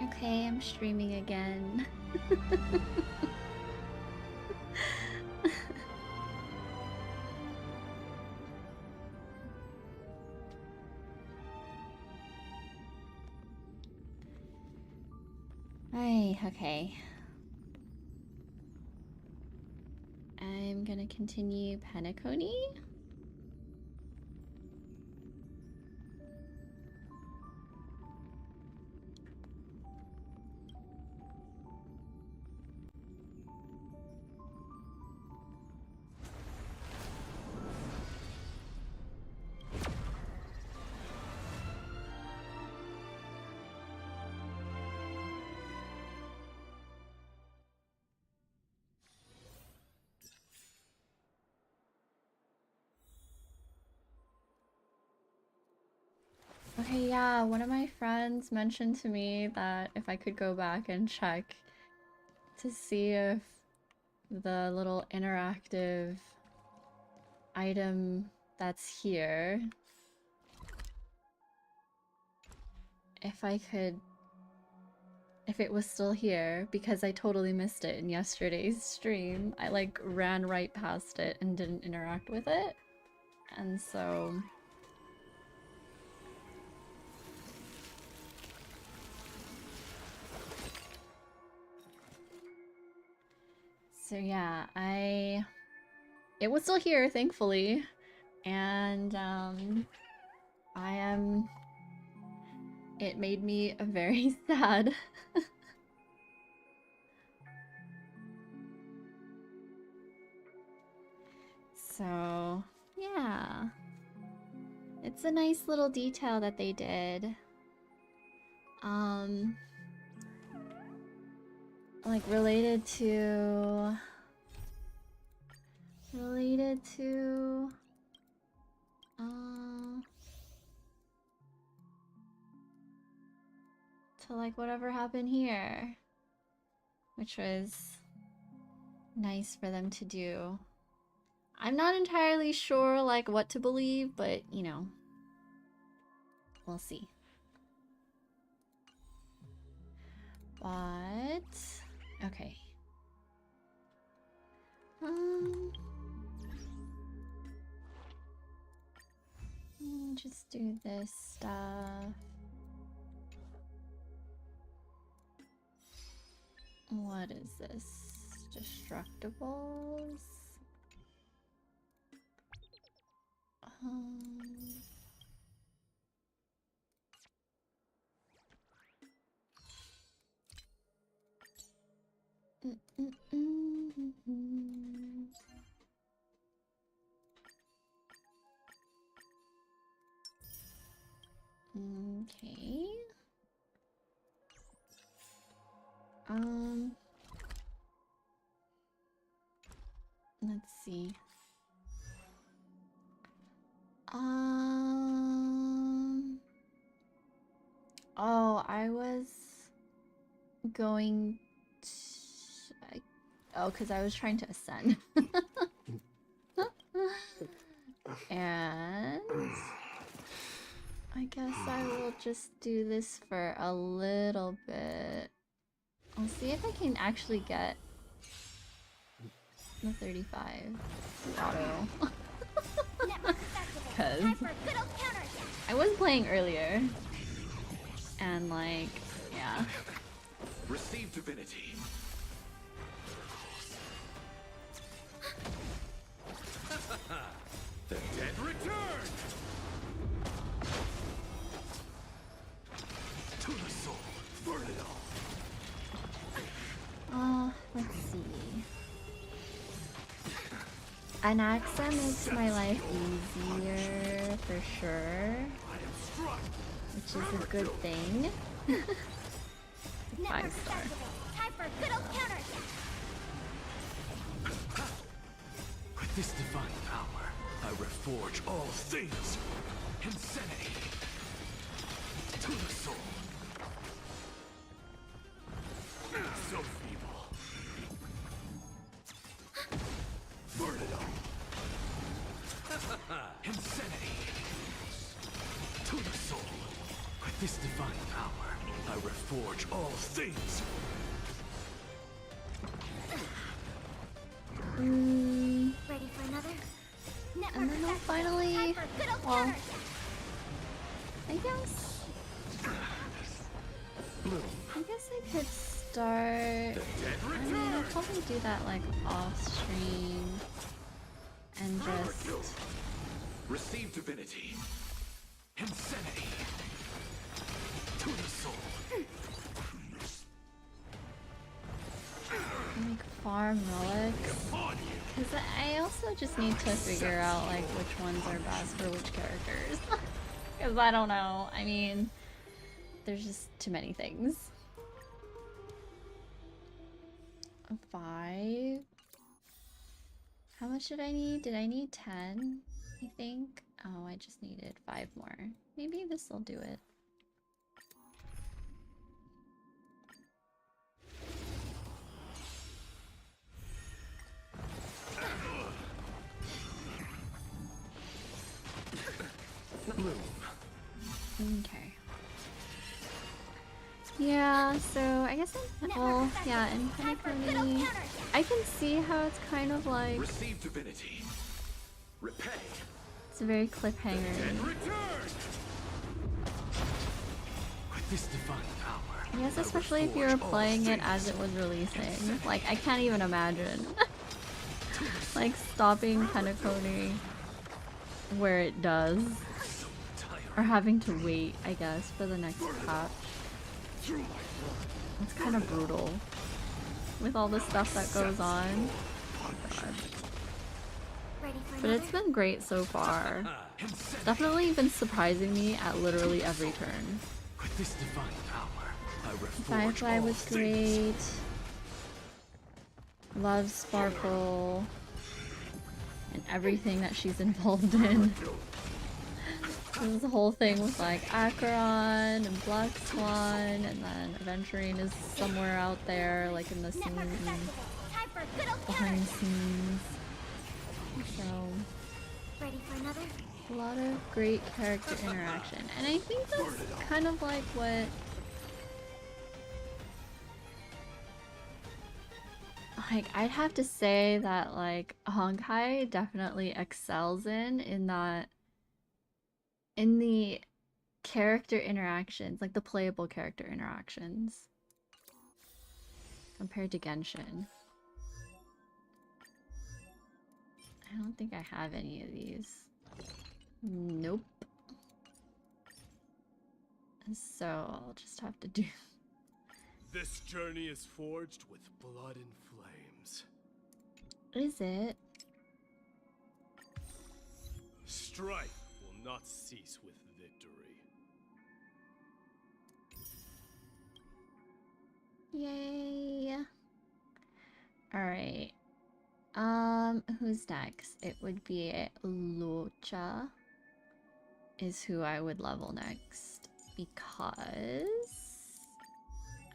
Okay, I'm streaming again. Hey, okay. I'm gonna continue Penacony. Okay, yeah, one of my friends mentioned to me that if I could go back and check to see if the little interactive item that's here, if it was still here, because I totally missed it in yesterday's stream. I like ran right past it and didn't interact with it. And so yeah, it was still here, thankfully. And it made me very sad. So, yeah. It's a nice little detail that they did. Like related to like whatever happened here, which was nice for them to do. I'm not entirely sure like what to believe, but you know, we'll see. But okay. Just do this stuff. What is this? Destructibles? Okay. Let's see. Oh, I was going to... Oh, because I was trying to ascend. And... I guess I will just do this for a little bit. I'll see if I can actually get the 35 auto. Because I was playing earlier. And like, yeah. Receive divinity. The dead return. To the soul, burn it all. Let's see. An accent makes my life easier for sure, which is a good thing. 5-star. Time for a good old counter. With this divine power, I reforge all things. Insanity. To the soul. So feeble. Burn it up. Insanity. To the soul. With this divine power, I reforge all things. Ready for another? And then I'll finally, well, I guess I could start, I mean, I'll probably do that like off stream and just Receive divinity. Insanity. To the soul. like farm relics. Because I also just need to figure out like which ones are best for which characters. Because I don't know. I mean, there's just too many things. 5. How much did I need? Did I need 10? I think. Oh, I just needed 5 more. Maybe this will do it. Okay. Yeah, so I guess well, yeah, in Honeycomb, I can see how it's kind of like Receive divinity. Repay. it's a very cliffhanger. And return. With this divine power. Yes, especially if you were playing it as it was releasing. Like, I can't even imagine. Like, stopping Penacony where it does. Or having to wait, I guess, for the next patch. It's kind of brutal. With all the stuff that goes on. God. But it's been great so far. Definitely been surprising me at literally every turn. With this divine power, I reforge Firefly all was things. great. Love Sparkle. And everything that she's involved in. This whole thing with like Acheron and Black Swan, and then Aventurine is somewhere out there, like in the scenes, behind the scenes. So, Ready for another? a lot of great character interaction, and I think that's kind of like what I'd have to say that like Honkai definitely excels in that. In the character interactions, like the playable character interactions, compared to Genshin. I don't think I have any of these. Nope. So I'll just have to do. This journey is forged with blood and flames. Is it? Strife will not cease with victory. Yay! Alright. Who's next? It would be Lucha is who I would level next because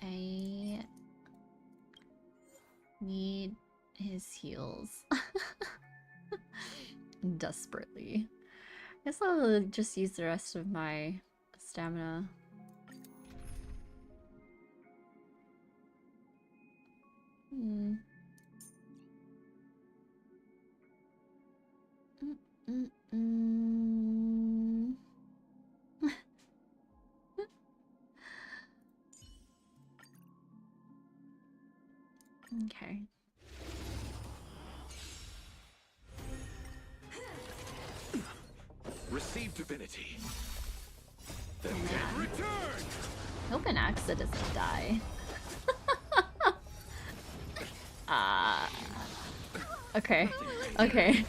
I need his heals desperately. I guess I'll just use the rest of my stamina. Okay. Receive divinity. Yeah. Return. Hope an Axa doesn't die. Okay. Okay.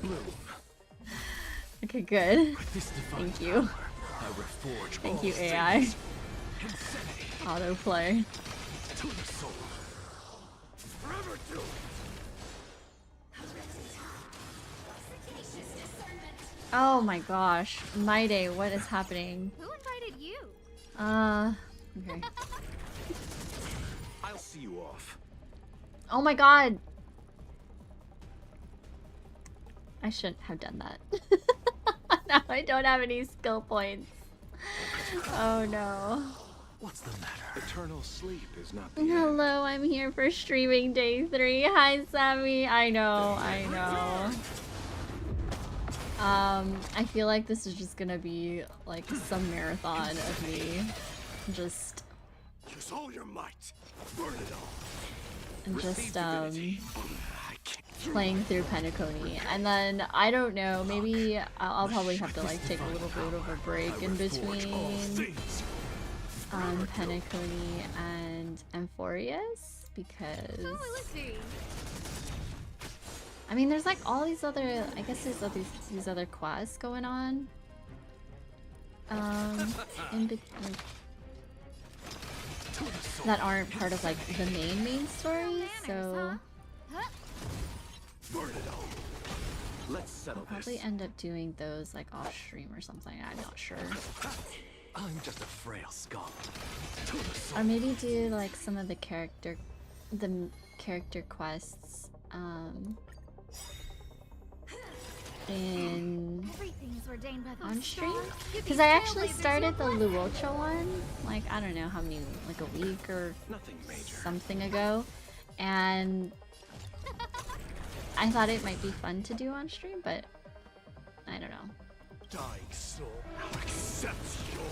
Bloom. Okay, good. With this divine Thank you. power, I reforge Thank all you, AI. things. Insanity Autoplay. to the soul. Forever do. Oh my gosh. My day, what is happening? Who invited you? Okay. I'll see you off. Oh my god! I shouldn't have done that. Now I don't have any skill points. Oh no. What's the matter? Eternal sleep is not the end. Hello, I'm here for streaming day 3. Hi, Sammy. I know, I know. I feel like this is just gonna be like some marathon of me just Use all your might. Burn it all. and just I can't. playing through Penacony, and then I don't know, maybe I'll probably have to like take a little bit of a break in between Penacony and Amphorius, because Oh, let's see. I mean there's like all these other, I guess there's these other quests going on like, that aren't part of like the main story, so Burn it all. Let's settle I'll probably this. end up doing those like off stream or something, I'm not sure. I'm just a frail skull. To the soul. Or maybe do like some of the character quests in Everything is ordained by the on stream, stars. You because be I actually trailblazers started the who Luocha one like I don't know how many, like a week or Nothing major. something ago, and I thought it might be fun to do on stream, but I don't know. Dying soul accepts your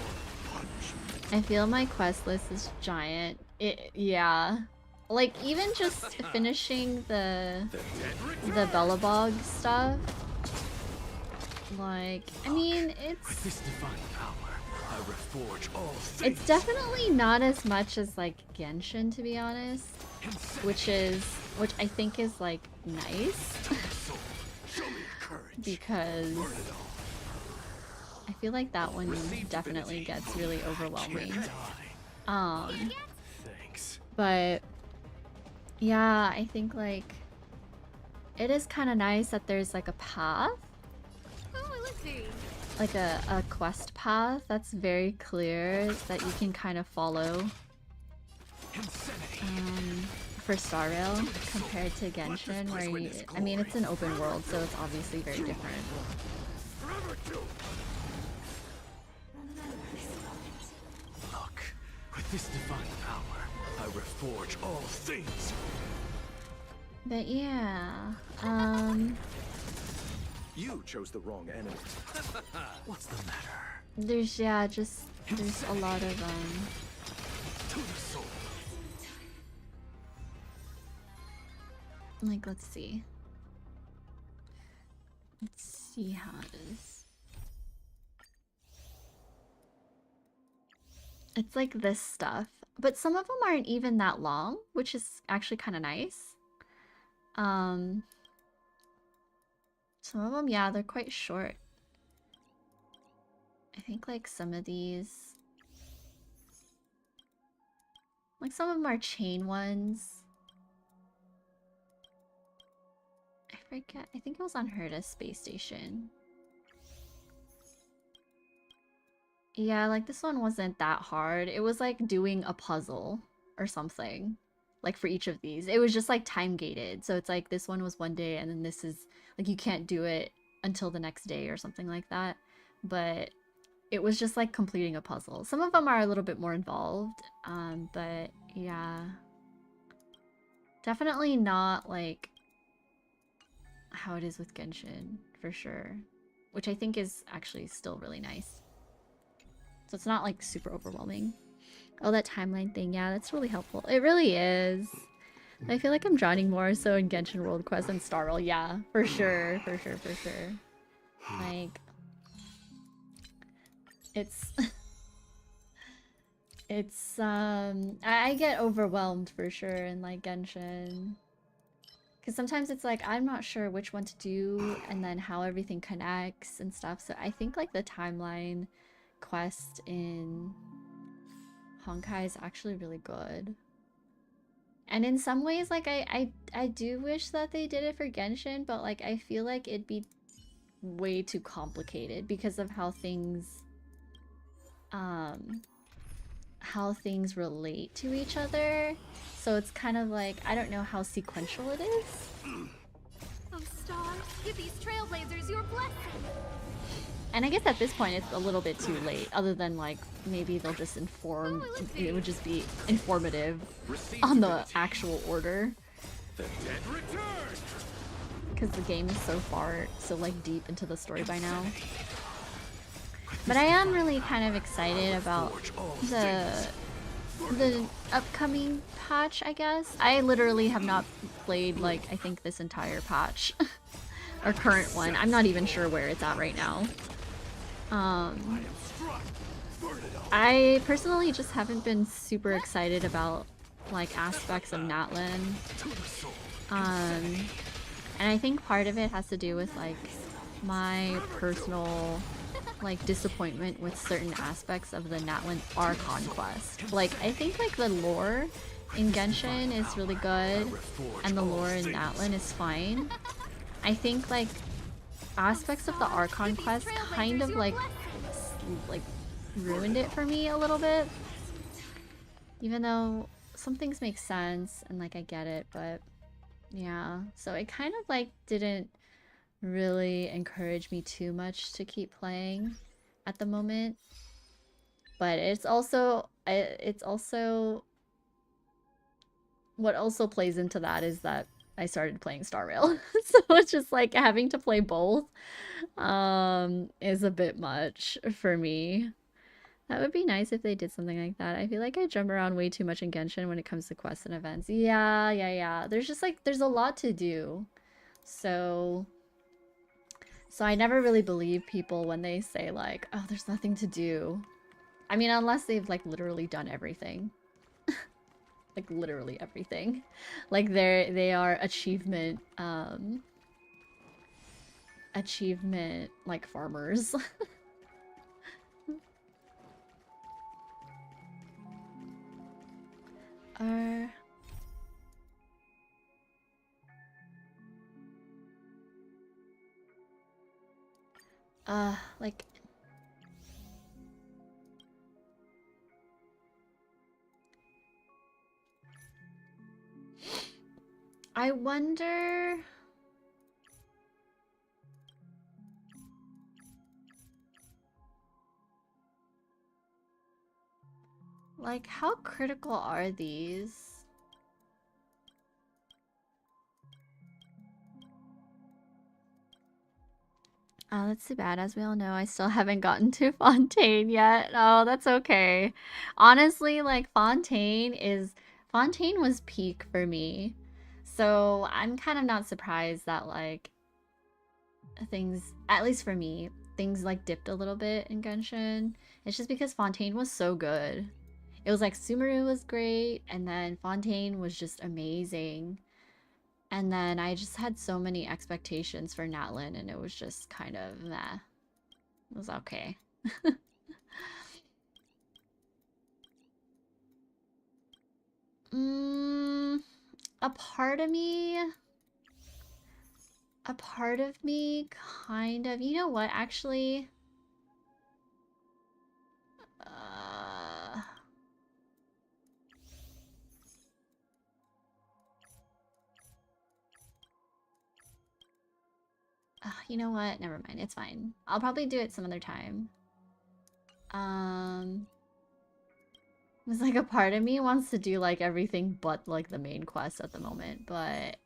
punishment. I feel my quest list is giant. Yeah. Like even just finishing the Bellabog stuff. Like, I mean, With this divine power, I reforge all things. it's definitely not as much as like Genshin, to be honest, which I think is like nice Soul, show me your courage. because Burn it all. I feel like that one definitely gets really overwhelming. Thanks. But yeah, I think like it is kind of nice that there's like a path, Oh, let's see. like a quest path that's very clear that you can kind of follow for Star Rail compared to Genshin, where you, I mean, it's an open world, so it's obviously very different. Forever do. Look, with this divine power, I reforge all things. But yeah, You chose the wrong enemy. What's the matter? there's there's a lot of To the soul. like, let's see how it is. It's like this stuff, but some of them aren't even that long, which is actually kind of nice. Some of them, yeah, they're quite short. I think like some of these, like some of them are chain ones. I forget, I think it was on Herta Space Station. Yeah, like this one wasn't that hard. It was like doing a puzzle or something. Like for each of these. It was just like time gated. So it's like this one was one day and then this is like you can't do it until the next day or something like that. But it was just like completing a puzzle. Some of them are a little bit more involved. But yeah. Definitely not like how it is with Genshin, for sure. Which I think is actually still really nice. So it's not like super overwhelming. Oh, that timeline thing, yeah, that's really helpful. It really is. I feel like I'm drowning more so in Genshin World Quest than Star Rail, yeah, for sure, for sure, for sure. Like, it's it's I get overwhelmed for sure in like Genshin, Because sometimes it's like I'm not sure which one to do and then how everything connects and stuff. So I think like the timeline quest in Honkai is actually really good. And in some ways, like I do wish that they did it for Genshin, but like I feel like it'd be way too complicated because of how things relate to each other. So it's kind of like I don't know how sequential it is. Oh, stars, give these trailblazers your blessing. And I guess at this point it's a little bit too late, other than like maybe they'll just inform, it would just be informative on the actual order. The dead return. Because the game is so far, so like deep into the story by now. But I am really kind of excited about the upcoming patch, I guess. I literally have not played like I think this entire patch. Or current one. I'm not even sure where it's at right now. I personally just haven't been super excited about like aspects of Natlin. And I think part of it has to do with like my personal like disappointment with certain aspects of the Natlin Archon quest. Like I think like the lore in Genshin is really good and the lore in Natlin is fine. I think like aspects of the Archon quest kind of like ruined it for me a little bit. Even though some things make sense and like I get it, but yeah. So it kind of like didn't really encourage me too much to keep playing at the moment. But it's also what also plays into that is that I started playing Star Rail. So it's just like having to play both is a bit much for me. That would be nice if they did something like that. I feel like I jump around way too much in Genshin when it comes to quests and events. Yeah. There's just like, there's a lot to do. So I never really believe people when they say like, oh, there's nothing to do. I mean, unless they've like literally done everything. Like literally everything. Like they are achievement like farmers. Like I wonder like how critical are these? Oh, that's too bad. As we all know, I still haven't gotten to Fontaine yet. Oh, that's okay. Honestly, like Fontaine was peak for me. So I'm kind of not surprised that like things, at least for me, things like dipped a little bit in Genshin. It's just because Fontaine was so good. It was like Sumeru was great, and then Fontaine was just amazing. And then I just had so many expectations for Natlin, and it was just kind of meh. It was okay. A part of me... A part of me kind of... You know what, actually? You know what? Never mind. It's fine. I'll probably do it some other time. It's like a part of me wants to do like everything but like the main quest at the moment, but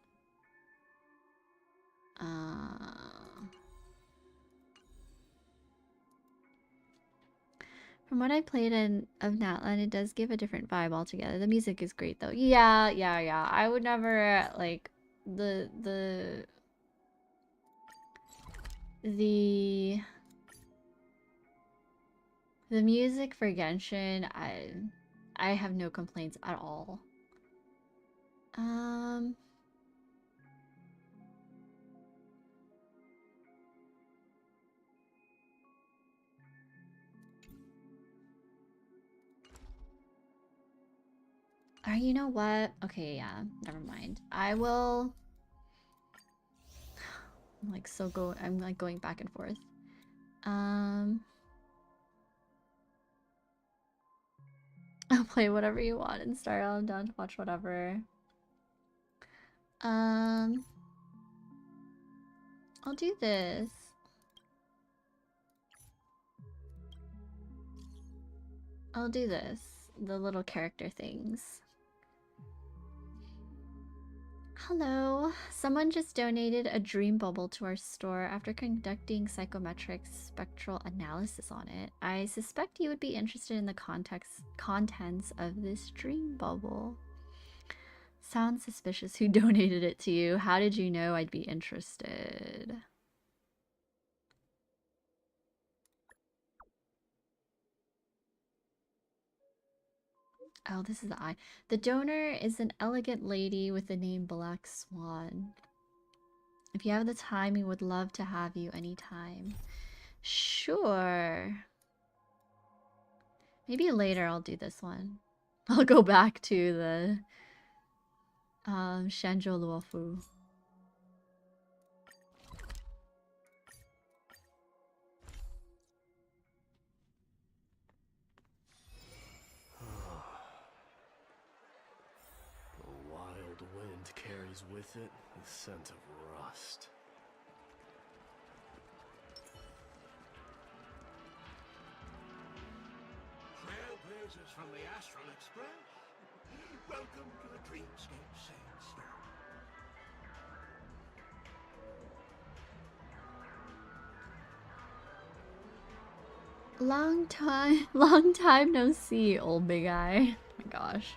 from what I played of Natlan, it does give a different vibe altogether. The music is great though. Yeah. I would never like the music for Genshin, I have no complaints at all. Or you know what? Okay, yeah, never mind. I will. I'm like going back and forth. I'll play whatever you want and start on down to watch whatever. I'll do this. I'll do this. The little character things. Hello. Someone just donated a dream bubble to our store after conducting psychometric spectral analysis on it. I suspect you would be interested in the contents of this dream bubble. Sounds suspicious. Who donated it to you? How did you know I'd be interested? Oh, this is the eye. The donor is an elegant lady with the name Black Swan. If you have the time, we would love to have you anytime. Sure. Maybe later I'll do this one. I'll go back to the Shanzhou Luofu. The wild wind carries with it the scent of rust. Trailblazers from the Astral Express. Welcome to the Dreamscape Sandstorm. Long time no see, old big eye. Oh my gosh.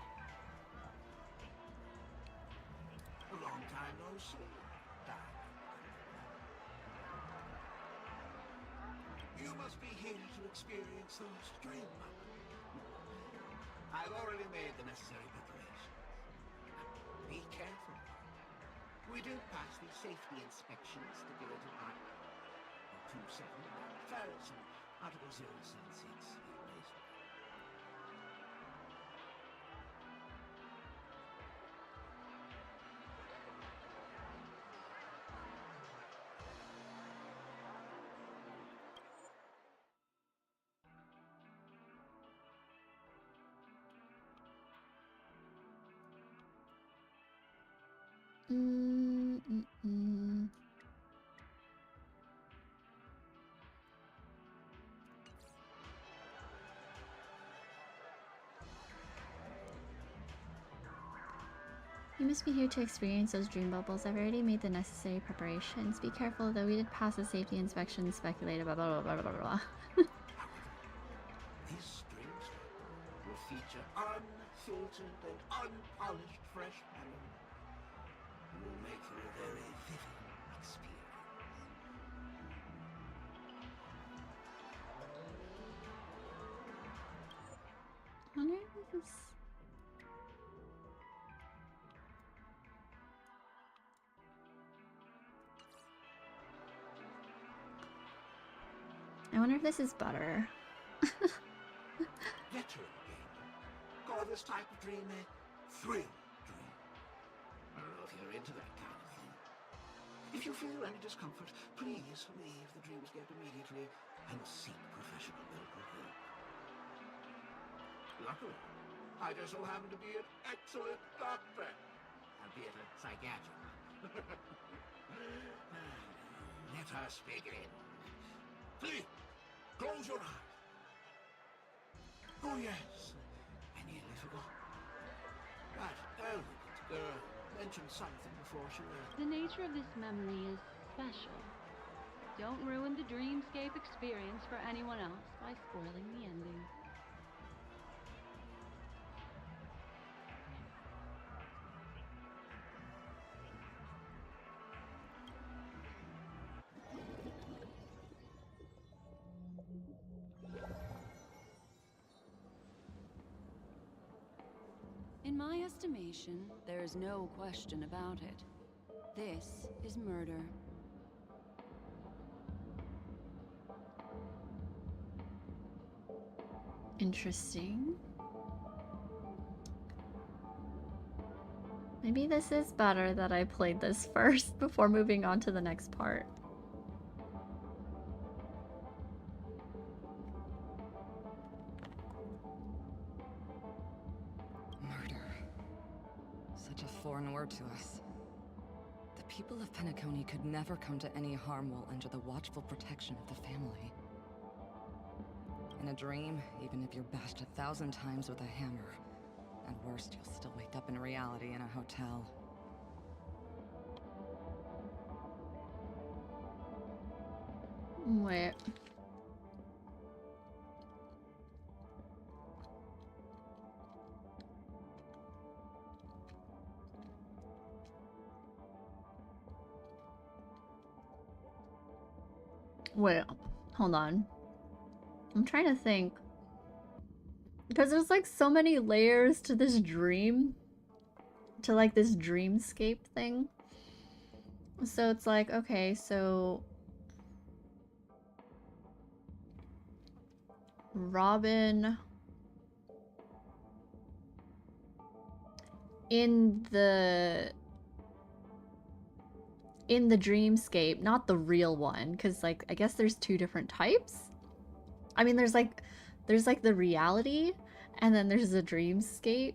A long time no see. You must be here to experience those dream moments. I've already made the necessary preparations. Be careful. We do pass the safety inspections stipulated by 27 Ferris and Article 076. You must be here to experience those dream bubbles. I've already made the necessary preparations. Be careful, though we did pass the safety inspection speculated blah blah blah blah blah blah. This dreamscape will feature unfiltered and unpolished fresh melon. It will make for a very vivid experience. I wonder if this is... I wonder if this is butter. Veteran gamer. Call this type of dream a thrill dream. I don't know if you're into that kind of thing. If you feel any discomfort, please leave the dreamscape immediately and seek professional medical help. Luckily, I just so happen to be an excellent doctor, albeit a psychiatric. Let us begin. Please, close your eyes. Oh yes, I nearly forgot. That elegant girl mentioned something before she left. The nature of this memory is special. Don't ruin the dreamscape experience for anyone else by spoiling the ending. In my estimation, there is no question about it. This is murder. Interesting. Maybe this is better that I played this first before moving on to the next part. Murder. Such a foreign word to us. The people of Penacony could never come to any harm while under the watchful protection of the family. In a dream, even if you're bashed 1,000 times with a hammer, at worst, you'll still wake up in reality in a hotel. Wait. Wait, hold on. I'm trying to think. Because there's like so many layers to this dream. To like this dreamscape thing. So it's like, okay, so Robin in the dreamscape, not the real one, because like I guess there's two different types. I mean, there's like the reality, and then there's the dreamscape,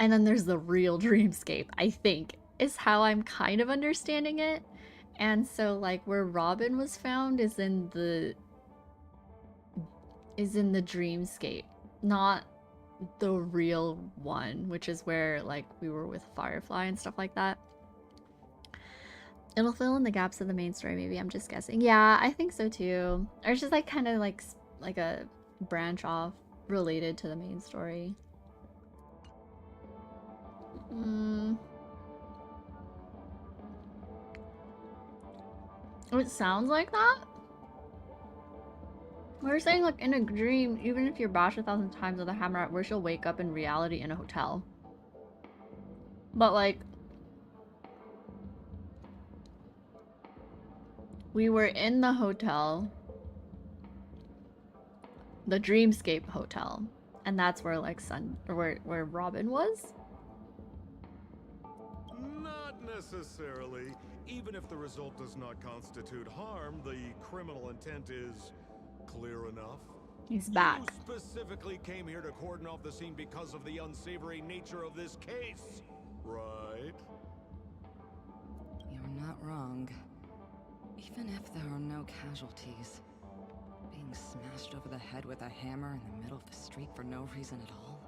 and then there's the real dreamscape, I think, is how I'm kind of understanding it. And so like where Robin was found is in the dreamscape, not the real one, which is where like we were with Firefly and stuff like that. It'll fill in the gaps of the main story, maybe. I'm just guessing. Yeah, I think so too. Or it's just like kind of like a branch off related to the main story. It sounds like that. We're saying like in a dream, even if you're bashed 1,000 times with a hammer, at worst you'll wake up in reality in a hotel. But like, we were in the hotel, the Dreamscape Hotel, and that's where like where Robin was. Not necessarily. Even if the result does not constitute harm, the criminal intent is clear enough. He's back. You specifically came here to cordon off the scene because of the unsavory nature of this case, right? You're not wrong. Even if there are no casualties, being smashed over the head with a hammer in the middle of the street for no reason at all?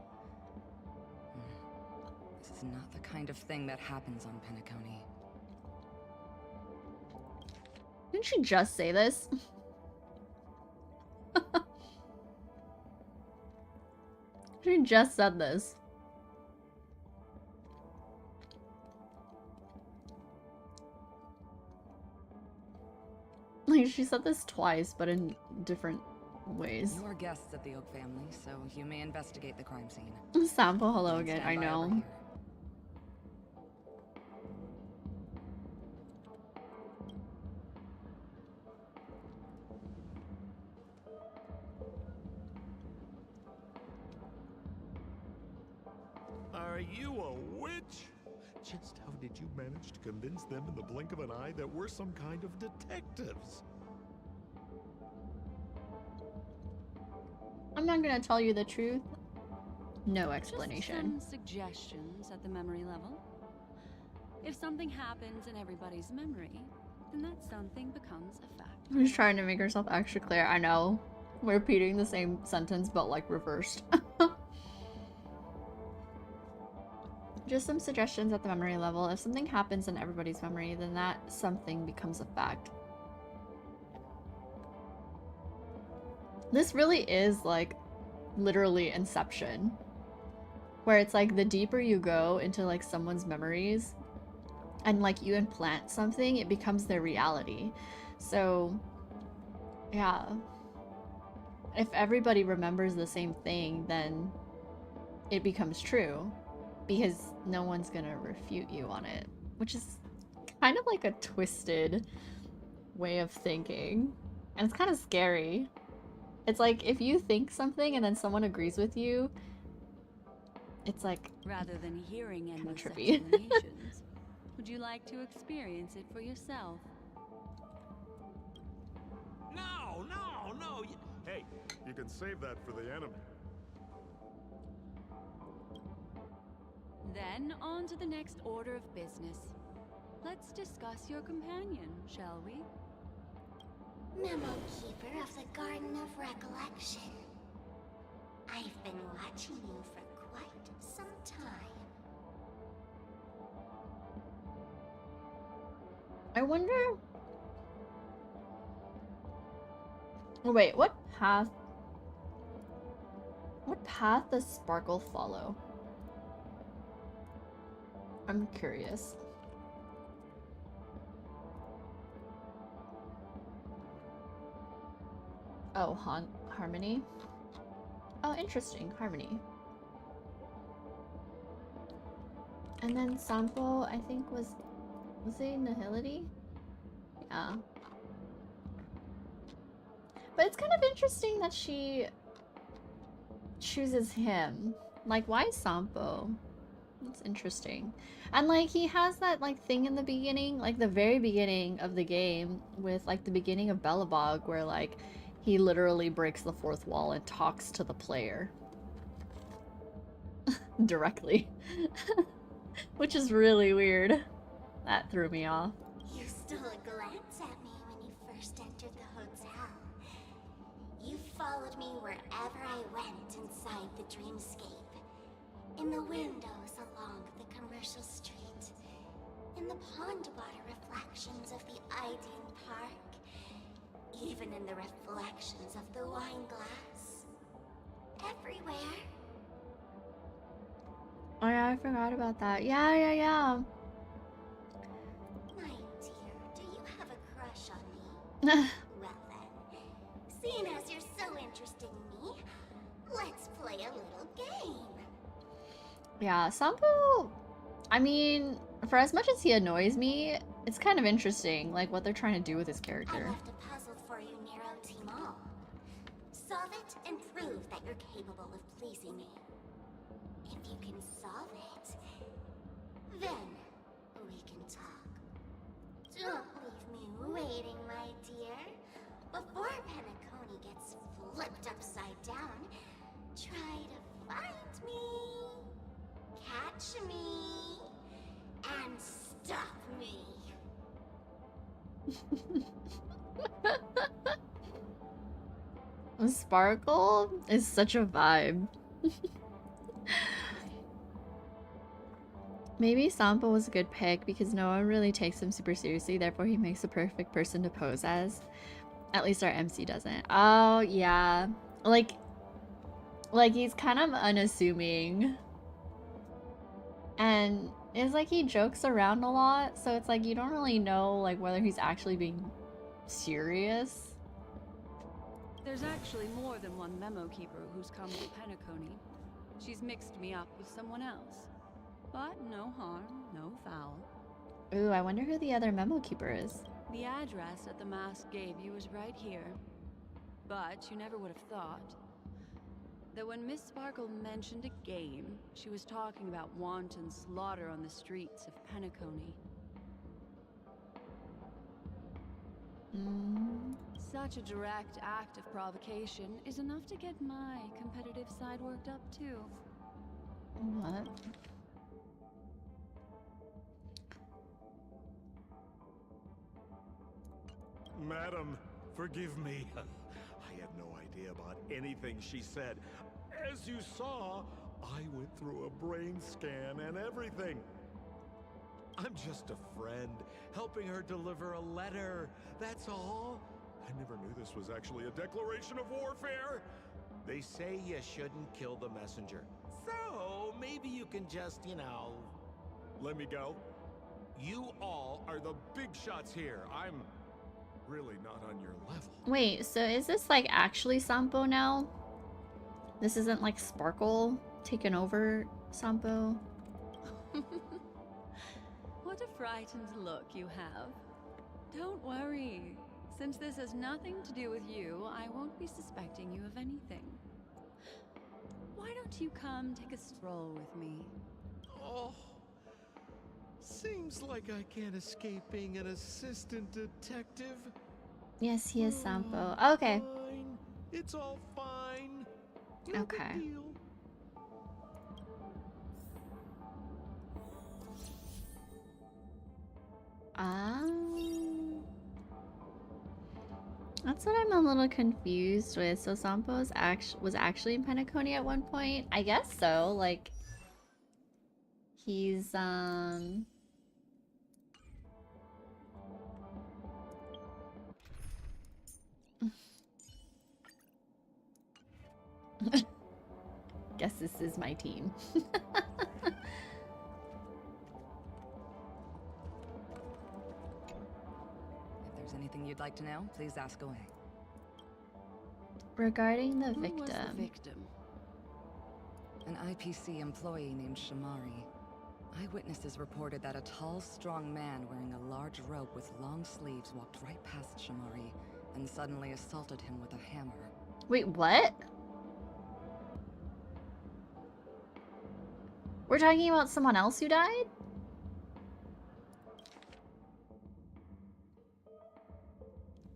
This is not the kind of thing that happens on Penacony. Didn't she just say this? She just said this. Like, she said this twice, but in different ways. You are guests of the Oak family, so you may investigate the crime scene. Sample, hello Don't again, stand I by know. over here. Are you a witch? Just how did you manage to convince them in the blink of an eye that we're some kind of detectives? I'm not gonna tell you the truth. No explanation. Just some suggestions at the memory level. If something happens in everybody's memory, then that something becomes a fact. She's trying to make herself extra clear. I know. We're repeating the same sentence, but like reversed. Just some suggestions at the memory level. If something happens in everybody's memory, then that something becomes a fact. This really is like literally Inception, where it's like the deeper you go into like someone's memories and like you implant something, it becomes their reality. So yeah, if everybody remembers the same thing, then it becomes true because no one's gonna refute you on it, which is kind of like a twisted way of thinking, and it's kind of scary. It's like if you think something and then someone agrees with you, It's like Rather than hearing endless trippy. explanations, would you like to experience it for yourself? No, no, no. Hey, you can save that for the enemy. Then on to the next order of business. Let's discuss your companion, shall we? Memo Keeper of the Garden of Recollection. I've been watching you for quite some time. I wonder. Oh, wait, what path? What path does Sparkle follow? I'm curious. Oh, Harmony? Oh, interesting. Harmony. And then Sampo, I think was it Nihility? Yeah. But it's kind of interesting that she chooses him. Like, why Sampo? That's interesting. And like, he has that like thing in the beginning, like the very beginning of the game with like the beginning of Belobog where like he literally breaks the fourth wall and talks to the player. Directly. Which is really weird. That threw me off. You stole a glance at me when you first entered the hotel. You followed me wherever I went inside the dreamscape. In the windows along the commercial street. In the pond water reflections of the Ideen Park. Even in the reflections of the wine glass. Everywhere. Oh yeah, I forgot about that. Yeah. My dear, do you have a crush on me? Well then, seeing as you're so interested in me, let's play a little game. Yeah, Sampo, I mean, for as much as he annoys me, it's kind of interesting, like, what they're trying to do with his I character. left a puzzle for you, Nero Timal. Solve it and prove that you're capable of pleasing me. If you can solve it, then we can talk. Don't leave me waiting, my dear. Before Penacony gets flipped upside down, try to find me, catch me, and stop me. Sparkle is such a vibe. Maybe Sampo was a good pick because no one really takes him super seriously, therefore he makes the perfect person to pose as. At least our MC doesn't. Oh, yeah. Like he's kind of unassuming. And it's like he jokes around a lot, so it's like you don't really know like whether he's actually being serious. There's actually more than one memo keeper who's come to Penacony. She's mixed me up with someone else. But no harm, no foul. Ooh, I wonder who the other memo keeper is. The address that the mask gave you is right here. But you never would have thought that when Miss Sparkle mentioned a game, she was talking about wanton slaughter on the streets of Penacony. Such a direct act of provocation is enough to get my competitive side worked up too. What? Madam, forgive me. I had no idea about anything she said. As you saw, I went through a brain scan and everything. I'm just a friend, helping her deliver a letter. That's all. I never knew this was actually a declaration of warfare. They say you shouldn't kill the messenger. So, maybe you can just, let me go. You all are the big shots here. I'm really not on your level. Wait, so is this like actually Sampo now? This isn't like Sparkle taking over Sampo? What a frightened look you have. Don't worry. Since this has nothing to do with you, I won't be suspecting you of anything. Why don't won't you come take a stroll with me? Oh, seems like I can't escape being an assistant detective. Yes, he is Sampo. Okay. Fine. It's all fine. No big Okay. deal. That's what I'm a little confused with. So Sampo was actually in Penacony at one point? I guess so. Like, he's, guess this is my team. If there's anything you'd like to know, please ask away. Regarding the Who was the victim. victim? An IPC employee named Shamari. Eyewitnesses reported that a tall, strong man wearing a large robe with long sleeves walked right past Shamari and suddenly assaulted him with a hammer. Wait, what? We're talking about someone else who died?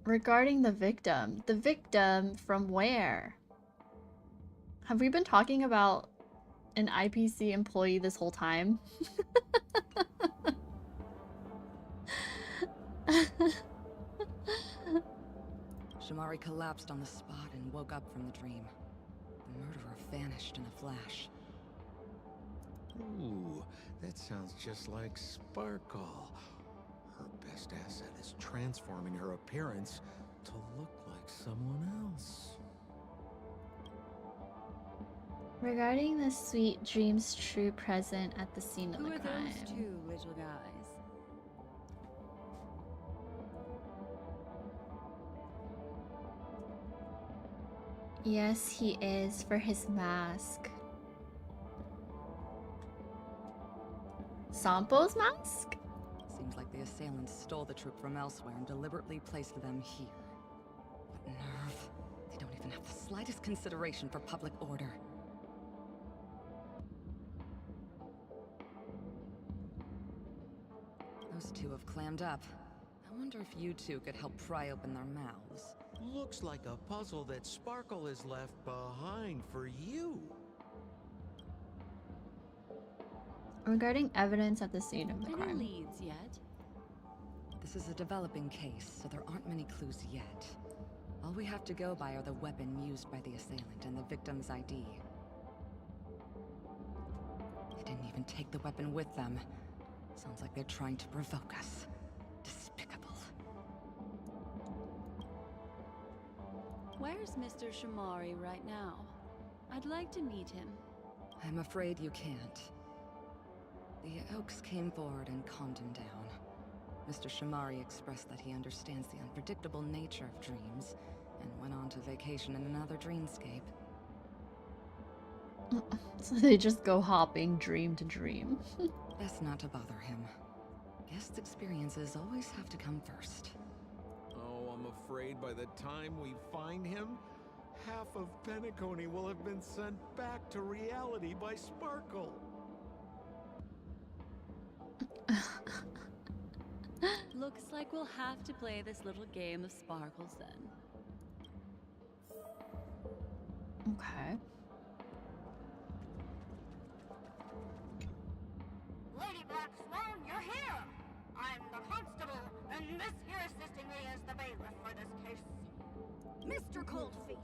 Regarding the victim from where? Have we been talking about an IPC employee this whole time? Shamari collapsed on the spot and woke up from the dream. The murderer vanished in a flash. Ooh, that sounds just like Sparkle. Her best asset is transforming her appearance to look like someone else. Regarding the sweet dreams true present at the scene of Who the are crime. those two little guys? Yes, he is, for his mask. Sampo's mask? Seems like the assailants stole the troop from elsewhere and deliberately placed them here. What nerve. They don't even have the slightest consideration for public order. Those two have clammed up. I wonder if you two could help pry open their mouths. Looks like a puzzle that Sparkle has left behind for you. Regarding evidence at the scene of the Any crime. leads yet? This is a developing case, so there aren't many clues yet. All we have to go by are the weapon used by the assailant and the victim's ID. They didn't even take the weapon with them. Sounds like they're trying to provoke us. Despicable. Where's Mr. Shamari right now? I'd like to meet him. I'm afraid you can't. The Oaks came forward and calmed him down. Mr. Shamari expressed that he understands the unpredictable nature of dreams, and went on to vacation in another dreamscape. So they just go hopping dream to dream. Best not to bother him. Guest experiences always have to come first. Oh, I'm afraid by the time we find him, half of Penacony will have been sent back to reality by Sparkle. Looks like we'll have to play this little game of sparkles then. Okay. Lady Black Swan, you're here! I'm the constable, and this here assisting me is the bailiff for this case. Mr. Coldfeet,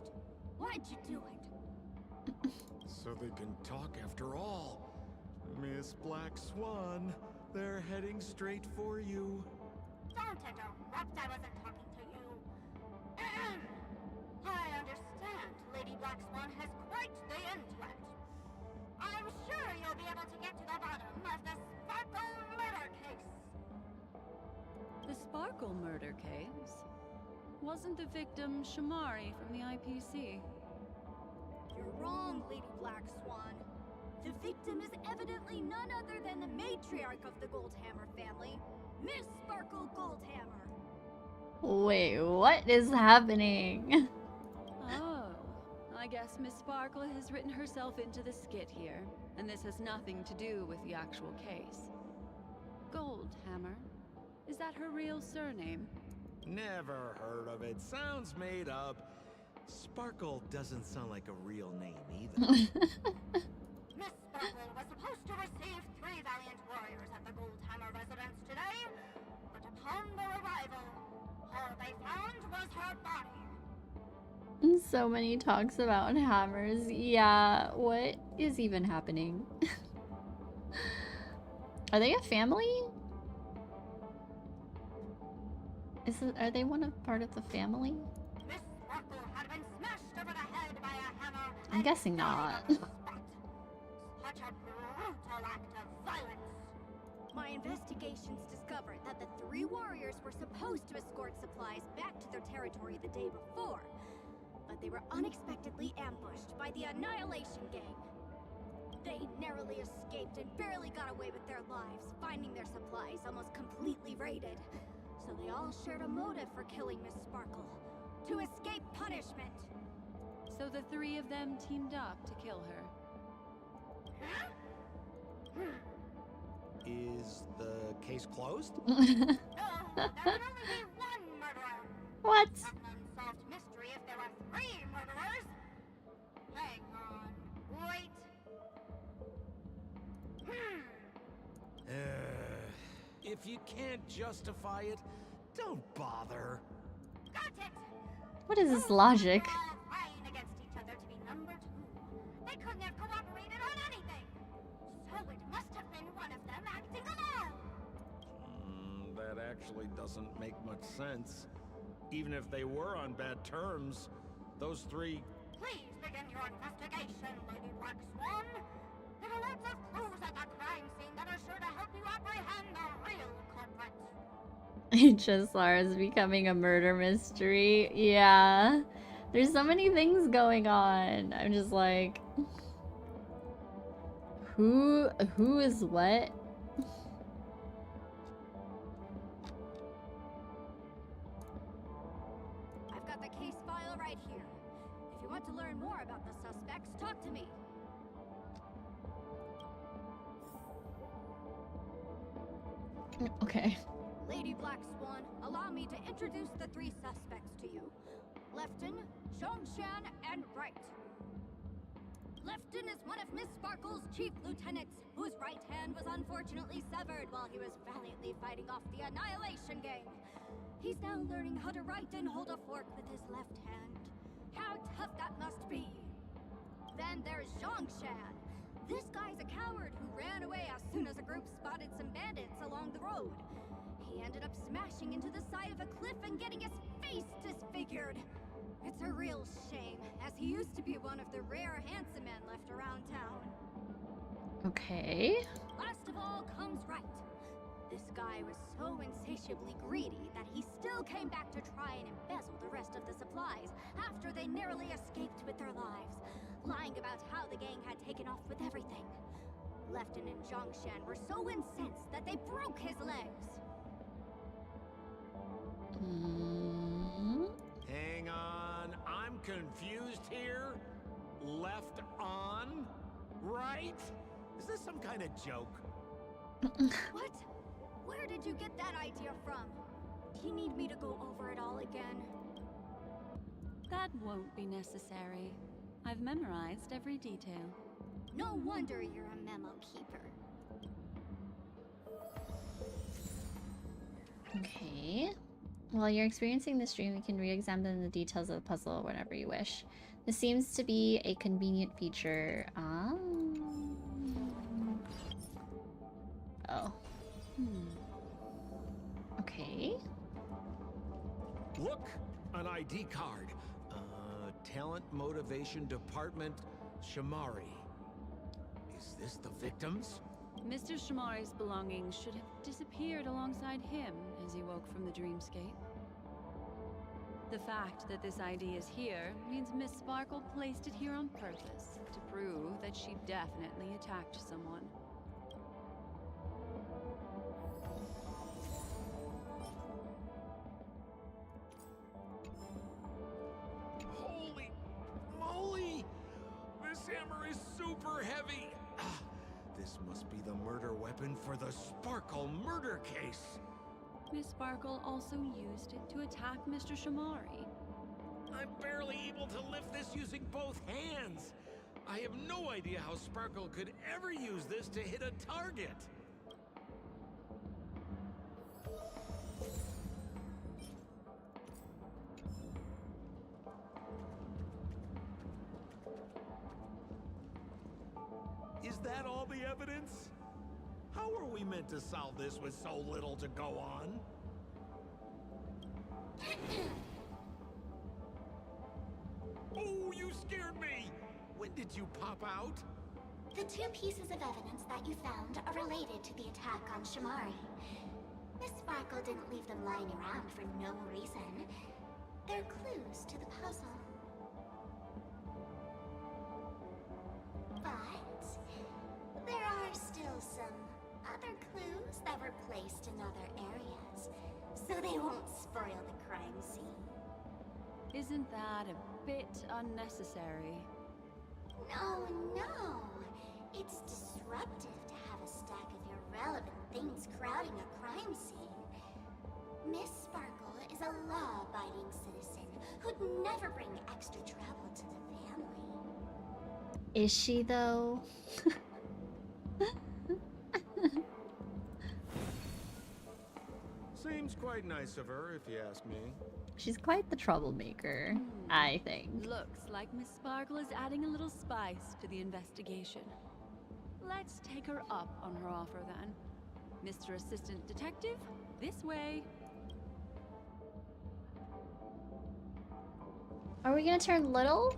why'd you do it? So they can talk after all. Miss Black Swan, they're heading straight for you. Don't interrupt, I wasn't talking to you. I understand Lady Black Swan has quite the intellect. I'm sure you'll be able to get to the bottom of the Sparkle murder case. The Sparkle murder case? Wasn't the victim Shamari from the IPC? You're wrong, Lady Black Swan. The victim is evidently none other than the matriarch of the Goldhammer family, Miss Sparkle Goldhammer. Wait, what is happening? Oh, I guess Miss Sparkle has written herself into the skit here, and this has nothing to do with the actual case. Goldhammer? Is that her real surname? Never heard of it. Sounds made up. Sparkle doesn't sound like a real name either. Miss Sparkle was supposed to receive 3 valiant warriors at the Goldhammer residence today, but upon their arrival, all they found was her body. So many talks about hammers. Yeah, what is even happening? Are they a family? Are they part of the family? Miss Sparkle had been smashed over the head by a hammer. I'm guessing not. Such a brutal act of violence. My investigations discovered that the 3 warriors were supposed to escort supplies back to their territory the day before, but they were unexpectedly ambushed by the Annihilation Gang. They narrowly escaped and barely got away with their lives, finding their supplies almost completely raided. So they all shared a motive for killing Miss Sparkle, to escape punishment. So the 3 of them teamed up to kill her. Is the case closed? No, there can only be 1 murderer. What? Not an unsolved mystery if there are 3 murderers. Hang on. Wait. If you can't justify it, don't bother. Got it! What is this logic? They're all vying against each other to be number 2. They couldn't have cooperated on anything. So it must have been one of them acting alone. That actually doesn't make much sense. Even if they were on bad terms, those 3... Please begin your investigation, Lady Black Swan. There are lots of clues at the crime scene that are sure to help you apprehend the real culprit. HSR is becoming a murder mystery. Yeah. There's so many things going on. I'm just like... Who is what? I've got the case file right here. If you want to learn more about the suspects, talk to me. Okay. Lady Black Swan, allow me to introduce the 3 suspects to you. Lefton, Zhongshan, and Wright. Lefton is one of Miss Sparkle's chief lieutenants, whose right hand was unfortunately severed while he was valiantly fighting off the Annihilation Gang. He's now learning how to write and hold a fork with his left hand. How tough that must be! Then there's Zhongshan. This guy's a coward who ran away as soon as a group spotted some bandits along the road. He ended up smashing into the side of a cliff and getting his face disfigured. It's a real shame, as he used to be one of the rare handsome men left around town. Okay. Last of all comes Wright. This guy was so insatiably greedy that he still came back to try and embezzle the rest of the supplies after they narrowly escaped with their lives, lying about how the gang had taken off with everything. Lefton and Zhongshan were so incensed that they broke his legs. Hang on, I'm confused here. Left on? Right? Is this some kind of joke? What? Where did you get that idea from? Do you need me to go over it all again? That won't be necessary. I've memorized every detail. No wonder you're a memo keeper. Okay. While you're experiencing the stream, you can re-examine the details of the puzzle whenever you wish. This seems to be a convenient feature. Oh. Okay. Look, an ID card. Talent Motivation Department, Shamari. Is this the victims? Mr. Shamari's belongings should have disappeared alongside him as he woke from the dreamscape. The fact that this ID is here means Miss Sparkle placed it here on purpose to prove that she definitely attacked someone. Holy moly! hammer is super heavy. Ah, this must be the murder weapon for the Sparkle murder case. Miss Sparkle also used it to attack Mr. Shamari. I'm barely able to lift this using both hands. I have no idea how Sparkle could ever use this to hit a target. Is that all the evidence? How are we meant to solve this with so little to go on? Oh, you scared me! When did you pop out? The two pieces of evidence that you found are related to the attack on Shamari. Miss Sparkle didn't leave them lying around for no reason. They're clues to the puzzle. But there are still some other clues that were placed in other areas, so they won't spoil the crime scene. Isn't that a bit unnecessary? No. It's disruptive to have a stack of irrelevant things crowding a crime scene. Miss Sparkle is a law-abiding citizen who'd never bring extra trouble to the family. Is she though? Seems quite nice of her, if you ask me. She's quite the troublemaker, I think. Looks like Miss Sparkle is adding a little spice to the investigation. Let's take her up on her offer then. Mr. Assistant Detective, this way. Are we gonna turn little?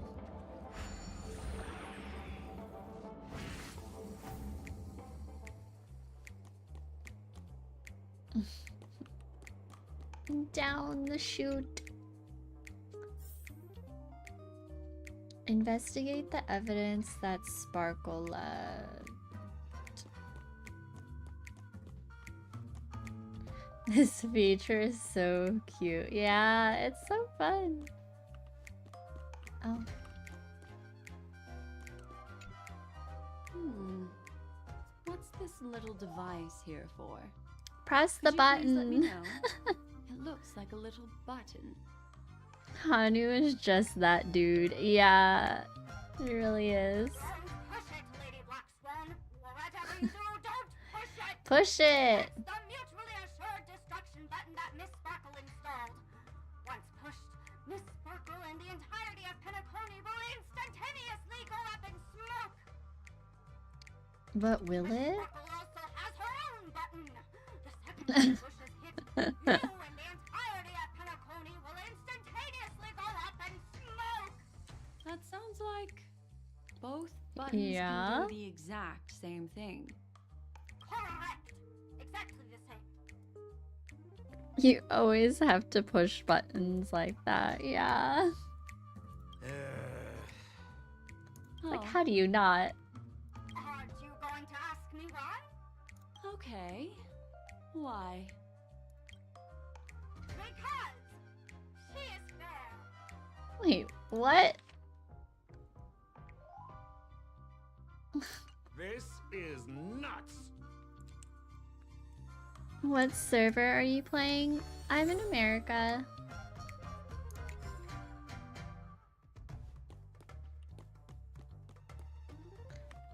Down the chute. Investigate the evidence that Sparkle left. This feature is so cute. Yeah, it's so fun. Oh. What's this little device here for? Press the Could you please let me button. know? It looks like a little button. Hanu is just that dude. Yeah, it really is. Don't push it, Lady Black Swan. Whatever you do, don't push it. Push it. It's the mutually assured destruction button that Miss Sparkle installed. Once pushed, Miss Sparkle and the entirety of Penacony will instantaneously go up in smoke. But will Miss it? Sparkle also has her own button. The second she pushes hit, you and the entirety of Penacony will instantaneously go up in smoke. That sounds like both buttons Yeah. can do the exact same thing. Correct. Exactly the same. You always have to push buttons like that. Yeah. Like, Oh, how do you not? Aren't you going to ask me why? okay. Why? Because she is fair. Wait, what? This is nuts. What server are you playing? I'm in America.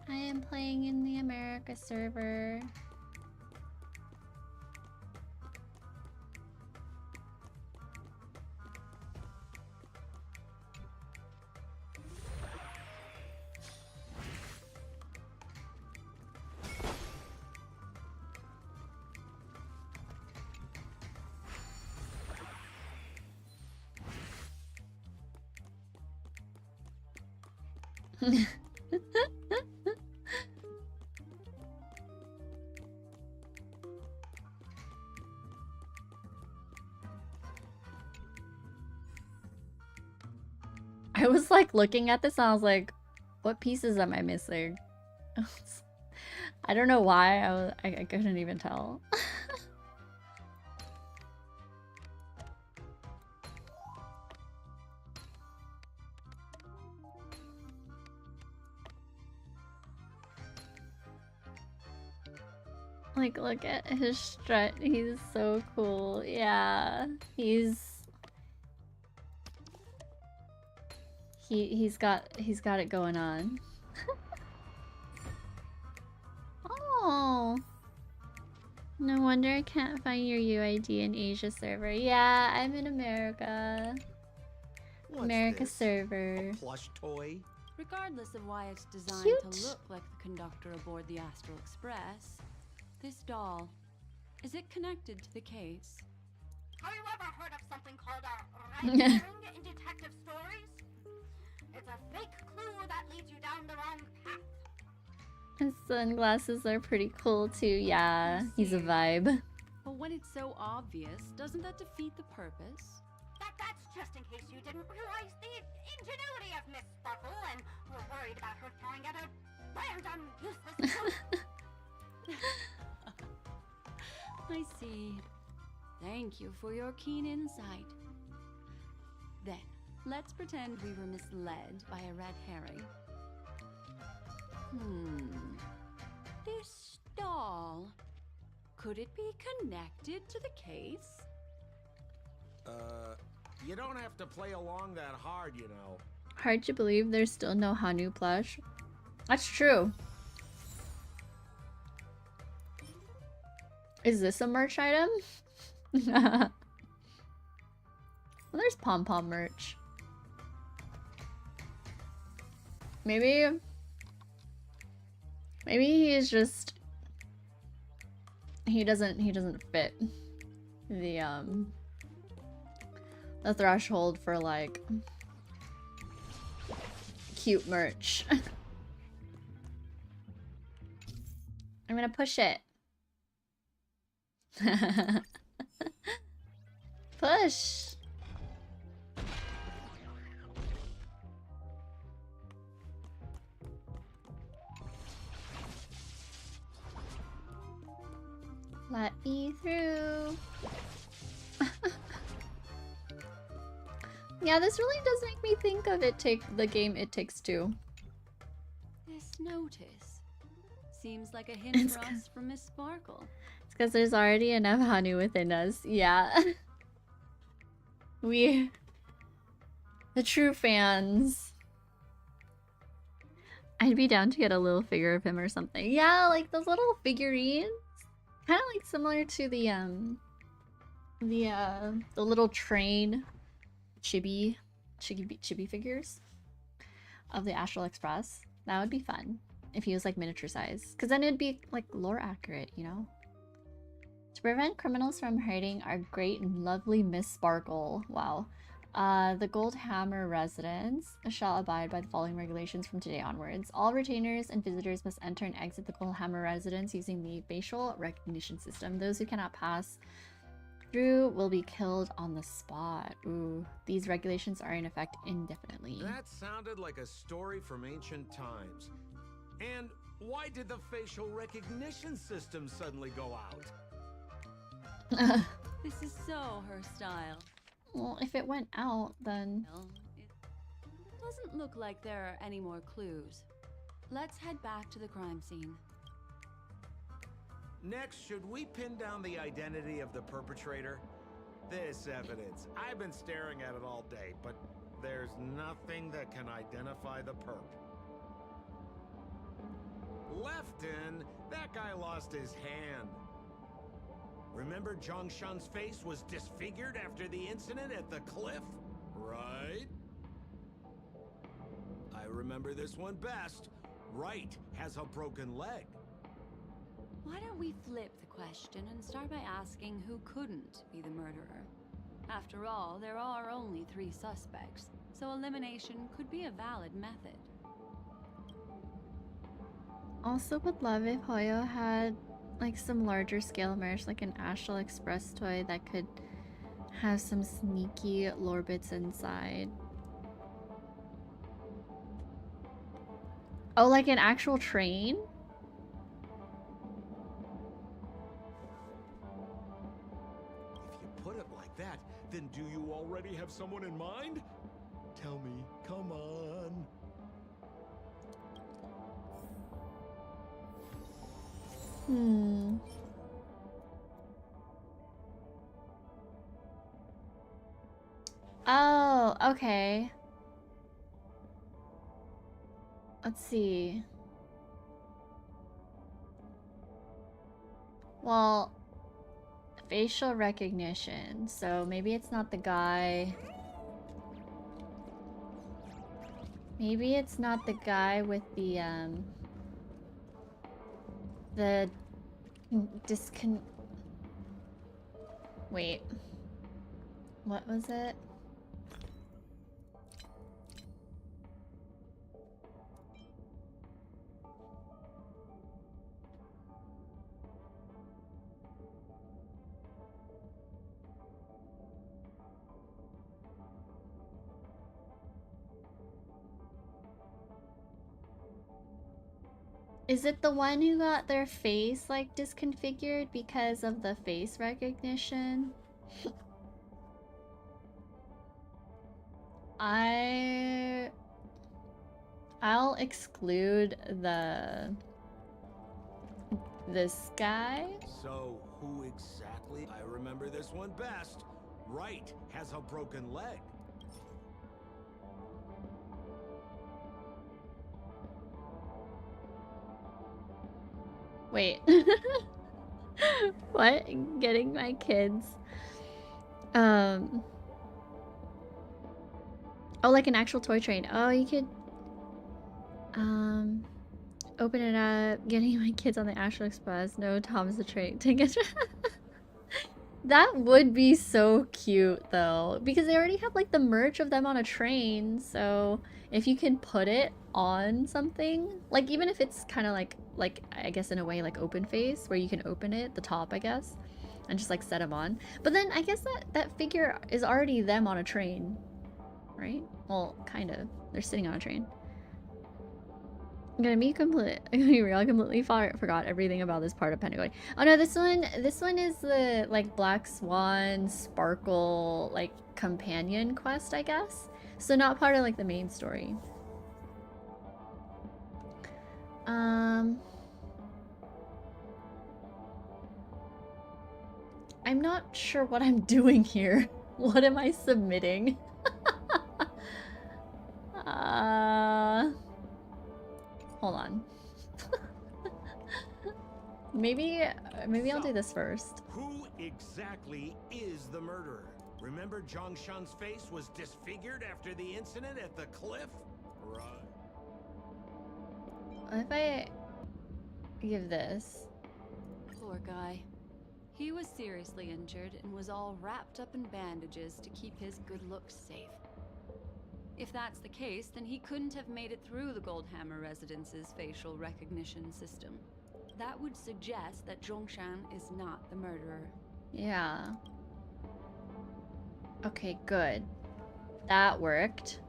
I am playing in the America server. I was like looking at this and I was like, what pieces am I missing? I don't know why I couldn't even tell. Like, look at his strut. He's so cool. Yeah, he's got it going on. Oh, no wonder I can't find your UID in Asia server. Yeah, I'm in America. What's America this? server. A plush toy? Regardless of why it's designed Cute. to look like the conductor aboard the Astral Express, this doll, is it connected to the case? Have you ever heard of something called a red herring in detective stories? It's a fake clue that leads you down the wrong path. His sunglasses are pretty cool too. Yeah, he's a vibe. But when it's so obvious, doesn't that defeat the purpose? That's just in case you didn't realize the ingenuity of Miss Sparkle and were worried about her throwing out a random useless clue. I see. Thank you for your keen insight. Then, let's pretend we were misled by a red herring. This doll, could it be connected to the case? You don't have to play along that hard, you know. Hard to believe there's still no Hanu plush. That's true. Is this a merch item? Well, there's pom-pom merch. Maybe he is just he doesn't fit the threshold for like cute merch. I'm gonna push it. Push. Let me through. Yeah, this really does make me think of the game It Takes Two. This notice seems like a hint for us from Miss Sparkle. It's because there's already enough Hanu within us. Yeah. The true fans. I'd be down to get a little figure of him or something. Yeah, like those little figurines. Kind of like similar to the little train chibi figures of the Astral Express. That would be fun if he was like miniature size, because then it'd be like lore accurate, you know. To prevent criminals from hurting our great and lovely Miss Sparkle. Wow. The Gold Hammer residents shall abide by the following regulations from today onwards. All retainers and visitors must enter and exit the Gold Hammer residence using the facial recognition system. Those who cannot pass through will be killed on the spot. Ooh, these regulations are in effect indefinitely. That sounded like a story from ancient times. And why did the facial recognition system suddenly go out? This is so her style. Well, if it went out, then... Well, it doesn't look like there are any more clues. Let's head back to the crime scene. Next, should we pin down the identity of the perpetrator? This evidence, I've been staring at it all day, but there's nothing that can identify the perp. Lefton, that guy lost his hand. Remember Zhongshan's face was disfigured after the incident at the cliff? Right? I remember this one best. Wright has a broken leg. Why don't we flip the question and start by asking who couldn't be the murderer? After all, there are only 3 suspects, so elimination could be a valid method. Also would love if Hoyo had like some larger scale merch, like an Astral Express toy that could have some sneaky lore bits inside. Oh, like an actual train? If you put it like that, then do you already have someone in mind? Tell me, come on. Oh, okay. Let's see. Well, facial recognition. So maybe it's not the guy. Maybe it's not the guy with the wait. What was it? Is it the one who got their face like disconfigured because of the face recognition? I'll exclude this guy. So, who exactly? I remember this one best. Right has a broken leg. Wait. What? Getting my kids. Oh, like an actual toy train. Oh, you could open it up, getting my kids on the Astral Express. No, Tom's the train ticket. That would be so cute though, because they already have like the merch of them on a train. So if you can put it on something, like even if it's kind of like I guess in a way like open face where you can open it, the top I guess, and just like set them on. But then I guess that figure is already them on a train, right? Well, kind of. They're sitting on a train. I'm gonna be real. I completely forgot everything about this part of Pentagon. Oh no, this one is the like Black Swan Sparkle like companion quest, I guess. So not part of like the main story. I'm not sure what I'm doing here. What am I submitting? Hold on. maybe I'll do this first. Who exactly is the murderer? Remember Zhongshan's face was disfigured after the incident at the cliff? Right. What if I give this? Poor guy. He was seriously injured and was all wrapped up in bandages to keep his good looks safe. If that's the case, then he couldn't have made it through the Goldhammer Residence's facial recognition system. That would suggest that Zhongshan is not the murderer. Yeah. Okay, good. That worked.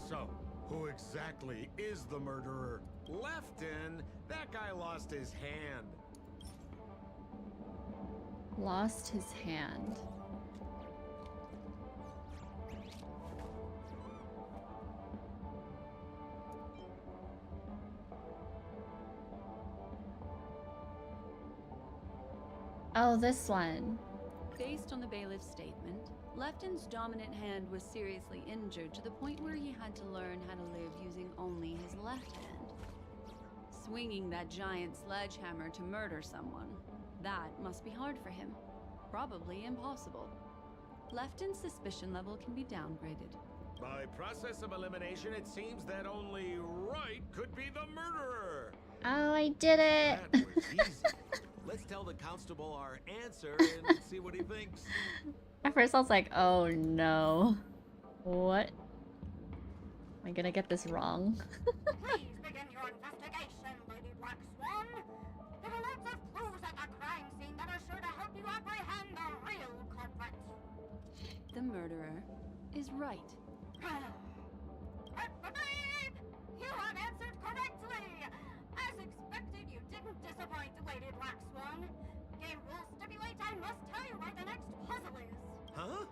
So, who exactly is the murderer? Lefton, that guy lost his hand. Lost his hand. Oh, this one. Based on the bailiff's statement, Lefton's dominant hand was seriously injured to the point where he had to learn how to live using only his left hand. Swinging that giant sledgehammer to murder someone, that must be hard for him. Probably impossible. Lefton's suspicion level can be downgraded. By process of elimination, it seems that only Wright could be the murderer. Oh, I did it! That was easy. Let's tell the constable our answer and see what he thinks. At first I was like, oh no. What? Am I gonna get this wrong? Please begin your investigation, Lady Black Swan. There are lots of clues at the crime scene that are sure to help you apprehend the real culprit. The murderer is right. You have answered correctly! As expected, you didn't disappoint, Lady Black Swan. Game rules stipulate I must tell you what the next puzzle is. Huh?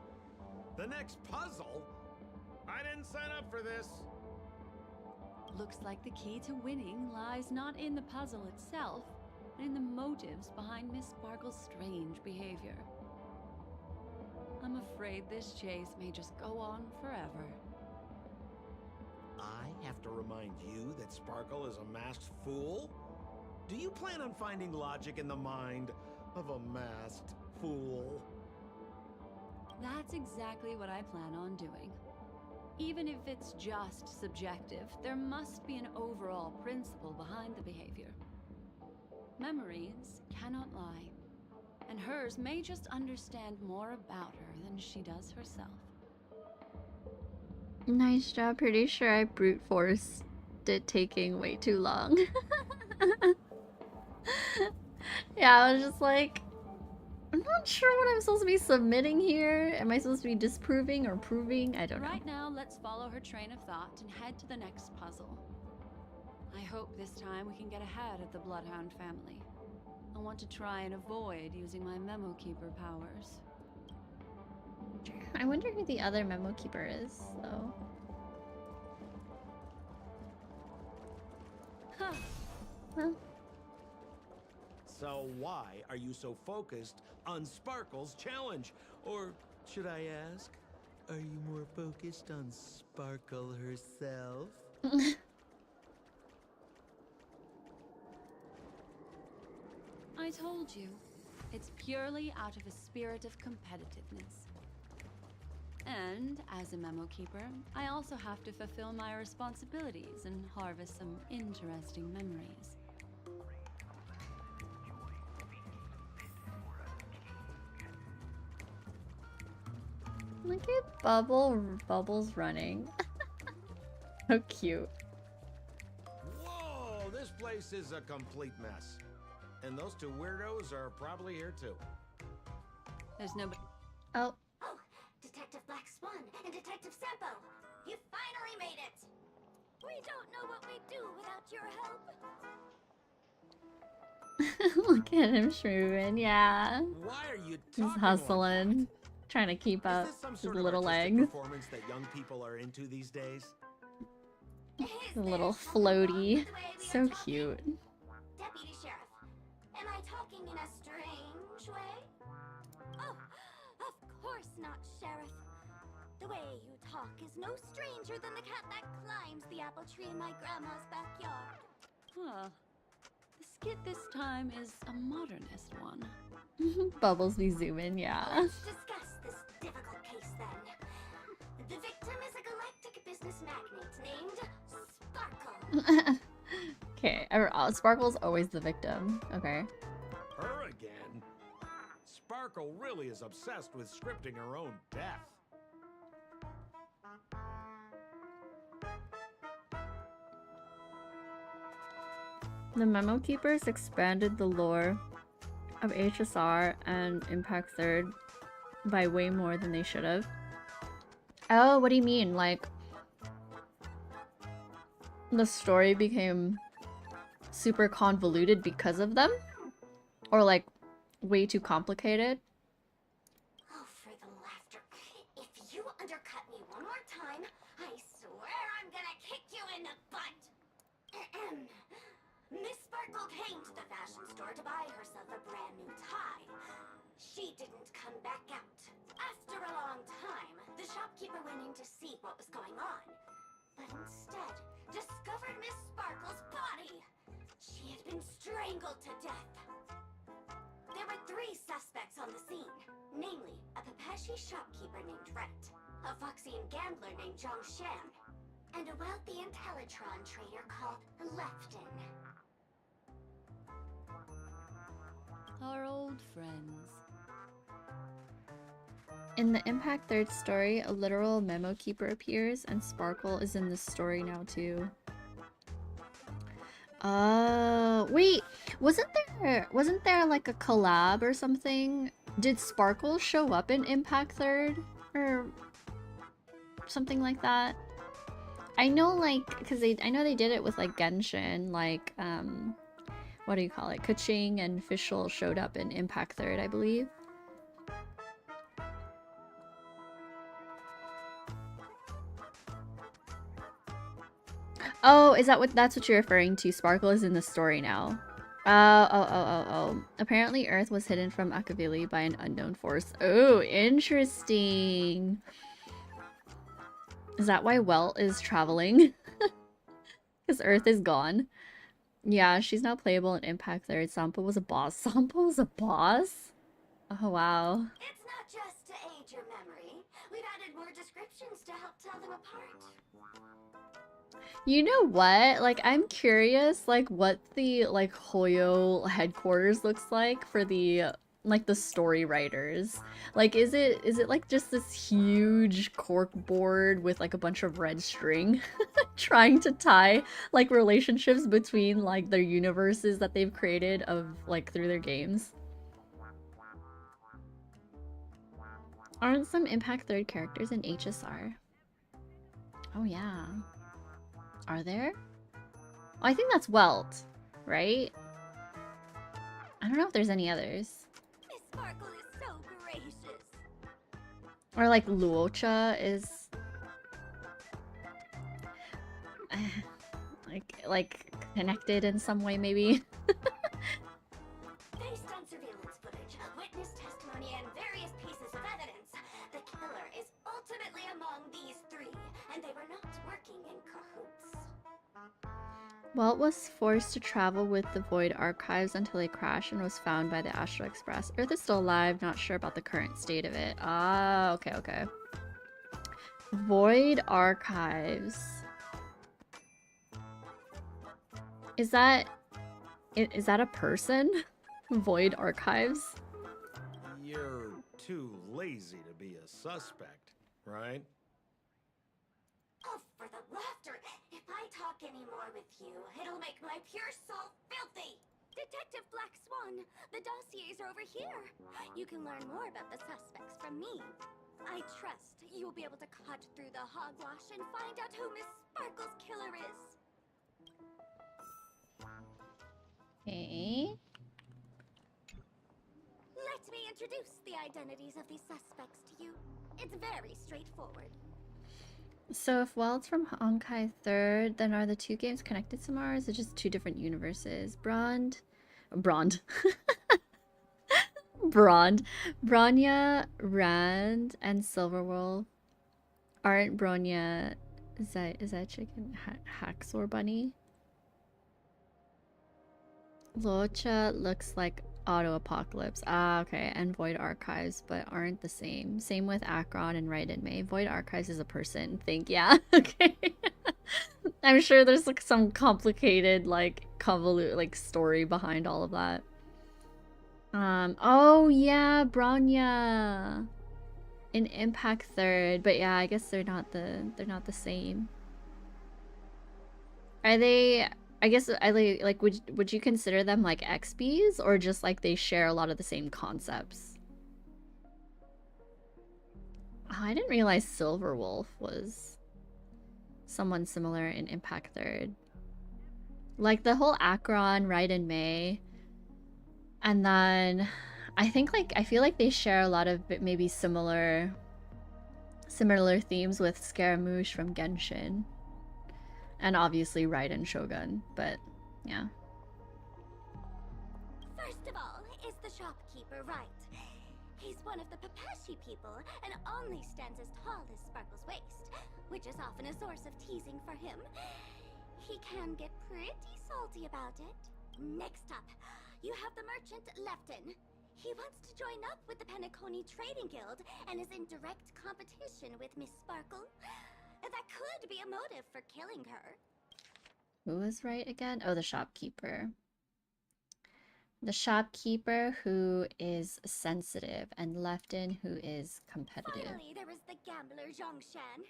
The next puzzle? I didn't sign up for this. Looks like the key to winning lies not in the puzzle itself, and in the motives behind Miss Sparkle's strange behavior. I'm afraid this chase may just go on forever. I have to remind you that Sparkle is a masked fool? Do you plan on finding logic in the mind of a masked fool? That's exactly what I plan on doing. Even if it's just subjective, there must be an overall principle behind the behavior. Memories cannot lie, and hers may just understand more about her than she does herself. Nice job. Pretty sure I brute forced it taking way too long. Yeah, I was just like, I'm not sure what I'm supposed to be submitting here. Am I supposed to be disproving or proving? I don't know. Right now, let's follow her train of thought and head to the next puzzle. I hope this time we can get ahead of the Bloodhound family. I want to try and avoid using my Memo Keeper powers. I wonder who the other Memo Keeper is, though. Huh. Huh? So why are you so focused on Sparkle's challenge? Or should I ask, are you more focused on Sparkle herself? I told you, it's purely out of a spirit of competitiveness. And as a Memo Keeper, I also have to fulfill my responsibilities and harvest some interesting memories. Look at Bubbles running. So cute. Whoa, this place is a complete mess. And those two weirdos are probably here too. There's nobody. Oh. Oh, Detective Black Swan and Detective Sampo. You finally made it! We don't know what we'd do without your help. Look at him schmoovin', yeah. Why are you He's talking hustling, like trying to keep that? up Is this some his sort of little artistic legs. performance that young people are into these days? Is The little there something wrong floaty. with the way we So are talking? cute. Deputy Sheriff, am I talking in a strange way? Oh, of course not, Sheriff. The way you talk is no stranger than the cat that climbs the apple tree in my grandma's backyard. Huh. The skit this time is a modernist one. Bubbles be zooming, yeah. Let's discuss this difficult case then. The victim is a galactic business magnate named Sparkle. Okay, Sparkle's always the victim. Okay. Her again? Sparkle really is obsessed with scripting her own death. The Memo Keepers expanded the lore of HSR and Impact Third by way more than they should have. Oh, what do you mean? Like, the story became super convoluted because of them? Or like, way too complicated? Oh, for the laughter. If you undercut me one more time, I swear I'm gonna kick you in the butt. Ahem. Miss Sparkle came to the fashion store to buy herself a brand new tie. She didn't come back out. After a long time, the shopkeeper went in to see what was going on, but instead discovered Miss Sparkle's body. She had been strangled to death. There were 3 suspects on the scene, namely a Pepeshi shopkeeper named Rhett, a Foxian gambler named Zhang Shan, and a wealthy Intellitron trader called Lefton. Our old friends. In the Impact Third story, a literal Memo Keeper appears, and Sparkle is in this story now too. Wait, wasn't there like a collab or something? Did Sparkle show up in Impact Third or something like that? I know, like, because I know they did it with like Genshin, like what do you call it? Kuching and Fischl showed up in Impact Third, I believe. Oh, is that that's what you're referring to? Sparkle is in the story now. Apparently Earth was hidden from Akavili by an unknown force. Oh, interesting. Is that why Welt is traveling? Because Earth is gone. Yeah, she's now playable in Impact 3rd. Sampo was a boss. Sampo was a boss? Oh, wow. It's not just to aid your memory. We've added more descriptions to help tell them apart. You know what? Like, I'm curious, like, what the, like, Hoyo headquarters looks like for the, like, the story writers. Like, is it, like, just this huge cork board with, like, a bunch of red string trying to tie, like, relationships between, like, their universes that they've created of, like, through their games? Aren't some Impact 3rd characters in HSR? Oh, yeah. Are there? Oh, I think that's Welt, right? I don't know if there's any others. Miss Sparkle is so gracious. Or like Luocha is like connected in some way maybe. Based on surveillance footage, witness testimony, and various pieces of evidence, the killer is ultimately among these three, and they were not working in cahoots. Welt was forced to travel with the Void Archives until he crashed and was found by the Astral Express. Earth is still alive, not sure about the current state of it. Ah, okay. Void Archives. Is that a person? Void Archives? You're too lazy to be a suspect, right? Oh, for the laughter! If I talk any more with you, it'll make my pure soul filthy! Detective Black Swan, the dossiers are over here. You can learn more about the suspects from me. I trust you'll be able to cut through the hogwash and find out who Miss Sparkle's killer is. Okay. Let me introduce the identities of these suspects to you. It's very straightforward. So if Welt's from Honkai 3rd, then are the two games connected somehow, or is it just two different universes? Brond. Bronya, Rand, and Silverwolf aren't Bronya. Is that chicken? Haxor Bunny? Locha looks like Auto Apocalypse. Ah, okay. And Void Archives, but aren't the same. Same with Akron and Right in May. Void Archives is a person. Yeah. Okay. I'm sure there's like some complicated, like, convolute, like, story behind all of that. Oh yeah, Bronya in Impact 3rd, but yeah, I guess they're not the same. Are they? I guess like would you consider them like XBs, or just like they share a lot of the same concepts? Oh, I didn't realize Silverwolf was someone similar in Impact 3rd. Like the whole Akron, Right in May. And then I think I feel like they share a lot of maybe similar themes with Scaramouche from Genshin. And obviously Raiden Shogun, but yeah. First of all, is the shopkeeper right? He's one of the Papashi people and only stands as tall as Sparkle's waist, which is often a source of teasing for him. He can get pretty salty about it. Next up, you have the merchant Lefton. He wants to join up with the Penacony Trading Guild and is in direct competition with Miss Sparkle. That could be a motive for killing her. Who was right again? Oh, the shopkeeper. The shopkeeper who is sensitive, and Lefton who is competitive. Finally, there was the gambler Zhongshan.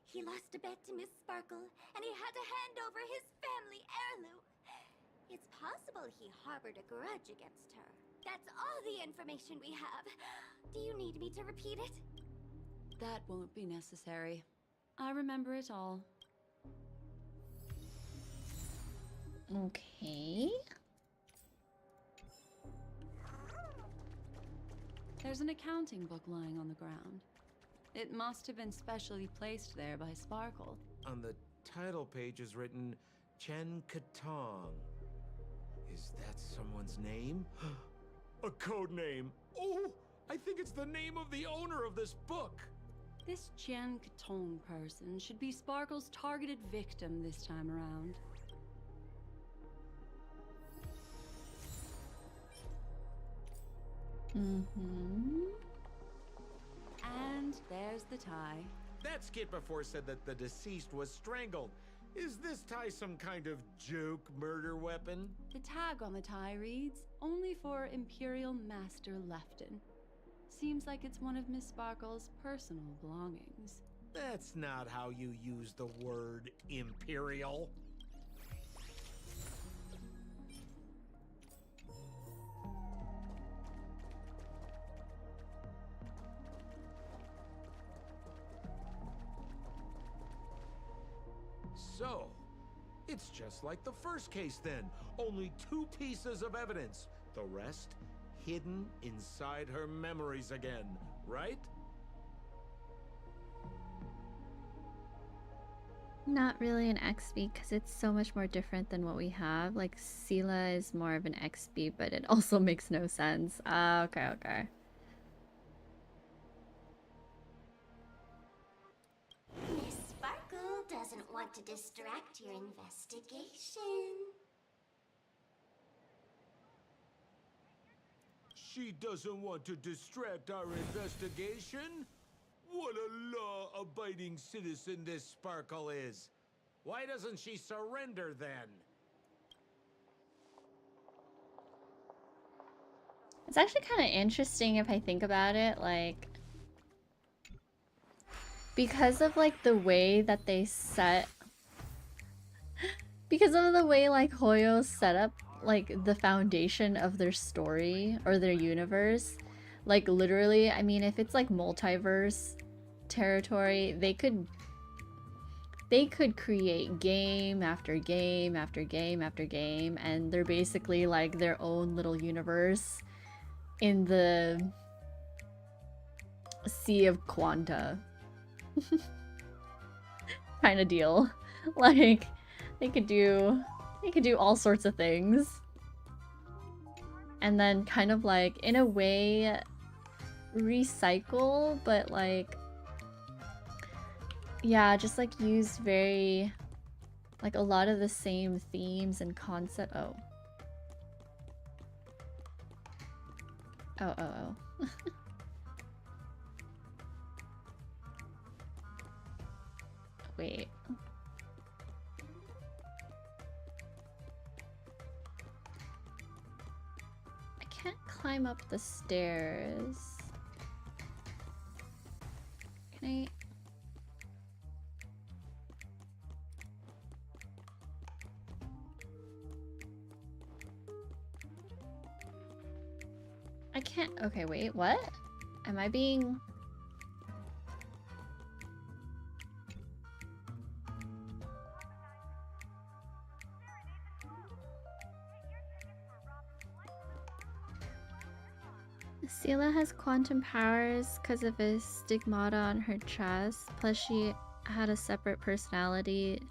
He lost a bet to Miss Sparkle, and he had to hand over his family heirloom. It's possible he harbored a grudge against her. That's all the information we have. Do you need me to repeat it? That won't be necessary. I remember it all. Okay. There's an accounting book lying on the ground. It must have been specially placed there by Sparkle. On the title page is written Chen Katong. Is that someone's name? A code name. Oh, I think it's the name of the owner of this book. This Jian Katong person should be Sparkle's targeted victim this time around. Mm-hmm. And there's the tie. That skit before said that the deceased was strangled. Is this tie some kind of joke murder weapon? The tag on the tie reads, "Only for Imperial Master Lefton." Seems like it's one of Miss Sparkle's personal belongings. That's not how you use the word imperial. So, it's just like the first case then. Only 2 pieces of evidence. The rest hidden inside her memories again, right? Not really an XP because it's so much more different than what we have. Like, Sela is more of an XP, but it also makes no sense. Okay, okay. Miss Sparkle doesn't want to distract your investigation. She doesn't want to distract our investigation? What a law-abiding citizen this Sparkle is. Why doesn't she surrender then? It's actually kind of interesting if I think about it, like, because of like the way that they set, because of the way like Hoyo set up like the foundation of their story or their universe, like literally, I mean, if it's like multiverse territory, they could create game after game after game after game, and they're basically like their own little universe in the sea of quanta kind of deal. Like they could do all sorts of things, and then kind of like in a way recycle, but like, yeah, just like use very like a lot of the same themes and concept. Oh. Wait. I can't climb up the stairs. Can I? I can't. Okay, wait, what? Am I being... Sela has quantum powers because of a stigmata on her chest, plus she had a separate personality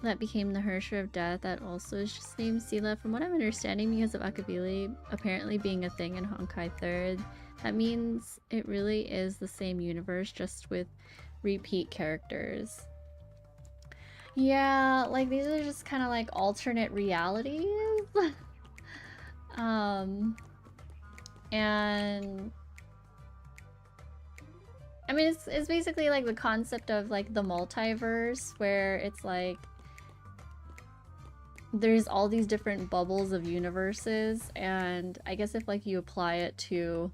that became the Hersher of Death that also is just named Sela. From what I'm understanding, because of Akabili apparently being a thing in Honkai 3rd, that means it really is the same universe, just with repeat characters. Yeah, like these are just kind of like alternate realities. And I mean, it's basically like the concept of like the multiverse, where it's like there's all these different bubbles of universes, and I guess if like you apply it to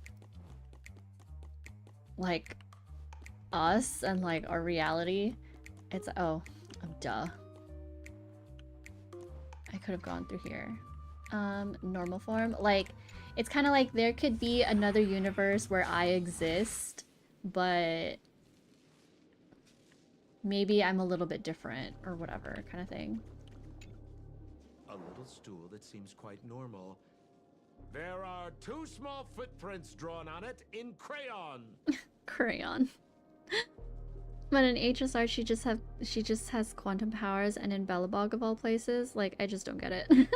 like us and like our reality, it's duh. I could have gone through here. Normal form, like it's kind of like there could be another universe where I exist, but maybe I'm a little bit different or whatever kind of thing. A little stool that seems quite normal. There are 2 small footprints drawn on it in crayon. Crayon. But in HSR, she just has quantum powers, and in Belobog of all places, like I just don't get it.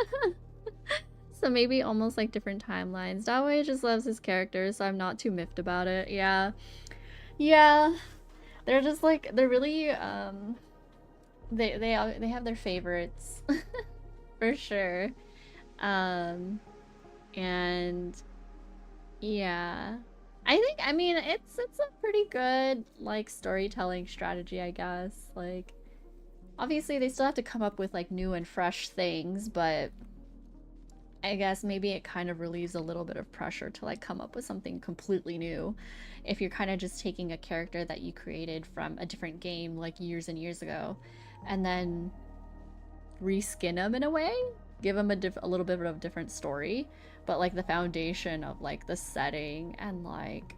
So maybe almost like different timelines. Dawe just loves his characters, so I'm not too miffed about it. Yeah, yeah. They're just like they're really they have their favorites for sure. And yeah. I mean it's a pretty good like storytelling strategy, I guess. Like obviously they still have to come up with like new and fresh things, but I guess maybe it kind of relieves a little bit of pressure to like come up with something completely new if you're kind of just taking a character that you created from a different game like years and years ago and then reskin them in a way, give them a little bit of a different story, but like the foundation of like the setting and like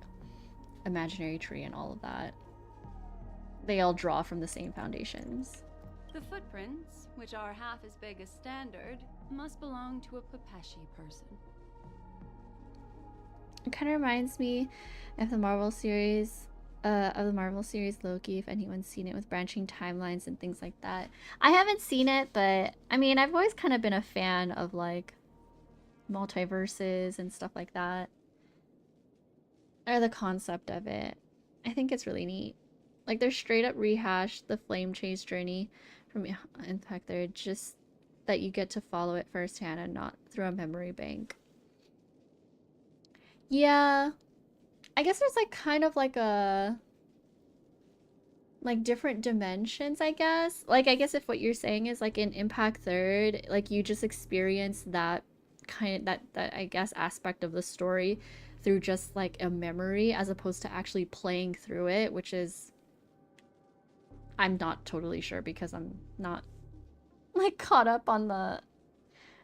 imaginary tree and all of that, they all draw from the same foundations. The footprints, which are half as big as standard, must belong to a Pepeshi person. It kind of reminds me of the Marvel series, Loki, if anyone's seen it, with branching timelines and things like that. I haven't seen it, but I mean, I've always kind of been a fan of like multiverses and stuff like that. Or the concept of it. I think it's really neat. Like they're straight up rehashed the flame chase journey from Impact there, just that you get to follow it firsthand and not through a memory bank. Yeah. I guess there's like kind of like a like different dimensions, I guess. Like I guess if what you're saying is like in Impact Third, like you just experience that kind of that I guess aspect of the story through just like a memory as opposed to actually playing through it, which is I'm not totally sure because I'm not like caught up on the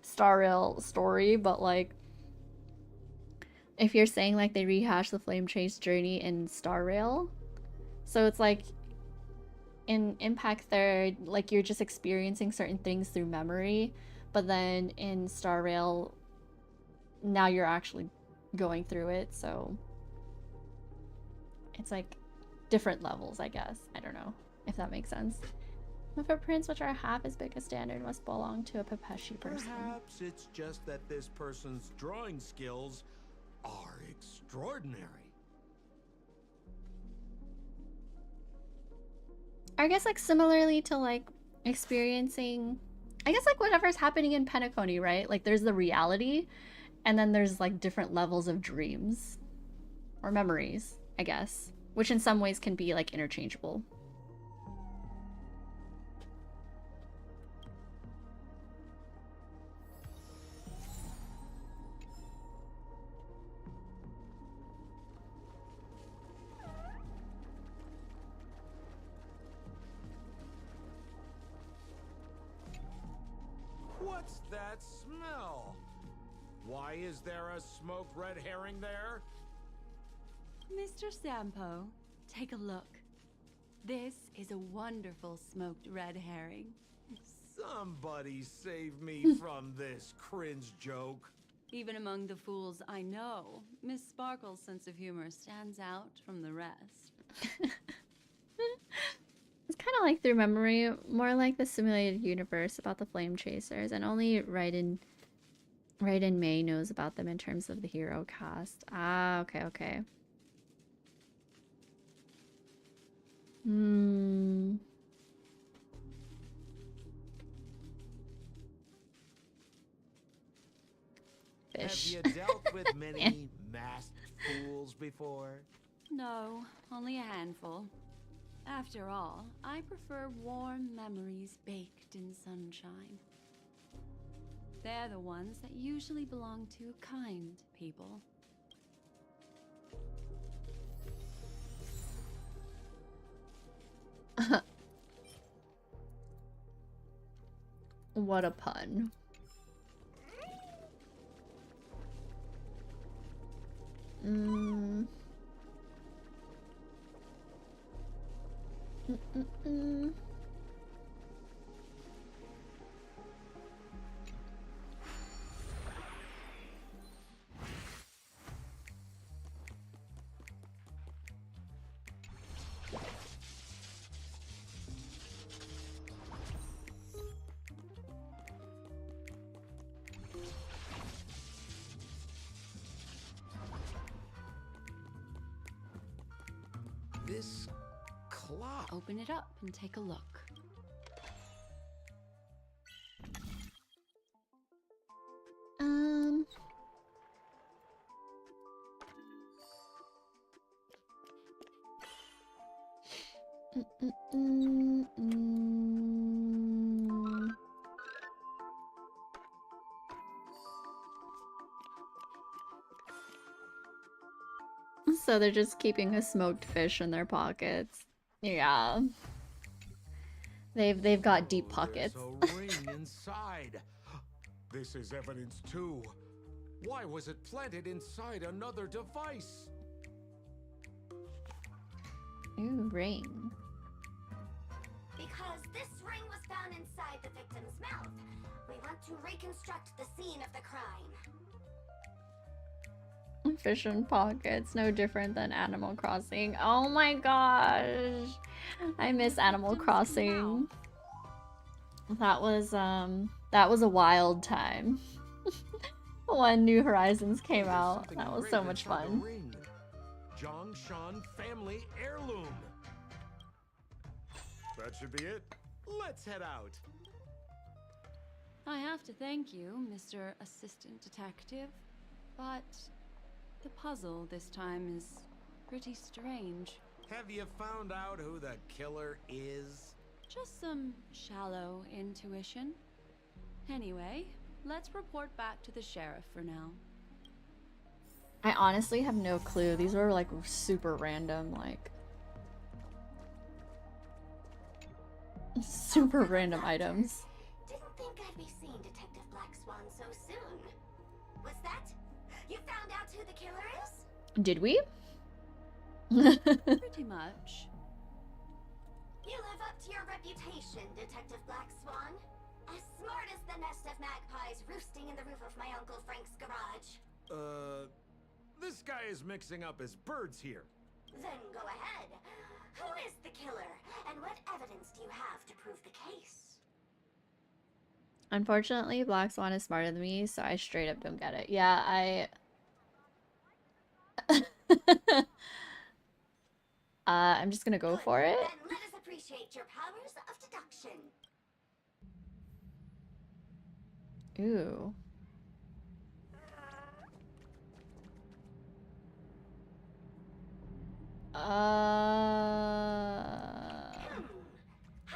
Star Rail story, but like if you're saying like they rehash the flame chase journey in Star Rail, so it's like in Impact Third, like you're just experiencing certain things through memory, but then in Star Rail, now you're actually going through it, so it's like different levels, I guess. I don't know if that makes sense. The footprints, which are half as big as standard, must belong to a Pepeshi person. Perhaps it's just that this person's drawing skills are extraordinary. I guess like similarly to like experiencing, I guess like whatever's happening in Penacony, right? Like there's the reality and then there's like different levels of dreams or memories, I guess, which in some ways can be like interchangeable. What's that smell? Why is there a smoked red herring there? Mr. Sampo, take a look. This is a wonderful smoked red herring. Somebody save me from this cringe joke. Even among the fools I know, Miss Sparkle's sense of humor stands out from the rest. It's kind of like through memory, more like the simulated universe about the flame chasers, and only Raiden May knows about them in terms of the hero cast. Ah, okay, okay. Fish. Have you dealt with many masked fools before? No, only a handful. After all, I prefer warm memories baked in sunshine. They're the ones that usually belong to kind people. What a pun. this clock? Open it up and take a look. Um. So they're just keeping a smoked fish in their pockets. Yeah. They've got deep pockets. There's a ring inside. This is evidence too. Why was it planted inside another device? Ooh, ring. Because this ring was found inside the victim's mouth, we want to reconstruct the scene of the crime. Fish in pockets, no different than Animal Crossing. Oh my gosh. I miss Animal Crossing. That was a wild time. When New Horizons came out. That was so much fun. Zhongshan family heirloom. That should be it. Let's head out. I have to thank you, Mr. Assistant Detective, but the puzzle this time is pretty strange. Have you found out who the killer is? Just some shallow intuition. Anyway, let's report back to the sheriff for now. I honestly have no clue. These were like super random, like super random items. Didn't think I'd be seeing Detective Black Swan so soon. What's that? You found out who the killer is? Did we? Pretty much. You live up to your reputation, Detective Black Swan. As smart as the nest of magpies roosting in the roof of my Uncle Frank's garage. This guy is mixing up his birds here. Then go ahead. Who is the killer, and what evidence do you have to prove the case? Unfortunately, Black Swan is smarter than me, so I straight up don't get it. Yeah, I'm just gonna go for it. Then let us appreciate your powers of deduction. Ooh. Have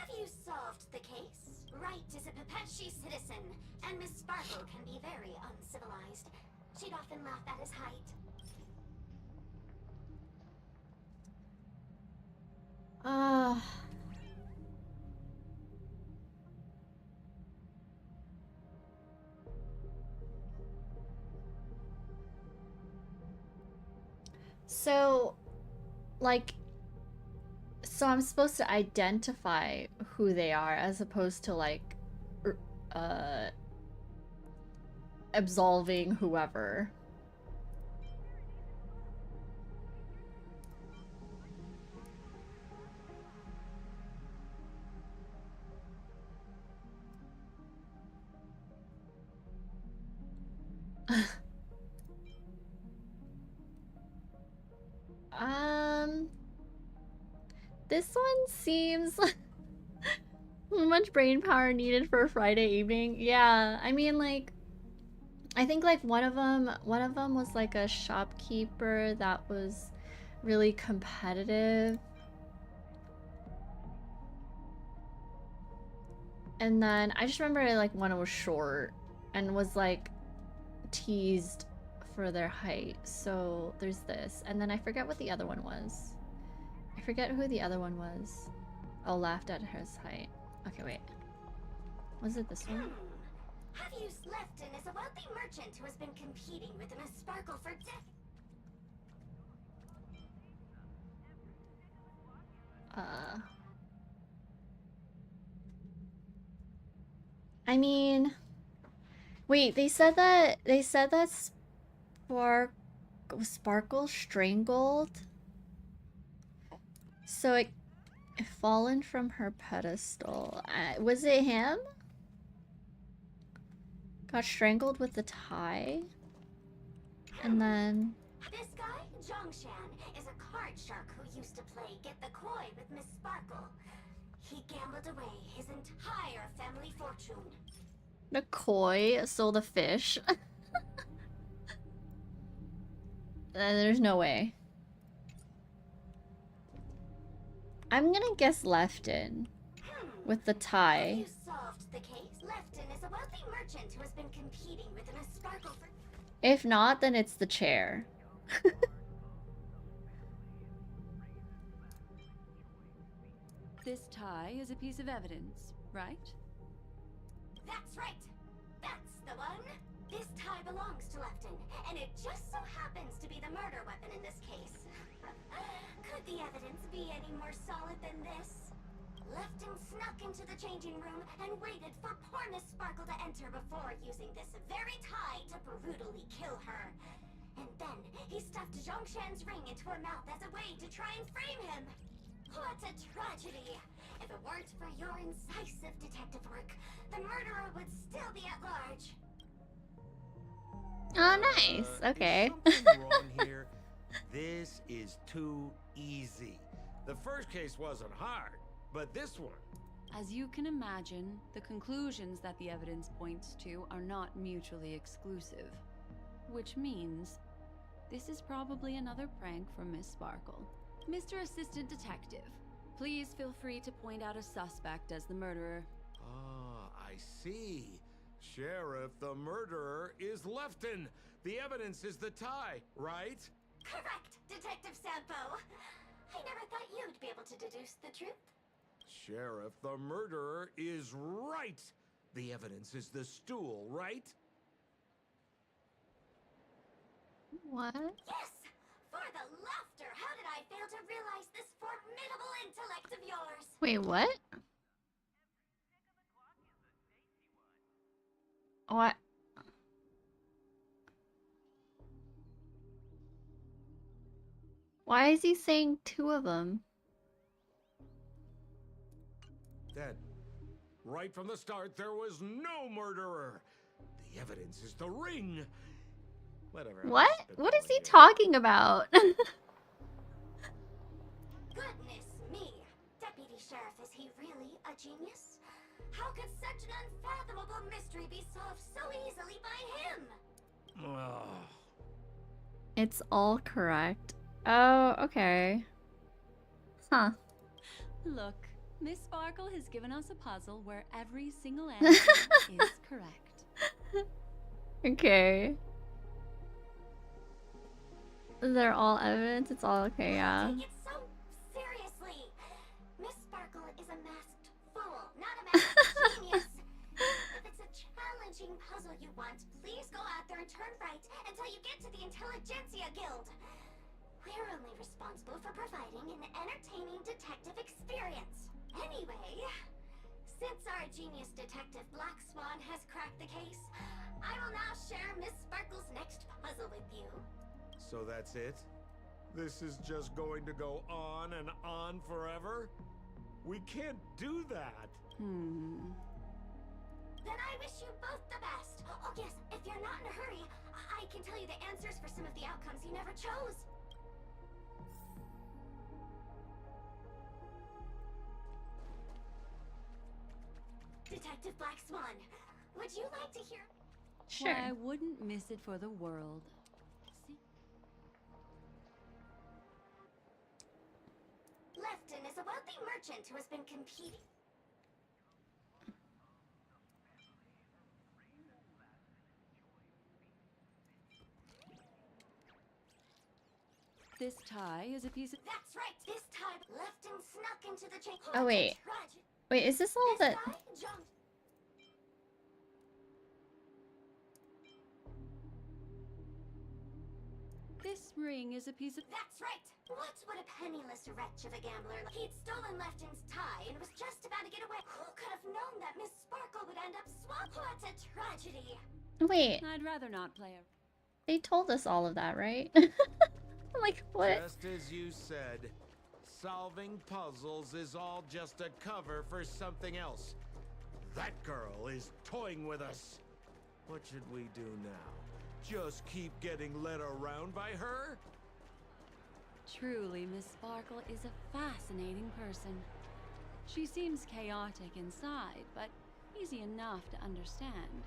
you solved the case? Wright is a Pepechi citizen, and Miss Sparkle can be very uncivilized. She'd often laugh at his height. So, like, so I'm supposed to identify who they are as opposed to like, absolving whoever. This one seems much brain power needed for a Friday evening. Yeah, I mean, like, I think like one of them was like a shopkeeper that was really competitive. And then I just remember like one was short and was like teased for their height. So there's this. And then I forget what the other one was. I forget who the other one was. Oh, laughed at his height. Okay, wait. Was it this one? Havius Lefton is a wealthy merchant who has been competing with Miss Sparkle for decades. I mean, wait, they said that Sparkle strangled. So it fallen from her pedestal. Was it him? Got strangled with the tie? And then... This guy, Zhongshan, is a car card shark who used to play Get the Koi with Miss Sparkle. He gambled away his entire family fortune. The koi, so the fish. There's no way. I'm gonna guess Lefton with the Have tie. you solved the case? Lefton is a wealthy merchant who has been competing with Miss Sparkle for... If not, then it's the chair. This tie is a piece of evidence, right? That's right. That's the one. This tie belongs to Lefton, and it just so happens to be the murder weapon in this case. Could the evidence be any more solid than this? Lefton snuck into the changing room and waited for poor Miss Sparkle to enter before using this very tie to brutally kill her. And then he stuffed Zhongshan's ring into her mouth as a way to try and frame him. What a tragedy! If it weren't for your incisive detective work, the murderer would still be at large. Oh, nice. Okay. Is something wrong here? This is too easy. The first case wasn't hard, but this one... As you can imagine, the conclusions that the evidence points to are not mutually exclusive. Which means, this is probably another prank from Miss Sparkle. Mr. Assistant Detective, please feel free to point out a suspect as the murderer. Ah, I see. Sheriff, the murderer is Lefton. The evidence is the tie, right? Correct, Detective Sampo. I never thought you'd be able to deduce the truth. Sheriff, the murderer is right. The evidence is the stool, right? What? Yes! For the laughter! How did I fail to realize this formidable intellect of yours? Wait, what? What? Why is he saying two of them? Then, right from the start, there was no murderer. The evidence is the ring. Whatever. I'm What? just What is he spitballing here. talking about? Goodness me! Deputy Sheriff, is he really a genius? How could such an unfathomable mystery be solved so easily by him? Ugh. It's all correct. Oh, okay. Huh. Look, Miss Sparkle has given us a puzzle where every single answer is correct. Okay. They're all evidence? It's all okay, yeah. Take it so seriously. Miss Sparkle is a masked fool, not a masked genius. If it's a challenging puzzle you want, please go out there and turn right until you get to the Intelligentsia Guild. We're only responsible for providing an entertaining detective experience. Anyway, since our genius detective Black Swan has cracked the case, I will now share Miss Sparkle's next puzzle with you. So that's it? This is just going to go on and on forever? We can't do that. Hmm. Then I wish you both the best. Oh yes, if you're not in a hurry, I can tell you the answers for some of the outcomes you never chose. Detective Black Swan, would you like to hear? Sure. Why, I wouldn't miss it for the world. See? Lefton is a wealthy merchant who has been competing. This tie is a piece of... That's right. This time, Lefton snuck into the chain. Oh, wait. Tragic. Wait, is this all This that... guy, John. This ring is a piece of... That's right. What would a penniless wretch of a gambler? He'd stolen Lefton's tie and was just about to get away. Who could have known that Miss Sparkle would end up swamped? What a tragedy. Wait, I'd rather not play a... they told us all of that, right? Like, what? Just as you said, solving puzzles is all just a cover for something else. That girl is toying with us. What should we do now? Just keep getting led around by her? Truly, Miss Sparkle is a fascinating person. She seems chaotic inside, but easy enough to understand.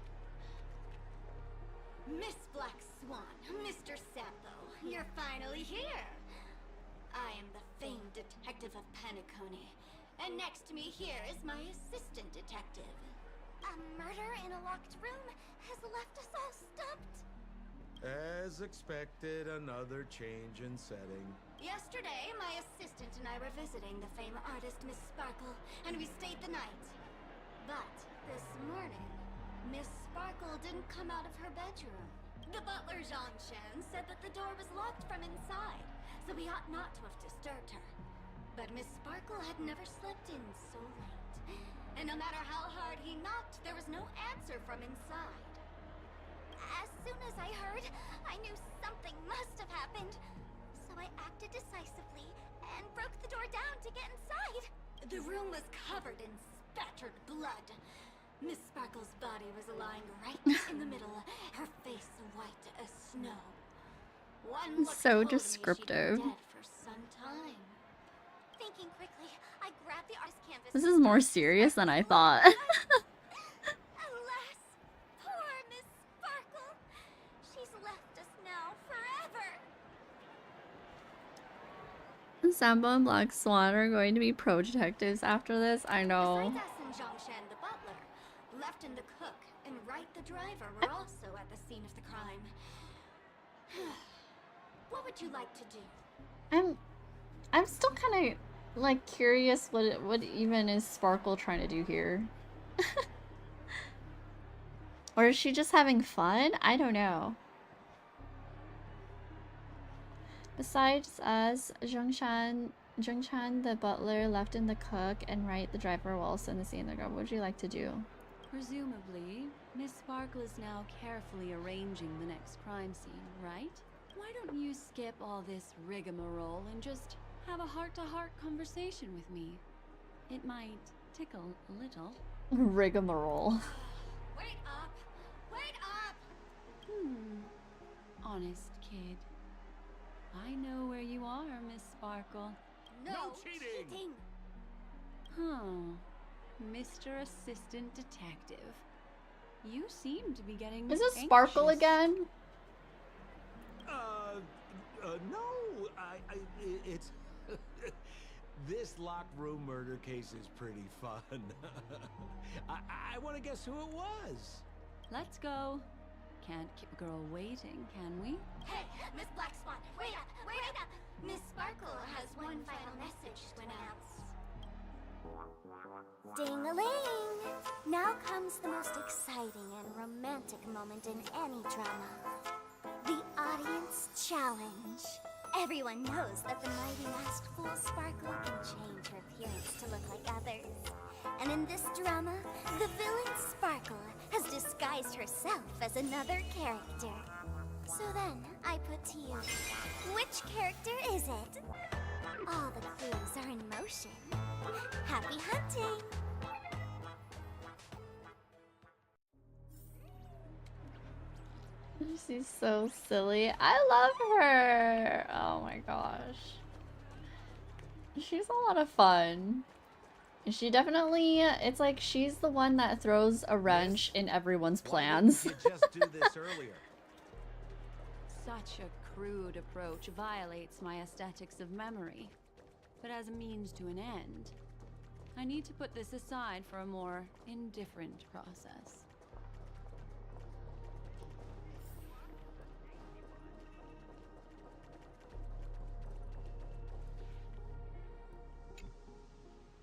Miss Black Swan, Mr. Sampo, you're finally here. I am the famed detective of Penacony, and next to me here is my assistant detective. A murder in a locked room has left us all stumped. As expected, another change in setting. Yesterday, my assistant and I were visiting the famed artist Miss Sparkle, and we stayed the night. But this morning, Miss Sparkle didn't come out of her bedroom. The butler, Jean-Chen, said that the door was locked from inside, so we ought not to have disturbed her. But Miss Sparkle had never slept in so late. And no matter how hard he knocked, there was no answer from inside. As soon as I heard, I knew something must have happened. So I acted decisively and broke the door down to get inside. The room was covered in spattered blood. Miss Sparkle's body was lying right in the middle, her face white as snow. One look So told me descriptive. she'd been dead for some time. Thinking quickly, I grabbed the artist canvas. This is more serious than I thought. Alas, poor Miss Sparkle. She's left us now forever. Sambo and Black Swan are going to be pro detectives after this. I know. Besides us and Zhongshan the butler, Lefton the cook, and Wright the driver were also at the scene of the crime. What would you like to do? I'm still kind of like curious what even is Sparkle trying to do here. Or is she just having fun? I don't know. Besides us, Zhongshan the butler, Lefton the cook, and Wright the driver were also in the scene. What would you like to do? Presumably, Miss Sparkle is now carefully arranging the next crime scene, right? Why don't you skip all this rigmarole and just have a heart-to-heart conversation with me? It might tickle a little. Rigmarole. Wait up! Wait up! Honest kid. I know where you are, Miss Sparkle. No cheating! Huh. Mr. Assistant Detective. You seem to be getting Is this Sparkle anxious. again? No, it's... This locked room murder case is pretty fun. I want to guess who it was. Let's go. Can't keep a girl waiting, can we? Hey, Miss Black Swan, wait up! Wait up! Miss Sparkle has one final message to announce. Ding-a-ling! Now comes the most exciting and romantic moment in any drama. The audience challenge. Everyone knows that the mighty masked fool Sparkle can change her appearance to look like others. And in this drama, the villain Sparkle has disguised herself as another character. So then, I put to you, which character is it? All the clues are in motion. Happy hunting! She's so silly. I love her. Oh my gosh. She's a lot of fun. She definitely, it's like she's the one that throws a wrench in everyone's plans. Why didn't you just do this earlier? Such a crude approach violates my aesthetics of memory. But as a means to an end, I need to put this aside for a more indifferent process.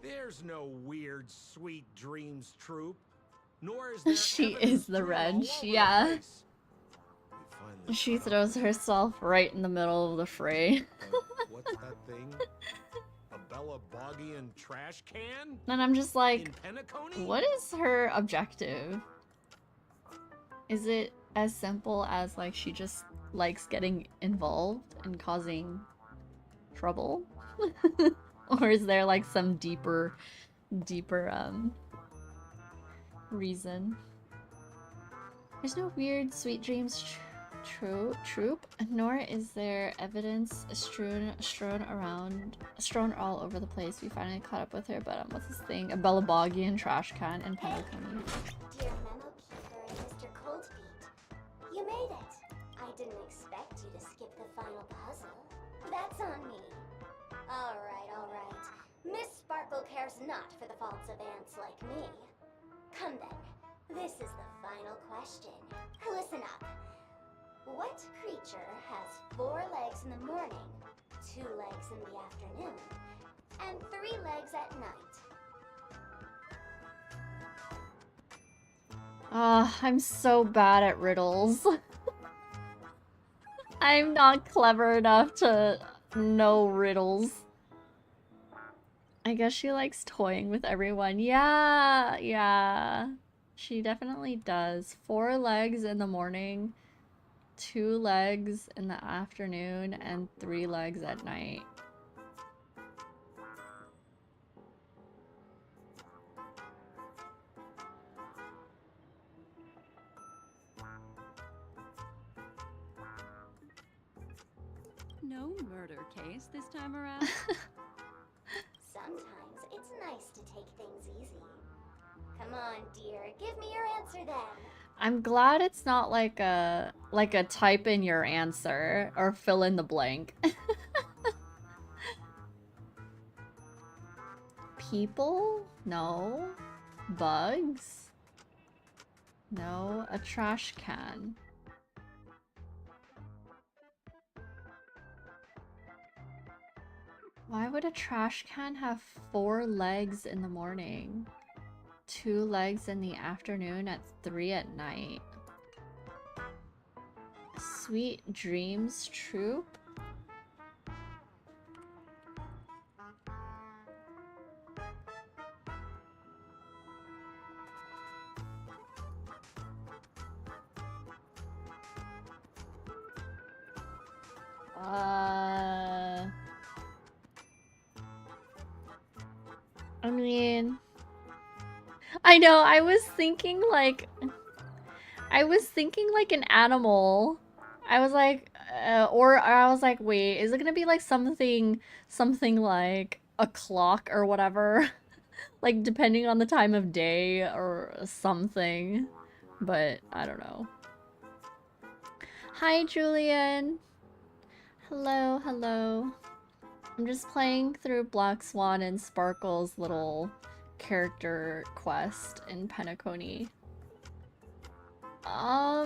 There's no weird, sweet dreams troupe. Nor is there She evidence is the strewn all wrench, over the yeah. place. We finally She found throws herself right in the middle of the fray. what's that thing? A Bella Boggian trash can? And I'm just In like, Penacony? what is her objective? Is it as simple as like she just likes getting involved and causing trouble? Or is there like some deeper reason? There's no weird sweet dreams troop, nor is there evidence strewn all over the place. We finally caught up with her, but what's this thing? A Bellabogian trash can and Penacony. Dear Memo Keeper and Mr. Coldfeet, you made it. I didn't expect you to skip the final puzzle. That's on me. All right. Miss Sparkle cares not for the faults of ants like me. Come then. This is the final question. Listen up. What creature has 4 legs in the morning, 2 legs in the afternoon, and 3 legs at night? I'm so bad at riddles. I'm not clever enough to know riddles. I guess she likes toying with everyone. Yeah. She definitely does. 4 legs in the morning, 2 legs in the afternoon, and 3 legs at night. No murder case this time around. Sometimes it's nice to take things easy. Come on, dear. Give me your answer then. I'm glad it's not like a type in your answer or fill in the blank. People? No. Bugs? No. A trash can. Why would a trash can have 4 legs in the morning, 2 legs in the afternoon, at 3 at night? Sweet Dreams Troop? I mean, I know, I was thinking like an animal. I was like, or I was like, wait, is it gonna be like something like a clock or whatever? Like depending on the time of day or something. But I don't know. Hi, Julian. Hello. I'm just playing through Black Swan and Sparkle's little character quest in Penacony. I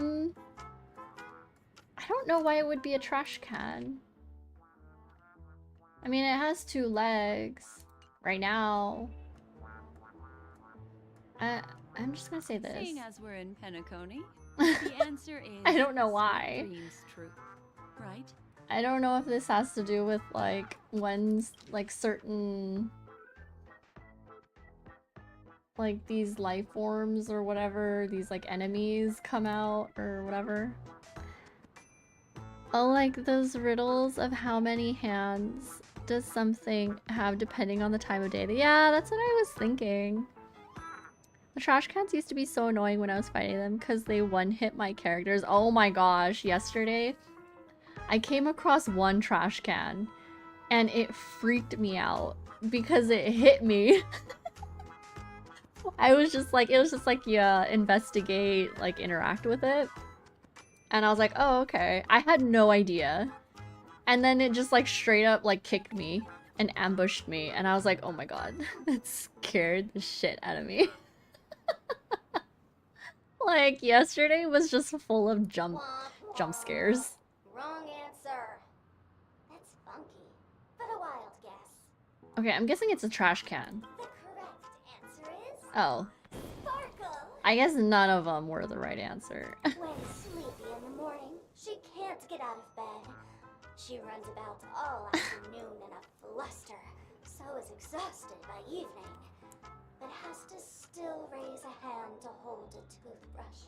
don't know why it would be a trash can. I mean, it has 2 legs right now. I'm just gonna say this. Seeing as we're in Penacony, the answer is I don't know why. Dreams Troop, right? I don't know if this has to do with like when like certain like these life forms or whatever, these like enemies come out or whatever. Oh, like those riddles of how many hands does something have depending on the time of day. Yeah, that's what I was thinking. The trash cans used to be so annoying when I was fighting them because they one-hit my characters. Oh my gosh, yesterday I came across one trash can and it freaked me out because it hit me. I was just like, it was just like, yeah, investigate, like interact with it. And I was like, oh, okay. I had no idea. And then it just like straight up like kicked me and ambushed me. And I was like, oh my god, that scared the shit out of me. Like yesterday was just full of jump scares. Wrong answer. That's funky, but a wild guess. Okay, I'm guessing it's a trash can. The correct answer is Oh. Sparkle. I guess none of them were the right answer. When sleepy in the morning, she can't get out of bed. She runs about all afternoon in a fluster, so is exhausted by evening, but has to still raise a hand to hold a toothbrush.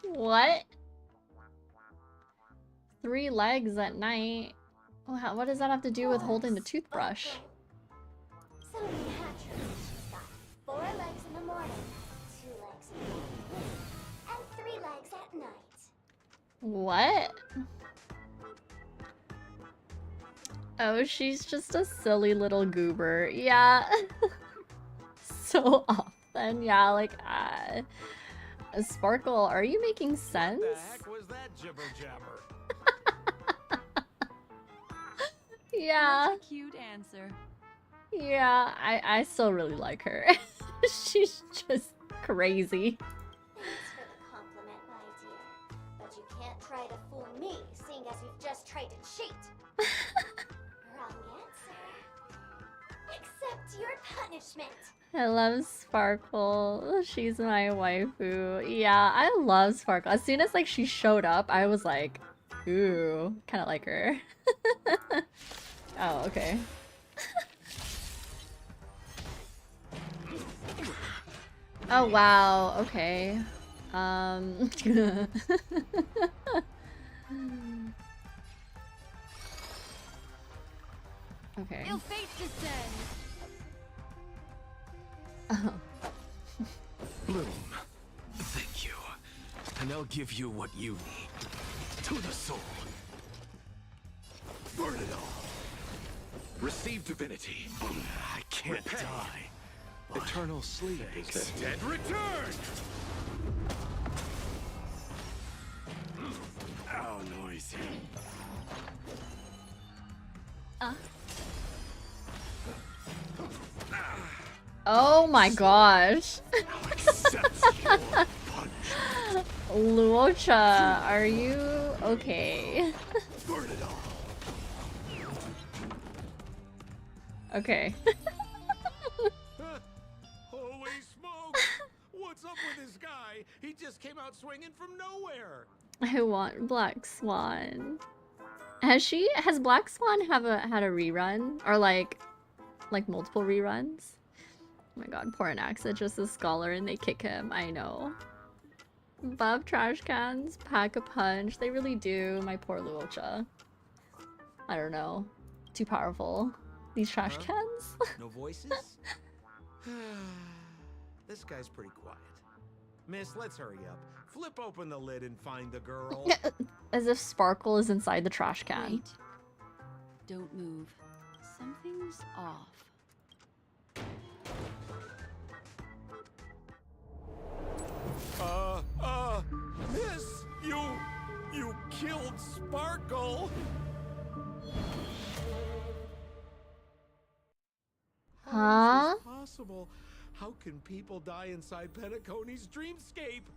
What? 3 legs at night? What does that have to do with holding a toothbrush? So naturally, she's got 4 legs in the morning, 2 legs in the afternoon, and 3 legs at night. What? Oh, she's just a silly little goober. Yeah. So often, yeah, like, Sparkle, are you making sense? What the heck was that jibber jabber? Yeah. That's a cute answer. Yeah, I still really like her. She's just crazy. Thanks for the compliment, my dear. But you can't try to fool me, seeing as you've just tried to cheat. Wrong answer. Accept your punishment. I love Sparkle. She's my waifu. Yeah, I love Sparkle. As soon as like she showed up, I was like, ooh, kind of like her. Oh, okay. Oh wow, okay. Okay. Feel fate descend. Oh. Bloom, thank you. And I'll give you what you need. To the soul. Burn it all. Receive divinity. I can't die. Eternal sleep is the dead return! How noisy. Oh my gosh. Accept your punishment. Luocha, are you okay? Burn it all. Okay. Holy smokes! What's up with this guy? He just came out swinging from nowhere. I want Black Swan. Has Black Swan had a rerun? Or like multiple reruns? Oh my god, poor Anaxa, just a scholar and they kick him, I know. Buff trash cans, pack a punch, they really do, my poor Luocha. I don't know. Too powerful. These trash cans? No voices? This guy's pretty quiet. Miss, let's hurry up. Flip open the lid and find the girl. As if Sparkle is inside the trash can. Wait. Don't move. Something's off. Miss, you killed Sparkle. How Huh? is this possible? How can people die inside Penacony's dreamscape?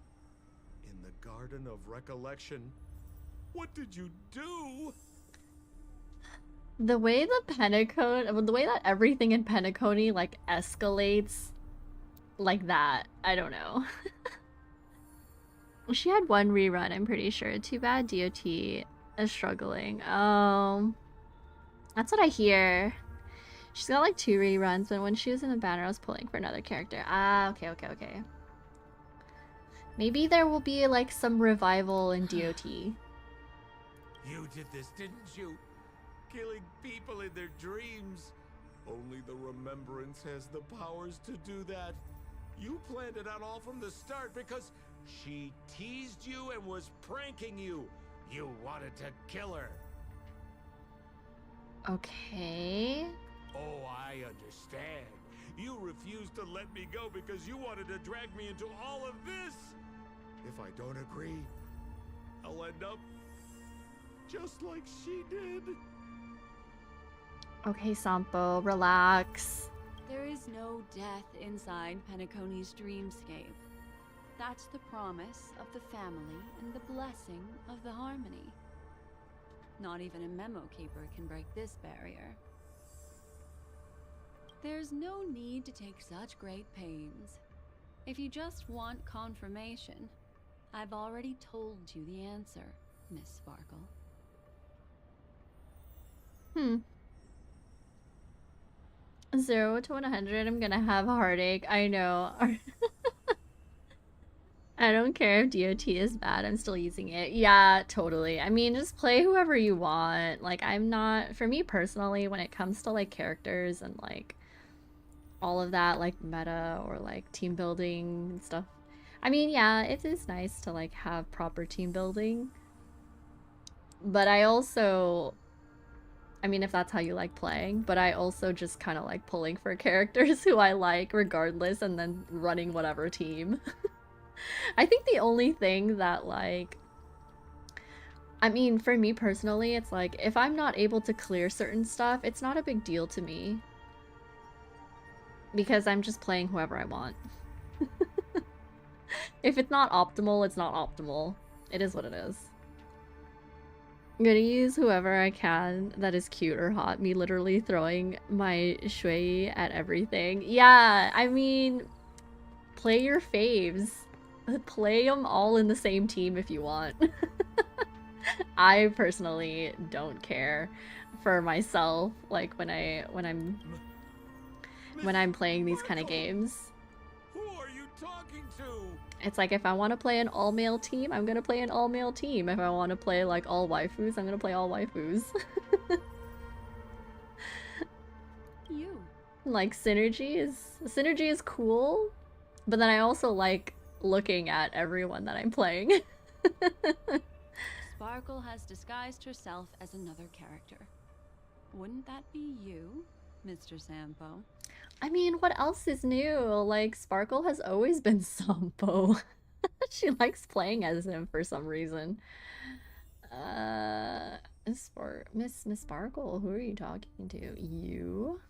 In the Garden of Recollection. What did you do? The way the way that everything in Penacony like escalates like that, I don't know. She had one rerun, I'm pretty sure. Too bad DOT is struggling. Oh, that's what I hear. She's got like 2 reruns, but when she was in the banner, I was pulling for another character. Ah, okay. Maybe there will be like some revival in DOT. You did this, didn't you? Killing people in their dreams. Only the Remembrance has the powers to do that. You planned it out all from the start because she teased you and was pranking you. You wanted to kill her. Okay. Oh, I understand. You refused to let me go because you wanted to drag me into all of this. If I don't agree, I'll end up just like she did. Okay, Sampo, relax. There is no death inside Penacony's dreamscape. That's the promise of the family and the blessing of the harmony. Not even a memo keeper can break this barrier. There's no need to take such great pains. If you just want confirmation, I've already told you the answer, Miss Sparkle. 0 to 100, I'm gonna have a heartache. I know. I don't care if DOT is bad, I'm still using it. Yeah, totally. I mean, just play whoever you want. Like, I'm not, for me personally, when it comes to like characters and like all of that, like meta or like team building and stuff. I mean, yeah, it is nice to like have proper team building, But I also, I mean, if that's how you like playing, but I also just kind of like pulling for characters who I like regardless and then running whatever team. I think the only thing that, like, I mean, for me personally, it's like, if I'm not able to clear certain stuff, it's not a big deal to me. Because I'm just playing whoever I want. If it's not optimal, it's not optimal. It is what it is. I'm gonna use whoever I can that is cute or hot. Me literally throwing my shui at everything. Yeah, I mean, play your faves. Play them all in the same team if you want. I personally don't care for myself, like when I'm playing these kind of games. Who are you talking to? It's like, if I want to play an all-male team, I'm gonna play an all-male team. If I want to play like all waifus, I'm gonna play all waifus. You. Like, synergy is cool, but then I also like looking at everyone that I'm playing. Sparkle has disguised herself as another character. Wouldn't that be you, Mr. Sampo? I mean, what else is new? Like, Sparkle has always been Sampo. She likes playing as him for some reason. Miss Sparkle, who are you talking to? You?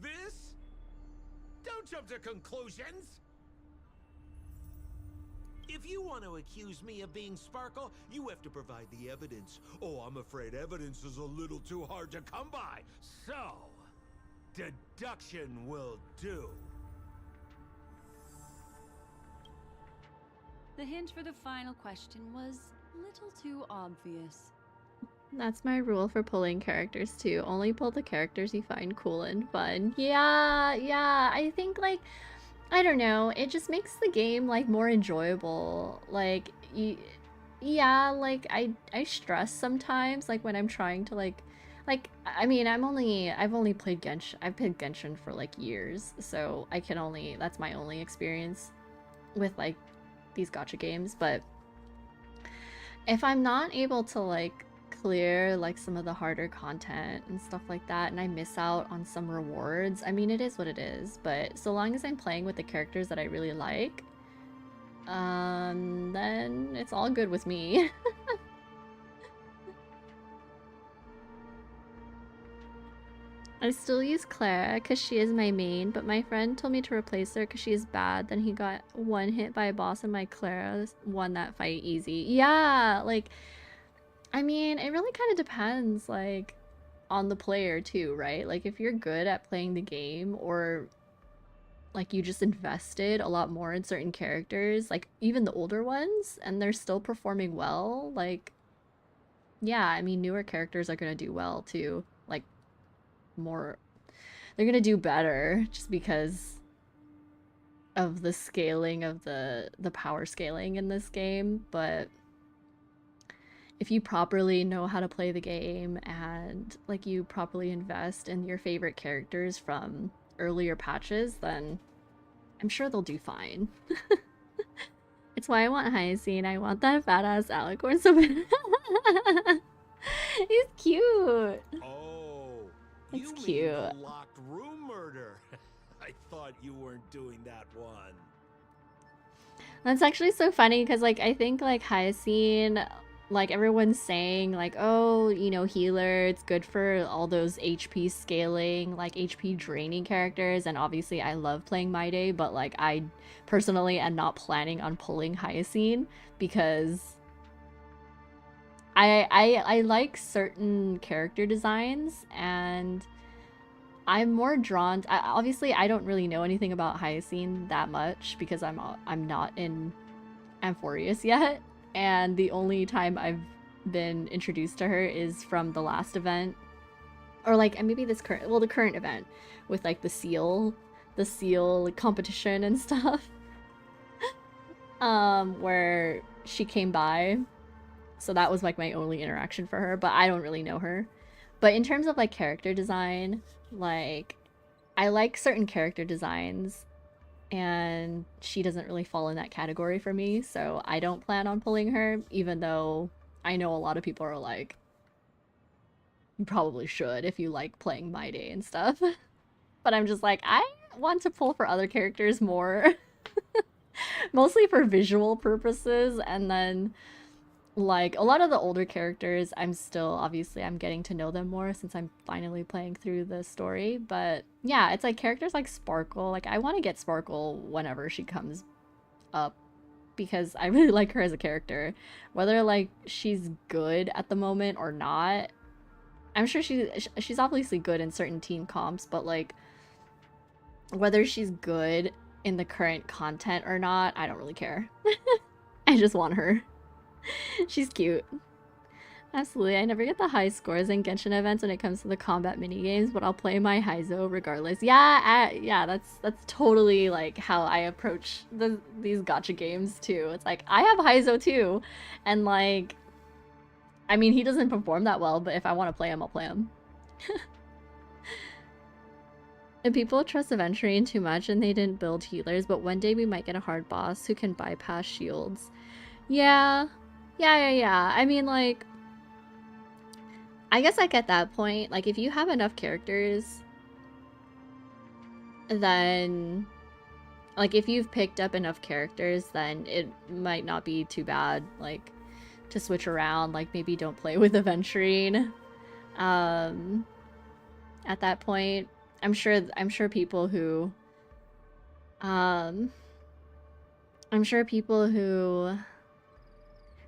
This? Don't jump to conclusions! If you want to accuse me of being Sparkle, you have to provide the evidence. Oh, I'm afraid evidence is a little too hard to come by. So, deduction will do. The hint for the final question was a little too obvious. That's my rule for pulling characters too. Only pull the characters you find cool and fun. Yeah, I think, like, I don't know, it just makes the game like more enjoyable. Like, yeah, like I stress sometimes, like when I'm trying to like I mean, I've only played Genshin. I've played Genshin for like years, so that's my only experience with like these gacha games. But if I'm not able to like clear like some of the harder content and stuff like that, and I miss out on some rewards, I mean, it is what it is. But so long as I'm playing with the characters that I really like, then it's all good with me. I still use Clara because she is my main, but my friend told me to replace her because she is bad. Then he got one hit by a boss and my Clara won that fight easy. Yeah, like, I mean, it really kind of depends, like, on the player too, right? Like, if you're good at playing the game, or like you just invested a lot more in certain characters, like even the older ones, and they're still performing well, like, yeah, I mean, newer characters are gonna do well too. Like, they're gonna do better just because of the scaling of the power scaling in this game. But if you properly know how to play the game and like you properly invest in your favorite characters from earlier patches, then I'm sure they'll do fine. It's why I want Hyacinth. I want that fat ass alicorn so bad. He's cute. Oh, It's you cute. mean the locked room murder. I thought you weren't doing that one. That's actually so funny because, like, I think, like, Hyacinth, like, everyone's saying, like, oh, you know, healer, it's good for all those HP scaling, like, HP draining characters, and obviously I love playing My Day, but, like, I personally am not planning on pulling Hyacinth because I like certain character designs, and I'm more drawn to, obviously I don't really know anything about Hyacinth that much because I'm not in Amphorius yet, and the only time I've been introduced to her is from the last event, or like maybe the current event with like the seal competition and stuff. Where she came by, so that was like my only interaction for her, but I don't really know her. But in terms of like character design, like, I like certain character designs, and she doesn't really fall in that category for me, so I don't plan on pulling her, even though I know a lot of people are like, you probably should if you like playing My Day and stuff. But I'm just like, I want to pull for other characters more. Mostly for visual purposes, and then like a lot of the older characters, I'm still, obviously I'm getting to know them more since I'm finally playing through the story. But yeah, it's like characters like Sparkle, like I want to get Sparkle whenever she comes up because I really like her as a character. Whether like she's good at the moment or not, I'm sure she's obviously good in certain team comps, but like whether she's good in the current content or not, I don't really care. I just want her. She's cute. Absolutely, I never get the high scores in Genshin events when it comes to the combat minigames, but I'll play my Heizo regardless. Yeah, that's totally like how I approach these gacha games too. It's like, I have Heizo too, and like, I mean, he doesn't perform that well, but if I want to play him, I'll play him. And people trust Aventurine too much and they didn't build healers, but one day we might get a hard boss who can bypass shields. Yeah. I mean, like, I guess like at that point, like if you have enough characters, then like if you've picked up enough characters, then it might not be too bad like to switch around. Like maybe don't play with Aventurine at that point. I'm sure people who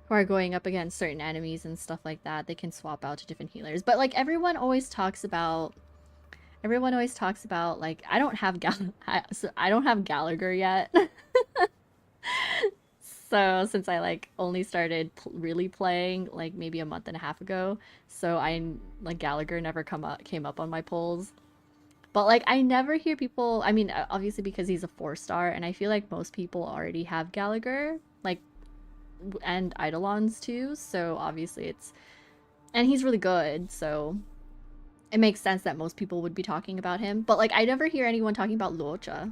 are going up against certain enemies and stuff like that, they can swap out to different healers. But like everyone always talks about like I don't have Gallagher yet. So since I like only started really playing like maybe a month and a half ago, so I like Gallagher never came up on my polls. But like I never hear people, I mean obviously because he's a 4-star and I feel like most people already have Gallagher, like, and Eidolons too, so obviously and he's really good, so it makes sense that most people would be talking about him. But like I never hear anyone talking about Luocha.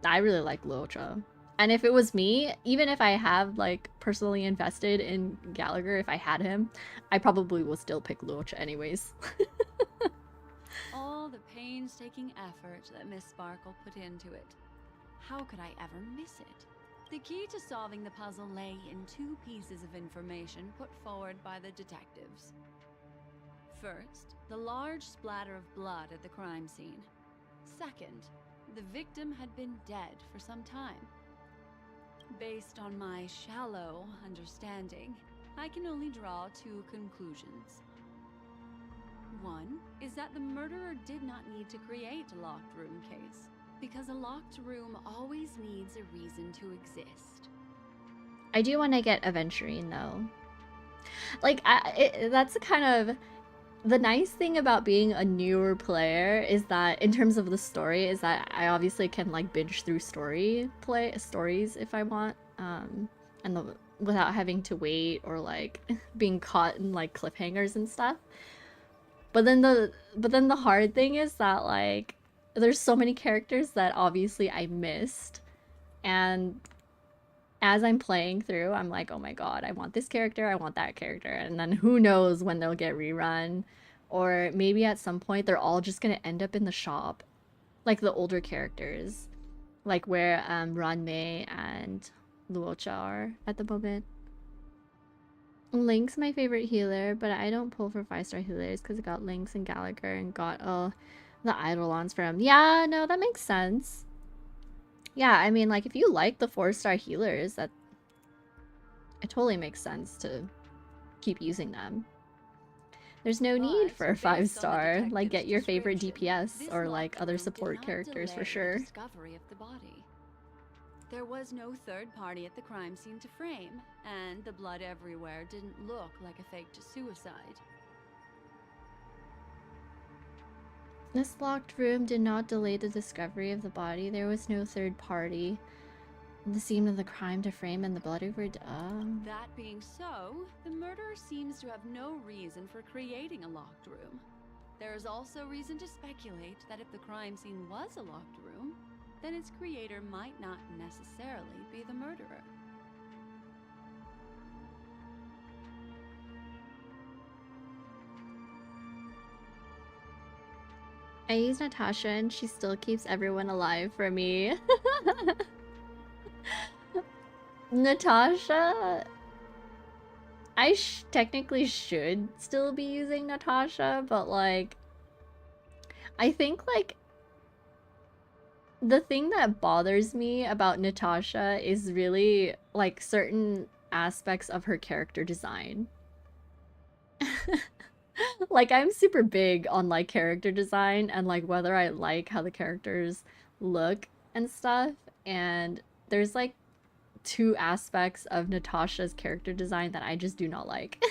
I really like Luocha. And if it was me, even if I have like personally invested in Gallagher, if I had him, I probably would still pick Luocha anyways. All the painstaking effort that Miss Sparkle put into it. How could I ever miss it? The key to solving the puzzle lay in 2 pieces of information put forward by the detectives. First, the large splatter of blood at the crime scene. Second, the victim had been dead for some time. Based on my shallow understanding, I can only draw 2 conclusions. One is that the murderer did not need to create a locked room case, because a locked room always needs a reason to exist. I do want to get Aventurine though. Like, that's kind of the nice thing about being a newer player is that in terms of the story is that I obviously can like binge through stories if I want, without having to wait or like being caught in like cliffhangers and stuff. But then the hard thing is that like there's so many characters that obviously I missed, and as I'm playing through, I'm like, oh my god, I want this character, I want that character, and then who knows when they'll get rerun, or maybe at some point they're all just gonna end up in the shop, like the older characters, like where Ranmei and Luocha are at the moment. Link's my favorite healer, but I don't pull for 5-star healers because I got Lynx and Gallagher and got the Eidolons for him. Yeah, no, that makes sense. Yeah, I mean, like, if you like the 4-star healers, it totally makes sense to keep using them. There's no need for a 5-star. Like, get your favorite DPS or, like, other support characters for sure. Discovery of the body. There was no third party at the crime scene to frame, and the blood everywhere didn't look like a faked suicide. This locked room did not delay the discovery of the body. There was no third party. The scene of the crime to frame and the blood over. That being so, the murderer seems to have no reason for creating a locked room. There is also reason to speculate that if the crime scene was a locked room, then its creator might not necessarily be the murderer. I use Natasha and she still keeps everyone alive for me. Natasha... I technically should still be using Natasha, but like... I think like... The thing that bothers me about Natasha is really like certain aspects of her character design. Like, I'm super big on like character design and like whether I like how the characters look and stuff, and there's like two aspects of Natasha's character design that I just do not like.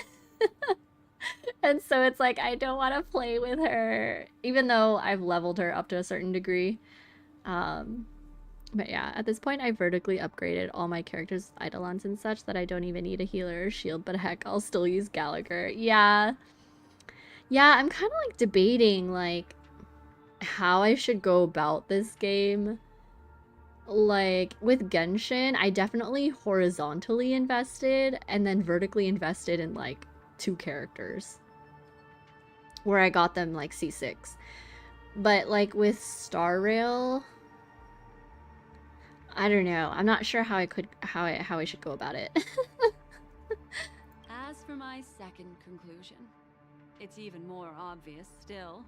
And so it's like I don't want to play with her even though I've leveled her up to a certain degree. But yeah, at this point I vertically upgraded all my characters' eidolons and such that I don't even need a healer or shield, but heck, I'll still use Gallagher. Yeah, I'm kind of like debating like how I should go about this game. Like with Genshin, I definitely horizontally invested and then vertically invested in like 2 characters where I got them like C6. But like with Star Rail, I don't know. I'm not sure how I should go about it. As for my second conclusion, it's even more obvious still.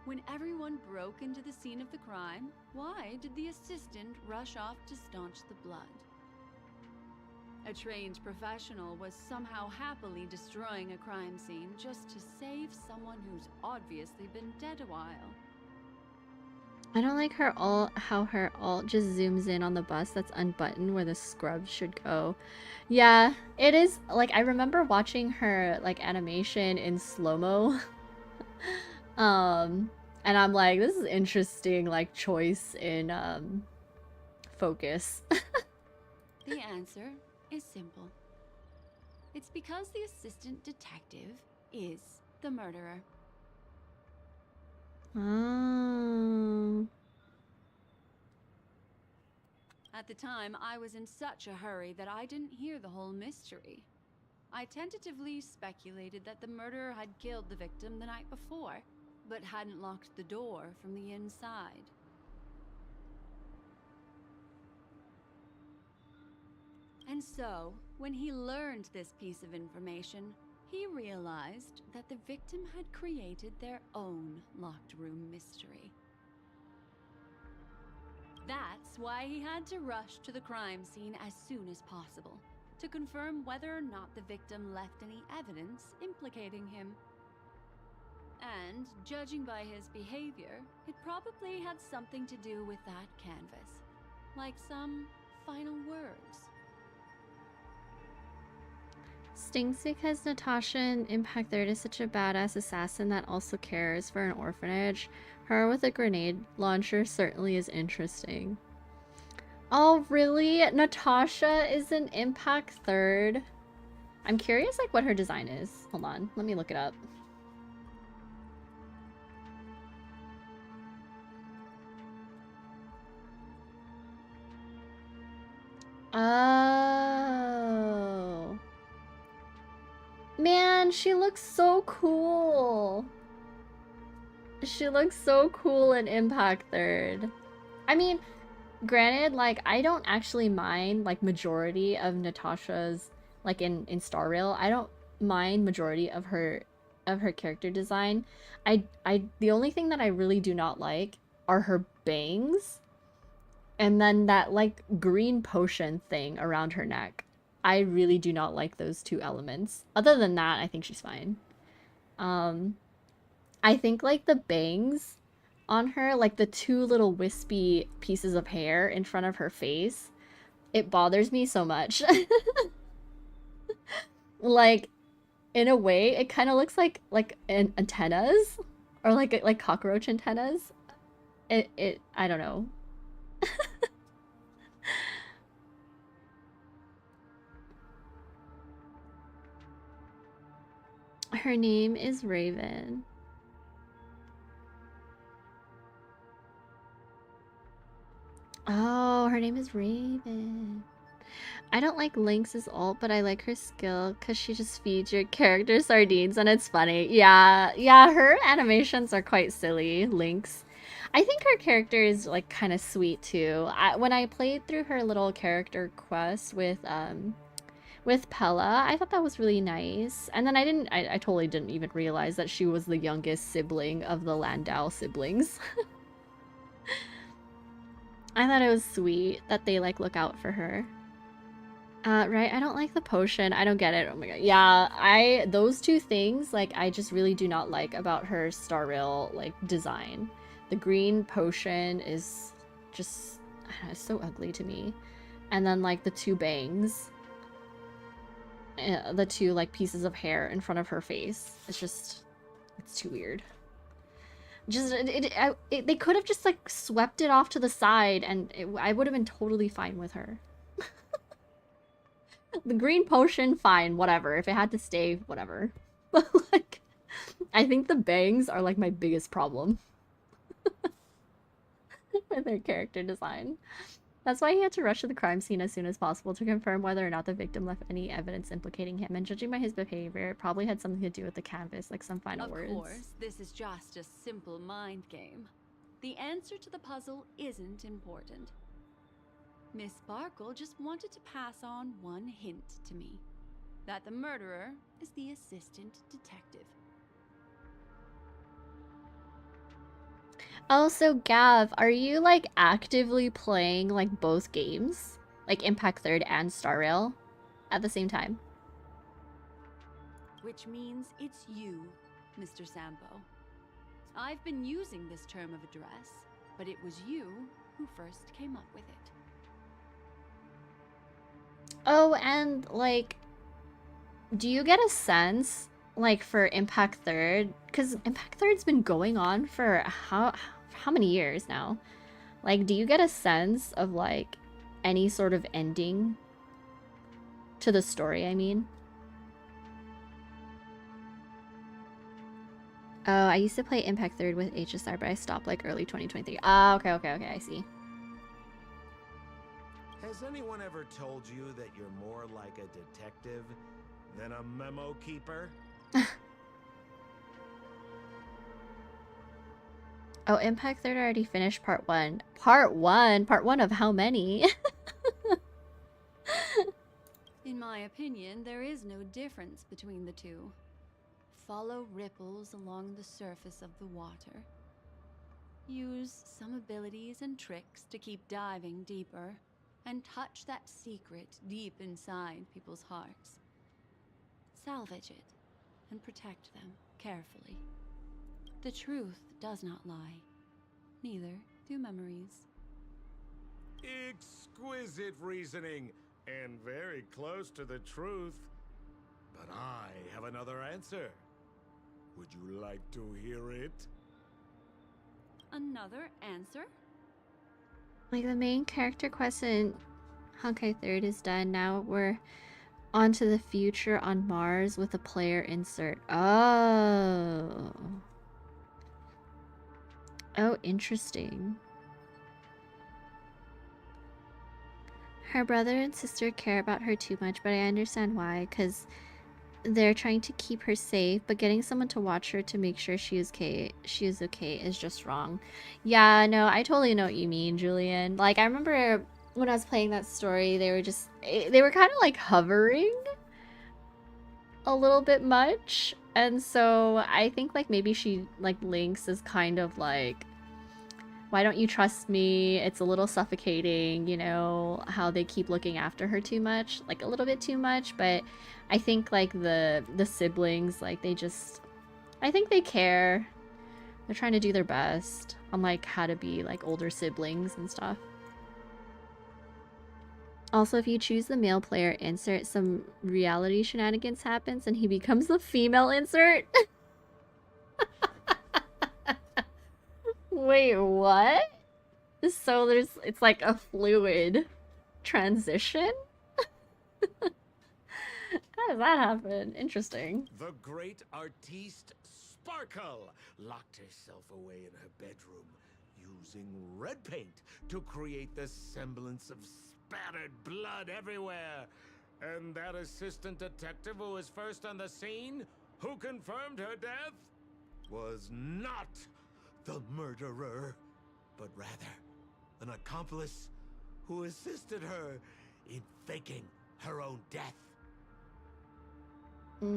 When everyone broke into the scene of the crime, why did the assistant rush off to staunch the blood? A trained professional was somehow happily destroying a crime scene just to save someone who's obviously been dead a while. I don't like how her ult just zooms in on the bus that's unbuttoned where the scrub should go. Yeah, it is like I remember watching her like animation in slow-mo. And I'm like, this is interesting like choice in focus. The answer is simple. It's because the assistant detective is the murderer. Oh. At the time, I was in such a hurry that I didn't hear the whole mystery. I tentatively speculated that the murderer had killed the victim the night before, but hadn't locked the door from the inside. And so, when he learned this piece of information, he realized that the victim had created their own locked room mystery. That's why he had to rush to the crime scene as soon as possible, to confirm whether or not the victim left any evidence implicating him. And, judging by his behavior, it probably had something to do with that canvas. Like some final words. Stings because Natasha in Impact 3 is such a badass assassin that also cares for an orphanage. Her with a grenade launcher certainly is interesting. Oh, really? Natasha is in Impact 3rd? I'm curious like what her design is. Hold on, let me look it up. Oh. Man, she looks so cool. She looks so cool in Impact 3rd. I mean, granted, like, I don't actually mind, like, majority of Natasha's, like, in Star Rail, I don't mind majority of her character design. The only thing that I really do not like are her bangs. And then that, like, green potion thing around her neck. I really do not like those 2 elements. Other than that, I think she's fine. I think, like, the bangs on her, like, the 2 little wispy pieces of hair in front of her face, it bothers me so much. Like, in a way, it kind of looks like antennas. Or, like cockroach antennas. I don't know. Her name is Raven. Oh, her name is Raven. I don't like Lynx's ult, but I like her skill because she just feeds your character sardines and it's funny. Yeah, yeah, her animations are quite silly, Lynx. I think her character is like kind of sweet too. When I played through her little character quest with Pella, I thought that was really nice. And then I totally didn't even realize that she was the youngest sibling of the Landau siblings. I thought it was sweet that they like look out for her. Right, I don't like the potion. I don't get it. Oh my god. Yeah, those two things, like, I just really do not like about her Star Rail, like, design. The green potion is just, I don't know, it's so ugly to me. And then, like, the two bangs. The two, like, pieces of hair in front of her face. It's just, it's too weird. Just, they could have just, like, swept it off to the side and I would have been totally fine with her. The green potion, fine, whatever. If it had to stay, whatever. But, like, I think the bangs are, like, my biggest problem with their character design. That's why he had to rush to the crime scene as soon as possible to confirm whether or not the victim left any evidence implicating him. And judging by his behavior, it probably had something to do with the canvas, like some final words. Of course, this is just a simple mind game. The answer to the puzzle isn't important. Miss Sparkle just wanted to pass on one hint to me. That the murderer is the assistant detective. Oh, so Gav, are you, like, actively playing, like, both games? Like, Impact Third and Star Rail at the same time? Which means it's you, Mr. Sampo. I've been using this term of address, but it was you who first came up with it. Oh, and, like, do you get a sense, like, for Impact Third? Because Impact Third's been going on for how many years now? Like, do you get a sense of, like, any sort of ending to the story, I mean? Oh, I used to play Impact Third with HSR, but I stopped, like, early 2023. Ah, okay, I see. Has anyone ever told you that you're more like a detective than a memo keeper? Oh, Impact Third already finished part 1. Part 1? Part 1 of how many? In my opinion, there is no difference between the two. Follow ripples along the surface of the water. Use some abilities and tricks to keep diving deeper. And touch that secret deep inside people's hearts. Salvage it and protect them carefully. The truth does not lie. Neither do memories. Exquisite reasoning, and very close to the truth. But I have another answer. Would you like to hear it? Another answer? Like, the main character quest in Honkai 3rd is done. Now we're on to the future on Mars with a player insert. Oh. Oh, interesting. Her brother and sister care about her too much, but I understand why, because they're trying to keep her safe, but getting someone to watch her to make sure she is okay is just wrong. Yeah, no, I totally know what you mean, Julian. Like, I remember when I was playing that story, they were kind of like hovering a little bit much. And so I think like maybe she, like, Lynx is kind of like, why don't you trust me? It's a little suffocating, you know, how they keep looking after her too much, like a little bit too much. But I think like the siblings, like, I think they care. They're trying to do their best on like how to be like older siblings and stuff. Also, if you choose the male player insert, some reality shenanigans happens and he becomes the female insert. Wait, what? So it's like a fluid transition? How does that happen? Interesting. The great artiste Sparkle locked herself away in her bedroom using red paint to create the semblance of spattered blood everywhere. And that assistant detective who was first on the scene, who confirmed her death, was not the murderer, but rather an accomplice who assisted her in faking her own death. What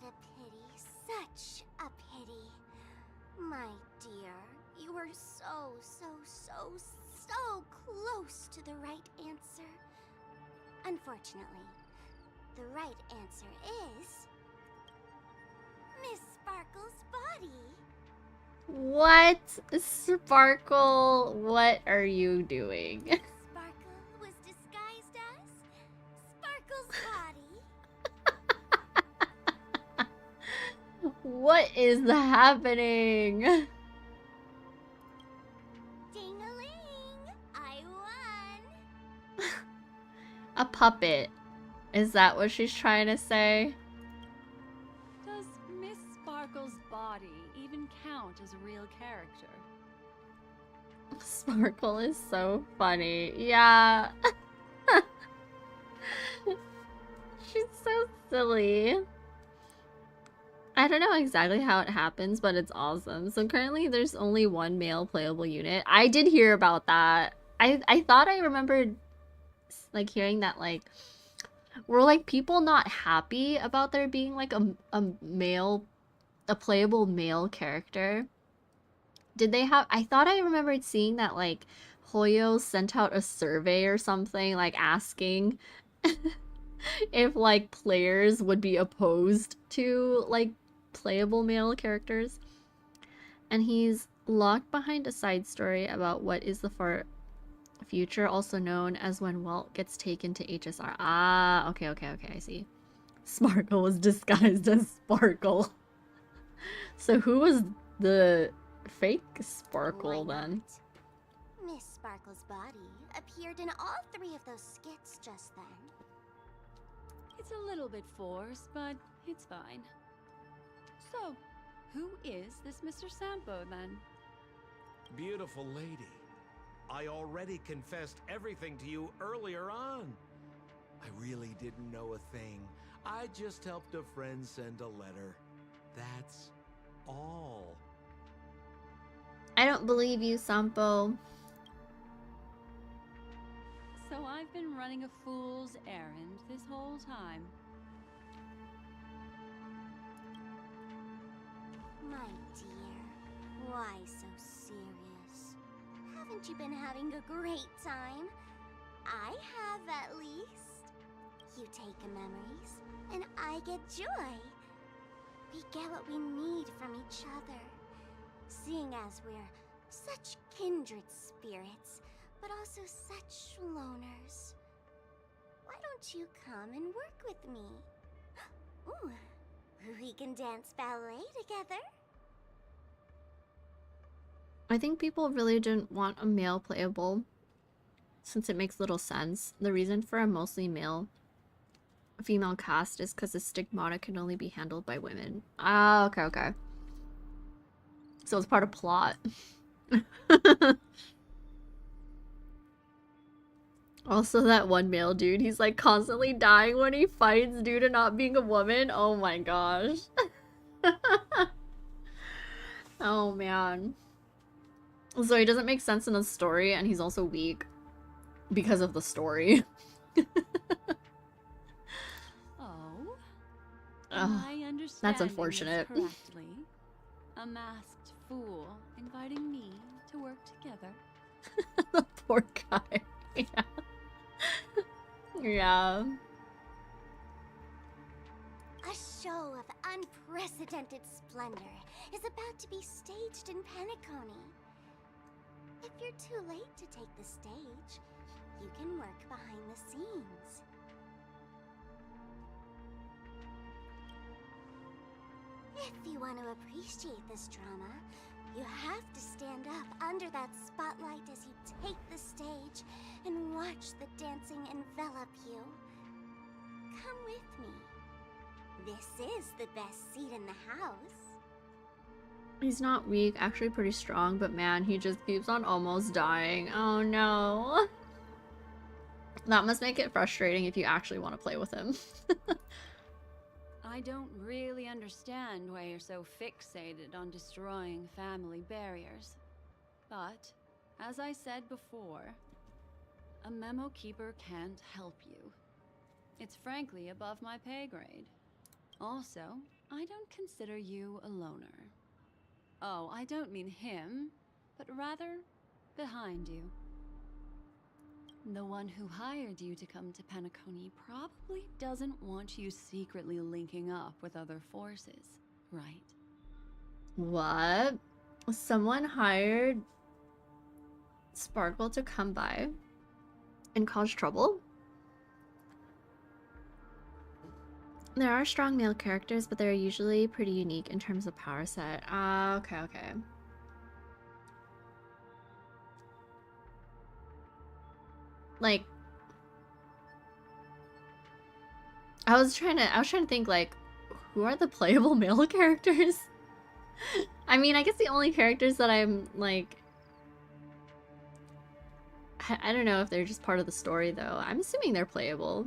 a pity. Such a pity. My dear, you were so close to the right answer. Unfortunately, the right answer is Miss Sparkle's body. What? Sparkle, what are you doing? Sparkle was disguised as Sparkle's body. What is happening? Ding-a-ling! I won! A puppet. Is that what she's trying to say? Does Miss Sparkle's body even count as a real character? Sparkle is so funny. Yeah. She's so silly. I don't know exactly how it happens, but it's awesome. So currently there's only one male playable unit. I did hear about that. I thought I remembered like hearing that like were like people not happy about there being like a playable male character. Did they have I thought I remembered seeing that like Hoyo sent out a survey or something like asking if like players would be opposed to like playable male characters. And he's locked behind a side story about what is the far future, also known as when Walt gets taken to HSR. Ah, okay, I see. Sparkle was disguised as Sparkle. So who was the fake Sparkle then? Miss Sparkle's body appeared in all three of those skits just then. It's a little bit forced, but it's fine. So, who is this Mr. Sampo then? Beautiful lady, I already confessed everything to you earlier on. I really didn't know a thing. I just helped a friend send a letter. That's all. I don't believe you, Sampo. So I've been running a fool's errand this whole time. My dear, why so serious? Haven't you been having a great time? I have, at least. You take memories, and I get joy. We get what we need from each other, seeing as we're such kindred spirits, but also such loners. Why don't you come and work with me? Ooh, we can dance ballet together. I think people really didn't want a male playable since it makes little sense. The reason for a mostly female cast is because the stigmata can only be handled by women. Ah, okay. So it's part of plot. Also, that one male dude, he's like constantly dying when he fights due to not being a woman. Oh my gosh. Oh man. So he doesn't make sense in the story, and he's also weak because of the story. Oh, Ugh, I understand. that's unfortunate. Correctly, a masked fool inviting me to work together. The poor guy. Yeah. Yeah. A show of unprecedented splendor is about to be staged in Penacony. If you're too late to take the stage, you can work behind the scenes. If you want to appreciate this drama, you have to stand up under that spotlight as you take the stage and watch the dancing envelop you. Come with me. This is the best seat in the house. He's not weak, actually pretty strong, but man, he just keeps on almost dying. Oh no. That must make it frustrating if you actually want to play with him. I don't really understand why you're so fixated on destroying family barriers. But, as I said before, a memo keeper can't help you. It's frankly above my pay grade. Also, I don't consider you a loner. Oh, I don't mean him, but rather behind you. The one who hired you to come to Penacony probably doesn't want you secretly linking up with other forces, right? What? Someone hired Sparkle to come by and cause trouble? There are strong male characters, but they're usually pretty unique in terms of power set. Ah, okay, okay. Like, I was trying to think, like, who are the playable male characters? I mean, I guess the only characters that I'm like, I don't know if they're just part of the story though. I'm assuming they're playable.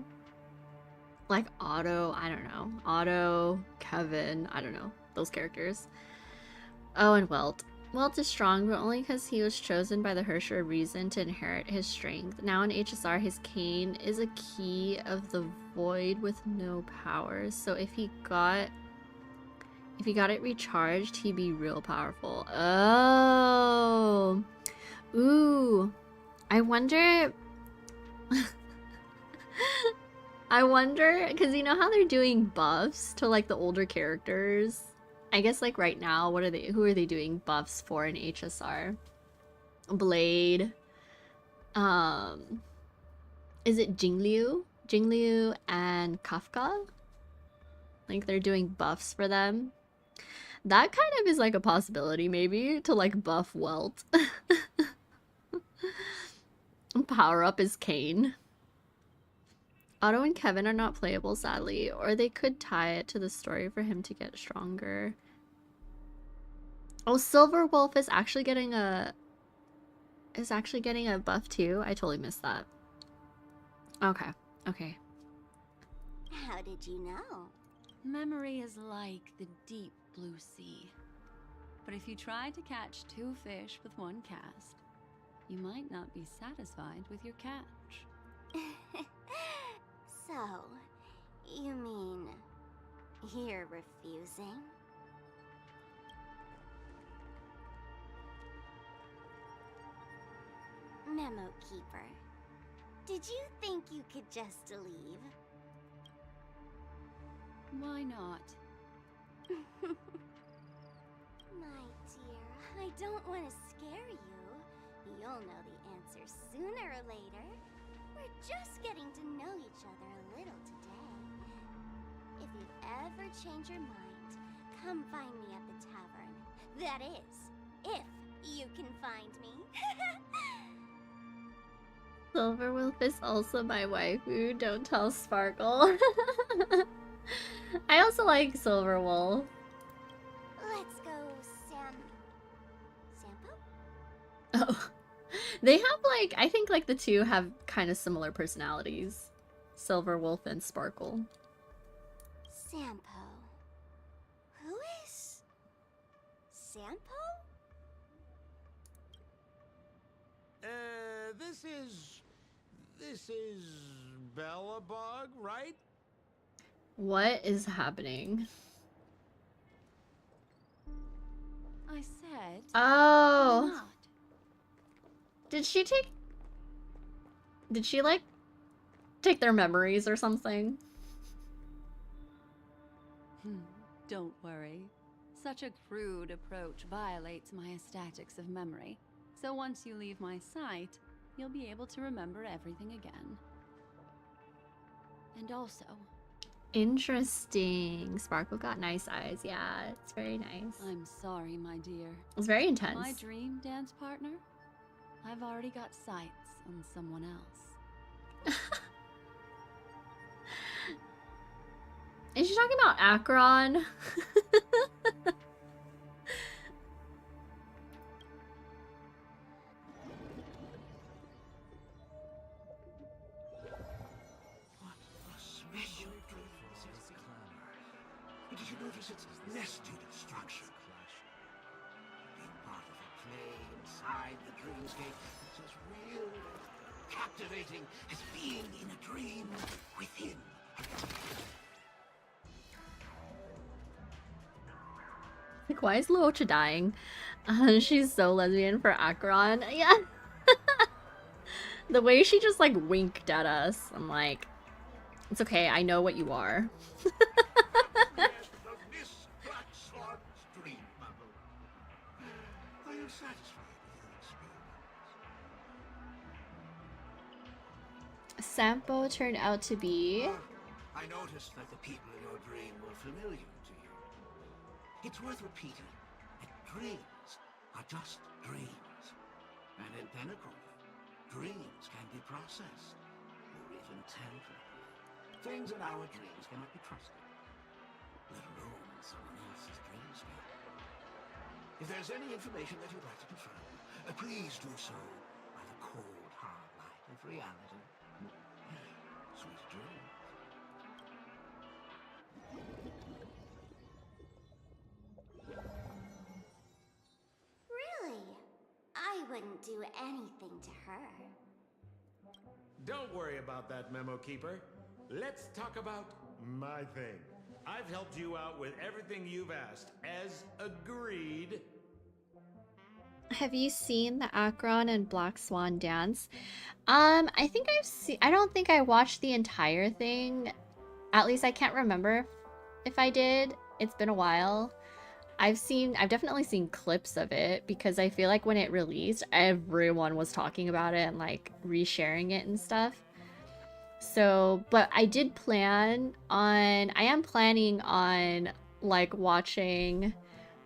Like Otto, I don't know. Otto, Kevin, I don't know. Those characters. Oh, and Welt. Welt is strong, but only because he was chosen by the Hersher reason to inherit his strength. Now in HSR, his cane is a key of the void with no powers. So if he got it recharged, he'd be real powerful. Oh. Ooh. I wonder... I wonder, because you know how they're doing buffs to like the older characters? I guess like right now, who are they doing buffs for in HSR? Blade. Is it Jingliu? Jingliu and Kafka? Like they're doing buffs for them. That kind of is like a possibility maybe to like buff Welt. Power up his cane. Otto and Kevin are not playable, sadly, or they could tie it to the story for him to get stronger. Oh, Silver Wolf is actually getting a buff too. I totally missed that. Okay, okay. How did you know? Memory is like the deep blue sea. But if you try to catch 2 fish with 1 cast, you might not be satisfied with your catch. So, you mean you're refusing? Memo Keeper, did you think you could just leave? Why not? My dear, I don't want to scare you. You'll know the answer sooner or later. We're just getting to know each other a little today. If you ever change your mind, come find me at the tavern. That is, if you can find me. Silver Wolf is also my waifu. Don't tell Sparkle. I also like Silver Wolf. Let's go, Sampo? Oh. They have like, I think like the two have kind of similar personalities. Silver Wolf and Sparkle. Sampo. Who is Sampo? This is Bellabog, right? What is happening? I said. Oh. Why not? Did she like take their memories or something? Don't worry. Such a crude approach violates my statics of memory. So once you leave my sight, you'll be able to remember everything again. And also... Interesting. Sparkle got nice eyes. Yeah, it's very nice. I'm sorry, my dear. It's very intense. My dream dance partner? I've already got sights on someone else. Is she talking about Akron? notice its nested structure? Being part of a play inside the dreamscape is as real, captivating as being in a dream within. Like, why is Luocha dying? She's so lesbian for Acheron. Yeah. The way she just like winked at us, I'm like, it's okay, I know what you are. Are you satisfied with your experience? Sampo turned out to be... I noticed that the people in your dream were familiar to you. It's worth repeating that dreams are just dreams. And in Pinnacle, dreams can be processed, or even tempered. Things in our dreams cannot be trusted, let alone in someone else's dreamscape. If there's any information that you'd like to confirm, please do so by the cold, hard light of reality. Sweet dreams. Really? I wouldn't do anything to her. Don't worry about that, Memo Keeper. Let's talk about my thing. I've helped you out with everything you've asked, as agreed. Have you seen the Acheron and Black Swan dance? I think I've seen... I don't think I watched the entire thing. At least I can't remember if I did. It's been a while. I've definitely seen clips of it because I feel like when it released, everyone was talking about it and like resharing it and stuff. So, but I am planning on like watching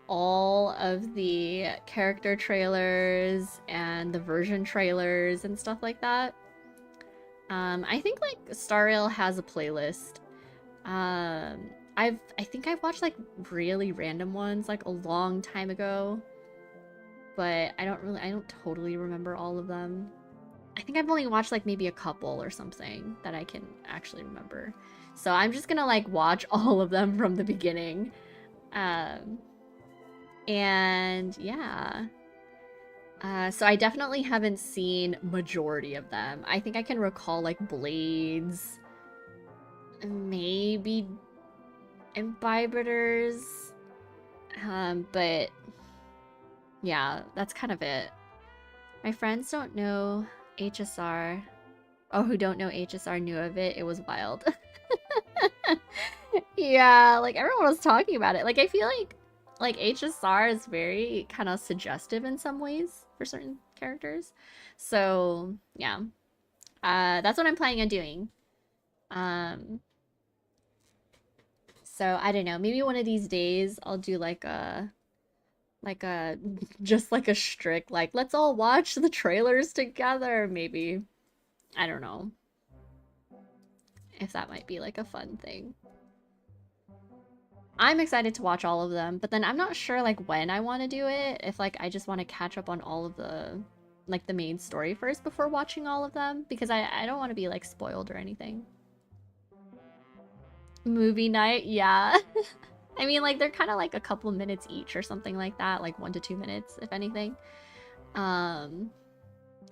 all of the character trailers and the version trailers and stuff like that. I think like Star Rail has a playlist. I think I've watched like really random ones like a long time ago, but I don't totally remember all of them. I think I've only watched like maybe a couple or something that I can actually remember. So I'm just gonna like watch all of them from the beginning. And yeah. So I definitely haven't seen majority of them. I think I can recall like Blades, maybe Imbibitors, but yeah, that's kind of it. My friends don't know HSR. Oh, who don't know HSR knew of it. It was wild. Yeah, like everyone was talking about it. Like I feel like HSR is very kind of suggestive in some ways for certain characters. So yeah, that's what I'm planning on doing. So I don't know, maybe one of these days I'll do like a just like a strict like let's all watch the trailers together, maybe. I don't know if that might be like a fun thing. I'm excited to watch all of them, but then I'm not sure like when I want to do it. If like I just want to catch up on all of the like the main story first before watching all of them, because I don't want to be like spoiled or anything. Movie night, yeah. I mean, like, they're kind of like a couple minutes each or something like that, like 1 to 2 minutes, if anything.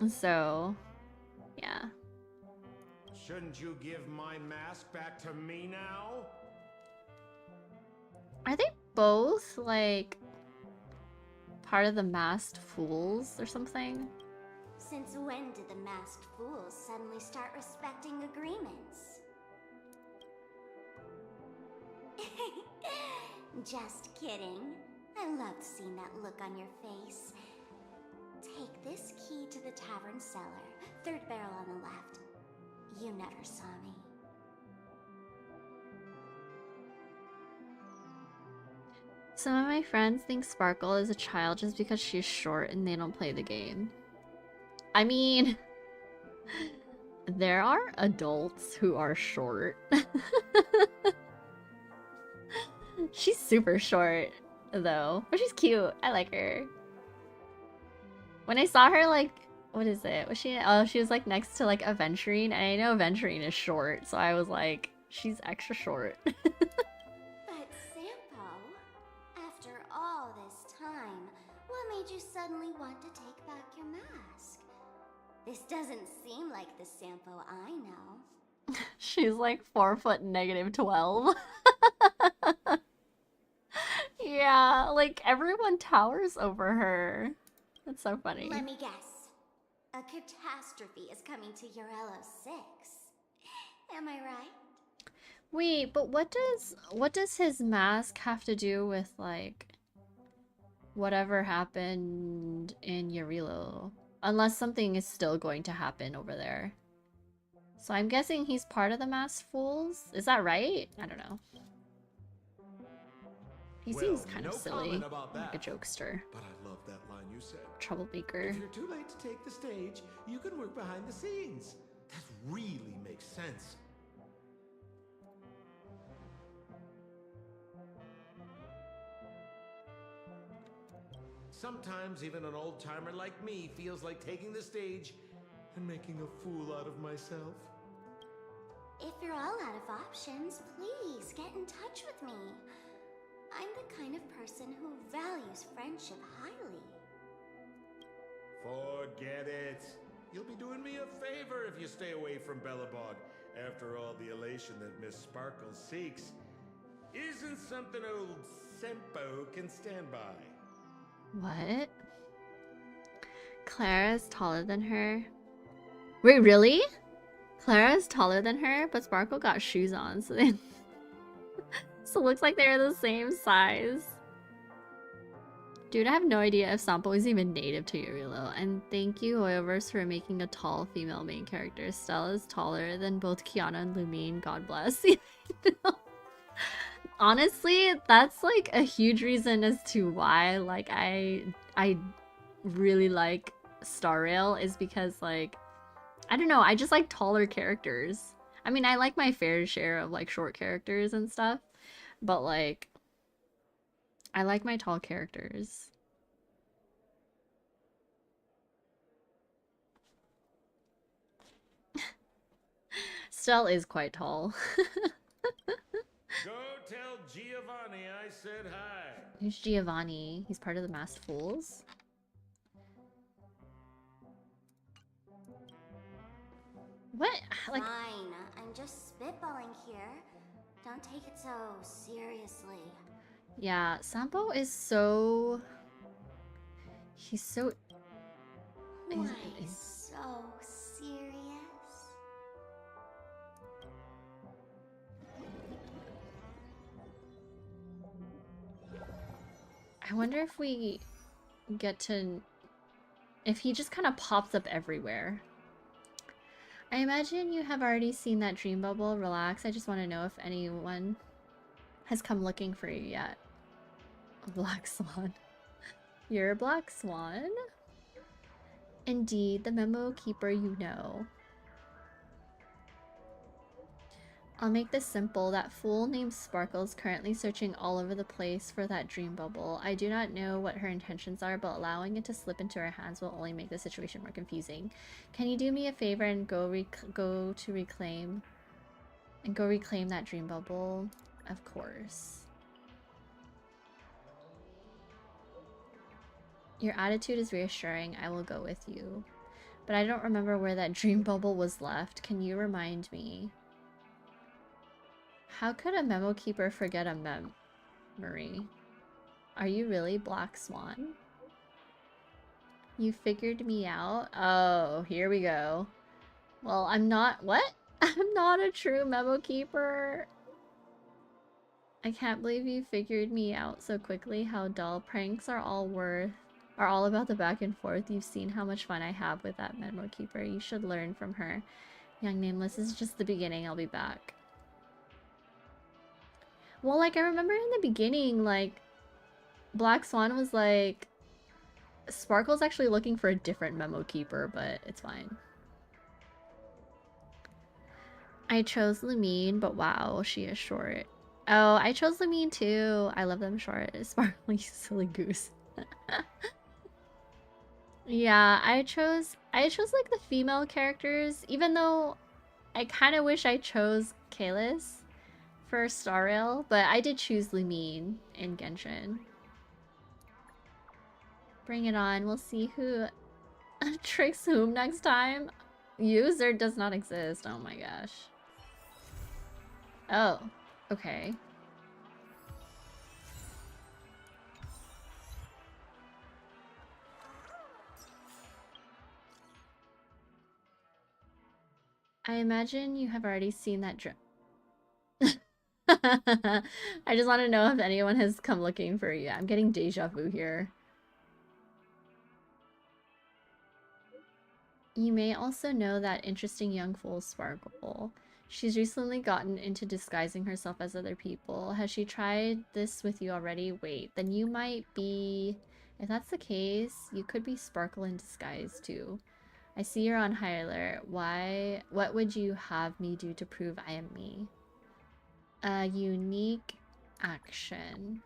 So, yeah. Shouldn't you give my mask back to me now? Are they both, like, part of the Masked Fools or something? Since when did the masked fools suddenly start respecting agreements? Just kidding. I loved seeing that look on your face. Take this key to the tavern cellar, third barrel on the left. You never saw me. Some of my friends think Sparkle is a child just because she's short and they don't play the game. I mean, there are adults who are short. She's super short, though. But she's cute. I like her. When I saw her, like, what is it? Was she? Oh, she was, like, next to, like, Aventurine. And I know Aventurine is short, so I was like, she's extra short. But Sampo, made you suddenly want to take back your mask? This doesn't seem like the Sampo I know. She's like 4 foot -12. Yeah, like everyone towers over her. That's so funny. Let me guess. A catastrophe is coming to Urello 6. Am I right? Wait, but what does his mask have to do with like whatever happened in Urello? Unless something is still going to happen over there. So I'm guessing he's part of the Masked Fools? Is that right? I don't know. He seems kind of silly, like a jokester. But I love that line you said. Troublemaker. If you're too late to take the stage, you can work behind the scenes. That really makes sense. Sometimes even an old-timer like me feels like taking the stage And making a fool out of myself. If you're all out of options, please get in touch with me. I'm the kind of person who values friendship highly. Forget it. You'll be doing me a favor if you stay away from Bellabog. After all, the elation that Miss Sparkle seeks isn't something old Sempo can stand by. What? Clara's taller than her? Wait, really? Clara's taller than her, but Sparkle got shoes on, so they... so it looks like they're the same size. Dude, I have no idea if Sampo is even native to Urilo. And thank you, Hoyoverse, for making a tall female main character. Stella is taller than both Kiana and Lumine, god bless. Honestly, that's like a huge reason as to why like I really like Star Rail, is because like I don't know, I just like taller characters. I mean, I like my fair share of like short characters and stuff, but like I like my tall characters. Stell is quite tall. Go tell Giovanni I said hi. Who's Giovanni? He's part of the Masked Fools? What? Like, Fine, I'm just spitballing here. Don't take it so seriously. yeah, Sampo is so... He's so... Why he's- so serious? I wonder if we get to... If he just kind of pops up everywhere. I imagine you have already seen that dream bubble. Relax, I just want to know if anyone has come looking for you yet. A black swan. You're a black swan? Indeed, the memo keeper you know. I'll make this simple. That fool named Sparkle is currently searching all over the place for that dream bubble. I do not know what her intentions are, but allowing it to slip into her hands will only make the situation more confusing. Can you do me a favor and go reclaim that dream bubble? Of course. Your attitude is reassuring. I will go with you. But I don't remember where that dream bubble was left. Can you remind me? How could a memo keeper forget a memory? Are you really Black Swan? You figured me out? Oh, here we go. Well, I'm not... What? I'm not a true memo keeper. I can't believe you figured me out so quickly. How dull. Pranks are all about the back and forth. You've seen how much fun I have with that memo keeper. You should learn from her. Young Nameless, this is just the beginning. I'll be back. Well, like, I remember in the beginning, like, Black Swan was like, Sparkle's actually looking for a different memo keeper, but it's fine. I chose Lumine, but wow, she is short. Oh, I chose Lumine too. I love them short. Sparkly, silly goose. Yeah, I chose like the female characters, even though I kind of wish I chose Kalis for Star Rail, but I did choose Lumine in Genshin. Bring it on. We'll see who tricks whom next time. User does not exist. Oh my gosh. Oh, okay. I imagine you have already seen that I just want to know if anyone has come looking for you. I'm getting deja vu here. You may also know that interesting young fool Sparkle. She's recently gotten into disguising herself as other people. Has she tried this with you already? Wait, then you might be... If that's the case, you could be Sparkle in disguise too. I see you're on high alert. Why? What would you have me do to prove I am me? A unique action.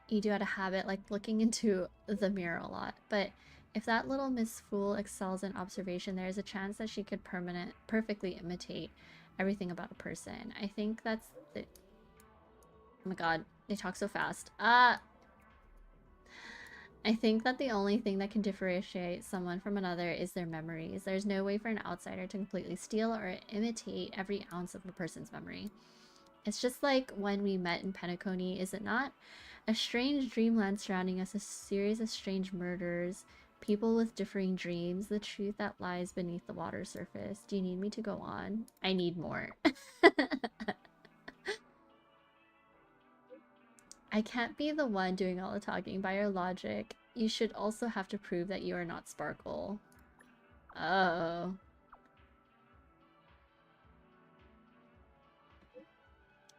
You do have a habit like looking into the mirror a lot, but if that little Miss Fool excels in observation, there is a chance that she could perfectly imitate everything about a person. I think that's the... Oh my god, they talk so fast. I think that the only thing that can differentiate someone from another is their memories. There's no way for an outsider to completely steal or imitate every ounce of a person's memory. It's just like when we met in Penacony, is it not? A strange dreamland surrounding us, a series of strange murders, people with differing dreams, the truth that lies beneath the water surface. Do you need me to go on? I need more. I can't be the one doing all the talking. By your logic, you should also have to prove that you are not Sparkle. Oh.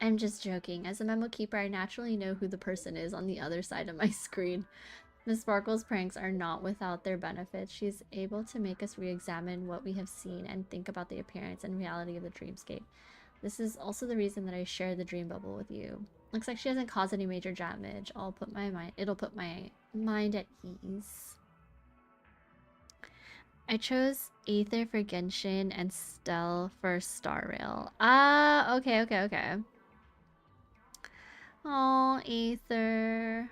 I'm just joking. As a memo keeper, I naturally know who the person is on the other side of my screen. Miss Sparkle's pranks are not without their benefits. She's able to make us re-examine what we have seen and think about the appearance and reality of the dreamscape. This is also the reason that I share the dream bubble with you. Looks like she hasn't caused any major damage. It'll put my mind at ease. I chose Aether for Genshin and Stell for Star Rail. Ah, okay. Oh, Aether.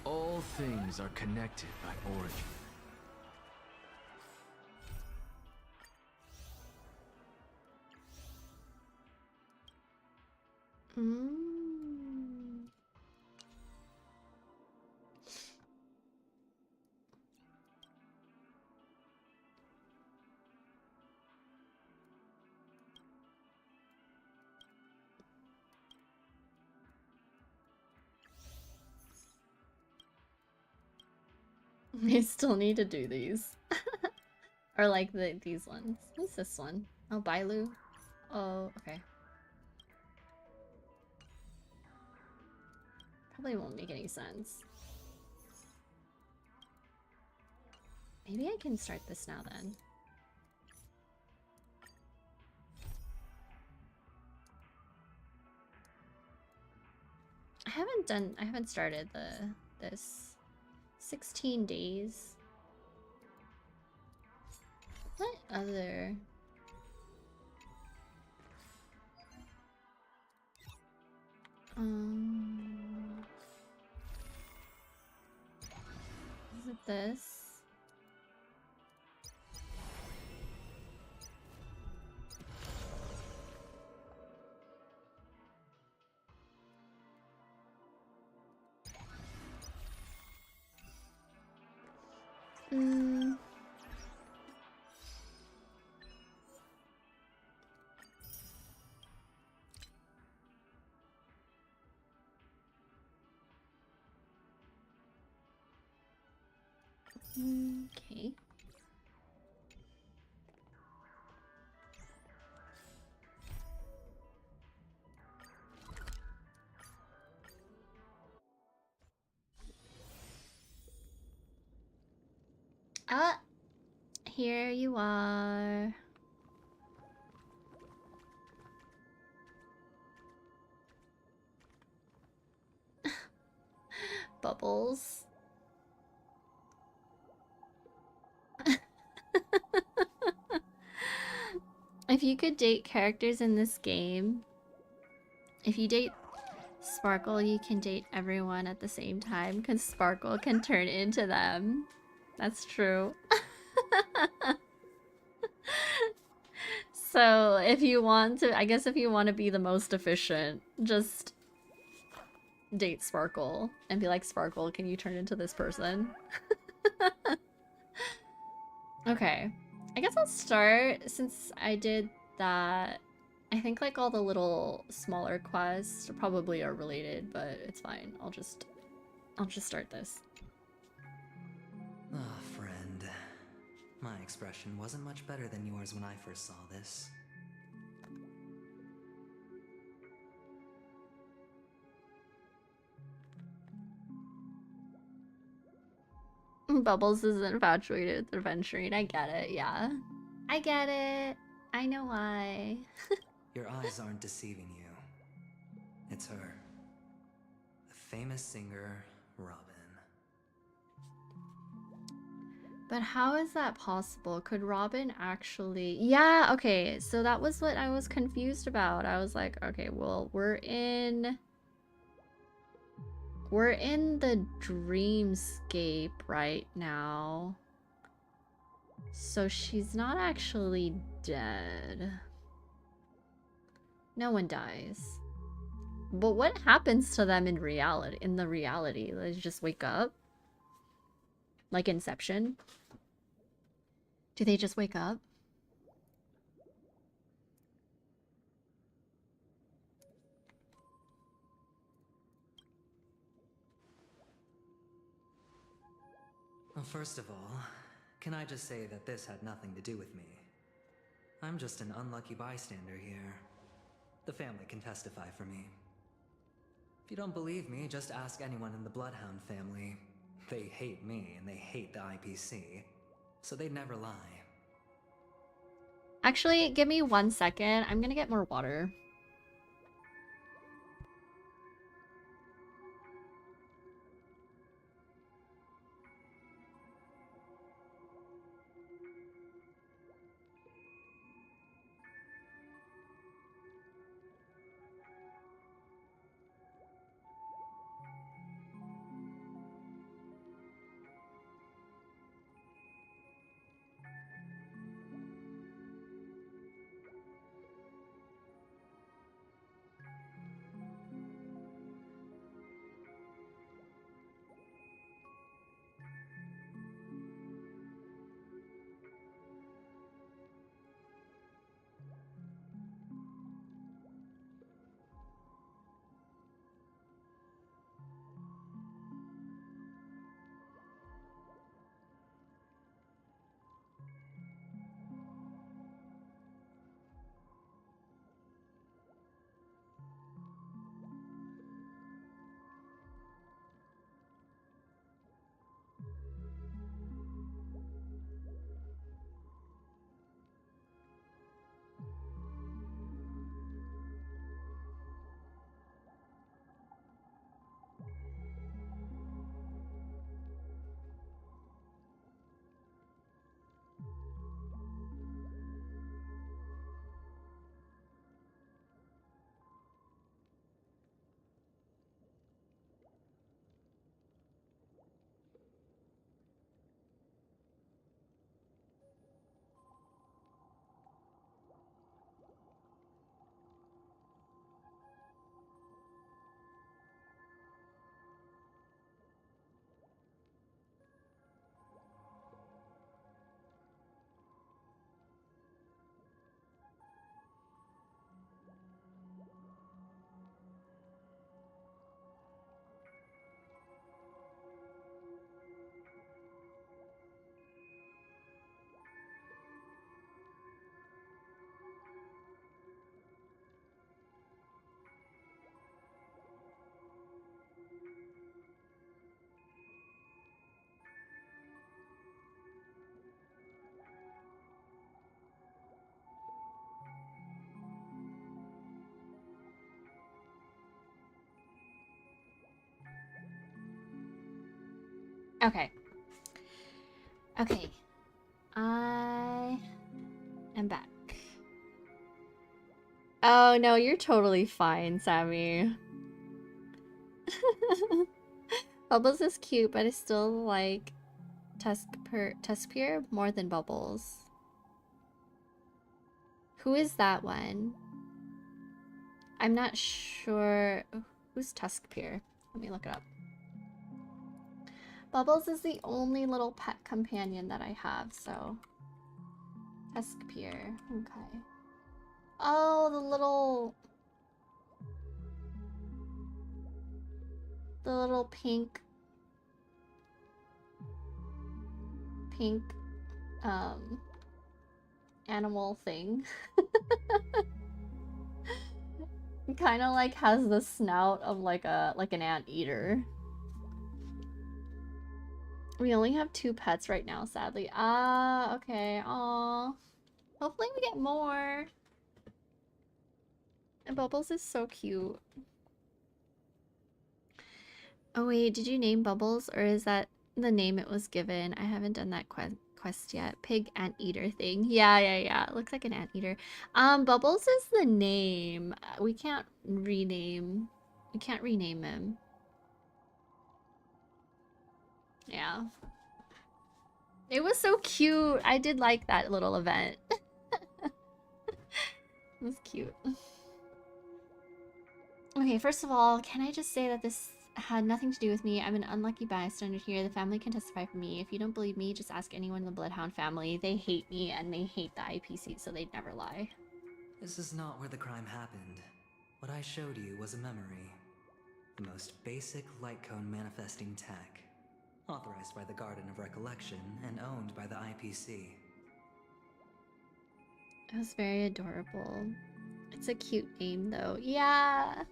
All things are connected by origin. I still need to do these. Or like these ones. What's this one? Oh, Bailu. Oh, okay. Probably won't make any sense. Maybe I can start this now then. I haven't started this 16 days. What other? Is it this? Okay. Ah, here you are. Bubbles. If you could date characters in this game, If you date Sparkle, you can date everyone at the same time because Sparkle can turn into them. That's true. So if you want to, I guess if you want to be the most efficient, just date Sparkle and be like, Sparkle, can you turn into this person? Okay. I guess I'll start since I did that. I think like all the little smaller quests probably are related, but it's fine. I'll just start this. Ah, friend. My expression wasn't much better than yours when I first saw this. Bubbles is infatuated with adventuring. I get it, yeah. I get it. I know why. Your eyes aren't deceiving you. It's her. The famous singer, Robin. But how is that possible? Could Robin actually... Yeah, okay. So that was what I was confused about. I was like, okay, well, we're in the dreamscape right now. So she's not actually dead. No one dies. But what happens to them in reality? In the reality, they just wake up? Like Inception? Do they just wake up? Well, first of all, can I just say that this had nothing to do with me? I'm just an unlucky bystander here. The family can testify for me. If you don't believe me, just ask anyone in the Bloodhound family. They hate me and they hate the IPC, so they'd never lie. Actually, give me 1 second. I'm gonna get more water. Okay. Okay. I am back. Oh no, you're totally fine, Sammy. Bubbles is cute, but I still like Tuskpier more than Bubbles. Who is that one? I'm not sure. Who's Tuskpier? Let me look it up. Bubbles is the only little pet companion that I have, so. Tuskpier. Okay. Oh, the little pink animal thing. Kind of like has the snout of like an anteater. We only have 2 pets right now, sadly. Ah, okay. Aw. Hopefully we get more. And Bubbles is so cute. Oh wait, did you name Bubbles, or is that the name it was given? I haven't done that quest yet. Pig anteater thing. Yeah. It looks like an anteater. Bubbles is the name. We can't rename. We can't rename him. Yeah. It was so cute. I did like that little event. It was cute. Okay, first of all, can I just say that this had nothing to do with me? I'm an unlucky bystander here. The family can testify for me. If you don't believe me, just ask anyone in the Bloodhound family. They hate me and they hate the IPC, so they'd never lie. This is not where the crime happened. What I showed you was a memory. The most basic light cone manifesting tech. Authorized by the Garden of Recollection and owned by the IPC. It was very adorable. It's a cute name though. Yeah. I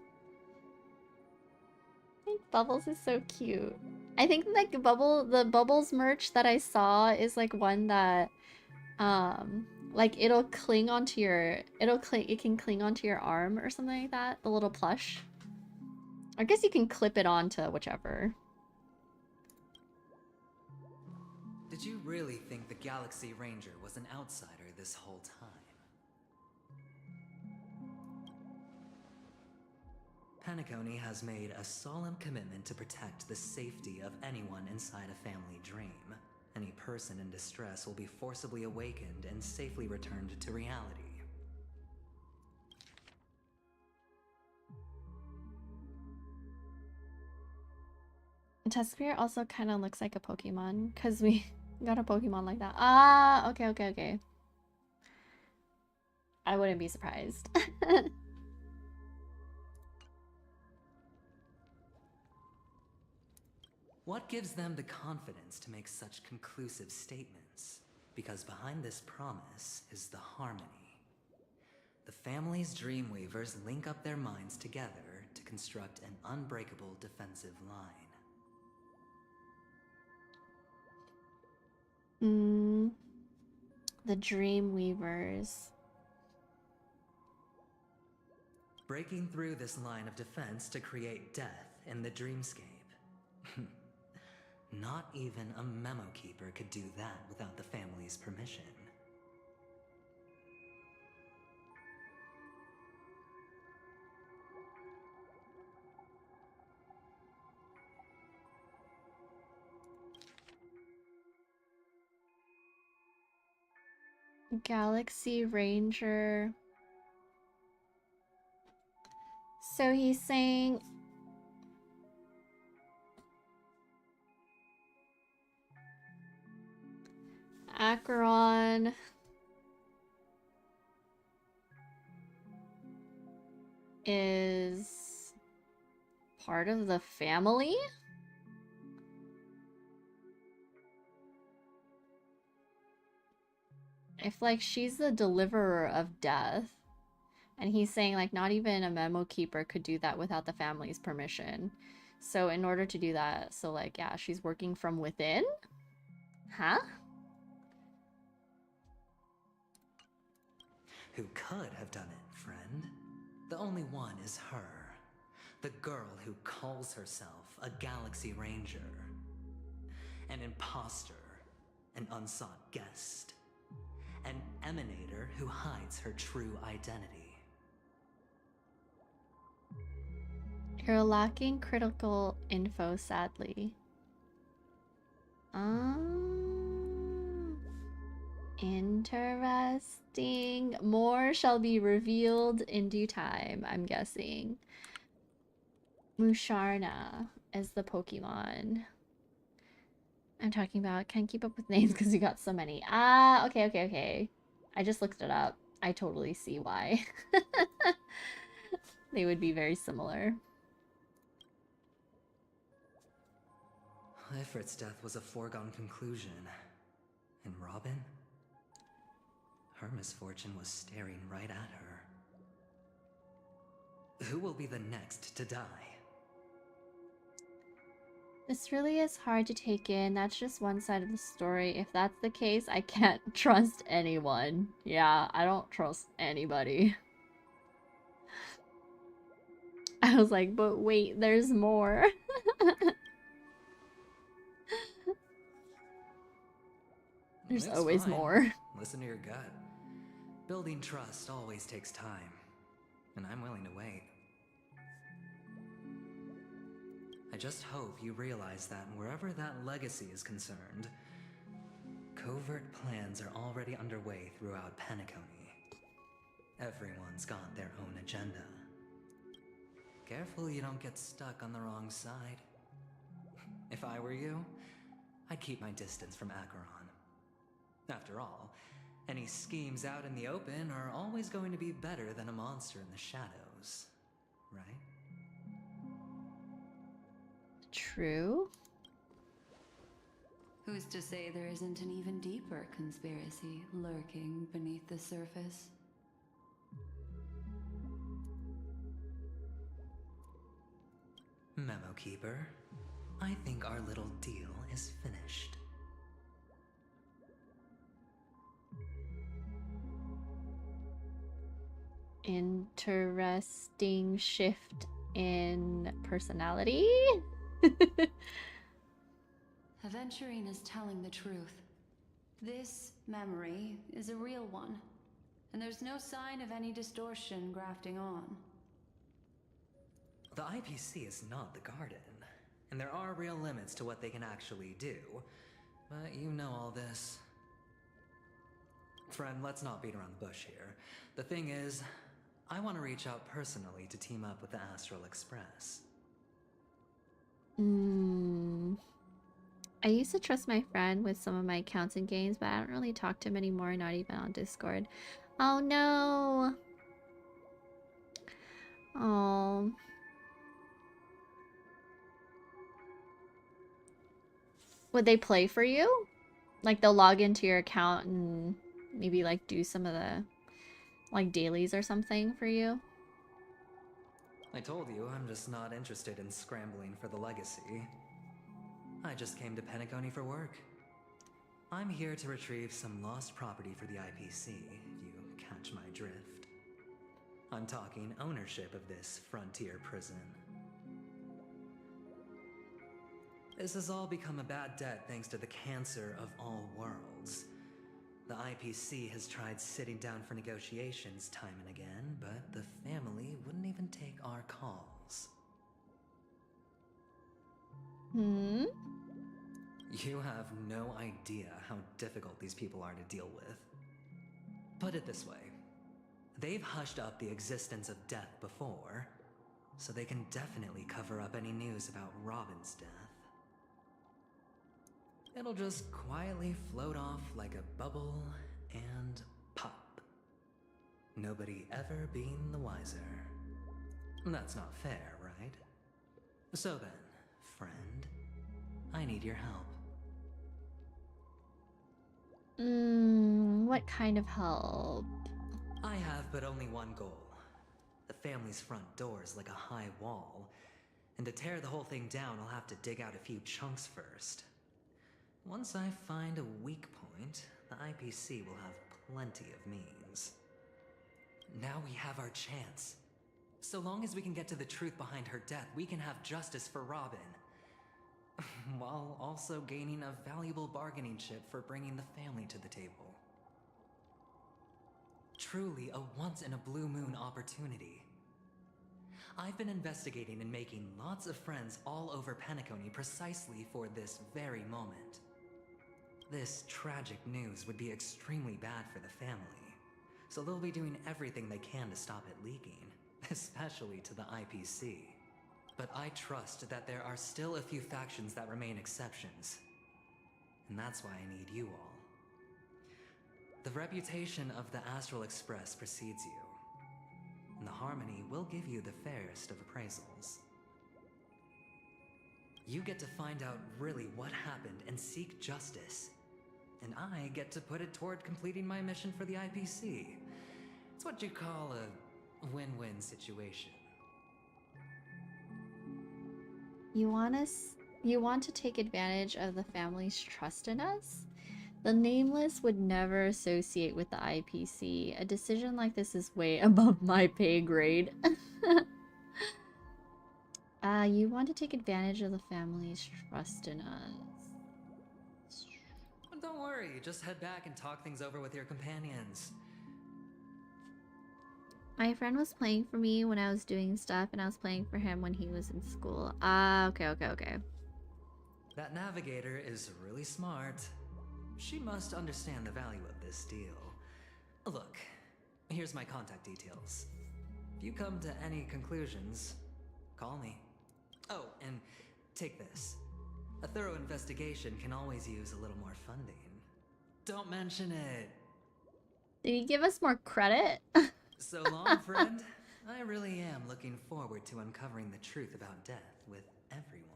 think Bubbles is so cute. I think like the Bubbles merch that I saw is like one that like it'll cling onto your it can cling onto your arm or something like that, the little plush. I guess you can clip it onto whichever. Did you really think the Galaxy Ranger was an outsider this whole time? Penacony has made a solemn commitment to protect the safety of anyone inside a family dream. Any person in distress will be forcibly awakened and safely returned to reality. Tuskpier also kind of looks like a Pokemon because we got a Pokemon like that. Ah, okay. I wouldn't be surprised. What gives them the confidence to make such conclusive statements? Because behind this promise is the harmony. The family's Dreamweavers link up their minds together to construct an unbreakable defensive line. The Dreamweavers. Breaking through this line of defense to create death in the dreamscape. Not even a memo keeper could do that without the family's permission. Galaxy Ranger. So he's saying Acheron is part of the family? If like she's the deliverer of death, and he's saying like not even a memo keeper could do that without the family's permission. So in order to do that, so like yeah, she's working from within? Huh? Who could have done it, friend? The only one is her. The girl who calls herself a Galaxy Ranger. An imposter. An unsought guest. An emanator who hides her true identity. You're lacking critical info, sadly. Interesting. More shall be revealed in due time, I'm guessing. Musharna is the Pokemon I'm talking about. Can't keep up with names because you got so many. Ah, okay. I just looked it up. I totally see why. They would be very similar. Ifrit's death was a foregone conclusion. And Robin? Her misfortune was staring right at her. Who will be the next to die? This really is hard to take in. That's just one side of the story. If that's the case, I can't trust anyone. Yeah, I don't trust anybody. I was like, but wait, there's more. There's It's always fine. more. Listen to your gut. Building trust always takes time, and I'm willing to wait. I just hope you realize that wherever that legacy is concerned, covert plans are already underway throughout Penacony. Everyone's got their own agenda. Careful you don't get stuck on the wrong side. If I were you, I'd keep my distance from Acheron. After all, any schemes out in the open are always going to be better than a monster in the shadows, right? True. Who's to say there isn't an even deeper conspiracy lurking beneath the surface? Memo Keeper, I think our little deal is finished. Interesting shift in personality. Aventurine is telling the truth. This memory is a real one, and there's no sign of any distortion grafting on. The IPC is not the Garden, and there are real limits to what they can actually do, but you know all this. Friend, let's not beat around the bush here. The thing is, I want to reach out personally to team up with the Astral Express. I used to trust my friend with some of my accounts and games, but I don't really talk to him anymore, not even on Discord. Oh no! Oh. Would they play for you? Like they'll log into your account and maybe like do some of the like dailies or something for you? I told you I'm just not interested in scrambling for the legacy. I just came to Penacony for work. I'm here to retrieve some lost property for the IPC, if you catch my drift. I'm talking ownership of this frontier prison. This has all become a bad debt thanks to the cancer of all worlds. The IPC has tried sitting down for negotiations time and again, but the family wouldn't even take our calls. You have no idea how difficult these people are to deal with. Put it this way. They've hushed up the existence of death before, so they can definitely cover up any news about Robin's death. It'll just quietly float off like a bubble and pop. Nobody ever being the wiser. That's not fair, right? So then, friend, I need your help. What kind of help? I have but only one goal. The family's front door is like a high wall, and to tear the whole thing down, I'll have to dig out a few chunks first. Once I find a weak point, the IPC will have plenty of means. Now we have our chance. So long as we can get to the truth behind her death, we can have justice for Robin. While also gaining a valuable bargaining chip for bringing the family to the table. Truly a once-in-a-blue-moon opportunity. I've been investigating and making lots of friends all over Penacony precisely for this very moment. This tragic news would be extremely bad for the family, so they'll be doing everything they can to stop it leaking, especially to the IPC. But I trust that there are still a few factions that remain exceptions, and that's why I need you all. The reputation of the Astral Express precedes you, and the Harmony will give you the fairest of appraisals. You get to find out really what happened and seek justice, and I get to put it toward completing my mission for the IPC. It's what you call a win-win situation. You want to take advantage of the family's trust in us? The Nameless would never associate with the IPC. A decision like this is way above my pay grade. You want to take advantage of the family's trust in us. Don't worry, just head back and talk things over with your companions. My friend was playing for me when I was doing stuff, and I was playing for him when he was in school. Ah, okay. That navigator is really smart. She must understand the value of this deal. Look, here's my contact details. If you come to any conclusions, call me. Oh, and take this. A thorough investigation can always use a little more funding. Don't mention it. Did he give us more credit? So long, friend. I really am looking forward to uncovering the truth about death with everyone.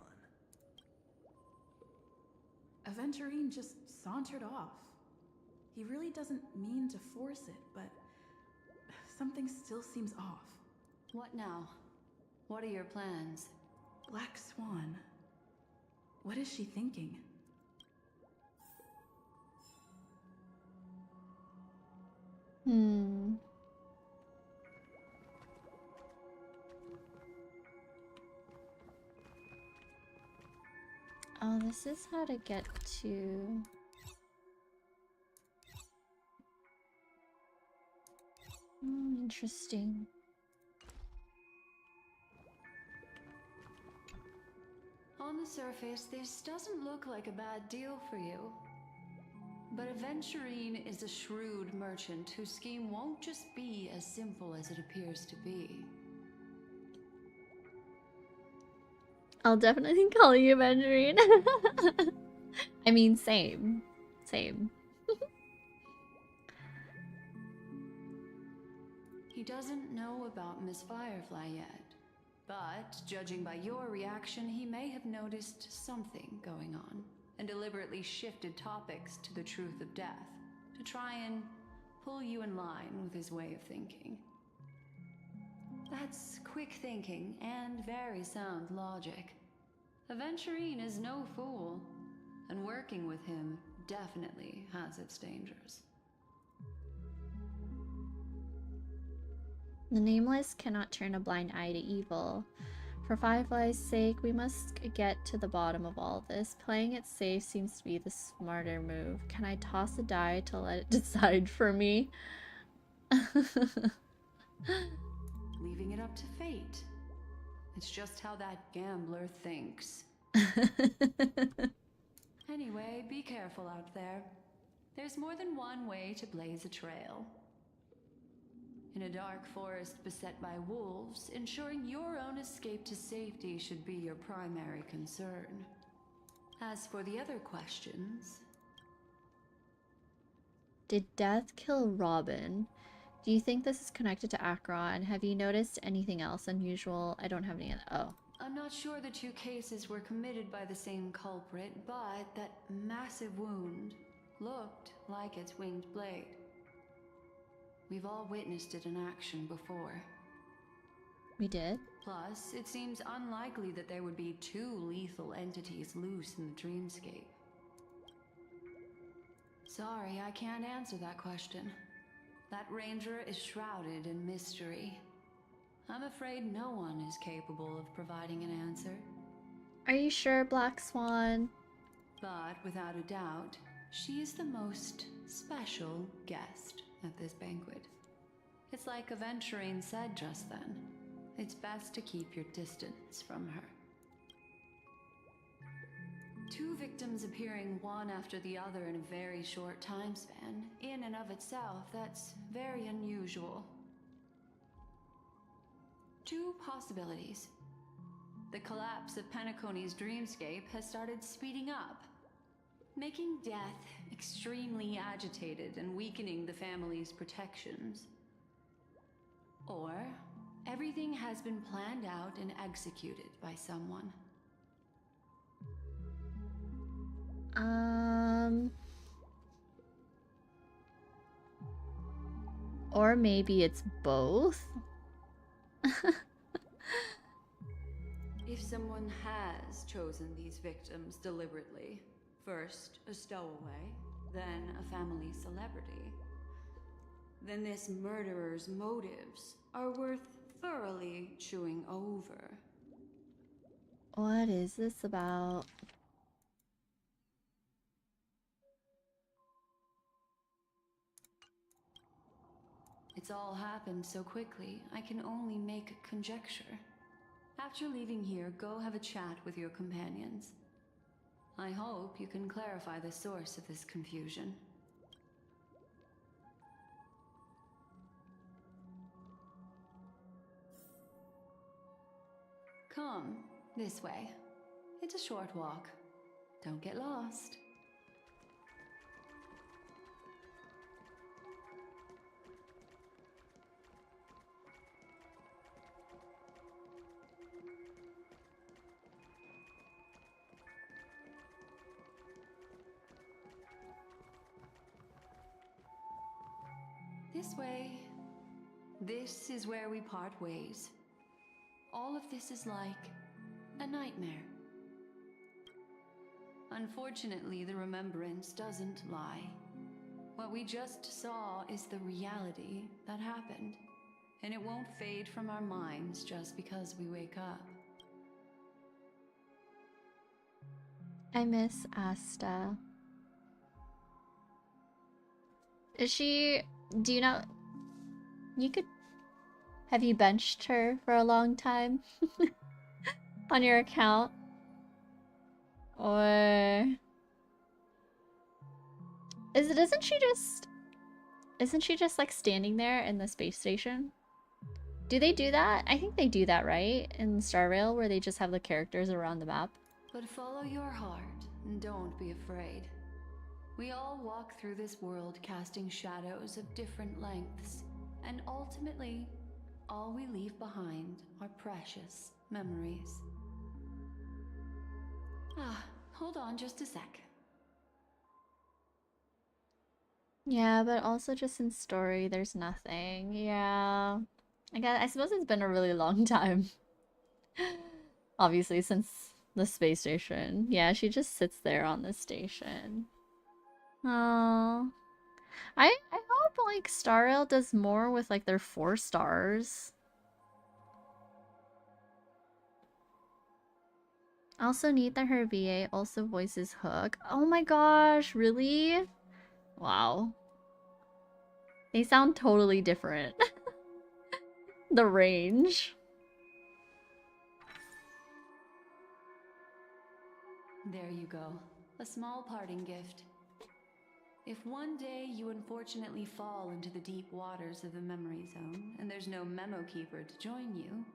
Aventurine just sauntered off. He really doesn't mean to force it, but something still seems off. What now? What are your plans? Black Swan. What is she thinking? Oh, this is how to get to... interesting. On the surface, this doesn't look like a bad deal for you. But Aventurine is a shrewd merchant whose scheme won't just be as simple as it appears to be. I'll definitely call you Aventurine. I mean, same. He doesn't know about Miss Firefly yet, but judging by your reaction, he may have noticed something going on and deliberately shifted topics to the truth of death to try and pull you in line with his way of thinking. That's quick thinking and very sound logic. Aventurine is no fool, and working with him definitely has its dangers. The Nameless cannot turn a blind eye to evil. For Firefly's sake, we must get to the bottom of all this. Playing it safe seems to be the smarter move. Can I toss a die to let it decide for me? Leaving it up to fate. It's just how that gambler thinks. Anyway, be careful out there. There's more than one way to blaze a trail. In a dark forest beset by wolves, ensuring your own escape to safety should be your primary concern. As for the other questions... Did Death kill Robin? Do you think this is connected to Akron? Have you noticed anything else unusual? I don't have any other... Oh. I'm not sure the two cases were committed by the same culprit, but that massive wound looked like its winged blade. We've all witnessed it in action before. We did? Plus, it seems unlikely that there would be two lethal entities loose in the dreamscape. Sorry, I can't answer that question. That ranger is shrouded in mystery. I'm afraid no one is capable of providing an answer. Are you sure, Black Swan? But without a doubt, she is the most special guest at this banquet. It's like Aventurine said just then. it's best to keep your distance from her. 2 victims appearing one after the other in a very short time span, in and of itself, that's very unusual. 2 possibilities. The collapse of Penacony's dreamscape has started speeding up, making death extremely agitated and weakening the family's protections. Or everything has been planned out and executed by someone. Or maybe it's both? If someone has chosen these victims deliberately, first a stowaway, then a family celebrity, then this murderer's motives are worth thoroughly chewing over. What is this about? It's all happened so quickly, I can only make conjecture. After leaving here, go have a chat with your companions. I hope you can clarify the source of this confusion. Come, this way. It's a short walk. Don't get lost. This way. This is where we part ways. All of this is like a nightmare. Unfortunately, the remembrance doesn't lie. What we just saw is the reality that happened, and it won't fade from our minds just because we wake up. I miss Asta. Is she... Do you know... You could... Have you benched her for a long time? On your account? Or... Isn't she just... Isn't she just like standing there in the space station? Do they do that? I think they do that, right? In Star Rail, where they just have the characters around the map. But follow your heart and don't be afraid. We all walk through this world casting shadows of different lengths, and ultimately, all we leave behind are precious memories. Ah, hold on just a sec. Yeah, but also just in story, there's nothing. Yeah. I suppose it's been a really long time. Obviously, since the space station. Yeah, she just sits there on the station. Oh. I hope, like, Star Rail does more with, like, their 4 stars. Also neat that her VA also voices Hook. Oh my gosh, really? Wow. They sound totally different. The range. There you go. A small parting gift. If one day you unfortunately fall into the deep waters of the memory zone and there's no memo keeper to join you,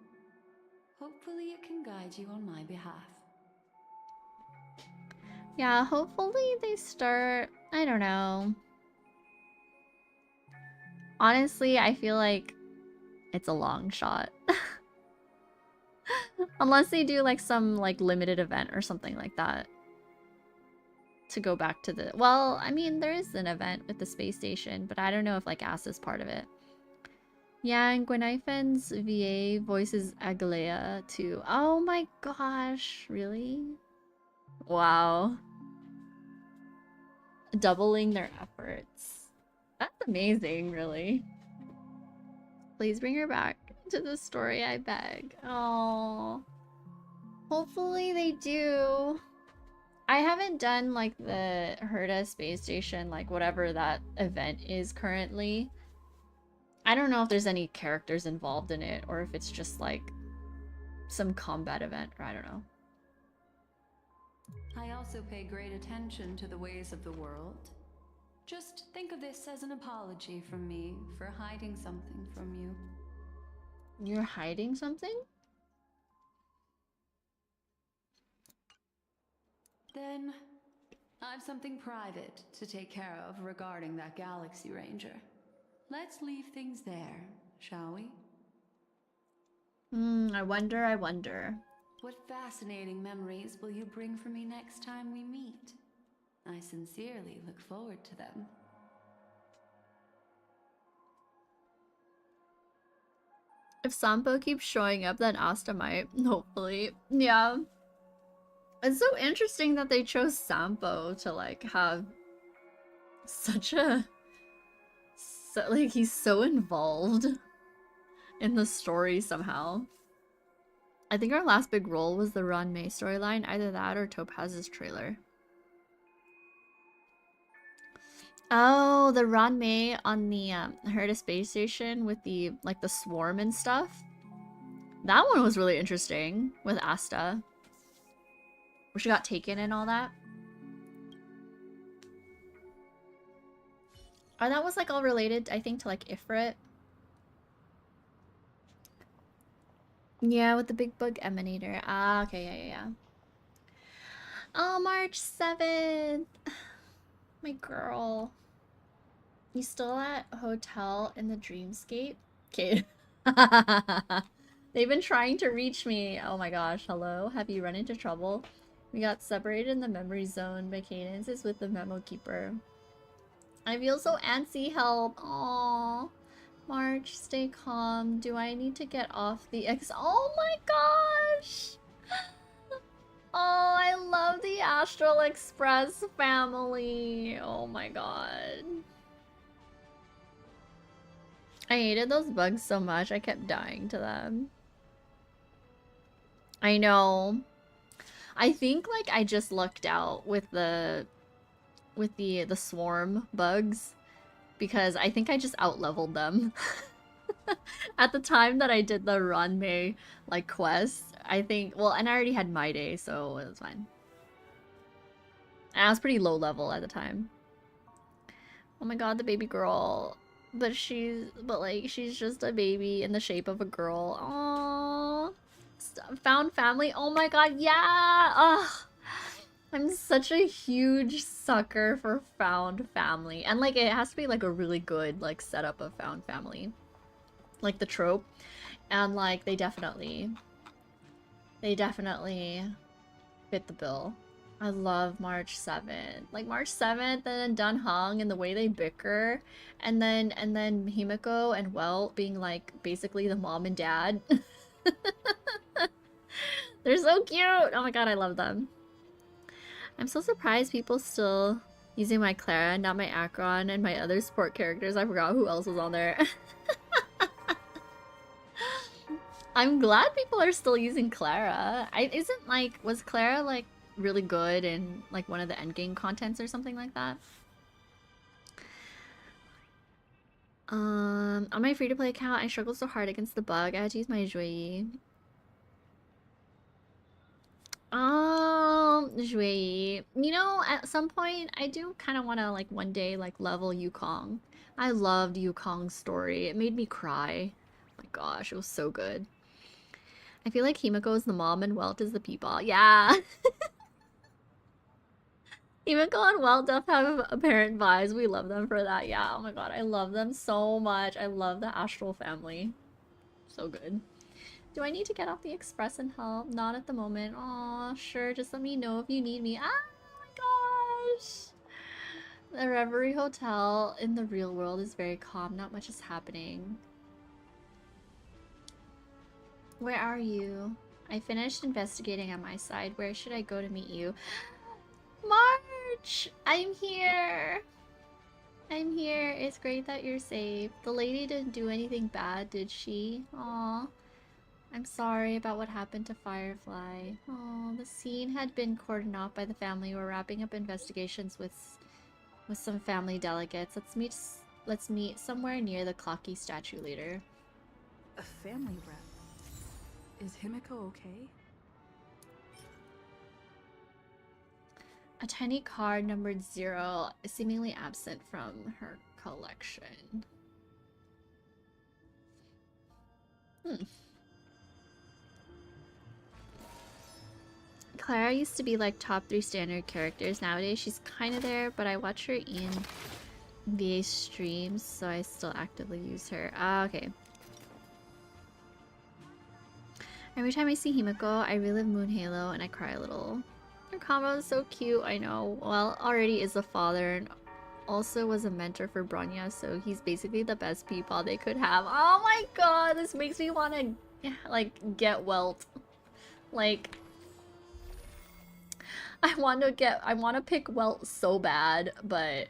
hopefully it can guide you on my behalf. Yeah, hopefully they start... I don't know. Honestly, I feel like it's a long shot. Unless they do like some like limited event or something like that. To go back to the... Well, I mean, there is an event with the space station, but I don't know if like Ass is part of it. Yeah, and Gwenifen's VA voices Aglea too. Oh my gosh, really? Wow. Doubling their efforts. That's amazing, really. Please bring her back to the story, I beg. Oh. Hopefully they do. I haven't done like the Herta space station, like whatever that event is currently. I don't know if there's any characters involved in it or if it's just like some combat event, or I don't know. I also pay great attention to the ways of the world. Just think of this as an apology from me for hiding something from you. You're hiding something? Then, I've something private to take care of regarding that Galaxy Ranger. Let's leave things there, shall we? I wonder, I wonder. What fascinating memories will you bring for me next time we meet? I sincerely look forward to them. If Sampo keeps showing up, then Asta might, hopefully. Yeah. It's so interesting that they chose Sampo to like have such a... like he's so involved in the story somehow. I think our last big role was the Ranmei storyline, either that or Topaz's trailer. Oh, the Ranmei on the Herta space station with the like the swarm and stuff. That one was really interesting with Asta, where she got taken and all that. Oh, that was like all related, I think, to like Ifrit. Yeah, with the big bug emanator. Ah, okay, yeah. Oh, March 7th. My girl. You still at hotel in the dreamscape? Okay. They've been trying to reach me. Oh my gosh, hello? Have you run into trouble? We got separated in the memory zone by Cadence is with the memo keeper. I feel so antsy, help. Aww. March, stay calm. Do I need to get off the X? Oh my gosh! Oh, I love the Astral Express family. Oh my god. I hated those bugs so much, I kept dying to them. I know. I think like I just lucked out with the swarm bugs because I think I just out-leveled them. At the time that I did the Ranmei like quest, I think, well, and I already had my day, so it was fine. And I was pretty low level at the time. Oh my god, the baby girl. But she's just a baby in the shape of a girl. Aww. Found family. Oh my god, yeah. Ugh. I'm such a huge sucker for found family. And like it has to be like a really good like setup of found family. Like the trope. And like they definitely fit the bill. I love March 7th. Like March 7th and then Dunhong and the way they bicker. And then Himiko and Welt being like basically the mom and dad. They're so cute! Oh my god, I love them. I'm so surprised people still using my Clara, not my Akron, and my other support characters. I forgot who else was on there. I'm glad people are still using Clara. Was Clara like really good in like one of the endgame contents or something like that? On my free-to-play account, I struggled so hard against the bug. I had to use my Jui. Jui. You know, at some point, I do kind of want to like one day like level Yukong. I loved Yukong's story. It made me cry. Oh my gosh, it was so good. I feel like Himiko is the mom and Welt is the peepaw. Yeah. Himiko and Welt definitely have apparent vibes. We love them for that. Yeah, oh my god, I love them so much. I love the Astral family. So good. Do I need to get off the express and help? Not at the moment. Aw, sure, just let me know if you need me. Ah, oh my gosh! The Reverie Hotel in the real world is very calm. Not much is happening. Where are you? I finished investigating on my side. Where should I go to meet you? March! I'm here! I'm here. It's great that you're safe. The lady didn't do anything bad, did she? Aw. I'm sorry about what happened to Firefly. Oh, the scene had been cordoned off by the family. We're wrapping up investigations with some family delegates. Let's meet Let's meet somewhere near the clocky statue later. A family rep. Is Himiko okay? A tiny card numbered 0 is seemingly absent from her collection. Clara used to be like top 3 standard characters. Nowadays she's kind of there, but I watch her in VA streams, so I still actively use her. Ah, okay. Every time I see Himiko, I relive Moon Halo and I cry a little. Her combo is so cute, I know. Well, already is a father and also was a mentor for Bronya, so he's basically the best peepaw they could have. Oh my god, this makes me want to, like, get Welt. Like, I want to pick Welt so bad, but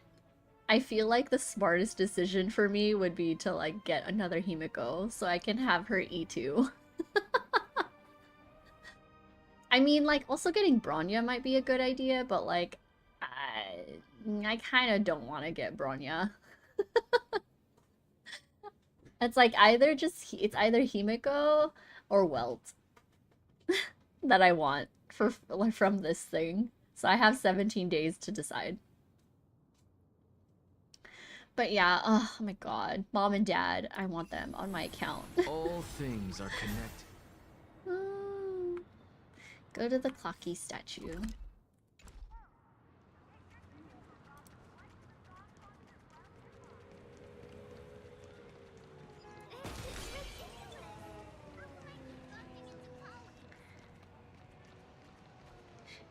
I feel like the smartest decision for me would be to, like, get another Himiko so I can have her E2. I mean, like, also getting Bronya might be a good idea, but, like, I kind of don't want to get Bronya. It's like it's either Himiko or Welt that I want from this thing. So I have 17 days to decide. But yeah, oh my god. Mom and Dad, I want them on my account. All things are connected. Go to the clocky statue.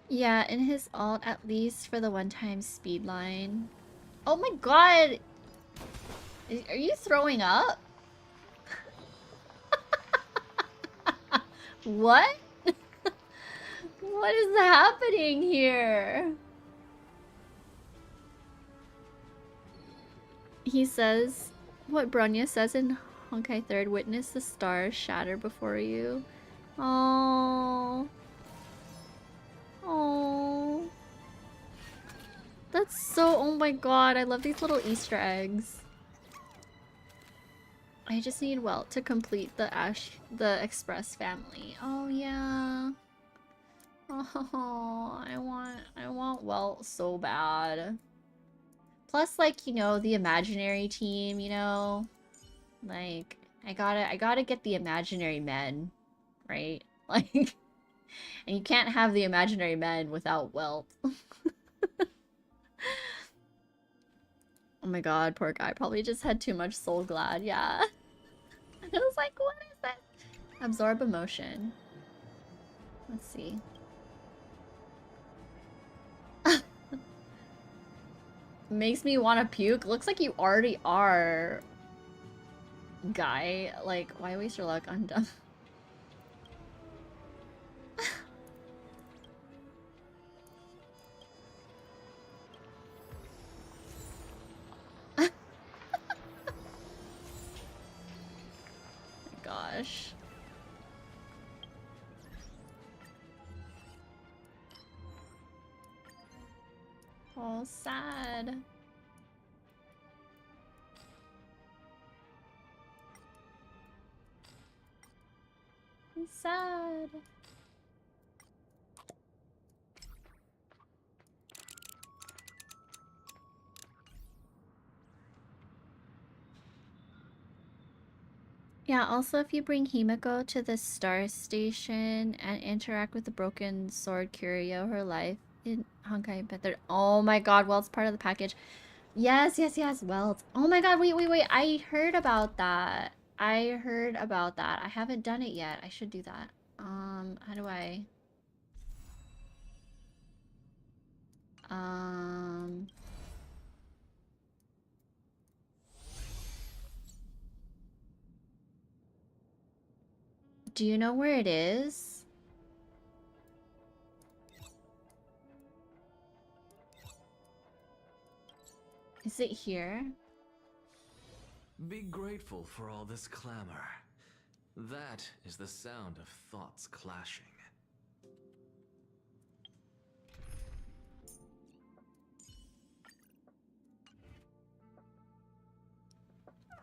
Yeah, in his alt, at least for the one-time speed line. Oh my god! Are you throwing up? What? What is happening here? He says, what Bronya says in Honkai 3rd, witness the stars shatter before you. Oh. Oh. That's so, oh my god, I love these little Easter eggs. I just need Welt to complete the Express family. Oh yeah. Oh, I want Welt so bad. Plus, like, you know, the imaginary team, you know? Like, I gotta get the imaginary men, right? Like, and you can't have the imaginary men without Welt. Oh my god, poor guy. Probably just had too much Soul Glad, yeah. I was like, what is that? Absorb emotion. Let's see. Makes me want to puke. Looks like you already are, guy. Like, why waste your luck? I'm done. Gosh. Oh, sad. I'm sad. Yeah, also if you bring Himiko to the star station and interact with the broken sword Curio, her life in Honkai Panther. Oh my god, Welt's part of the package. Yes, yes, yes, Welt. Oh my god, wait, wait, wait. I heard about that. I heard about that. I haven't done it yet. I should do that. How do I? Do you know where it is? Is it here? Be grateful for all this clamor. That is the sound of thoughts clashing.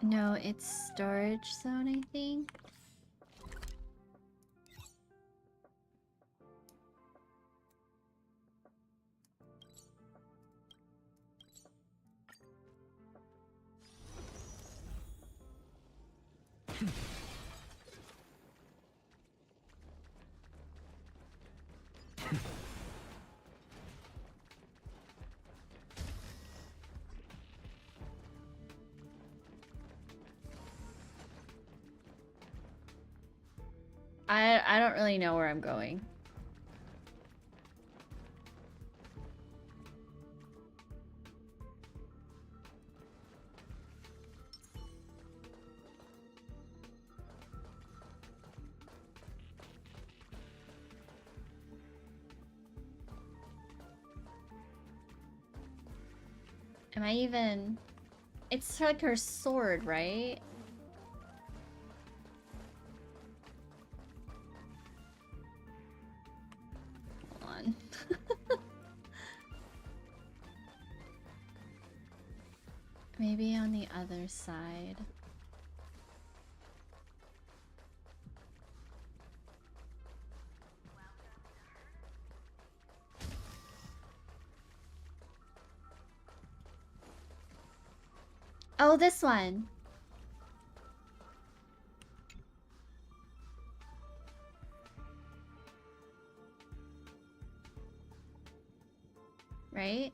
No, it's storage zone, I think. I don't really know where I'm going. Am I even... It's like her sword, right? Hold on. Maybe on the other side. Oh, this one. Right?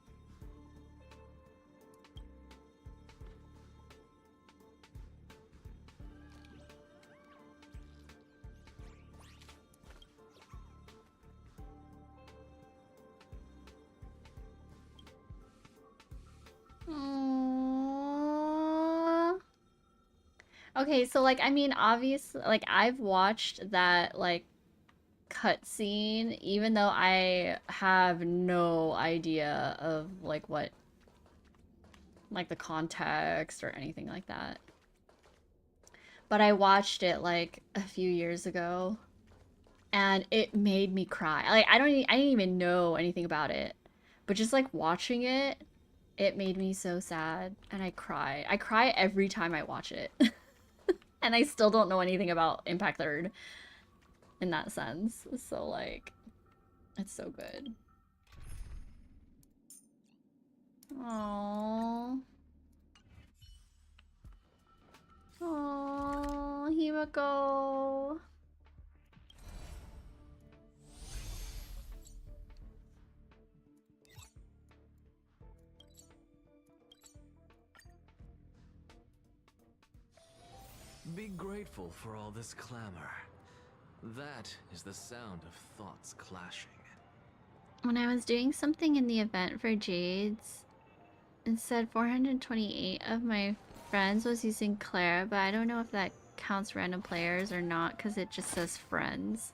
Aww. Okay, so like, I mean, obviously, like, I've watched that, like, cutscene, even though I have no idea of, like, what, like, the context or anything like that. But I watched it, like, a few years ago, and it made me cry. Like, I didn't even know anything about it. But just, like, watching it, it made me so sad, and I cry. I cry every time I watch it. And I still don't know anything about Impact Third in that sense. So, like, it's so good. Aww. Aww, Himiko. Be grateful for all this clamor. That is the sound of thoughts clashing. When I was doing something in the event for Jades, it said 428 of my friends was using Clara, but I don't know if that counts random players or not because it just says friends.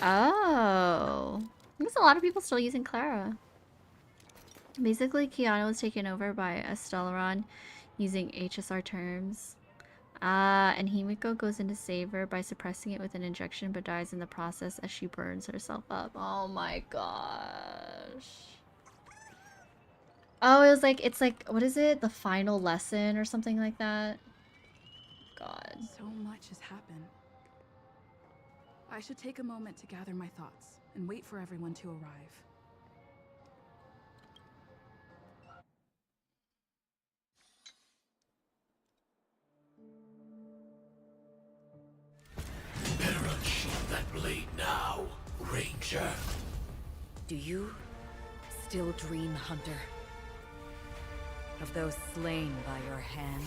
Oh. There's a lot of people still using Clara. Basically, Kiana was taken over by Stellaron using HSR terms. And Himiko goes in to save her by suppressing it with an injection but dies in the process as she burns herself up. Oh my gosh. Oh, it's like, what is it? The final lesson or something like that? God. So much has happened. I should take a moment to gather my thoughts and wait for everyone to arrive. Better unsheath that blade now, Ranger. Do you still dream, Hunter? Of those slain by your hand?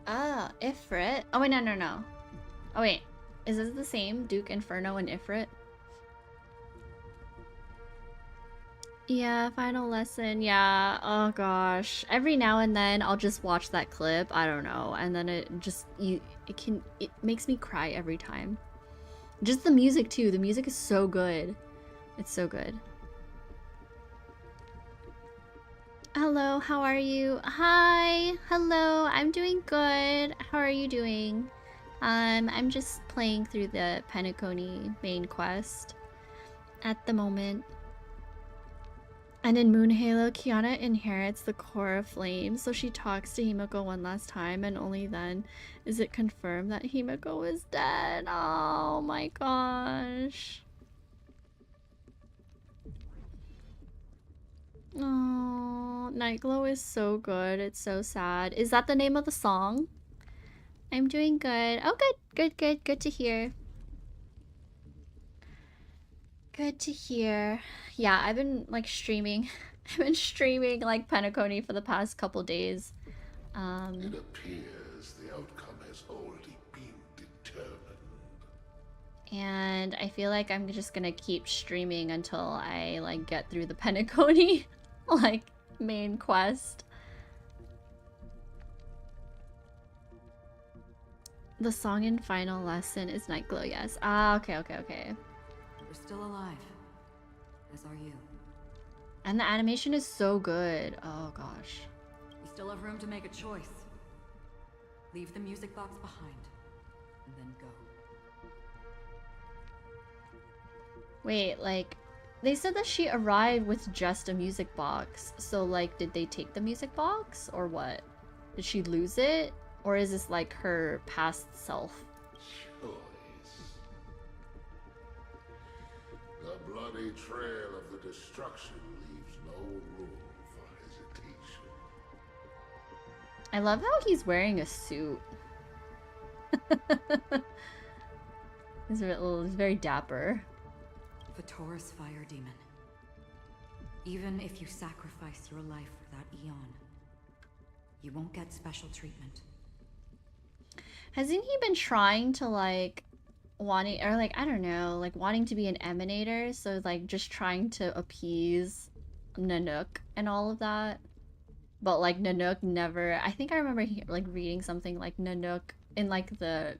Ah, Ifrit. Oh wait, no. Oh wait, is this the same? Duke, Inferno, and Ifrit? Yeah, final lesson. Yeah. Oh gosh. Every now and then I'll just watch that clip. I don't know, and then it makes me cry every time. Just the music too. The music is so good. It's so good. Hello, how are you? Hi, hello, I'm doing good. How are you doing? I'm just playing through the Penacony main quest at the moment. And in Moon Halo, Kiana inherits the core of flame, so she talks to Himiko one last time, and only then is it confirmed that Himiko is dead. Oh my gosh. Oh, Nightglow is so good. It's so sad. Is that the name of the song? I'm doing good. Oh, good to hear. Good to hear. Yeah, I've been like streaming. I've been streaming like Penacony for the past couple days. It appears the outcome has already been determined. And I feel like I'm just gonna keep streaming until I like get through the Penacony like main quest. The song in Final Lesson is Nightglow, yes. Ah, okay. We're still alive, as are you. And the animation is so good. Oh gosh. We still have room to make a choice. Leave the music box behind, and then go. Wait, like, they said that she arrived with just a music box. So, like, did they take the music box? Or what? Did she lose it? Or is this, like, her past self? Choice. The bloody trail of the destruction leaves no room for hesitation. I love how he's wearing a suit. He's very dapper. The Taurus Fire Demon. Even if you sacrifice your life for that eon, you won't get special treatment. Hasn't he been trying to, like, wanting, or, like, I don't know, like, wanting to be an emanator? So, like, just trying to appease Nanook and all of that? But, like, Nanook never... I think I remember, like, reading something like Nanook in, like, the...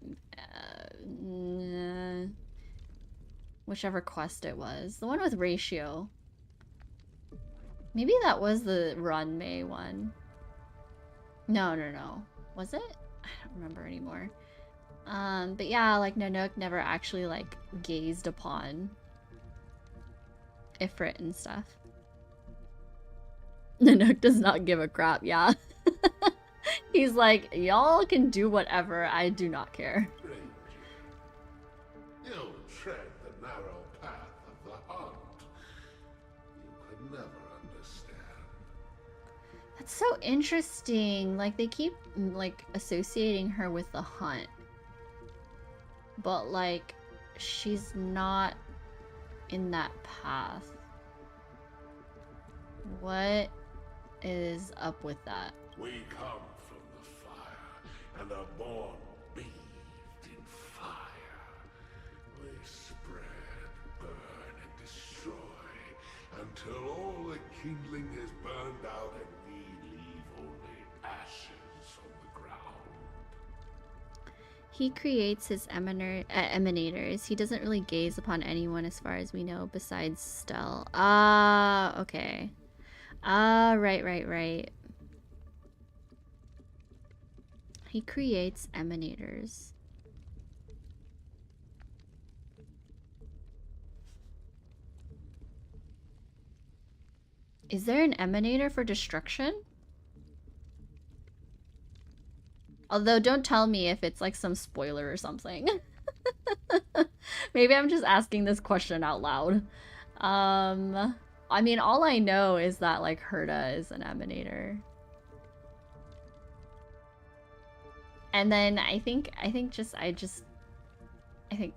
whichever quest it was. The one with Ratio. Maybe that was the Runmei one. No. Was it? I don't remember anymore. But yeah, like, Nanook never actually, like, gazed upon Ifrit and stuff. Nanook does not give a crap, yeah. He's like, y'all can do whatever, I do not care. You tread the narrow path of the hunt. You could never understand. That's so interesting. Like, they keep, like, associating her with the hunt. But, like, she's not in that path. What is up with that? We come from the fire and are born bathed in fire. We spread, burn, and destroy until all the kindling is burned out and we leave only ashes on the ground. He creates his emanators. He doesn't really gaze upon anyone as far as we know besides Stell. Ah, okay. Ah, right. He creates emanators. Is there an emanator for destruction? Although, don't tell me if it's like some spoiler or something. Maybe I'm just asking this question out loud. I mean, all I know is that, like, Herta is an emanator. And then I think,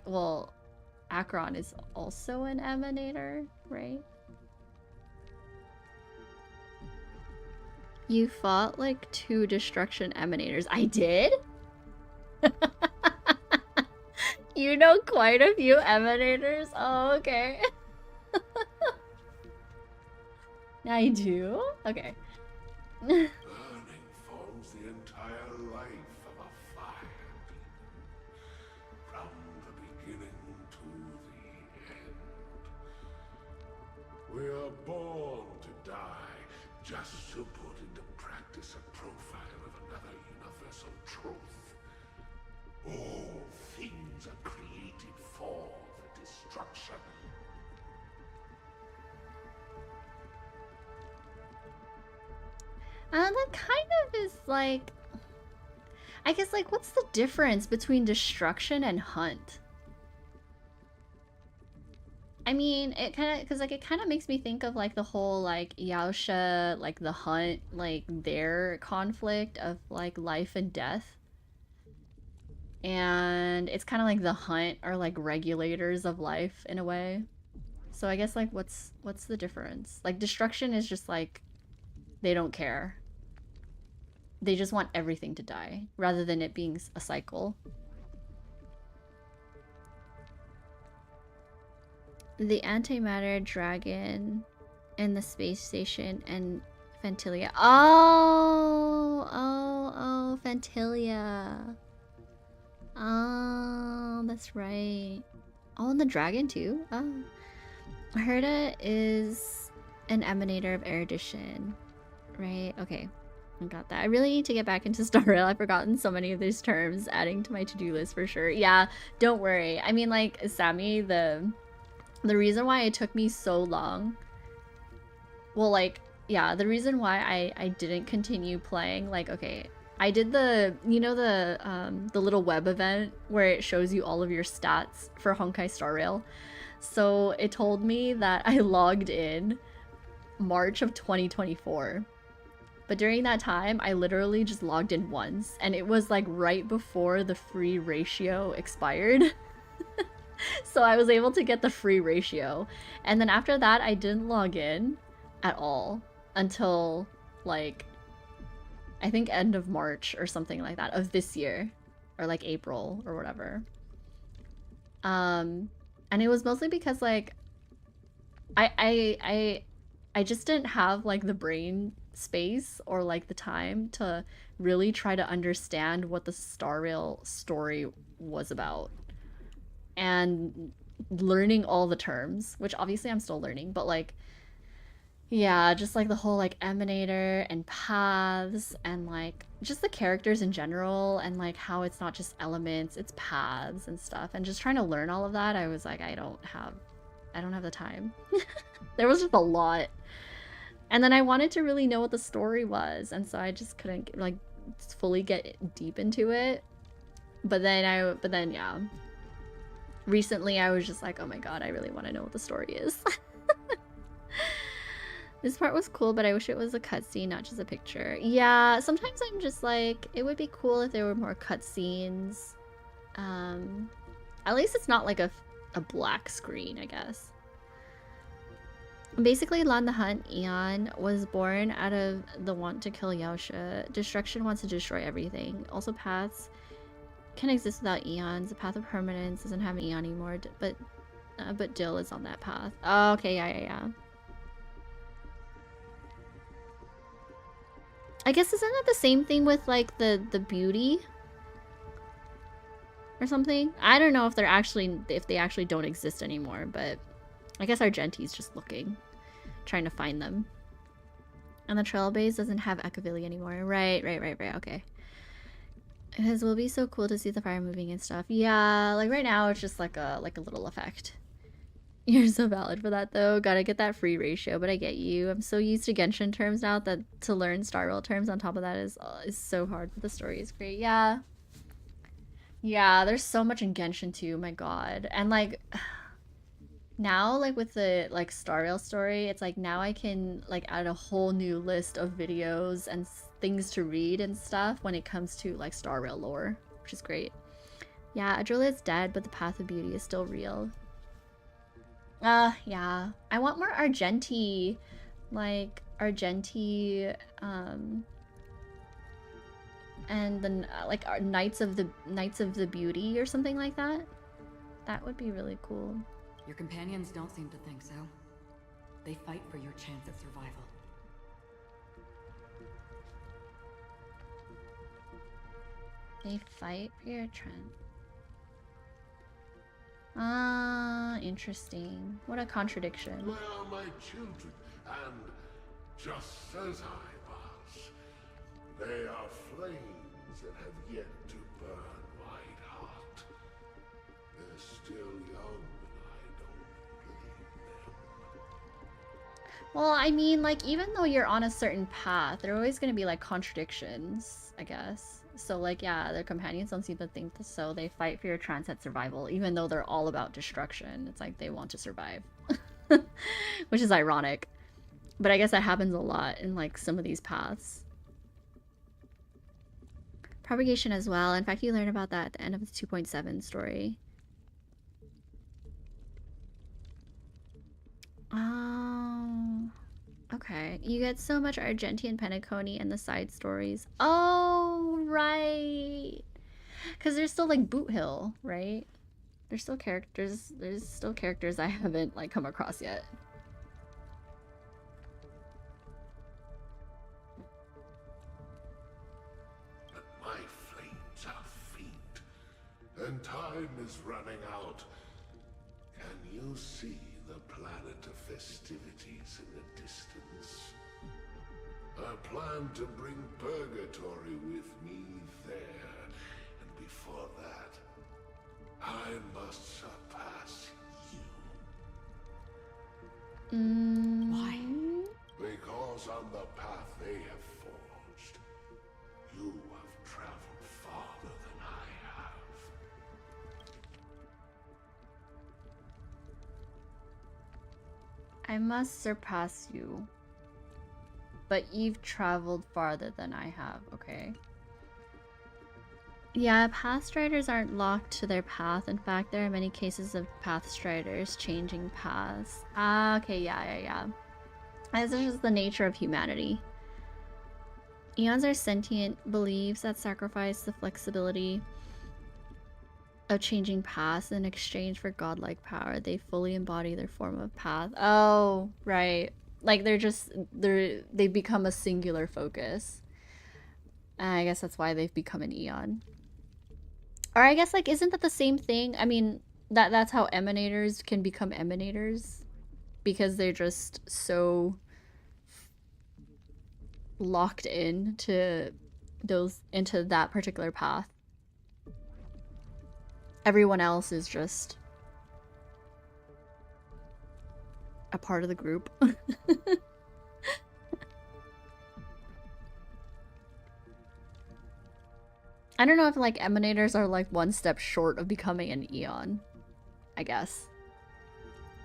well, Acheron is also an emanator, right? You fought, like, 2 destruction emanators. I did? You know quite a few emanators? Oh, okay. I do? Okay. Burning forms the entire life of a fire demon, from the beginning to the end. We are born to die, just to put into practice a profile of another universal truth. All things are created for the destruction. That kind of is like, I guess, like, what's the difference between destruction and hunt? I mean, it kind of, because like it kind of makes me think of like the whole like Yaosha, like the hunt, like their conflict of like life and death. And it's kind of like the hunt are like regulators of life in a way. So I guess like what's the difference? Like destruction is just like they don't care. They just want everything to die rather than it being a cycle. The antimatter dragon and the space station and Fantilia. Oh, Fantilia. Oh, that's right. Oh, and the dragon too? Oh. Herda is an emanator of erudition. Right? Okay. I got that. I really need to get back into Star Rail. I've forgotten so many of these terms, adding to my to-do list for sure. Yeah, don't worry. I mean, like, Sammy, the reason why it took me so long, well, like, yeah, the reason why I didn't continue playing, like, okay, I did the, you know, the little web event where it shows you all of your stats for Honkai Star Rail. So it told me that I logged in March of 2024. But during that time, I literally just logged in once, and it was like right before the free ratio expired. So I was able to get the free ratio. And then after that, I didn't log in at all until like, I think end of March or something like that of this year, or like April or whatever. And it was mostly because like, I just didn't have like the brain space or like the time to really try to understand what the Star Rail story was about. And learning all the terms, which obviously I'm still learning, but like, yeah, just like the whole like emanator and paths and like just the characters in general and like how it's not just elements, it's paths and stuff. And just trying to learn all of that, I was like, I don't have the time. There was just a lot. And then I wanted to really know what the story was, and so I just couldn't like fully get deep into it. But then yeah. Recently I was just like, oh my god, I really want to know what the story is. This part was cool, but I wish it was a cutscene, not just a picture. Yeah, sometimes I'm just like, it would be cool if there were more cutscenes. At least it's not like a black screen, I guess. Basically, Lan the Hunt, Eon, was born out of the want to kill Yaosha. Destruction wants to destroy everything. Also, paths can exist without eons. The path of permanence doesn't have an eon anymore, but Dill is on that path. Oh, okay, yeah. I guess isn't that the same thing with like the beauty or something? I don't know if they actually don't exist anymore, but I guess Argenti's just looking, trying to find them. And the Trailblaze doesn't have Echavili anymore. Right, okay. Because it will be so cool to see the fire moving and stuff. Yeah, like right now it's just like a little effect. You're so valid for that though. Gotta get that free ratio, but I get you. I'm so used to Genshin terms now that to learn Star Rail terms on top of that is so hard, but the story is great. Yeah. Yeah, there's so much in Genshin too, my god. And like now, like with the like Star Rail story, it's like now I can like add a whole new list of videos and things to read and stuff when it comes to like Star Rail lore, which is great. Yeah, Adrilla is dead, but the Path of Beauty is still real. Yeah. I want more Argenti, like Argenti, and then like Knights of the Beauty or something like that. That would be really cool. Your companions don't seem to think so. They fight for your chance at survival. They fight for your trend. Interesting. What a contradiction. Well, my children, and just as I was. They are flames that have yet to burn white hot. They're still young, and I don't blame them. Well, I mean, like, even though you're on a certain path, there are always going to be, like, contradictions, I guess. So, like, yeah, their companions don't seem to think so. They fight for your transcendent survival, even though they're all about destruction. It's like they want to survive. Which is ironic. But I guess that happens a lot in, like, some of these paths. Propagation as well. In fact, you learn about that at the end of the 2.7 story. Oh, okay. You get so much Argentine Penacony in the side stories. Oh, right. Because there's still like Boot Hill, right? There's still characters. There's still characters I haven't like come across yet. But my flames are faint, and time is running out. Can you see the planet of festivities in the distance? I plan to bring Purgatory with me there, and before that, I must surpass you. Why? Because on the path they have forged, you have traveled farther than I have. I must surpass you. But you've traveled farther than I have, okay? Yeah, path striders aren't locked to their path. In fact, there are many cases of path striders changing paths. Ah, okay, yeah. This is just the nature of humanity. Eons are sentient, believes that sacrifice the flexibility of changing paths in exchange for godlike power. They fully embody their form of path. Oh, right. Like they become a singular focus. And I guess that's why they've become an Eon. Or I guess like isn't that the same thing? I mean, that's how emanators can become emanators because they're just so locked into that particular path. Everyone else is just a part of the group. I don't know if like emanators are like one step short of becoming an Eon, I guess.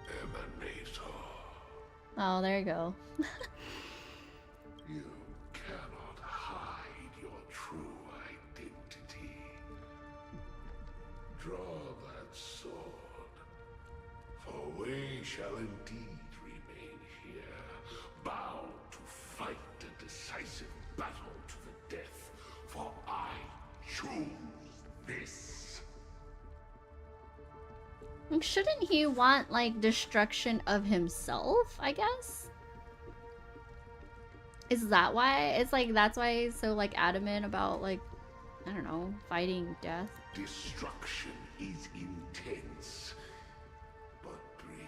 Emanator. Oh, there you go. You cannot hide your true identity. Draw that sword, for we shall indeed remain here, bound to fight a decisive battle to the death, for I choose this. Shouldn't he want like destruction of himself, I guess? Is that why? It's like that's why he's so like adamant about like, I don't know, fighting death. Destruction is intense, but brief.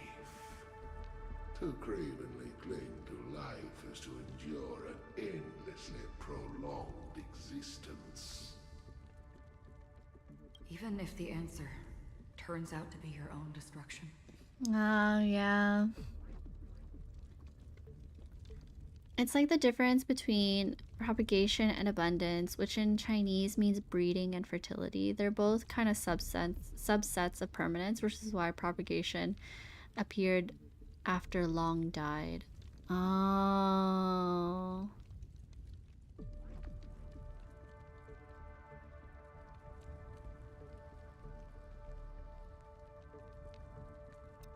To cravenly cling to life is to endure an endlessly prolonged existence. Even if the answer turns out to be your own destruction. Yeah. It's like the difference between propagation and abundance, which in Chinese means breeding and fertility. They're both kind of subsets of permanence, which is why propagation appeared after Long died. Oh.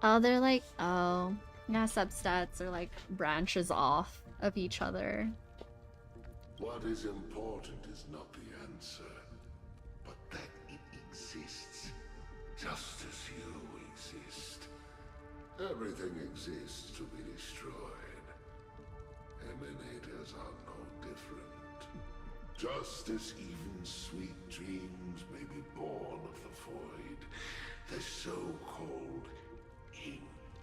Oh, they're like, oh, yeah, substats are like branches off of each other. What is important is not the answer, but that it exists, just as you exist. Everything exists to be destroyed. Emanators are no different. Just as even sweet dreams may be born of the void, the so-called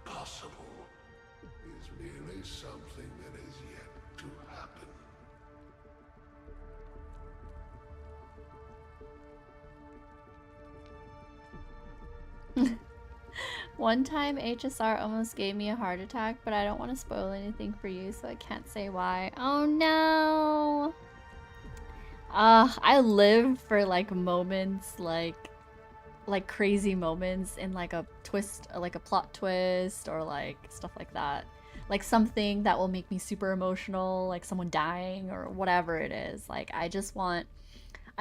impossible is merely something that is yet to happen. One time HSR almost gave me a heart attack, but I don't want to spoil anything for you, so I can't say why. Oh no! I live for like moments like crazy moments in like a twist, like a plot twist or like stuff like that. Like something that will make me super emotional, like someone dying or whatever it is. Like I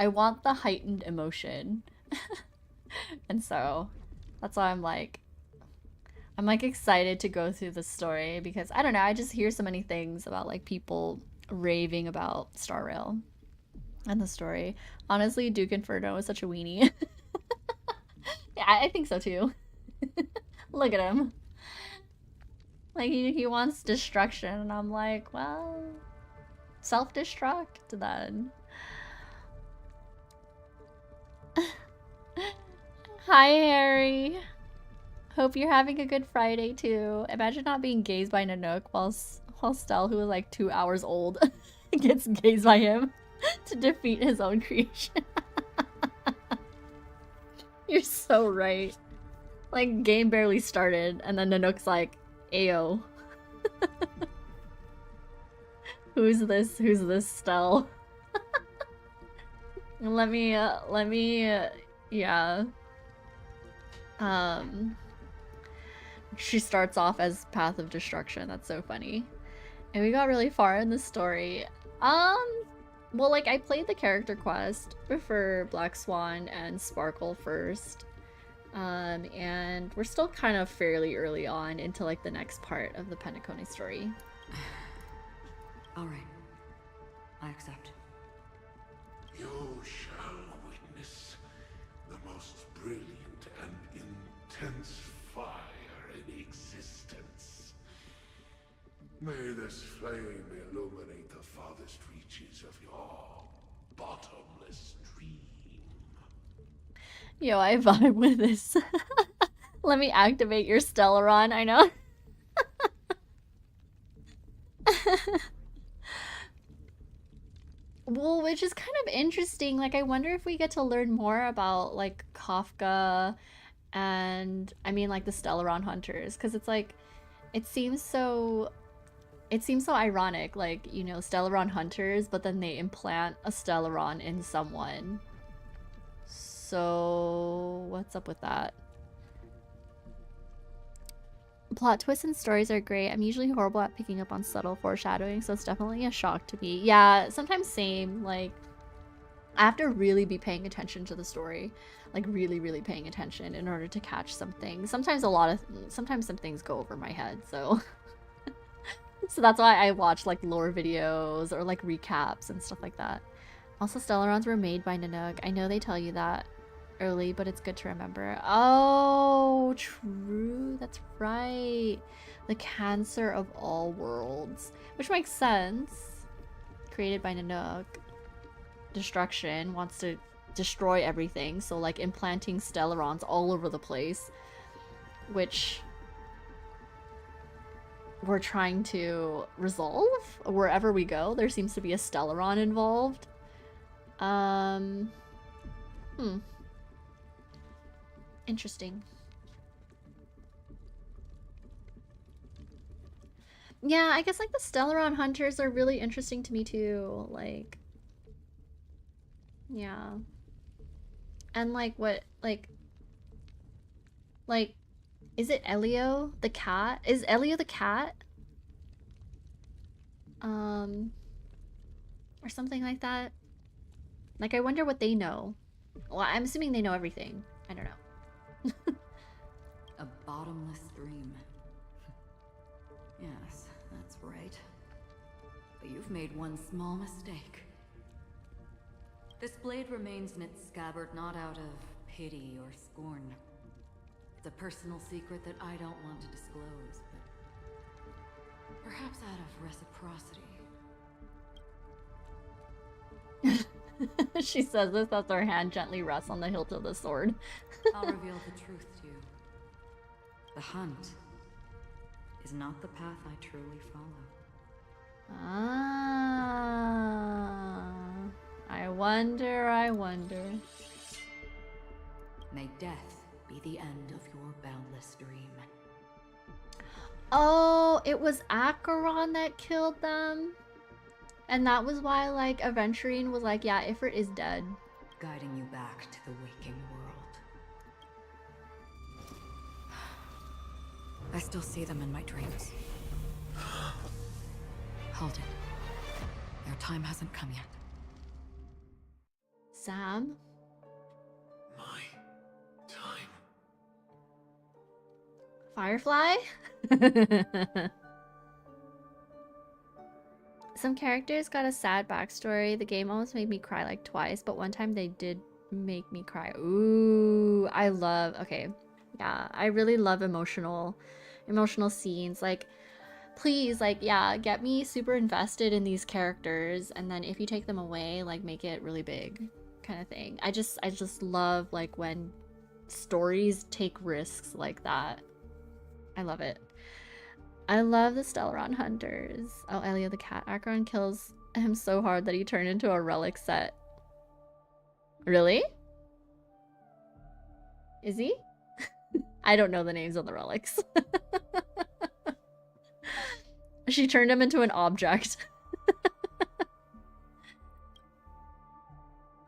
want the heightened emotion. And so that's why I'm like excited to go through the story because I don't know, I just hear so many things about like people raving about Star Rail and the story. Honestly, Duke Inferno is such a weenie. Yeah, I think so too. Look at him. Like he wants destruction and I'm like, well, self-destruct then. Hi Harry. Hope you're having a good Friday too. Imagine not being gazed by Nanook while Stel, who was like 2 hours old, gets gazed by him to defeat his own creation. You're so right. Like, game barely started, and then Nanook's like, Ayo. Who's this Stel? Yeah. She starts off as Path of Destruction. That's so funny. And we got really far in the story. Well, like, I played the character quest for Black Swan and Sparkle first. And we're still kind of fairly early on into, like, the next part of the Penacony story. Alright. I accept. You shall witness the most brilliant and intense fire in existence. May this flame illuminate the farthest reaches of your bottomless dream. Yo, I vibe with this. Let me activate your Stellaron, I know. Well, which is kind of interesting. Like, I wonder if we get to learn more about, like, Kafka and, I mean, like, the Stellaron hunters. Because it's like, it seems so ironic. Like, you know, Stellaron hunters, but then they implant a Stellaron in someone. So, what's up with that? Plot twists and stories are great. I'm usually horrible at picking up on subtle foreshadowing, so it's definitely a shock to me. Yeah, sometimes same. Like, I have to really be paying attention to the story. Like, really, really paying attention in order to catch something. Sometimes some things go over my head, so... So that's why I watch, like, lore videos or, like, recaps and stuff like that. Also, Stellarons were made by Nanook. I know they tell you that early, but it's good to remember. Oh, true. That's right. The cancer of all worlds. Which makes sense. Created by Nanook. Destruction. Wants to destroy everything. So, like, implanting Stellarons all over the place. Which we're trying to resolve. Wherever we go, there seems to be a Stellaron involved. Interesting. Yeah, I guess like the Stellaron hunters are really interesting to me too. Like, yeah. And like what, like, is it Elio the cat? Is Elio the cat? Or something like that. Like, I wonder what they know. Well, I'm assuming they know everything. I don't know. A bottomless stream. Yes, that's right. But you've made one small mistake. This blade remains in its scabbard not out of pity or scorn. It's a personal secret that I don't want to disclose, but perhaps out of reciprocity. She says this as her hand gently rests on the hilt of the sword. I'll reveal the truth to you. The hunt is not the path I truly follow. Ah, I wonder, I wonder. May death be the end of your boundless dream. Oh, it was Acheron that killed them? And that was why, like, Aventurine was like, yeah, Ifrit is dead. Guiding you back to the waking world. I still see them in my dreams. Hold it. Their time hasn't come yet. Sam? My time. Firefly? Some characters got a sad backstory. The game almost made me cry like twice, but one time they did make me cry. Ooh, I love, okay. Yeah, I really love emotional scenes. Like, please, like, yeah, get me super invested in these characters, and then if you take them away, like, make it really big kind of thing. I just love, like, when stories take risks like that. I love it. I love the Stellaron Hunters. Oh, Elio the cat. Acheron kills him so hard that he turned into a relic set. Really? Is he? I don't know the names of the relics. She turned him into an object.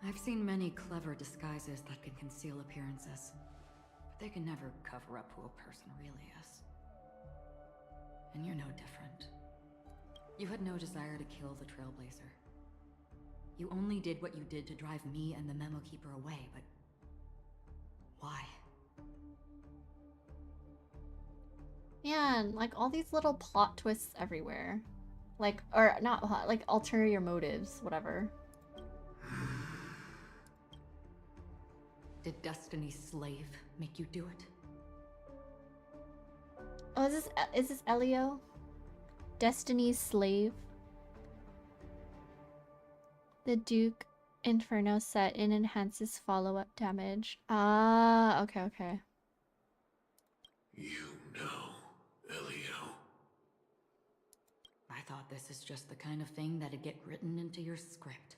I've seen many clever disguises that can conceal appearances, but they can never cover up who a person really is. And you're no different. You had no desire to kill the Trailblazer. You only did what you did to drive me and the Memo Keeper away, but why? Man, like all these little plot twists everywhere. Like, or not, like ulterior motives, whatever. Did Destiny's slave make you do it? Oh, is this Elio? Destiny's slave? The Duke Inferno set in enhances follow-up damage. Ah, okay, okay. You know, Elio. I thought this is just the kind of thing that'd get written into your script.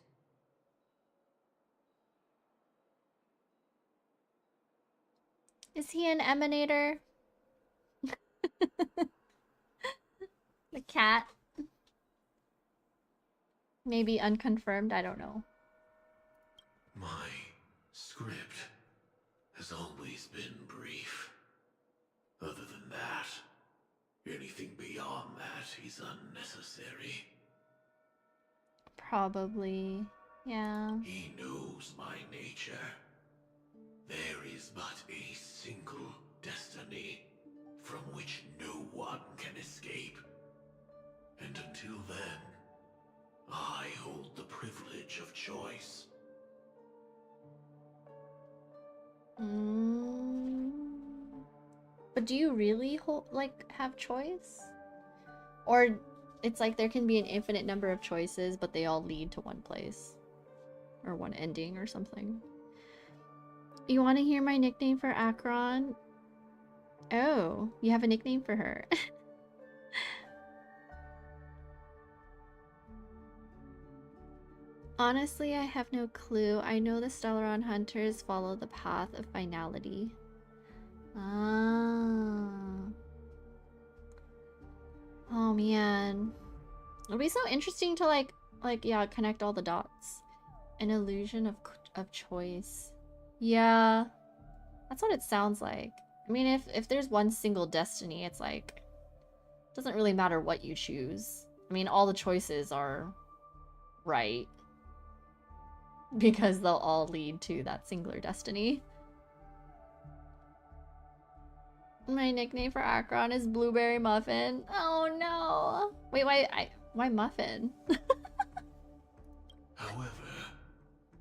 Is he an emanator? The cat? Maybe unconfirmed, I don't know. My script has always been brief. Other than that, anything beyond that is unnecessary. Probably, yeah. He knows my nature. There is but a single destiny from which no one can escape. And until then, I hold the privilege of choice. But do you really have choice? Or it's like there can be an infinite number of choices, but they all lead to one place. Or one ending or something. You want to hear my nickname for Acheron? Oh, you have a nickname for her. Honestly, I have no clue. I know the Stellaron Hunters follow the path of finality. Ah. Oh man. It'll be so interesting to yeah, connect all the dots. An illusion of choice. Yeah. That's what it sounds like. I mean, if there's one single destiny, it's like it doesn't really matter what you choose. I mean, all the choices are right. Because they'll all lead to that singular destiny. My nickname for Acheron is Blueberry Muffin. Oh no! Wait, why Muffin? However,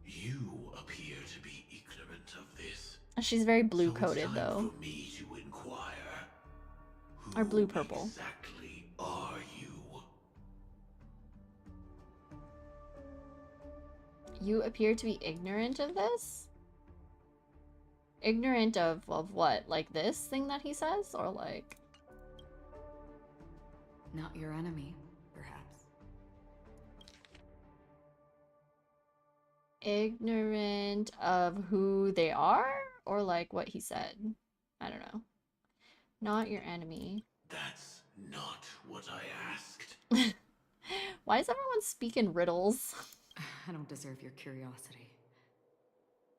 you appear to be ignorant of this. She's very blue-coded, so though. For me to inquire, Or blue-purple. Exactly are you? You appear to be ignorant of this? Ignorant of what? Like this thing that he says? Or like... Not your enemy, perhaps. Ignorant of who they are? Or like what he said? I don't know. Not your enemy. That's not what I asked. Why is everyone speaking riddles? I don't deserve your curiosity.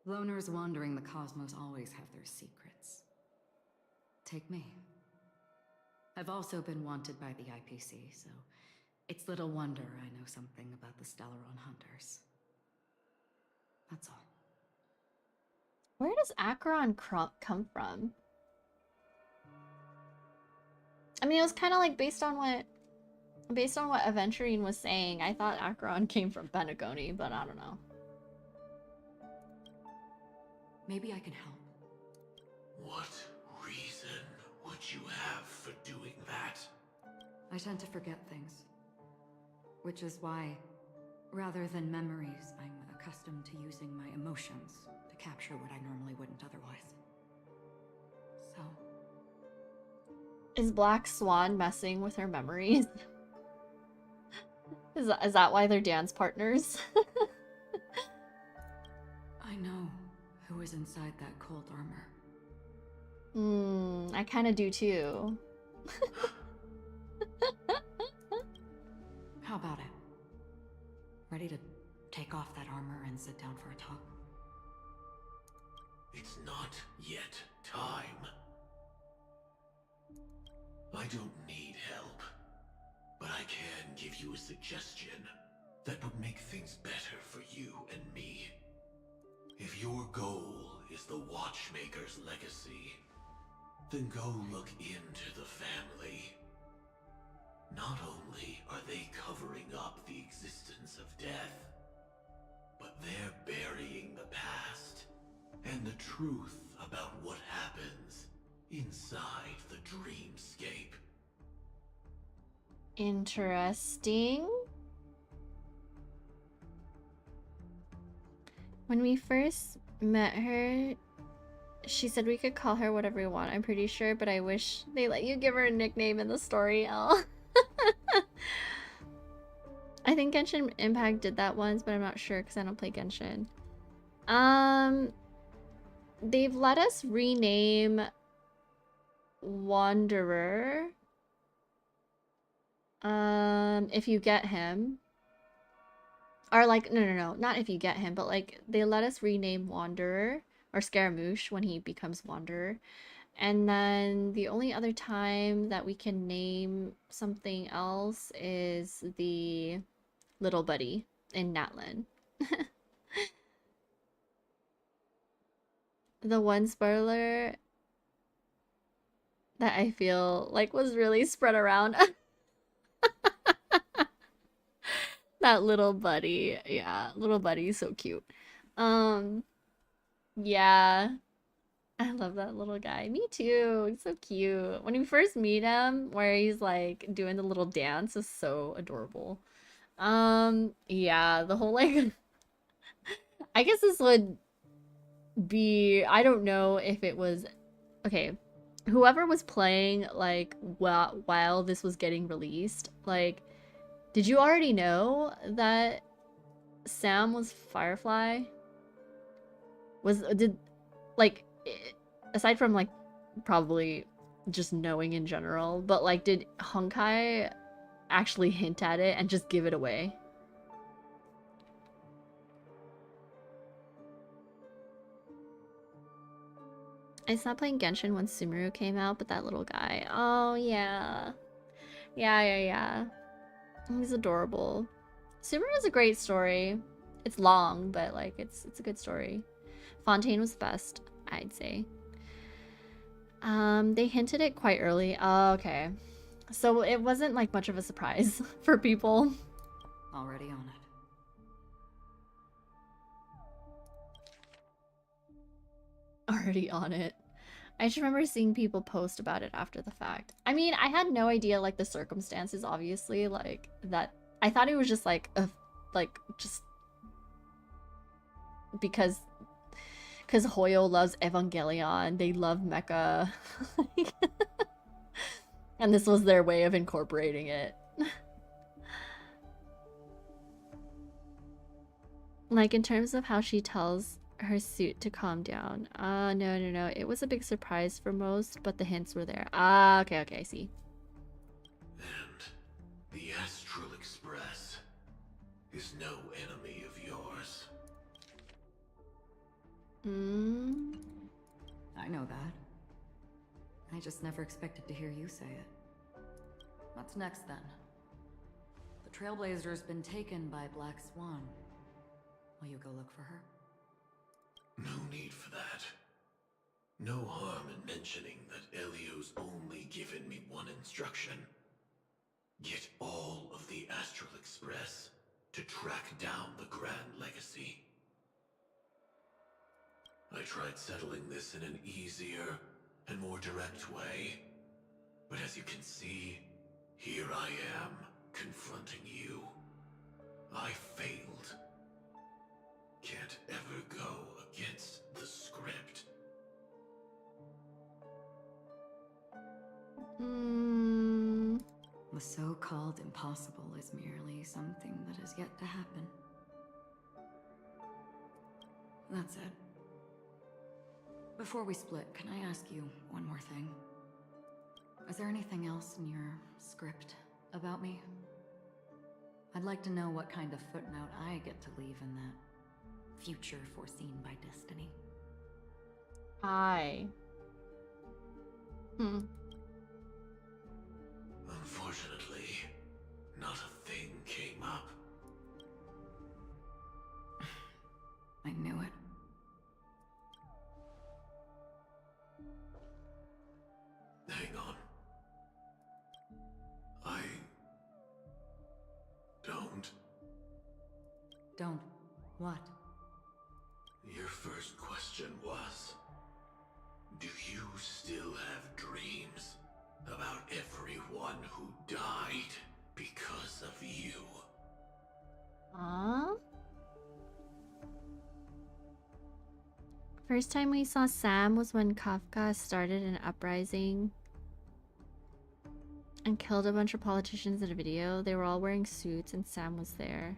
Loners wandering the cosmos always have their secrets. Take me. I've also been wanted by the IPC, so it's little wonder I know something about the Stellaron Hunters. That's all. Where does Acheron come from? I mean, it was kind of like based on what Aventurine was saying. I thought Acheron came from Penacony, but I don't know. Maybe I can help. What reason would you have for doing that? I tend to forget things. Which is why, rather than memories, I'm accustomed to using my emotions to capture what I normally wouldn't otherwise. So... Is Black Swan messing with her memories? Is that why they're dance partners? I know who is inside that cold armor. I kind of do too. How about it? Ready to take off that armor and sit down for a talk? It's not yet time. I don't need help, but I can give you a suggestion that would make things better for you and me. If your goal is the Watchmaker's legacy, then go look into the family. Not only are they covering up the existence of death, but they're burying the past and the truth about what happens inside the dreamscape. Interesting. When we first met her, she said we could call her whatever we want, I'm pretty sure, but I wish they let you give her a nickname in the story, L. I think Genshin Impact did that once, but I'm not sure because I don't play Genshin. They've let us rename Wanderer. If you get him. Or like, no, not if you get him, but like they let us rename Wanderer or Scaramouche when he becomes Wanderer. And then the only other time that we can name something else is the little buddy in Natlan. The one spoiler that I feel like was really spread around. That little buddy. Yeah, little buddy, so cute. Yeah. I love that little guy. Me too. He's so cute. When you first meet him, where he's like doing the little dance is so adorable. Yeah, the whole like I guess this would be, I don't know if it was okay. Whoever was playing like while this was getting released, like did you already know that Sam was Firefly? Aside from like probably just knowing in general, but like did Honkai actually hint at it and just give it away? I stopped playing Genshin when Sumeru came out, but that little guy. Oh yeah. Yeah. He's adorable. Sumeru is a great story. It's long, but like it's a good story. Fontaine was the best, I'd say. They hinted it quite early. Oh, okay. So it wasn't like much of a surprise for people. Already on it. Already on it. I just remember seeing people post about it after the fact. I mean, I had no idea like the circumstances, obviously, like that. I thought it was just like just because Hoyo loves Evangelion, they love mecha. And this was their way of incorporating it. Like, in terms of how she tells her suit to calm down. No. It was a big surprise for most, but the hints were there. Okay, I see. And the Astral Express is no enemy of yours. I know that. I just never expected to hear you say it. What's next then? The Trailblazer's been taken by Black Swan. Will you go look for her? No need for that. No harm in mentioning that Elio's only given me one instruction. Get all of the Astral Express to track down the Grand Legacy. I tried settling this in an easier and more direct way, but as you can see, here I am, confronting you. I failed. Can't ever go against the script. The so-called impossible is merely something that has yet to happen. That's it. Before we split, can I ask you one more thing? Is there anything else in your script about me? I'd like to know what kind of footnote I get to leave in that future foreseen by destiny. Unfortunately, not a thing came up. I knew it. Hang on. I don't. Don't what? Your first question was, do you still have dreams about everyone who died because of you? First time we saw Sam was when Kafka started an uprising and killed a bunch of politicians in a video. They were all wearing suits and Sam was there.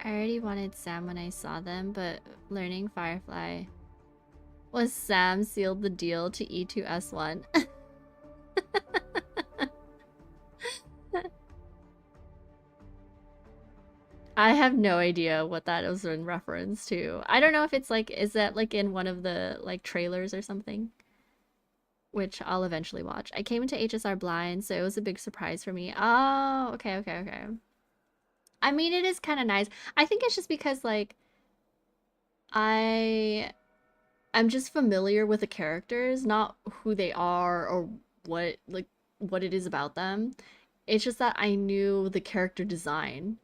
I already wanted Sam when I saw them, but learning Firefly was Sam sealed the deal to E2S1. I have no idea what that was in reference to. I don't know if it's like, is that like in one of the like trailers or something? Which I'll eventually watch. I came into HSR blind, so it was a big surprise for me. Oh, okay. I mean, it is kind of nice. I think it's just because like I'm just familiar with the characters, not who they are or what it is about them. It's just that I knew the character design.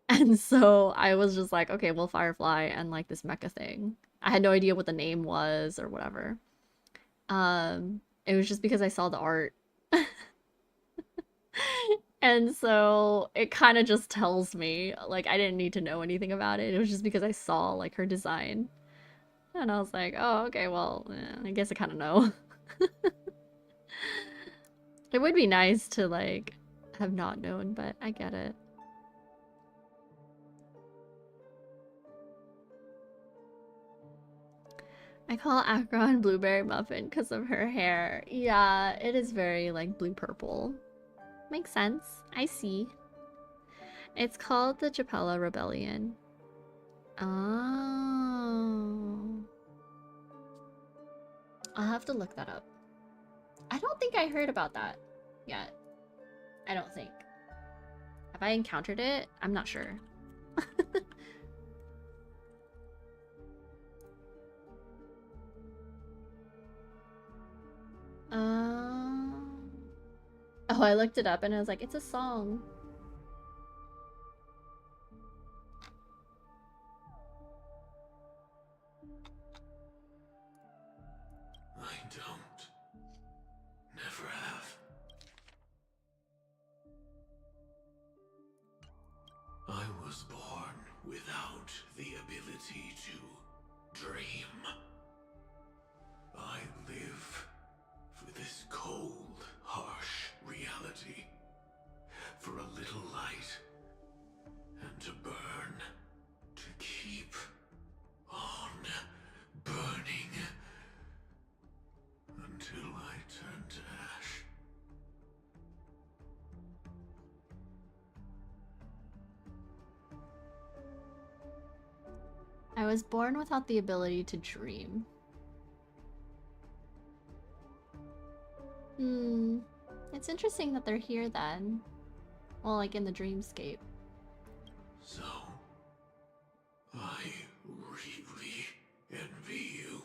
And so I was just like, okay, well, Firefly and like this mecha thing. I had no idea what the name was or whatever. It was just because I saw the art. And so it kind of just tells me, like, I didn't need to know anything about it. It was just because I saw like her design. And I was like, oh, okay, well, I guess I kind of know. It would be nice to like have not known, but I get it. I call Akron Blueberry Muffin because of her hair. Yeah, it is very like blue-purple. Makes sense. I see. It's called the Japella Rebellion. Oh. I'll have to look that up. I don't think I heard about that yet. I don't think. Have I encountered it? I'm not sure. Oh, I looked it up and I was like, it's a song. I don't. Never have. I was born without the ability to dream. I live I was born without the ability to dream. It's interesting that they're here then. Well, like in the dreamscape. So, I really envy you.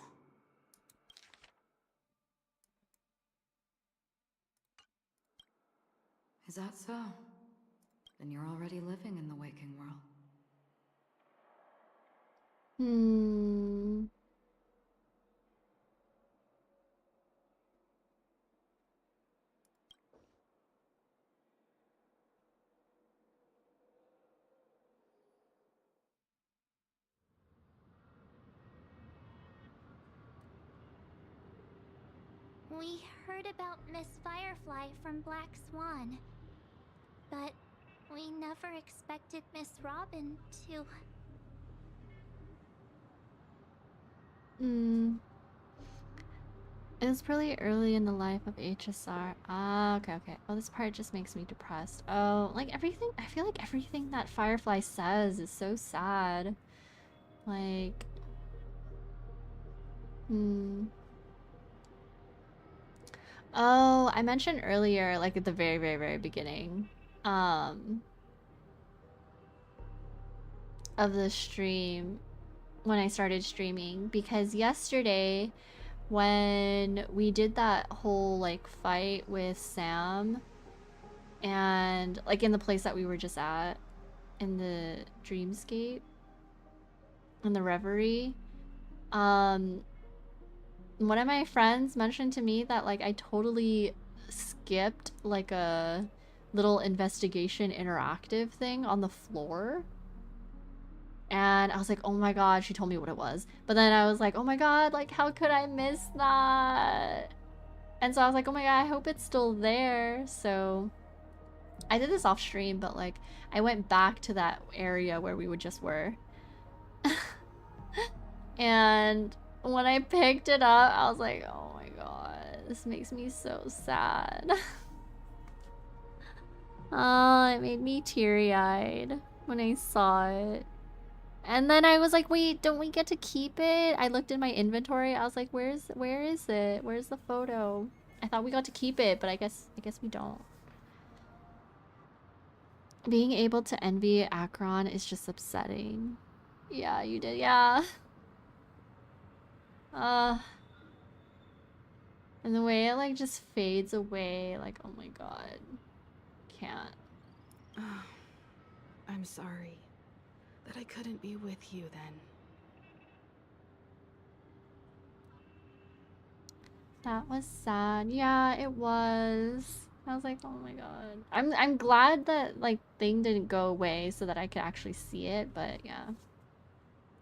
Is that so? Then you're already living in the waking world. We heard about Miss Firefly from Black Swan, but we never expected Miss Robin to... It was pretty early in the life of HSR. Ah, okay, okay. Oh, this part just makes me depressed. Oh, like everything, I feel like everything that Firefly says is so sad. Like... Oh, I mentioned earlier, like at the very, very, very beginning, of the stream, when I started streaming, because yesterday, when we did that whole, like, fight with Sam, and, like, in the place that we were just at, in the dreamscape, in the reverie, one of my friends mentioned to me that, like, I totally skipped, like, a little investigation interactive thing on the floor. And I was like, oh my god, she told me what it was. But then I was like, oh my god, like, how could I miss that? And so I was like, oh my god, I hope it's still there. So I did this off stream, but, like, I went back to that area where we just were. And when I picked it up, I was like, oh my god, this makes me so sad. Oh, it made me teary-eyed when I saw it. And then I was like, wait, don't we get to keep it? I looked in my inventory. I was like, where is it? Where's the photo? I thought we got to keep it, but I guess we don't. Being able to envy Akron is just upsetting. Yeah, you did. Yeah. And the way it, like, just fades away, like, oh my god. Can't. I'm sorry that I couldn't be with you then. That was sad. Yeah, it was. I was like, oh my god. I'm glad that, like, thing didn't go away so that I could actually see it, but yeah.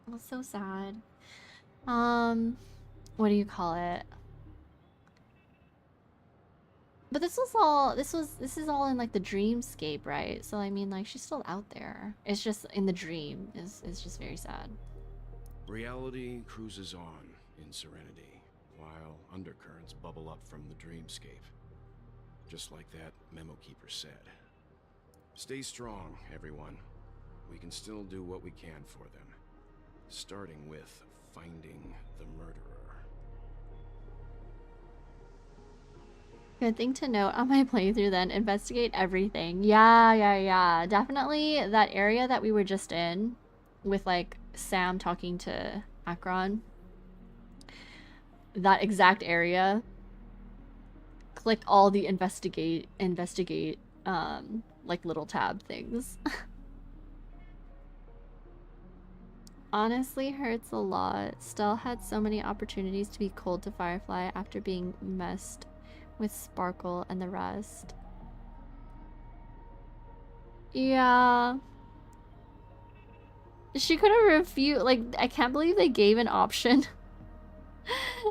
It was so sad. What do you call it? But this is all in, like, the dreamscape, right? So I mean, like, she's still out there. It's just in the dream is just very sad. Reality cruises on in serenity, while undercurrents bubble up from the dreamscape. Just like that memo keeper said. Stay strong, everyone. We can still do what we can for them. Starting with finding the murderer. Good thing to note on my playthrough then. Investigate everything. Yeah. Definitely that area that we were just in with, like, Sam talking to Akron. That exact area. Click all the investigate, like, little tab things. Honestly hurts a lot. Stell had so many opportunities to be cold to Firefly after being messed with Sparkle and the rest. Yeah. She could have refused. Like, I can't believe they gave an option.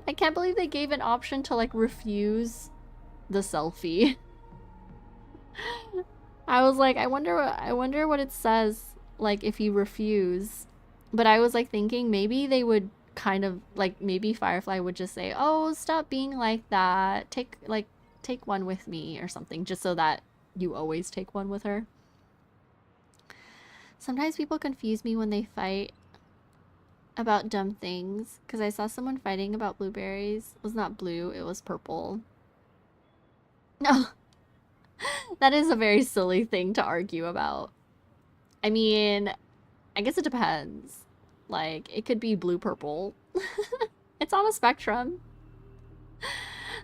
I can't believe they gave an option to, like, refuse the selfie. I was like, I wonder what it says, like, if you refuse. But I was, like, thinking maybe they would kind of, like, maybe Firefly would just say, oh, stop being like that, take one with me or something, just so that you always take one with her. Sometimes people confuse me when they fight about dumb things because I saw someone fighting about blueberries. It was not blue, it was purple. No. That is a very silly thing to argue about. I mean, I guess it depends. Like, it could be blue-purple. It's on a spectrum.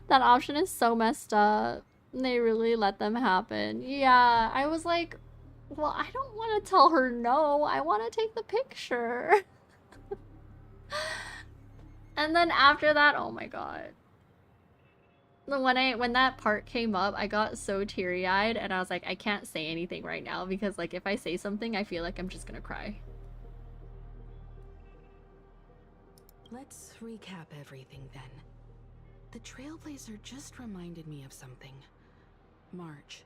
That option is so messed up. They really let them happen. Yeah, I was like, well, I don't want to tell her no. I want to take the picture. And then after that, oh my god. When that part came up, I got so teary-eyed and I was like, I can't say anything right now because like if I say something, I feel like I'm just gonna cry. Let's recap everything then. The Trailblazer just reminded me of something. March,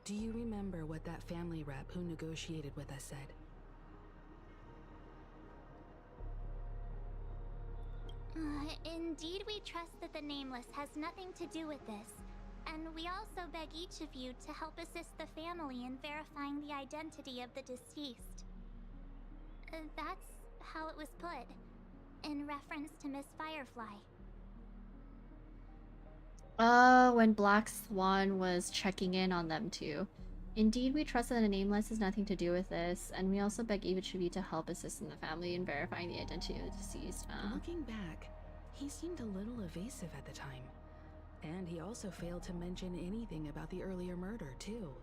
do you remember what that family rep who negotiated with us said? Indeed, we trust that the Nameless has nothing to do with this. And we also beg each of you to help assist the family in verifying the identity of the deceased. That's how it was put, in reference to Miss Firefly. When Black Swan was checking in on them too. Indeed, we trust that the Nameless has nothing to do with this, and we also beg each of you to help assist in the family in verifying the identity of the deceased. Looking back, he seemed a little evasive at the time. And he also failed to mention anything about the earlier murder, too.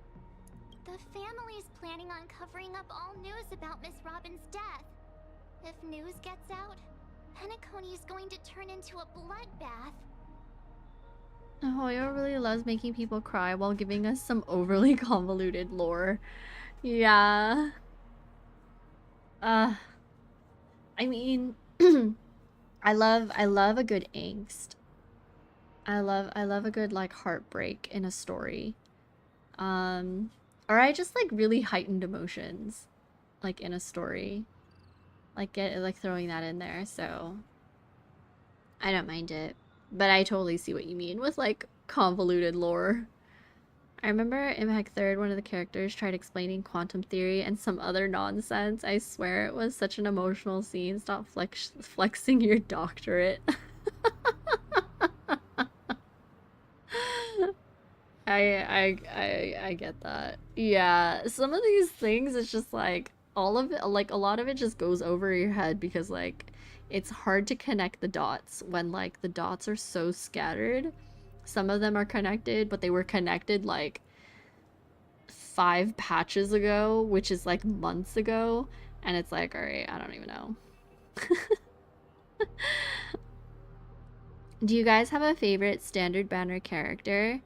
The family's planning on covering up all news about Miss Robin's death. If news gets out, Penacony's going to turn into a bloodbath. Hoyo really loves making people cry while giving us some overly convoluted lore. Yeah. I mean, I love a good angst. I love a good like heartbreak in a story. Or I just like really heightened emotions like in a story. Like throwing that in there, so I don't mind it. But I totally see what you mean with like convoluted lore. I remember in Impact 3rd, one of the characters tried explaining quantum theory and some other nonsense. I swear it was such an emotional scene. Stop flexing your doctorate. I get that. Yeah, some of these things, it's just like all of it, like a lot of it just goes over your head because like it's hard to connect the dots when like the dots are so scattered. Some of them are connected, but they were connected like 5 patches ago, which is like months ago, and it's like, all right, I don't even know. Do you guys have a favorite standard banner character?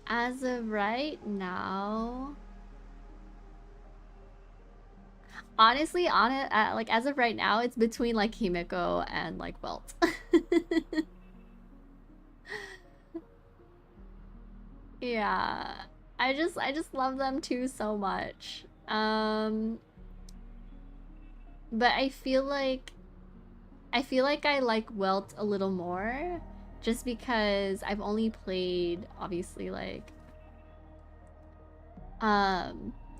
As of right now, honestly, like as of right now, it's between like Himeko and like Welt. Yeah, I just love them too so much. But I feel like I like Welt a little more just because I've only played obviously like I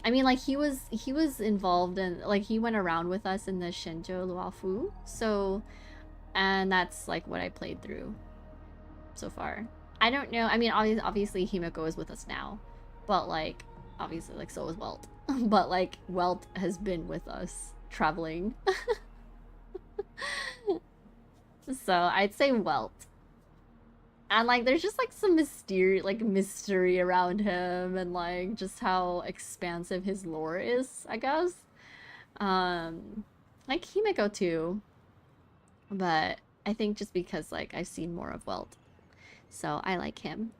mean like he was involved in like he went around with us in the Shenzhou Luofu, so and that's like what I played through so far. I don't know, I mean obviously Himeko is with us now, but like obviously like so is Welt. But like Welt has been with us traveling. So I'd say Welt. And like there's just like some mystery around him and like just how expansive his lore is, I guess. Like Himeko too. But I think just because like I've seen more of Welt. So I like him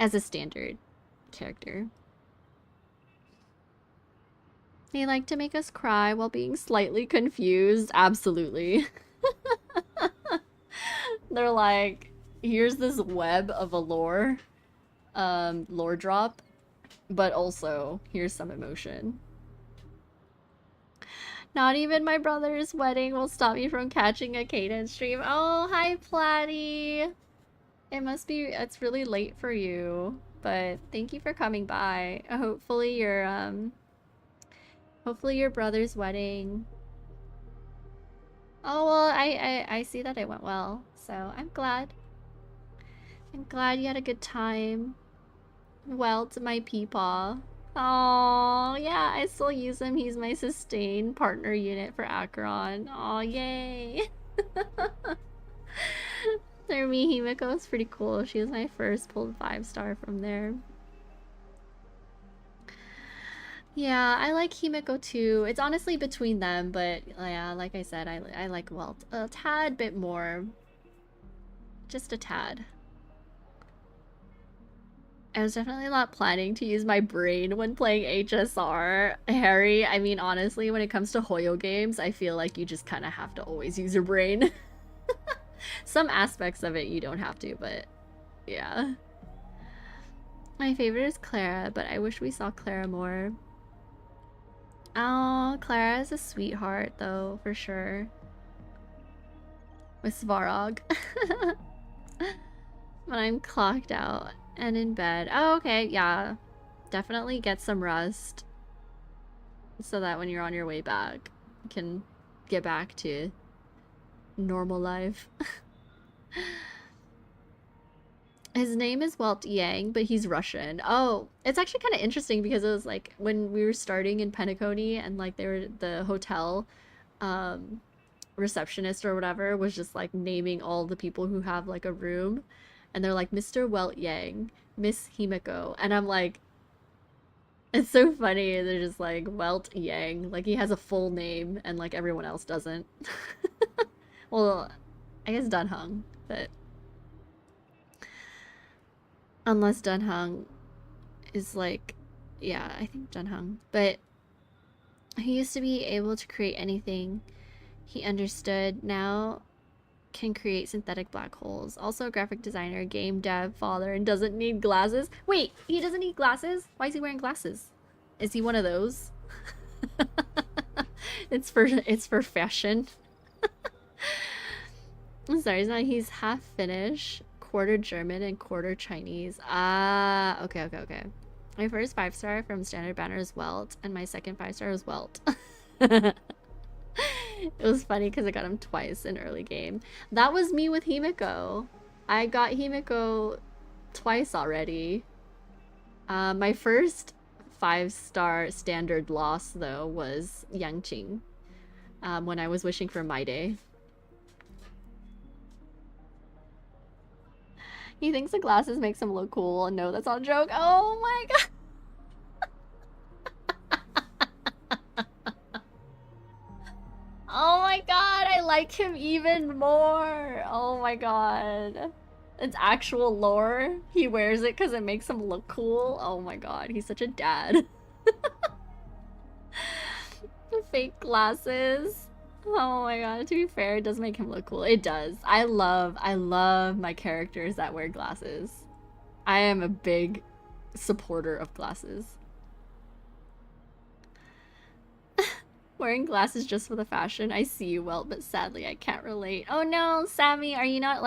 as a standard character. They like to make us cry while being slightly confused. Absolutely. They're like, here's this web of a lore drop, but also here's some emotion. Not even my brother's wedding will stop me from catching a cadence stream. Oh, hi, Platy. It must be, it's really late for you, but thank you for coming by. Hopefully your brother's wedding. Oh, well, I see that it went well, so I'm glad. I'm glad you had a good time. Welt, my peepaw. Oh, yeah, I still use him. He's my sustain partner unit for Acheron. Oh, yay. Their Himiko is pretty cool. She was my first pulled 5-star from there. Yeah, I like Himiko too. It's honestly between them, but yeah, like I said, I like Welt a tad bit more. Just a tad. I was definitely not planning to use my brain when playing HSR. Harry, I mean, honestly, when it comes to Hoyo games, I feel like you just kind of have to always use your brain. Some aspects of it you don't have to, but yeah. My favorite is Clara, but I wish we saw Clara more. Oh, Clara is a sweetheart, though, for sure. With Svarog. When I'm clocked out and in bed. Oh, okay, yeah. Definitely get some rest. So that when you're on your way back, you can get back to normal life. His name is Welt Yang, but he's Russian. Oh, it's actually kind of interesting because it was like when we were starting in Penacony and like they were the hotel receptionist or whatever was just like naming all the people who have like a room, and they're like Mr. Welt Yang, Miss Himiko, and I'm like, it's so funny. They're just like Welt Yang, like he has a full name and like everyone else doesn't. Well, I guess Dunhung, but unless Dunhung is like, yeah, I think Dunhung. But he used to be able to create anything he understood. Now can create synthetic black holes. Also a graphic designer, game dev, father, and doesn't need glasses. Wait, he doesn't need glasses? Why is he wearing glasses? Is he one of those? It's for fashion. I'm sorry, he's half Finnish, quarter German, and quarter Chinese. Ah, okay. My first 5-star from Standard Banner is Welt, and my second 5-star is Welt. It was funny because I got him twice in early game. That was me with Himiko. I got Himiko twice already. My first 5-star standard loss, though, was Yangqing. When I was wishing for my day. He thinks the glasses makes him look cool, and no, that's not a joke. Oh my god. Oh my god, I like him even more. Oh my god. It's actual lore. He wears it because it makes him look cool. Oh my god, he's such a dad. Fake glasses. Oh my god, to be fair, it does make him look cool. It does. I love my characters that wear glasses. I am a big supporter of glasses. Wearing glasses just for the fashion. I see you, Welt, but sadly I can't relate. Oh no, Sammy, are you not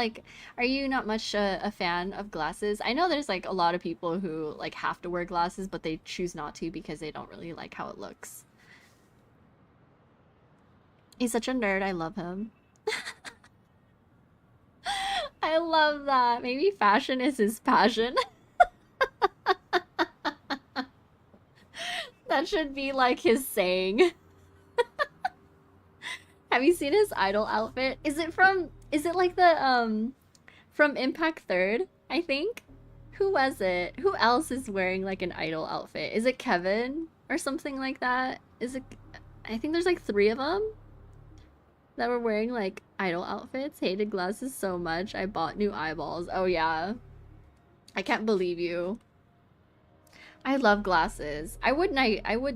much a fan of glasses? I know there's like a lot of people who like have to wear glasses, but they choose not to because they don't really like how it looks. He's such a nerd, I love him. I love that. Maybe fashion is his passion. That should be like his saying. Have you seen his idol outfit? Is it like the from Impact 3rd, I think? Who was it? Who else is wearing like an idol outfit? Is it Kevin or something like that? I think there's like 3 of them that were wearing like idol outfits. Hated glasses so much I bought new eyeballs. Oh yeah. I can't believe you. I love glasses. I would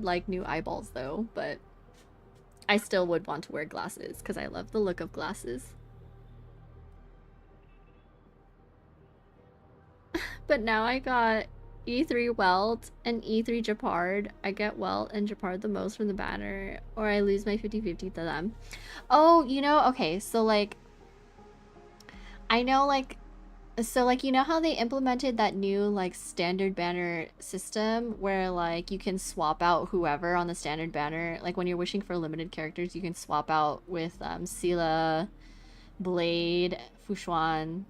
like new eyeballs though, but I still would want to wear glasses because I love the look of glasses. But now I got E3 Welt and E3 Japard. I get Welt and Japard the most from the banner, or I lose my 50-50 to them. Oh, you know, okay, so like, I know like, so like, you know how they implemented that new like standard banner system where like you can swap out whoever on the standard banner, like when you're wishing for limited characters, you can swap out with Sela, Blade, Fushuan,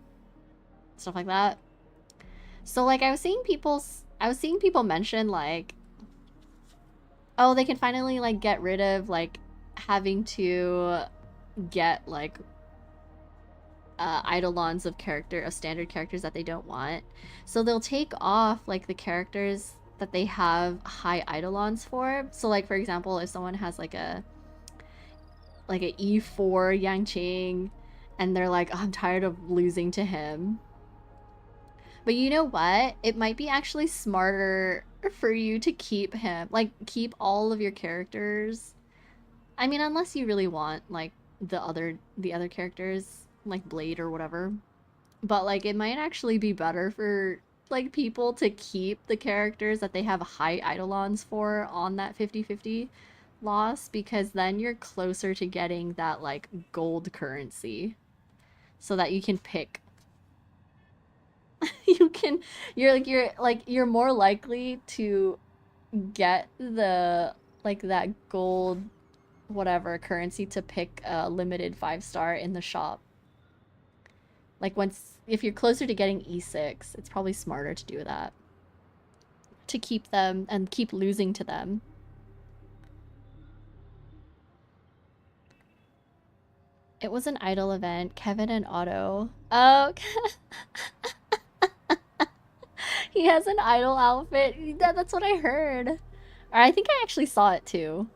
stuff like that. So like I was seeing people mention like, oh, they can finally like get rid of like having to get like eidolons of standard characters that they don't want. So they'll take off like the characters that they have high eidolons for. So like for example, if someone has like a E4 Yangqing and they're like, oh, I'm tired of losing to him. But you know what? It might be actually smarter for you to keep him, like keep all of your characters. I mean, unless you really want like the other characters like Blade or whatever. But like it might actually be better for like people to keep the characters that they have high eidolons for on that 50-50 loss, because then you're closer to getting that like gold currency so that you can pick you're more likely to get the like that gold whatever currency to pick a limited 5-star in the shop. Like if you're closer to getting E6, it's probably smarter to do that. To keep them and keep losing to them. It was an idol event. Kevin and Otto. Oh, he has an idol outfit. That's what I heard. Or I think I actually saw it too.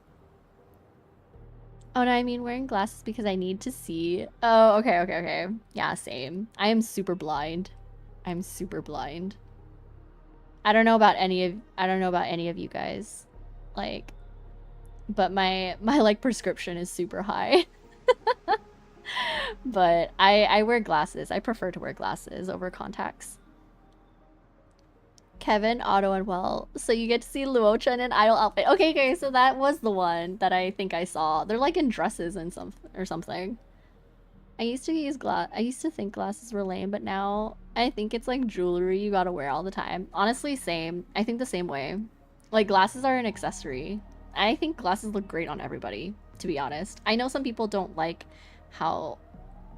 Oh no, I mean wearing glasses because I need to see. Oh, okay. Yeah, same. I am super blind. I'm super blind. I don't know about any of you guys. Like, but my like prescription is super high. But I wear glasses. I prefer to wear glasses over contacts. Kevin, Otto, and Well. So you get to see Luocha in an idol outfit. Okay, so that was the one that I think I saw. They're like in dresses and something. I used to think glasses were lame, but now I think it's like jewelry you gotta wear all the time. Honestly, same. I think the same way. Like glasses are an accessory. I think glasses look great on everybody, to be honest. I know some people don't like how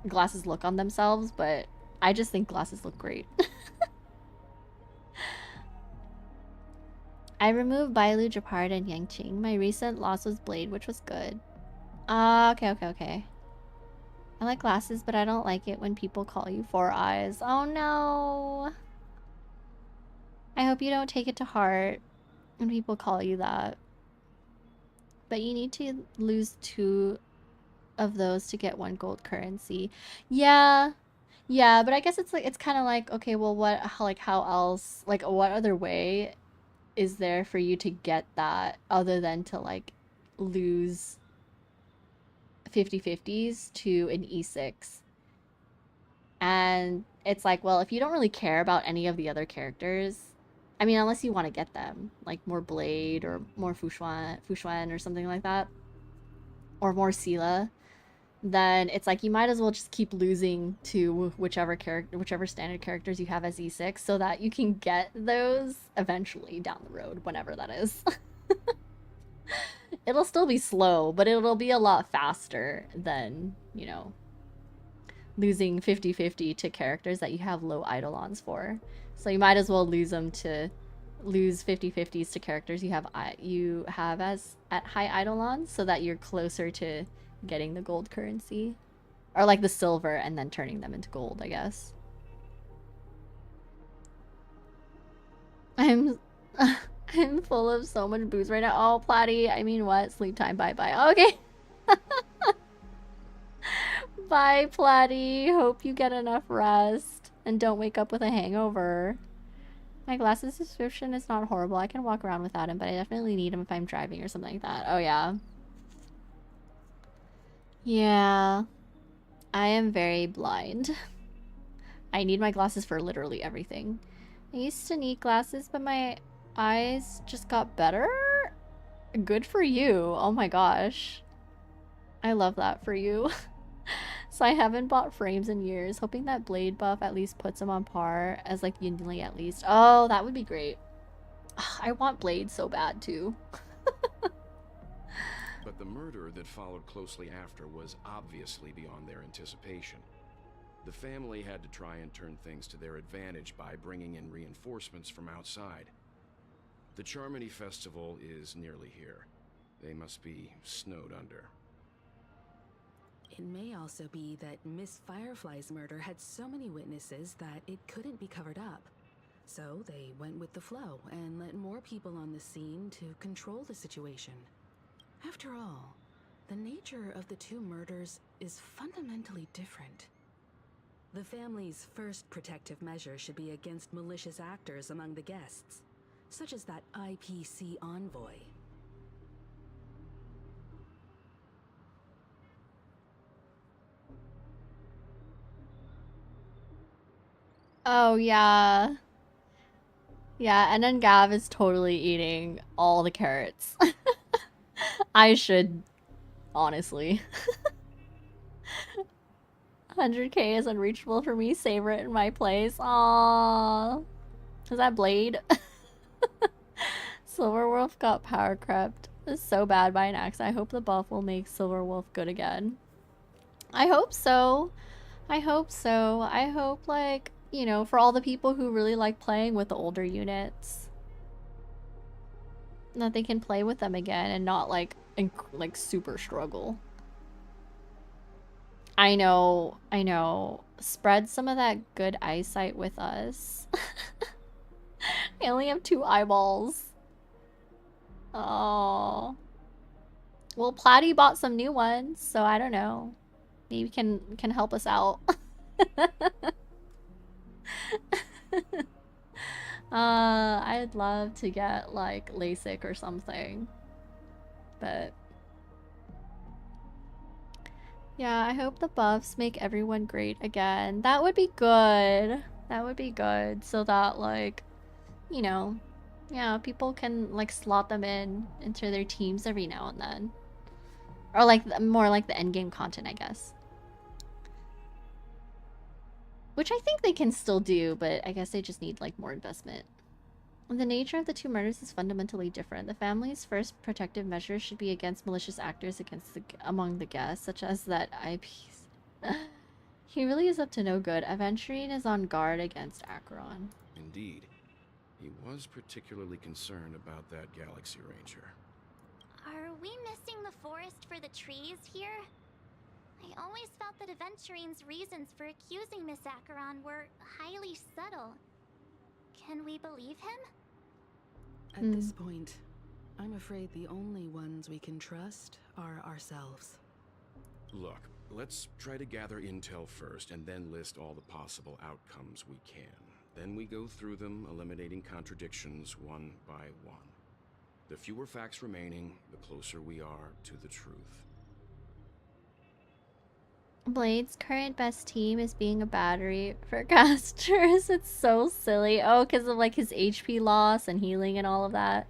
glasses look on themselves, but I just think glasses look great. I removed Bailu, Japard, and Yangqing. My recent loss was Blade, which was good. Ah, okay. I like glasses, but I don't like it when people call you Four Eyes. Oh no! I hope you don't take it to heart when people call you that. But you need to lose 2 of those to get 1 gold currency. Yeah, but I guess it's like, it's kind of like, okay, well, how else, like, what other way is there for you to get that other than to like lose 50-50s to an E6? And it's like, well, if you don't really care about any of the other characters, I mean, unless you want to get them, like more Blade or more Fushuan or something like that, or more Sela, then it's like you might as well just keep losing to whichever standard characters you have as E6 so that you can get those eventually down the road, whenever that is. It'll still be slow, but it'll be a lot faster than, you know, losing 50-50 to characters that you have low eidolons for. So you might as well lose 50-50s to characters you have as at high eidolons so that you're closer to getting the gold currency, or like the silver and then turning them into gold, I guess. I'm full of so much booze right now. Oh, Platy, I mean what? Sleep time, bye. Okay. Bye, Platy. Hope you get enough rest and don't wake up with a hangover. My glasses subscription is not horrible. I can walk around without him, but I definitely need him if I'm driving or something like that. Oh yeah. Yeah, I am very blind. I need my glasses for literally everything. I used to need glasses, but my eyes just got better? Good for you. Oh my gosh. I love that for you. So I haven't bought frames in years, hoping that Blade buff at least puts them on par as like Yinli at least. Oh, that would be great. I want Blade so bad too. But the murder that followed closely after was obviously beyond their anticipation. The family had to try and turn things to their advantage by bringing in reinforcements from outside. The Charmony Festival is nearly here. They must be snowed under. It may also be that Miss Firefly's murder had so many witnesses that it couldn't be covered up. So they went with the flow and let more people on the scene to control the situation. After all, the nature of the two murders is fundamentally different. The family's first protective measure should be against malicious actors among the guests, such as that IPC envoy. Oh yeah. Yeah, and then Gav is totally eating all the carrots. I should, honestly. 100k is unreachable for me. Savor it in my place. Aww. Is that Blade? Silverwolf got power crept. It's so bad by an axe. I hope the buff will make Silverwolf good again. I hope so. I hope so. I hope, like, you know, for all the people who really like playing with the older units, that they can play with them again and not like super struggle. I know. Spread some of that good eyesight with us. I only have 2 eyeballs. Oh. Well, Platy bought some new ones, so I don't know. Maybe can help us out. I'd love to get like LASIK or something. But yeah, I hope the buffs make everyone great again. That would be good. That would be good so that, like, you know, yeah, people can like slot them into their teams every now and then. Or like more like the endgame content, I guess. Which I think they can still do, but I guess they just need like more investment. The nature of the two murders is fundamentally different. The family's first protective measures should be against malicious actors among the guests, such as that IPs. He really is up to no good. Aventurine is on guard against Acheron. Indeed. He was particularly concerned about that Galaxy Ranger. Are we missing the forest for the trees here? I always felt that Aventurine's reasons for accusing Miss Acheron were highly subtle. Can we believe him? At this point, I'm afraid the only ones we can trust are ourselves. Look, let's try to gather intel first and then list all the possible outcomes we can. Then we go through them, eliminating contradictions one by one. The fewer facts remaining, the closer we are to the truth. Blade's current best team is being a battery for casters. It's so silly. Oh, because of like his HP loss and healing and all of that.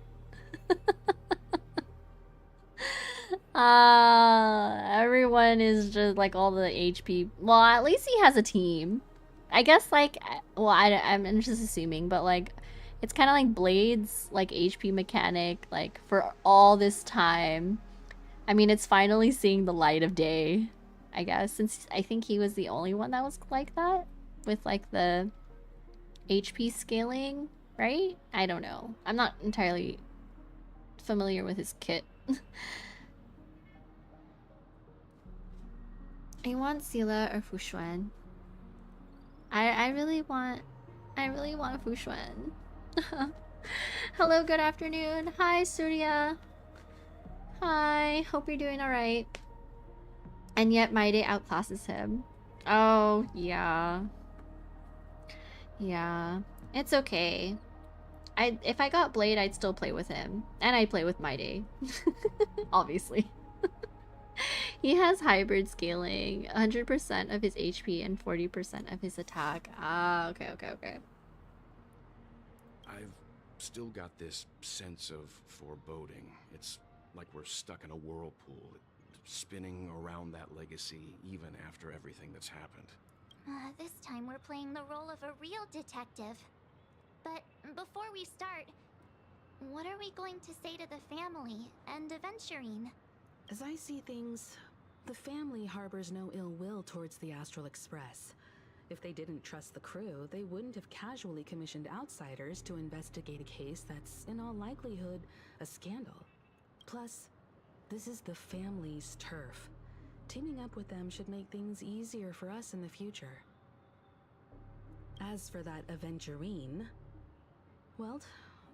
Everyone is just like all the HP. Well, at least he has a team. I guess like, well, I'm just assuming, but like, it's kind of like Blade's like HP mechanic, like for all this time. I mean, it's finally seeing the light of day, I guess, since I think he was the only one that was like that with like the HP scaling, right? I don't know. I'm not entirely familiar with his kit. I want Sila or Fushuan. I really want Fushuan. Hello, good afternoon. Hi, Surya. Hi, hope you're doing alright. And yet my day outclasses him. Oh, yeah. Yeah. It's okay. If I got Blade, I'd still play with him. And I'd play with my day. Obviously. He has hybrid scaling. 100% of his HP and 40% of his attack. Ah, okay. still got this sense of foreboding. It's like we're stuck in a whirlpool, spinning around that legacy even after everything that's happened. This time we're playing the role of a real detective. But before we start, what are we going to say to the family and Aventurine? As I see things, the family harbors no ill will towards the Astral Express. If they didn't trust the crew, they wouldn't have casually commissioned outsiders to investigate a case that's, in all likelihood, a scandal. Plus, this is the family's turf. Teaming up with them should make things easier for us in the future. As for that Aventurine, well,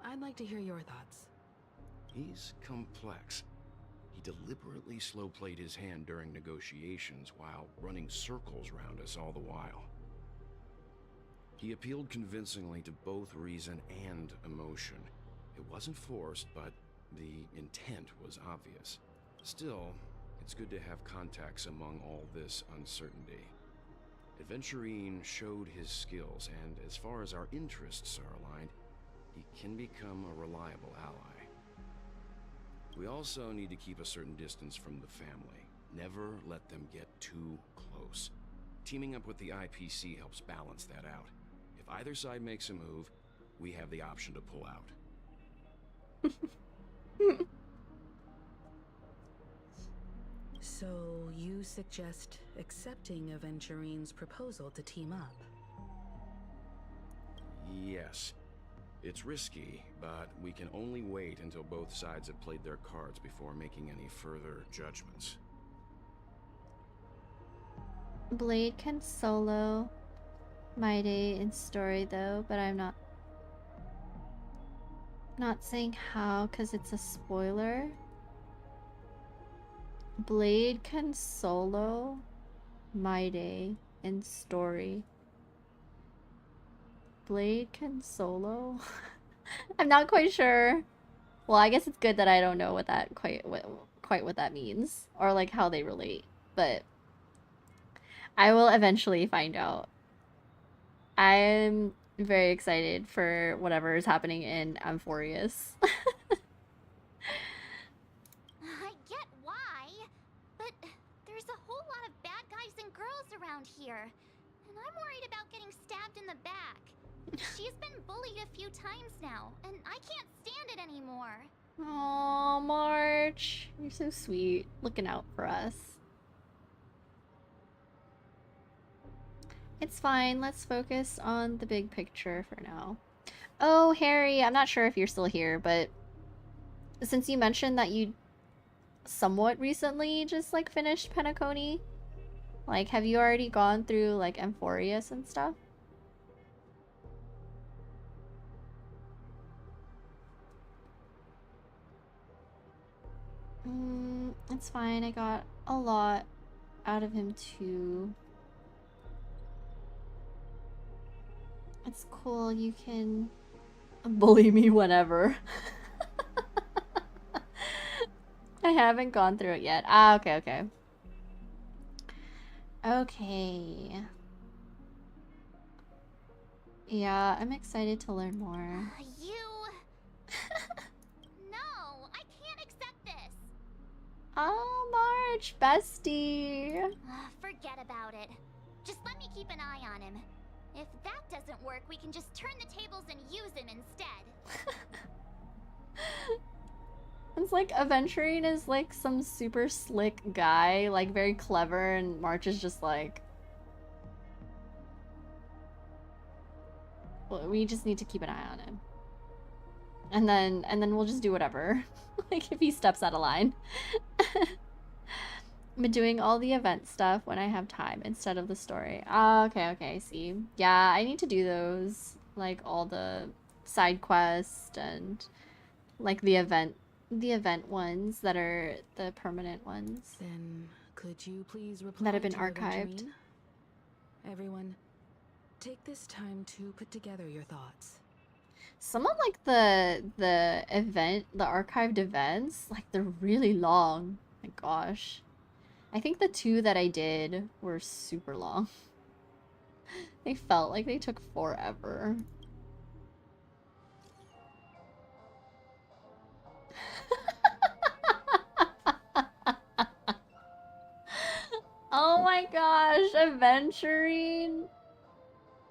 I'd like to hear your thoughts. He's complex. He deliberately slow-played his hand during negotiations while running circles around us all the while. He appealed convincingly to both reason and emotion. It wasn't forced, but the intent was obvious. Still, it's good to have contacts among all this uncertainty. Aventurine showed his skills, and as far as our interests are aligned, he can become a reliable ally. We also need to keep a certain distance from the family. Never let them get too close. Teaming up with the IPC helps balance that out. If either side makes a move, we have the option to pull out. So, you suggest accepting Aventurine's proposal to team up? Yes. It's risky, but we can only wait until both sides have played their cards before making any further judgments. Blade can solo My Day in story though, but I'm not saying how because it's a spoiler. Blade can solo My Day in story. Blade can solo? I'm not quite sure. Well, I guess it's good that I don't know what that quite what that means or like how they relate, but I will eventually find out. I'm very excited for whatever is happening in Amphorius. I get why, but there's a whole lot of bad guys and girls around here, and I'm worried about getting stabbed in the back. She's been bullied a few times now, and I can't stand it anymore. Aw, March. You're so sweet. Looking out for us. It's fine. Let's focus on the big picture for now. Oh, Harry, I'm not sure if you're still here, but since you mentioned that you somewhat recently just like finished Penacony, like have you already gone through like Amphorius and stuff? It's fine. I got a lot out of him too. It's cool. You can bully me whenever. I haven't gone through it yet. Ah, okay, okay. Okay. Yeah, I'm excited to learn more. You... No, I can't accept this. Oh, March, bestie. Forget about it. Just let me keep an eye on him. If that doesn't work, we can just turn the tables and use him instead. It's like Aventurine is like some super slick guy, like very clever, and March is just like, well, we just need to keep an eye on him. And then we'll just do whatever. Like if he steps out of line. I'm doing all the event stuff when I have time instead of the story. Okay, okay, I see. Yeah, I need to do those. Like all the side quests and like the event ones that are the permanent ones. Then could you please reply that have been to archived? Aventurine? Everyone, take this time to put together your thoughts. Some of like the archived events, like they're really long. My gosh. I think the two that I did were super long. They felt like they took forever. my gosh, Aventurine.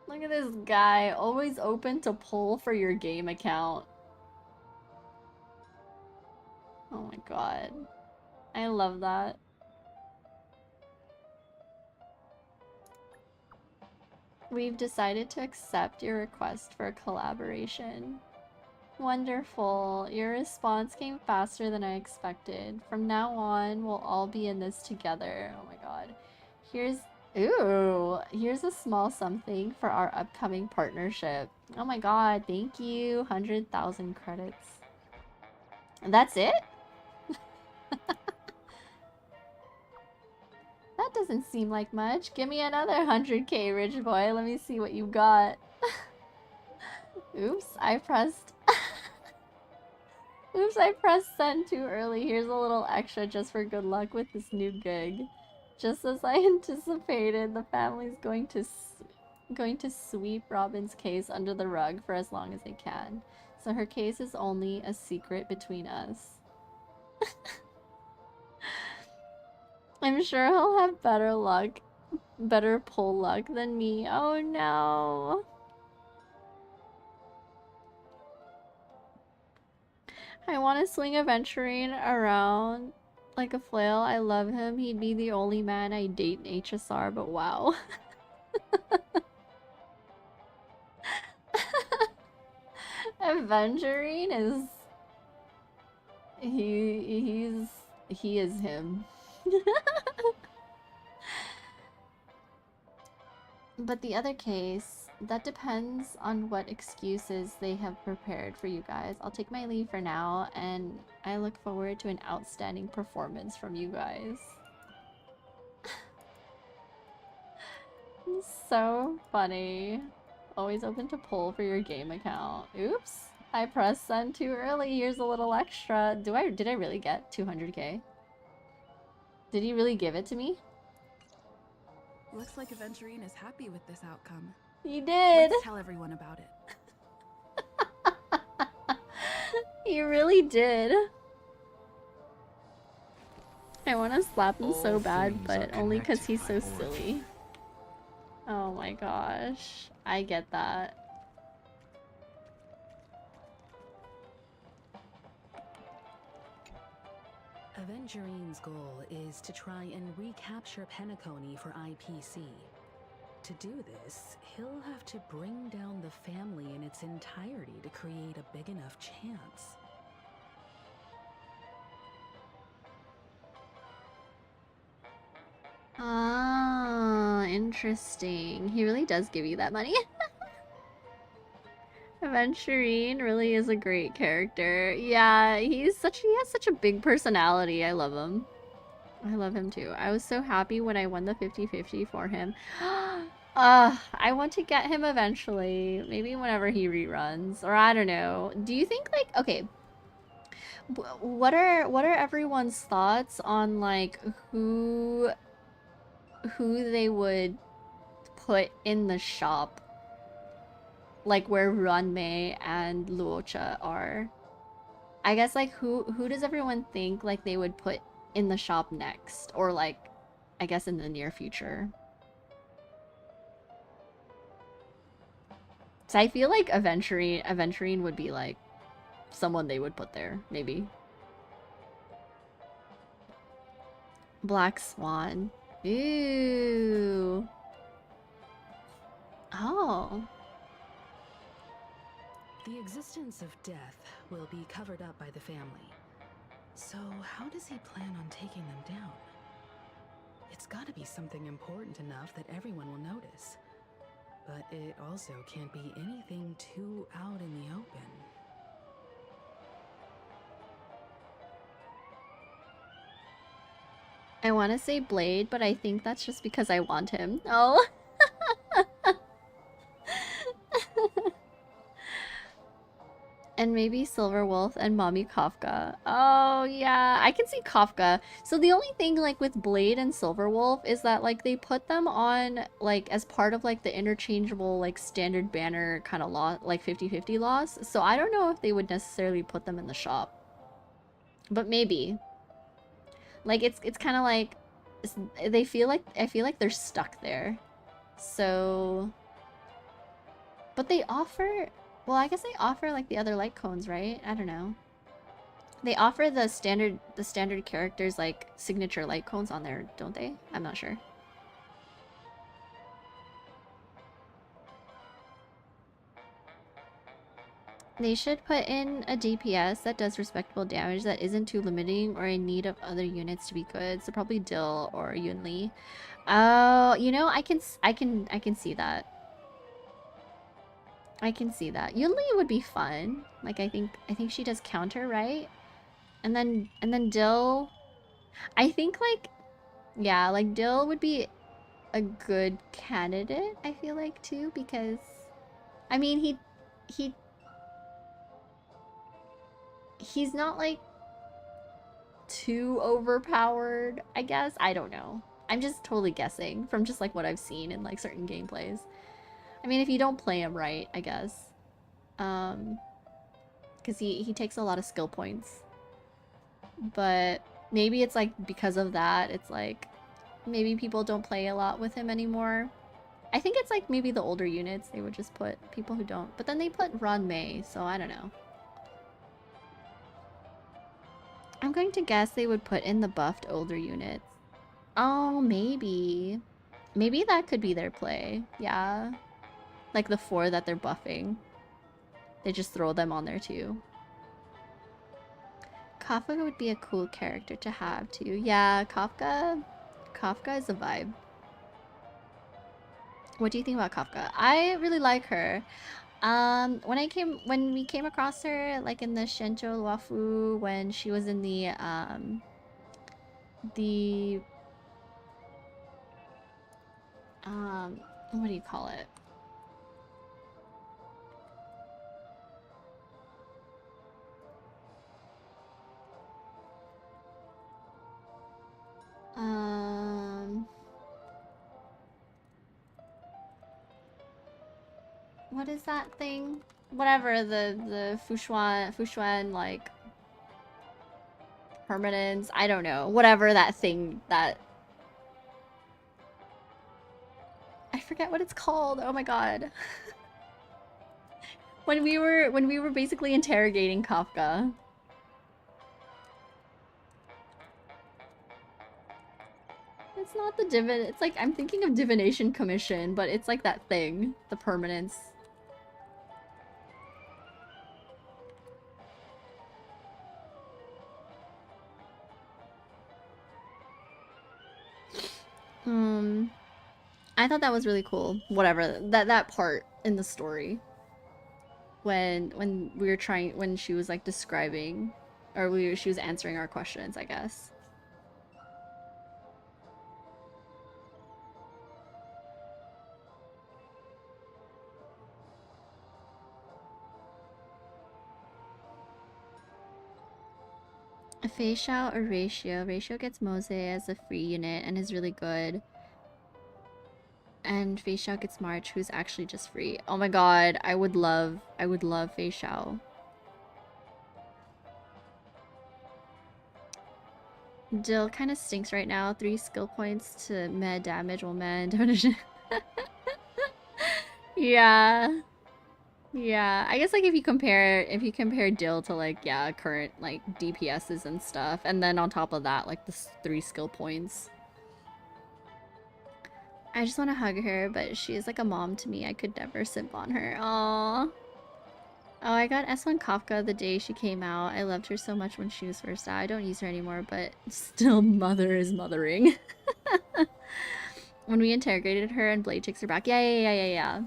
Look at this guy, always open to pull for your game account. Oh my god. I love that. We've decided to accept your request for a collaboration. Wonderful. Your response came faster than I expected. From now on, we'll all be in this together. Oh my god. Here's a small something for our upcoming partnership. Oh my god, thank you. 100,000 credits. And that's it? That doesn't seem like much. Give me another 100k, rich boy. Let me see what you got. Oops, I pressed... Oops, I pressed send too early. Here's a little extra just for good luck with this new gig. Just as I anticipated, the family's going to sweep Robin's case under the rug for as long as they can. So her case is only a secret between us. I'm sure he'll have better pull luck than me. Oh no. I want to swing Aventurine around like a flail. I love him. He'd be the only man I date in HSR, but wow. Aventurine is... He is him. But the other case, that depends on what excuses they have prepared for you guys. I'll take my leave for now, and I look forward to an outstanding performance from you guys. So funny. Always open to pull for your game account. Oops, I pressed send too early. Here's a little extra. Did I really get 200k? Did he really give it to me? Looks like Aventurine is happy with this outcome. He did! Let's tell everyone about it. He really did. I want to slap him so bad, but only because he's so silly. Oh my gosh. I get that. Aventurine's goal is to try and recapture Penacony for IPC. To do this, he'll have to bring down the family in its entirety to create a big enough chance. Ah, interesting. He really does give you that money. Aventurine really is a great character. Yeah, he has such a big personality. I love him. I love him too. I was so happy when I won the 50-50 for him. I want to get him eventually. Maybe whenever he reruns, or I don't know. Do you think, like, okay, what are everyone's thoughts on like who they would put in the shop, like where Ranmei and Luocha are? I guess, like, who does everyone think like they would put in the shop next, or like, I guess in the near future? So I feel like Aventurine would be like someone they would put there, maybe. Black Swan. Ooh. Oh. The existence of death will be covered up by the family. So how does he plan on taking them down? It's gotta be something important enough that everyone will notice. But it also can't be anything too out in the open. I want to say Blade, but I think that's just because I want him. Oh. And maybe Silverwolf and Mommy Kafka. Oh, yeah. I can see Kafka. So the only thing, like, with Blade and Silverwolf is that, like, they put them on, like, as part of, like, the interchangeable, like, standard banner kind of law, like, 50-50 loss. So I don't know if they would necessarily put them in the shop. But maybe. Like, it's kind of like they feel like, I feel like they're stuck there. So, but they offer, well, I guess they offer like the other light cones, right? I don't know. They offer the standard characters like signature light cones on there, don't they? I'm not sure. They should put in a DPS that does respectable damage that isn't too limiting or in need of other units to be good. So probably Dill or Yunli. Oh, you know, I can see that. I can see that. Yunli would be fun. Like I think she does counter, right? And then Dill, I think like, yeah, like Dill would be a good candidate, I feel like too, because I mean he's not like too overpowered, I guess. I don't know. I'm just totally guessing from just like what I've seen in like certain gameplays. I mean, if you don't play him right, I guess. Because he takes a lot of skill points. But maybe it's like because of that, it's like maybe people don't play a lot with him anymore. I think it's like maybe the older units, they would just put people who don't. But then they put Ron May, so I don't know. I'm going to guess they would put in the buffed older units. Oh, maybe. Maybe that could be their play. Yeah. Like the 4 that they're buffing. They just throw them on there too. Kafka would be a cool character to have too. Yeah, Kafka is a vibe. What do you think about Kafka? I really like her. When we came across her, like in the Shenzhou Luofu, when she was in the what do you call it? What is that thing? Whatever, the Fushuan like permanence, I don't know. Whatever that thing that I forget what it's called. Oh my god. when we were basically interrogating Kafka. It's not the it's like I'm thinking of Divination Commission, but it's like that thing, the permanence. I thought that was really cool. Whatever, that part in the story. When we were trying, when she was like describing, or she was answering our questions, I guess. Fei Shao or Ratio? Ratio gets Mose as a free unit and is really good. And Fei Shao gets March, who's actually just free. Oh my god, I would love Fei Shao. Dill kind of stinks right now. 3 skill points to med damage while med damage. Yeah. Yeah, I guess like if you compare Dill to like, yeah, current like DPSs and stuff, and then on top of that, like the 3 skill points. I just want to hug her, but she is like a mom to me. I could never simp on her. Aww. Oh, I got S1 Kafka the day she came out. I loved her so much when she was first out. I don't use her anymore, but still mother is mothering. When we interrogated her and Blade takes her back. Yeah.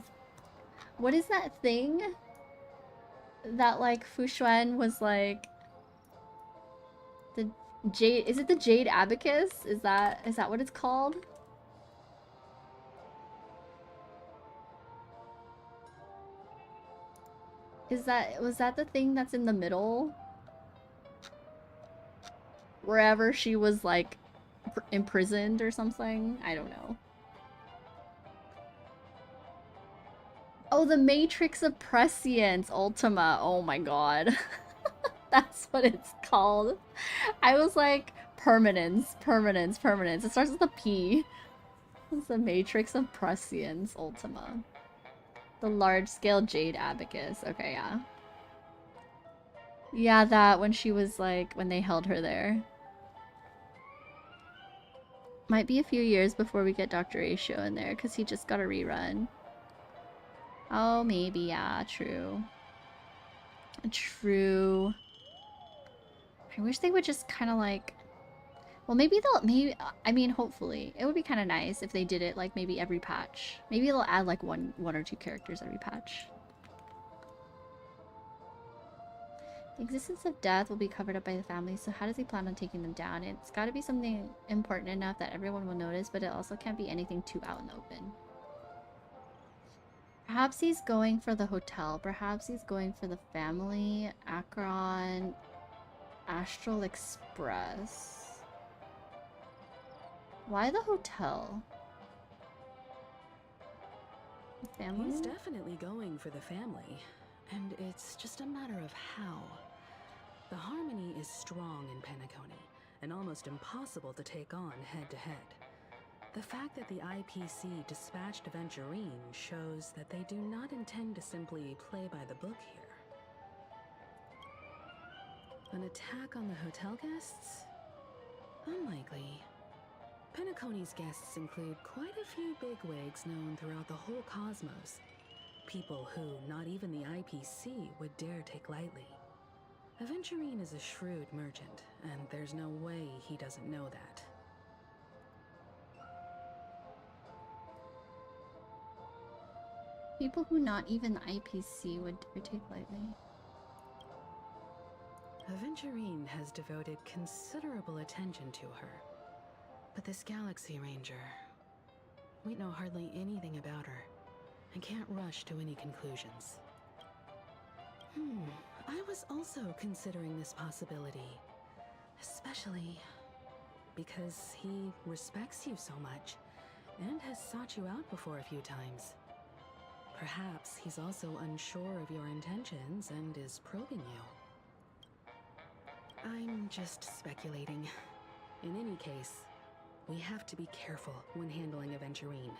What is that thing? That like Fushuan was like the Jade, is it the Jade Abacus? Is that what it's called? Was that the thing that's in the middle? Wherever she was like imprisoned or something? I don't know. Oh, the Matrix of Prescience Ultima. Oh my god. That's what it's called. I was like, Permanence, permanence, permanence. It starts with a P. It's the Matrix of Prescience, Ultima. The large-scale Jade Abacus. Okay, yeah. Yeah, that when she was like, when they held her there. Might be a few years before we get Dr. Ratio in there, because he just got a rerun. Oh, maybe, yeah, true. True. I wish they would just kind of like... Well, maybe they'll... I mean, hopefully. It would be kind of nice if they did it, like, maybe every patch. Maybe they'll add, like, one or two characters every patch. The existence of death will be covered up by the family, so how does he plan on taking them down? It's gotta be something important enough that everyone will notice, but it also can't be anything too out in the open. Perhaps he's going for the hotel. Perhaps he's going for the family. Akron. Astral Express. Why the hotel? The family? He's definitely going for the family. And it's just a matter of how. The harmony is strong in Penacony, and almost impossible to take on head-to-head. The fact that the IPC dispatched Aventurine shows that they do not intend to simply play by the book here. An attack on the hotel guests? Unlikely. Penacony's guests include quite a few bigwigs known throughout the whole cosmos. People who not even the IPC would dare take lightly. Aventurine is a shrewd merchant, and there's no way he doesn't know that. People who not even the IPC would dare take lightly. Aventurine has devoted considerable attention to her. But this Galaxy Ranger... we know hardly anything about her, and can't rush to any conclusions. I was also considering this possibility. Especially because he respects you so much, and has sought you out before a few times. Perhaps he's also unsure of your intentions and is probing you. I'm just speculating. In any case, we have to be careful when handling Aventurine.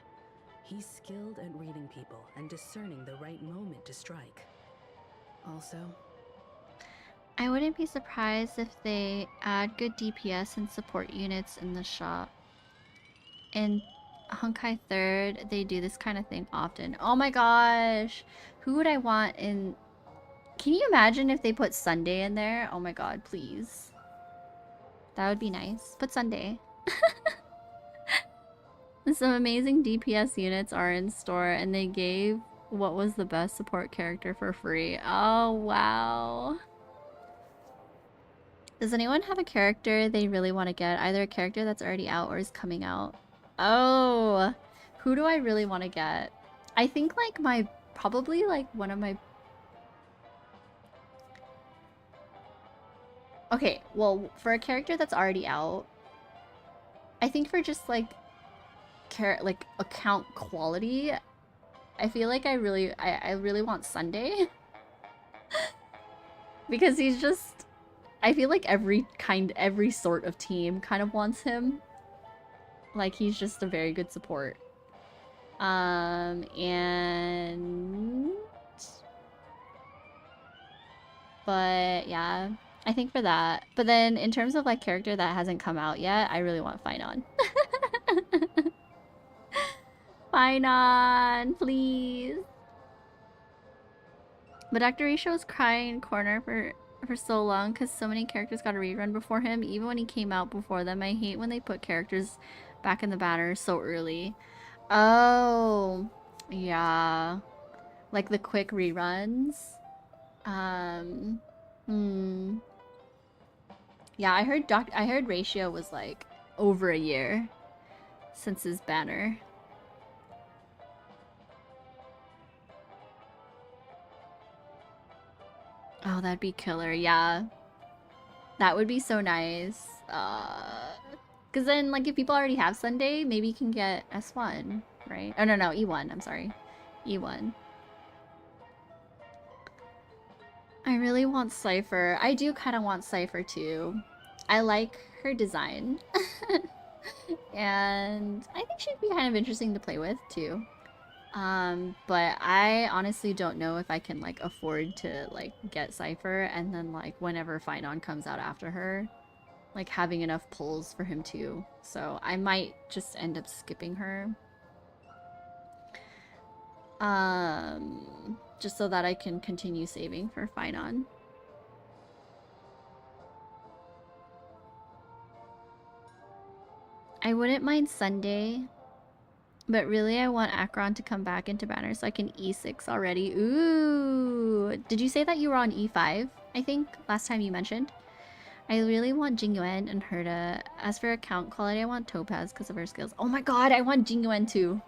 He's skilled at reading people and discerning the right moment to strike. Also, I wouldn't be surprised if they add good DPS and support units in the shop. In Honkai 3rd, they do this kind of thing often. Oh my gosh! Who would I want in... Can you imagine if they put Sunday in there? Oh my god, please. That would be nice. Put Sunday. Some amazing DPS units are in store, and they gave what was the best support character for free. Oh, wow. Does anyone have a character they really want to get? Either a character that's already out or is coming out? Oh, who do I really want to get? I think like probably like one of my... Okay, well, for a character that's already out, I think for just like account quality, I feel like I really want Sunday. Because he's just... I feel like every sort of team kind of wants him. Like, he's just a very good support. And... But, yeah. I think for that. But then, in terms of, like, character that hasn't come out yet, I really want Finon. Finon, please. But Dr. Risha was crying in corner for so long because so many characters got a rerun before him, even when he came out before them. I hate when they put characters back in the banner so early. Oh, yeah. Like the quick reruns. Yeah, I heard Ratio was like over a year since his banner. Oh, that'd be killer. Yeah. That would be so nice. Because then, like, if people already have Sunday, maybe you can get S1, right? Oh, no, E1. I'm sorry. E1. I really want Cypher. I do kind of want Cypher, too. I like her design. And I think she'd be kind of interesting to play with too. But I honestly don't know if I can like afford to like get Cypher and then like whenever Finon comes out after her, like having enough pulls for him too. So I might just end up skipping her. Just so that I can continue saving for Finon. I wouldn't mind Sunday, but really I want Acheron to come back into Banner so I can E6 already. Ooh! Did you say that you were on E5, I think, last time you mentioned? I really want Jingyuan and Herta. As for account quality, I want Topaz because of her skills. Oh my god, I want Jingyuan too.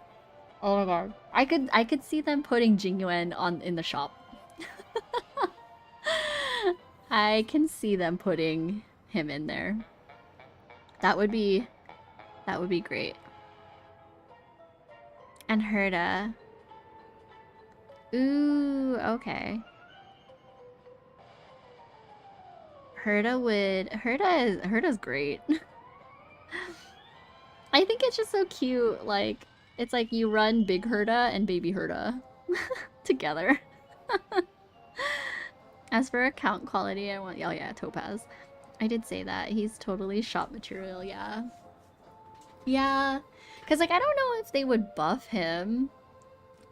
Oh my god. I could see them putting Jingyuan on in the shop. I can see them putting him in there. That would be great. And Herta. Ooh, okay. Herta's great. I think it's just so cute. Like, it's like you run Big Herta and Baby Herta together. As for account quality, I want, oh yeah, Topaz. I did say that. He's totally shop material, yeah. Yeah, because like I don't know if they would buff him.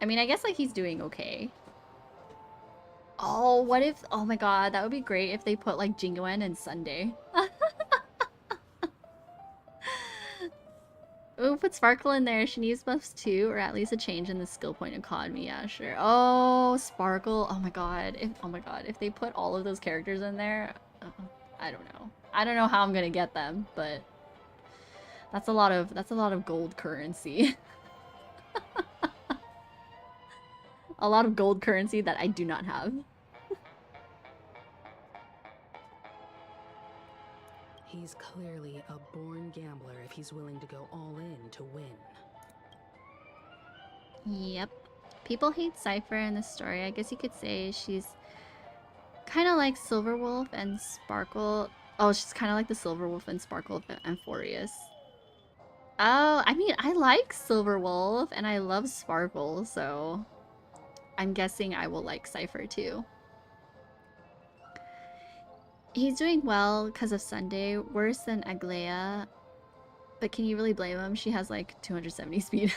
I mean, I guess like he's doing okay. Oh, what if, oh my god, that would be great if they put like Jingyuan and Sunday. Ooh, put Sparkle in there. She needs buffs too, or at least a change in the skill point economy. Yeah, sure. Oh, Sparkle. Oh my god. If they put all of those characters in there, I don't know. I don't know how I'm gonna get them, but that's a lot of gold currency. A lot of gold currency that I do not have. He's clearly a born gambler if he's willing to go all in to win. Yep. People hate Cypher in this story. I guess you could say she's kind of like Silverwolf and Sparkle. Oh, she's kind of like the Silverwolf and Sparkle of Amphorius. Oh, I mean, I like Silverwolf and I love Sparkle, so I'm guessing I will like Cypher too. He's doing well because of Sunday, worse than Aglaya. But can you really blame him? She has like 270 speed.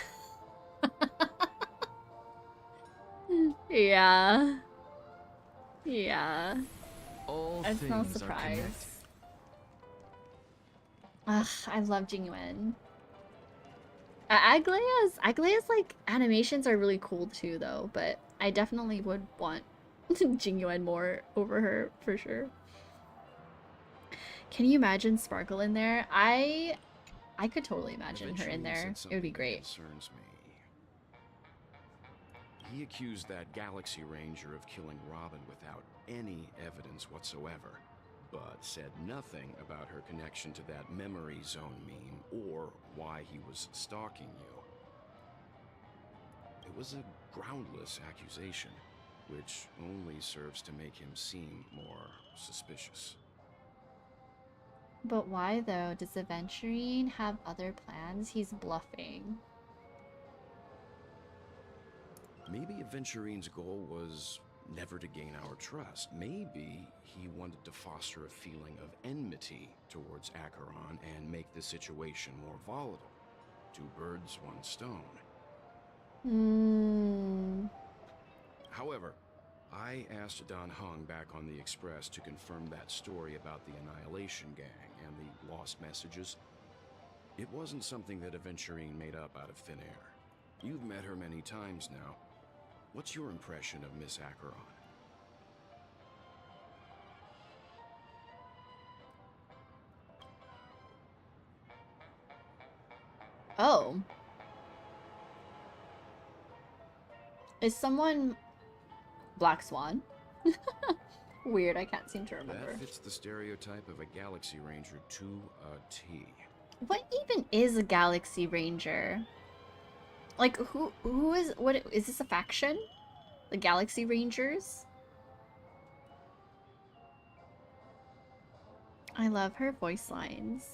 Yeah. Yeah. It's no surprise. Ugh, I love Jingyuan. Aglaya's like animations are really cool too though, but I definitely would want Jingyuan more over her for sure. Can you imagine Sparkle in there? I could totally imagine her in there. It would be great. Concerns me. He accused that Galaxy Ranger of killing Robin without any evidence whatsoever, but said nothing about her connection to that memory zone meme or why he was stalking you. It was a groundless accusation, which only serves to make him seem more suspicious. But why though? Does Aventurine have other plans? He's bluffing. Maybe Aventurine's goal was never to gain our trust. Maybe he wanted to foster a feeling of enmity towards Acheron and make the situation more volatile. Two birds, one stone. However, I asked Don Hung back on the Express to confirm that story about the Annihilation Gang and the lost messages. It wasn't something that Aventurine made up out of thin air. You've met her many times now. What's your impression of Miss Acheron? Oh. Is someone Black Swan? Weird, I can't seem to remember. That fits the stereotype of a Galaxy Ranger to a T. What even is a Galaxy Ranger? Like, who is, what, is this a faction? The Galaxy Rangers? I love her voice lines.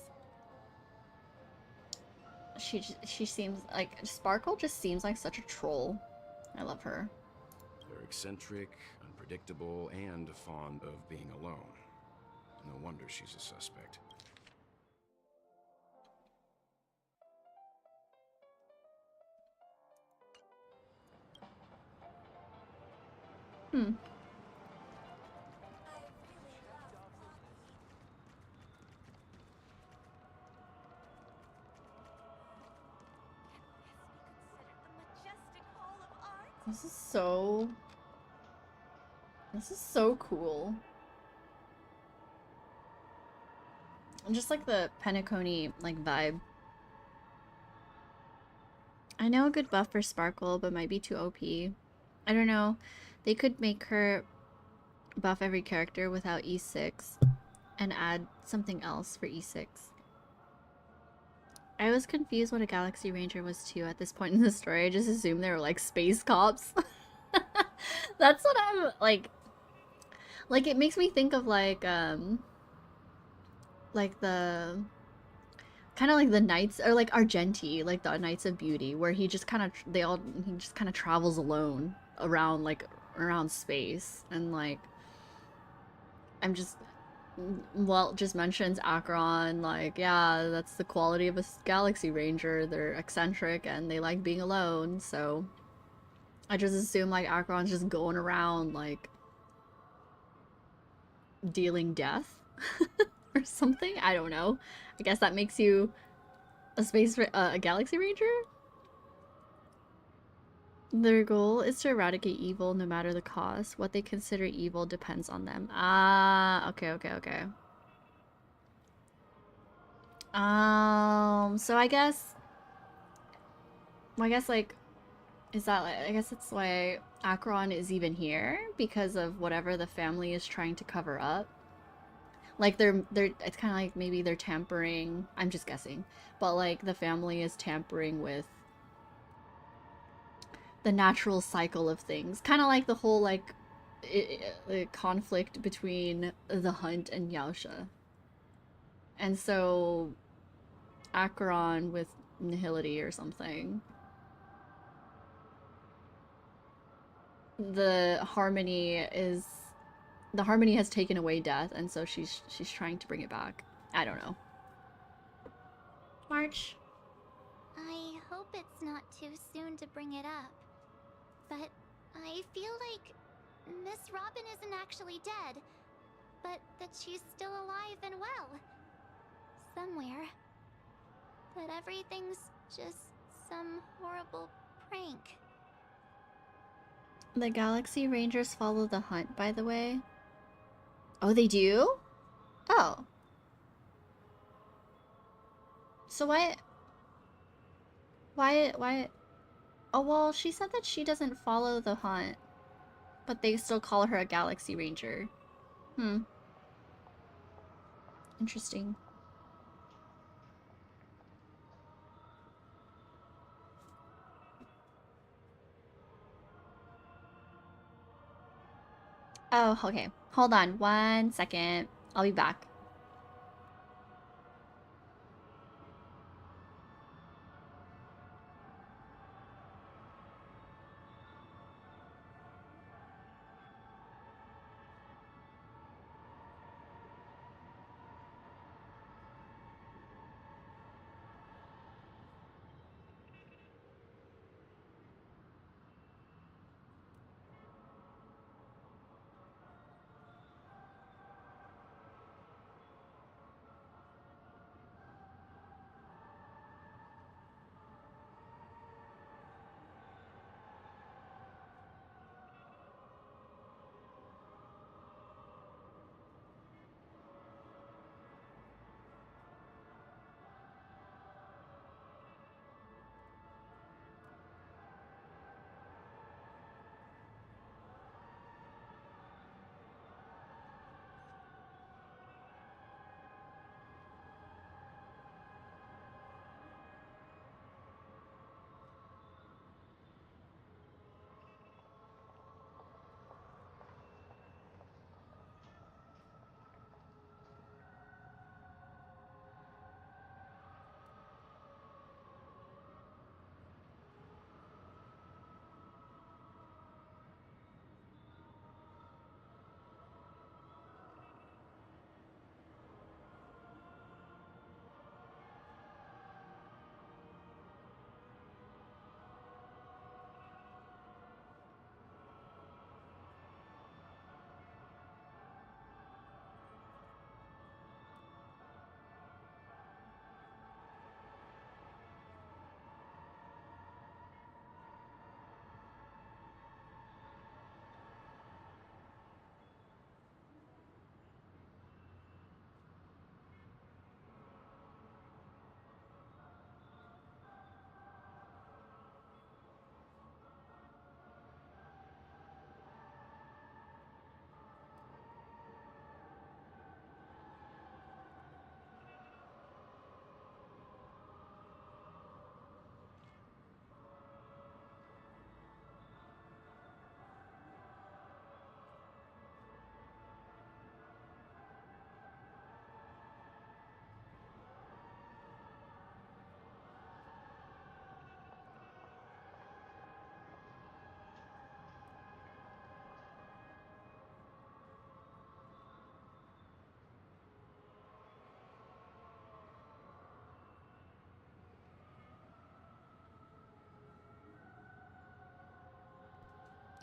She seems like Sparkle just seems like such a troll. I love her. They're eccentric, unpredictable, and fond of being alone. No wonder she's a suspect. Hmm. This is so cool. And just like the Penacony like vibe. I know a good buff for Sparkle, but might be too OP. I don't know. They could make her buff every character without E6 and add something else for E6. I was confused what a Galaxy Ranger was too at this point in the story. I just assumed they were like space cops. That's what I'm like it makes me think of like the kind of like the Knights or like Argenti, like the Knights of Beauty, where he just kind of he just kind of travels alone around around space, and like I'm just Walt just mentions Acheron, like, yeah, that's the quality of a Galaxy Ranger. They're eccentric and they like being alone, so I just assume like Acheron's just going around like dealing death or something. I don't know. I guess that makes you a Galaxy Ranger? Their goal is to eradicate evil no matter the cost. What they consider evil depends on them. Ah, okay. So I guess like, is that like, I guess that's why Acheron is even here, because of whatever the family is trying to cover up. Like it's kind of like maybe they're tampering, I'm just guessing, but like the family is tampering with the natural cycle of things. Kind of like the whole like conflict between the Hunt and Yaosha. And so Acheron with Nihility or something. The harmony has taken away death, and so she's trying to bring it back. I don't know. March. I hope it's not too soon to bring it up, but I feel like Miss Robin isn't actually dead, but that she's still alive and well. Somewhere. But everything's just some horrible prank. The Galaxy Rangers follow the Hunt, by the way. Oh, they do? Oh. So why... Oh, well, she said that she doesn't follow the Hunt, but they still call her a Galaxy Ranger. Interesting. Oh, okay. Hold on 1 second. I'll be back.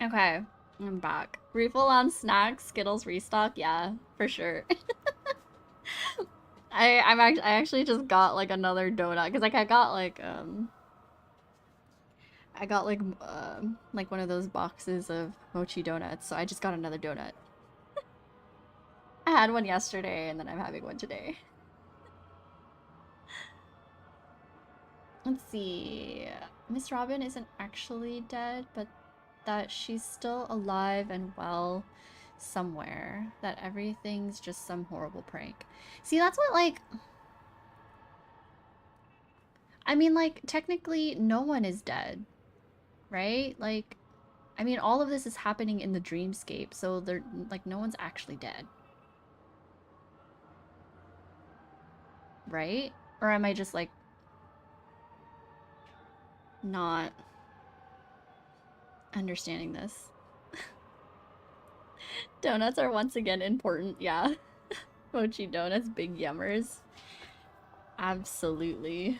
Okay, I'm back. Refill on snacks, Skittles restock, yeah, for sure. I actually just got like another donut because like I got like one of those boxes of mochi donuts, so I just got another donut. I had one yesterday and then I'm having one today. Let's see. Miss Robin isn't actually dead, but that she's still alive and well somewhere. That everything's just some horrible prank. See, that's what, like... I mean, like, technically, no one is dead. Right? Like, I mean, all of this is happening in the dreamscape, so they're, like, no one's actually dead. Right? Or am I just, like... not understanding this? Donuts are once again important, yeah. Mochi donuts, big yummers. Absolutely.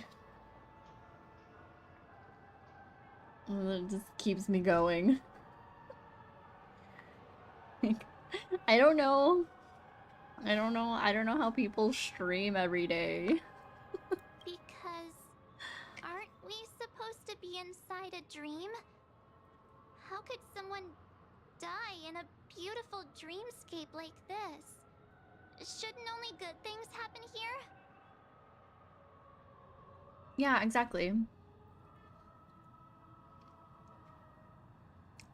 It just keeps me going. I don't know. I don't know how people stream every day. Because aren't we supposed to be inside a dream? How could someone die in a beautiful dreamscape like this? Shouldn't only good things happen here? Yeah, exactly.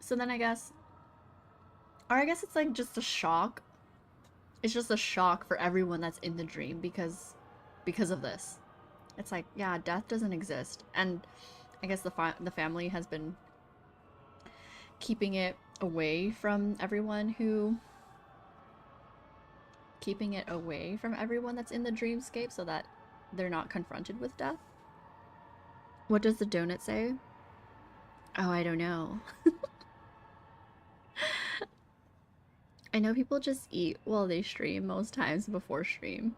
So then I guess... Or I guess it's like just a shock. It's just a shock for everyone that's in the dream because of this. It's like, yeah, death doesn't exist. And I guess the family has been keeping it away from everyone who... keeping it away from everyone that's in the dreamscape so that they're not confronted with death. What does the donut say? Oh, I don't know. I know people just eat while they stream most times before stream.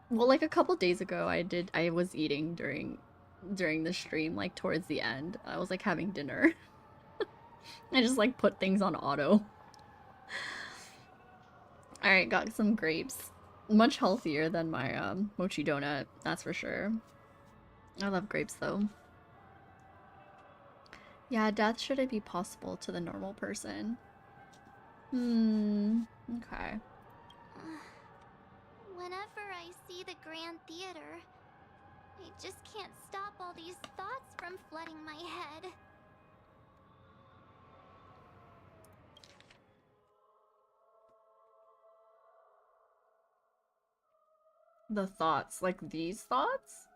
Well, like a couple days ago, I was eating during the stream, like towards the end. I was like having dinner. I just like put things on auto. Alright, got some grapes. Much healthier than my mochi donut, that's for sure. I love grapes though. Yeah, death shouldn't be possible to the normal person. Okay. Whenever I see the Grand Theater, I just can't stop all these thoughts from flooding my head. The thoughts, like these thoughts?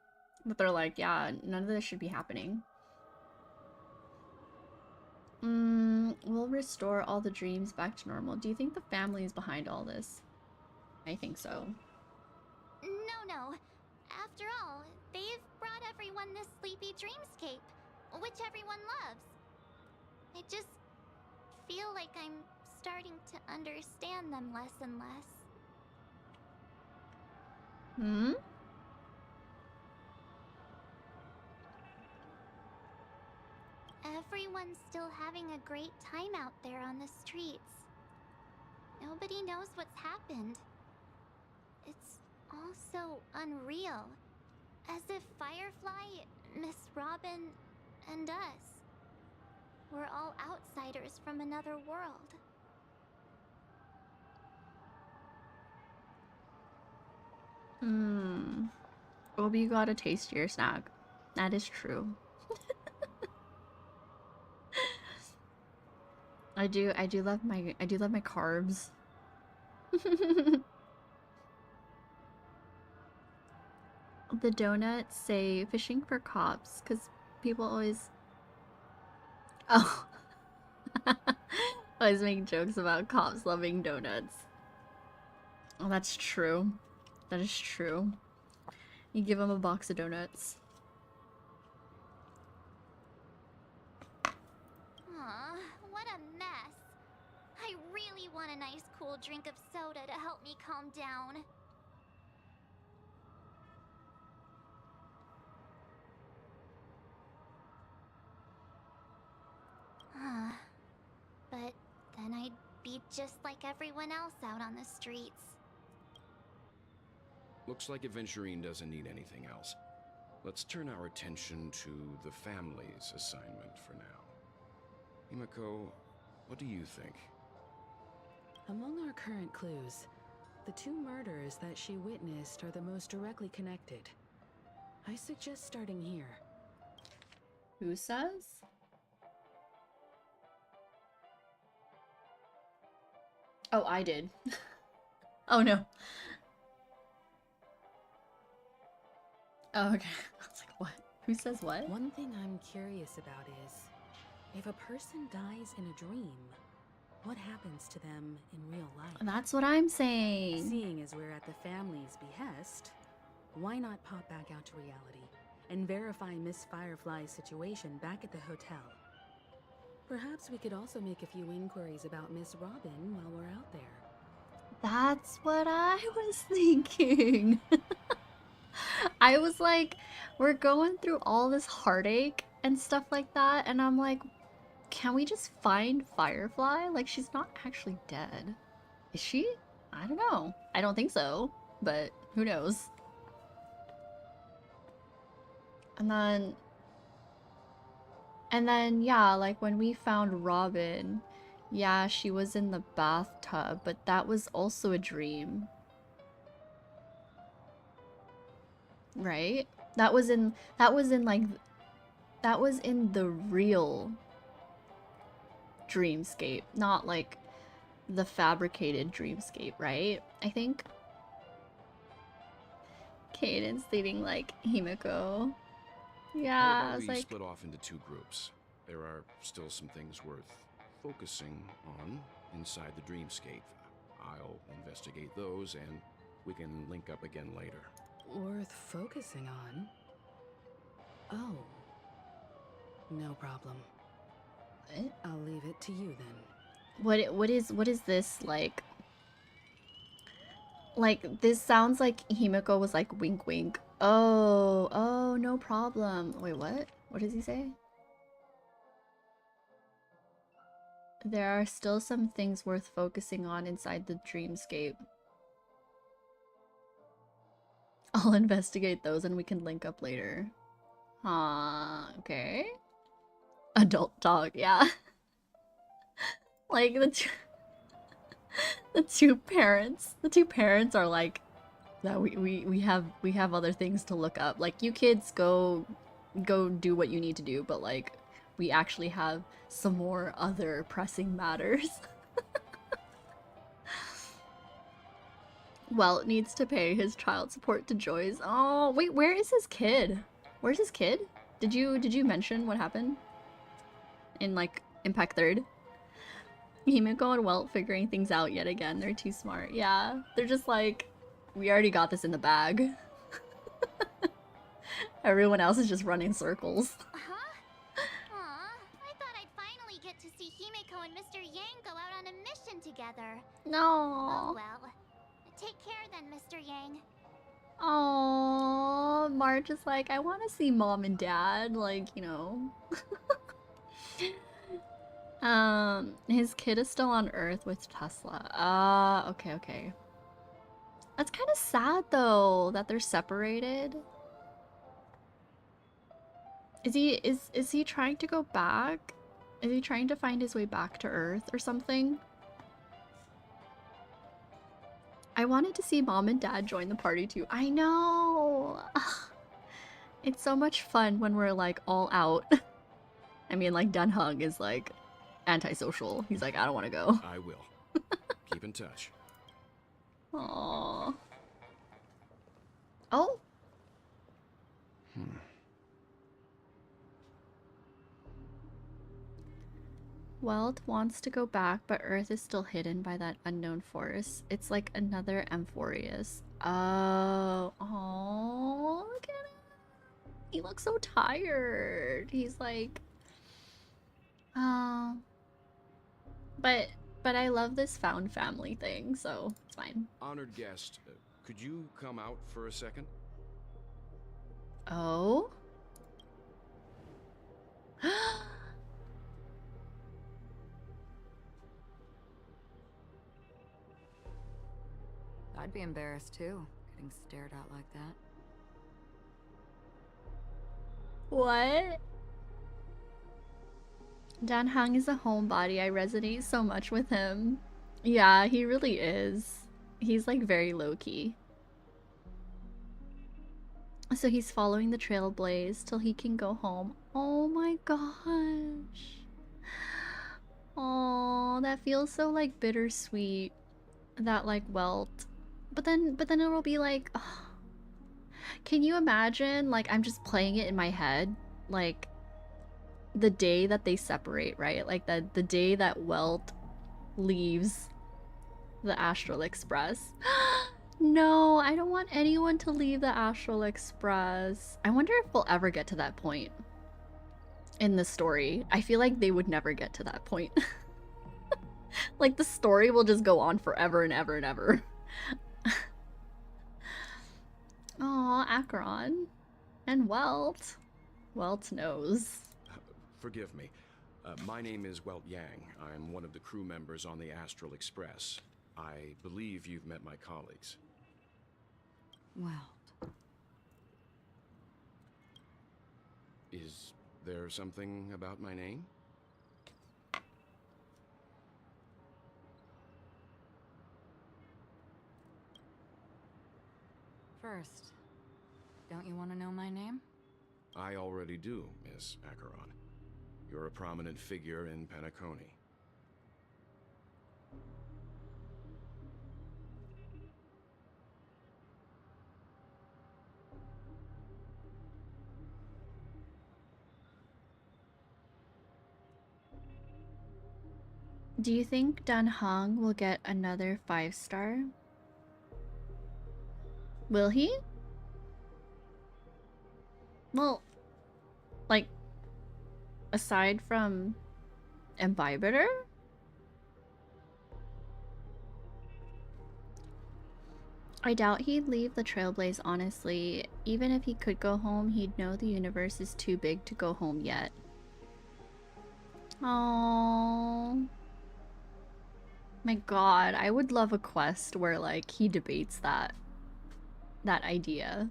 But they're like, yeah, none of this should be happening. We'll restore all the dreams back to normal. Do you think the family is behind all this? I think so. No. After all, they've brought everyone this sleepy dreamscape, which everyone loves. I just feel like I'm starting to understand them less and less. Everyone's still having a great time out there on the streets. Nobody knows what's happened. It's all so unreal. As if Firefly, Miss Robin, and us were all outsiders from another world. Obi, you gotta taste your snack. That is true. I do love my carbs. The donuts say fishing for cops because people always always make jokes about cops loving donuts. Oh, that's true. That is true. You give them a box of donuts. Aw, what a mess. I really want a nice cool drink of soda to help me calm down. be just like everyone else out on the streets. Looks like Aventurine doesn't need anything else. Let's turn our attention to the family's assignment for now. Himiko, what do you think? Among our current clues, the two murders that she witnessed are the most directly connected. I suggest starting here. Who says? Oh, I did. Oh no. Oh, okay. I was like, what? Who says what? One thing I'm curious about is, if a person dies in a dream, what happens to them in real life? That's what I'm saying. Seeing as we're at the family's behest, why not pop back out to reality and verify Miss Firefly's situation back at the hotel? Perhaps we could also make a few inquiries about Miss Robin while we're out there. That's what I was thinking. I was like, we're going through all this heartache and stuff like that, and I'm like, can we just find Firefly? Like, she's not actually dead. Is she? I don't know. I don't think so, but who knows? And then, yeah, like when we found Robin, yeah, she was in the bathtub, but that was also a dream. Right? That was in the real dreamscape, not like the fabricated dreamscape, right? I think. Cadence leading like Himiko. Yeah, How I about was we like, split off into two groups? There are still some things worth focusing on inside the dreamscape. I'll investigate those, and we can link up again later. Worth focusing on? Oh. No problem. what? I'll leave it to you then. What is this like? Like, this sounds like Himiko was like wink wink. Oh, no problem. Wait, what? What does he say? There are still some things worth focusing on inside the dreamscape. I'll investigate those and we can link up later. Okay. Adult talk, yeah. Like the two parents are like, no, we have other things to look up. Like, you kids go do what you need to do, but like, we actually have some more other pressing matters. Well, it needs to pay his child support to Joyce. Oh, wait, where is his kid? Where's his kid? Did you mention what happened? In like Impact 3rd? Himiko and Welt figuring things out yet again. They're too smart. Yeah, they're just like, we already got this in the bag. Everyone else is just running circles. Huh? Aw, I thought I'd finally get to see Himiko and Mr. Yang go out on a mission together. No. Oh well. Take care then, Mr. Yang. Oh, Marge is like, I want to see mom and dad, like, you know. His kid is still on Earth with Tesla. Okay. That's kind of sad though that they're separated. Is he trying to go back? Is he trying to find his way back to Earth or something? I wanted to see mom and dad join the party too. I know. It's so much fun when we're like all out. I mean, like Dunhung is like antisocial. He's like, I don't want to go. I will. Keep in touch. Aww. Oh. Welt wants to go back, but Earth is still hidden by that unknown forest. It's like another Amphoreus. Oh, look at him. He looks so tired. He's like, oh. But I love this found family thing, so it's fine. Honored guest, could you come out for a second? Oh? I'd be embarrassed too, getting stared at like that. What? Dan Hang is a homebody. I resonate so much with him. Yeah, he really is. He's like very low-key. So he's following the trailblaze till he can go home. Oh my gosh. Oh, that feels so like bittersweet. That like welt. But then it'll be like, oh. Can you imagine, like, I'm just playing it in my head, like the day that they separate, right? Like the day that Welt leaves the Astral Express. No, I don't want anyone to leave the Astral Express. I wonder if we'll ever get to that point in the story. I feel like they would never get to that point. Like the story will just go on forever and ever and ever. Aw, Acheron. And Welt. Welt knows. Forgive me. My name is Welt Yang. I'm one of the crew members on the Astral Express. I believe you've met my colleagues. Welt. Is there something about my name? First, don't you want to know my name? I already do, Miss Acheron. You're a prominent figure in Penacony. Do you think Dan Heng will get another 5-star? Will he? Well, like, aside from Imbibitor? I doubt he'd leave the Trailblaze, honestly. Even if he could go home, he'd know the universe is too big to go home yet. Oh, my god, I would love a quest where, like, he debates that idea.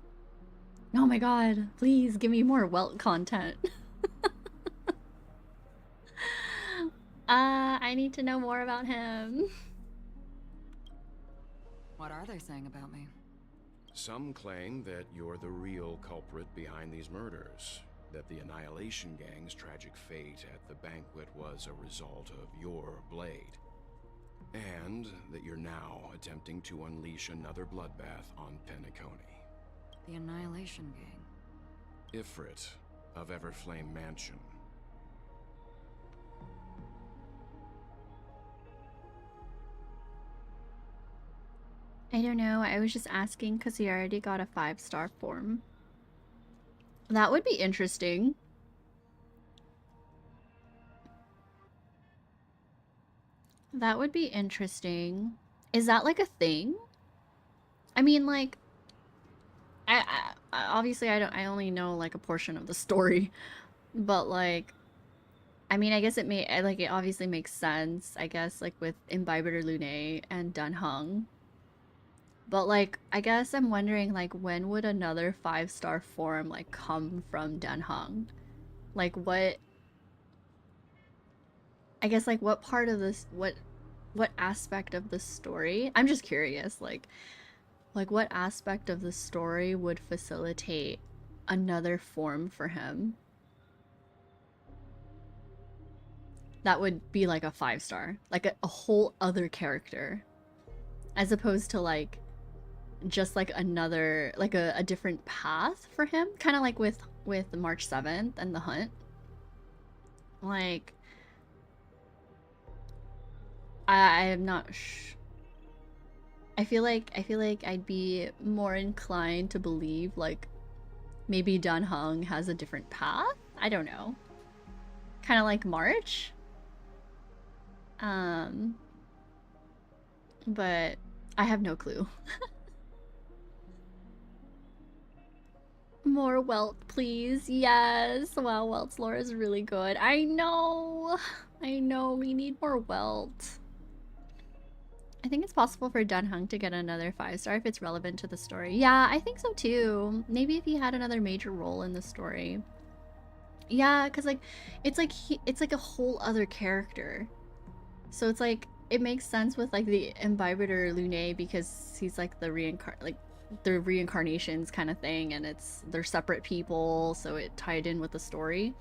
Oh my god, please give me more Welt content. I need to know more about him. What are they saying about me? Some claim that you're the real culprit behind these murders, that the Annihilation Gang's tragic fate at the banquet was a result of your blade, and that you're now attempting to unleash another bloodbath on Penacony. The Annihilation Gang. Ifrit of Everflame Mansion. I don't know, I was just asking because he already got a 5-star form. That would be interesting. That would be interesting. Is that like a thing? I mean, like, I obviously I only know like a portion of the story, but like, I mean, I guess it it obviously makes sense, I guess, like with Imbibitor Lune and Dan Heng. But like, I guess I'm wondering, like, when would another 5-star form like come from Dan Heng? Like, what? I guess, like, what part of this, what aspect of the story? I'm just curious, like what aspect of the story would facilitate another form for him? That would be like a 5-star, like a whole other character, as opposed to like just like another, like a different path for him, kind of like with March 7th and the hunt. Like, I am not I feel like I'd be more inclined to believe like maybe Dan Heng has a different path. I don't know, kind of like March. But I have no clue. More Welt, please. Yes. Wow, Welt's lore is really good. I know. We need more Welt. I think it's possible for Dunhung to get another 5-star if it's relevant to the story. Yeah, I think so too. Maybe if he had another major role in the story. Yeah, because like it's like a whole other character. So it's like it makes sense with like the Imbibitor Lune because he's like the reincarnations kind of thing, and they're separate people, so it tied in with the story.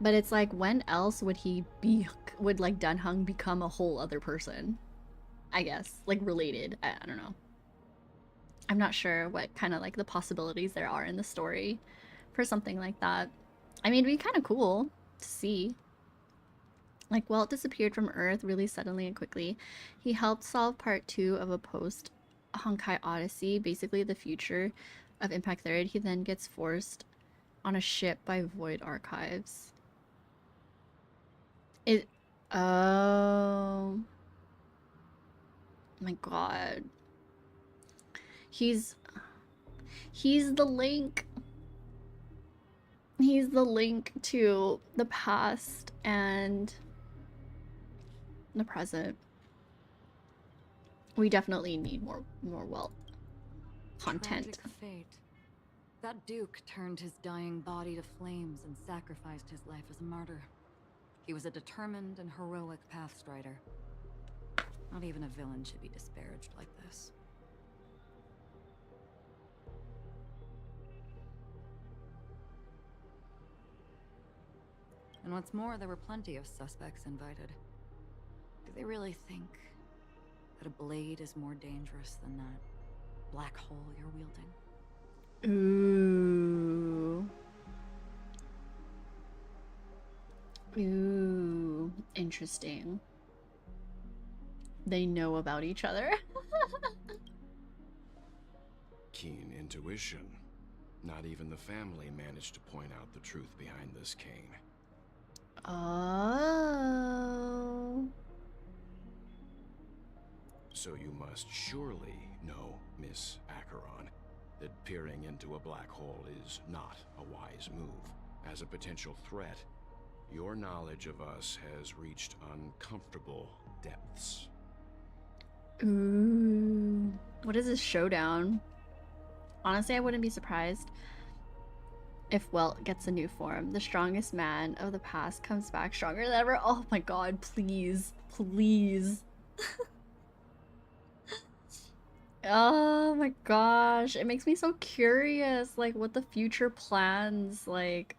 But it's like, when else would like Dunhung become a whole other person? I guess, like related. I don't know. I'm not sure what kind of like the possibilities there are in the story for something like that. I mean, it'd be kind of cool to see. Like, Walt disappeared from Earth really suddenly and quickly. He helped solve part 2 of a post-Honkai Odyssey, basically the future of Impact Third. He then gets forced on a ship by Void Archives. Oh my god. He's the link. He's the link to the past and the present. We definitely need more Welt content. Tragic fate. That Duke turned his dying body to flames and sacrificed his life as a martyr. He was a determined and heroic pathstrider. Not even a villain should be disparaged like this. And what's more, there were plenty of suspects invited. Do they really think that a blade is more dangerous than that black hole you're wielding? Ooh. Ooh. Interesting. They know about each other. Keen intuition. Not even the family managed to point out the truth behind this cane. Oh. So you must surely know, Miss Acheron, that peering into a black hole is not a wise move. As a potential threat, your knowledge of us has reached uncomfortable depths. Ooh. What is this showdown? Honestly, I wouldn't be surprised if Welt gets a new form. The strongest man of the past comes back stronger than ever. Oh my god, please. Please. Oh my gosh. It makes me so curious, like, what the future plans, like,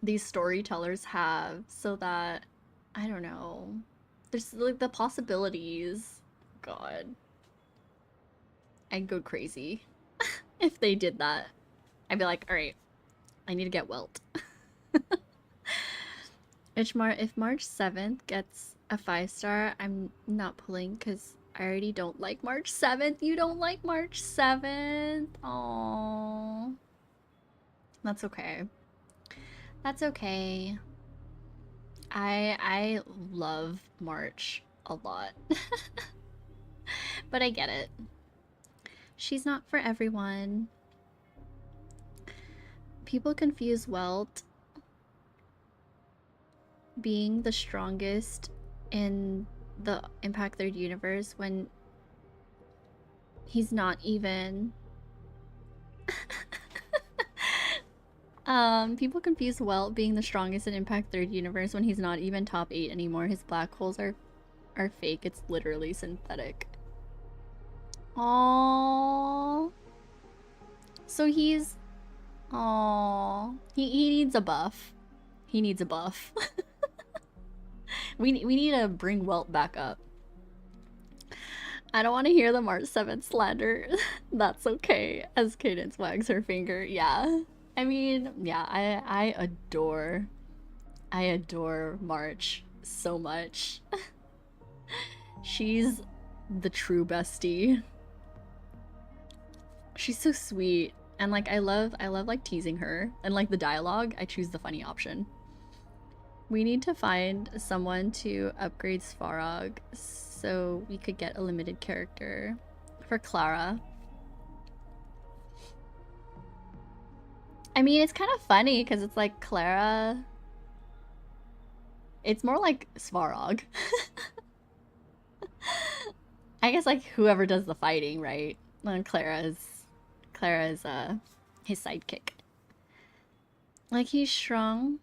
these storytellers have, so that, I don't know. There's, like, the possibilities. God. I'd go crazy if they did that. I'd be like, alright, I need to get Welt. If March 7th gets a 5-star, I'm not pulling because I already don't like March 7th. You don't like March 7th? Aww. That's okay. That's okay. I love March a lot. But I get it. She's not for everyone. People confuse Welt being the strongest in the Impact Third universe when he's not even. People confuse Welt being the strongest in Impact Third universe when he's not even top 8 anymore. His black holes are fake. It's literally synthetic. Aww. So he's. Aww. He needs a buff. He needs a buff. we need to bring Welt back up. I don't want to hear the March 7th slander. That's okay. As Cadence wags her finger. Yeah. I mean, yeah, I adore March so much. She's the true bestie. She's so sweet. And like I love like teasing her, and like the dialogue, I choose the funny option. We need to find someone to upgrade Svarog so we could get a limited character for Clara. I mean, it's kind of funny because it's like Clara. It's more like Svarog. I guess like whoever does the fighting, right? And Clara is his sidekick. Like he's strong,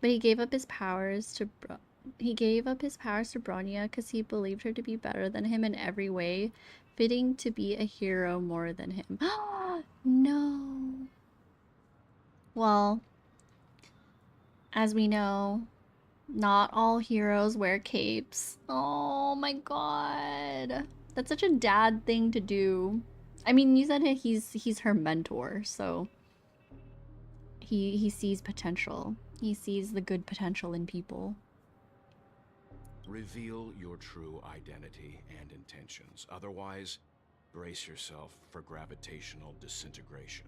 but he gave up his powers to Bronya because he believed her to be better than him in every way, fitting to be a hero more than him. No. Well, as we know, not all heroes wear capes. Oh my god. That's such a dad thing to do. I mean, you said he's her mentor, so he sees potential. He sees the good potential in people. Reveal your true identity and intentions. Otherwise, brace yourself for gravitational disintegration.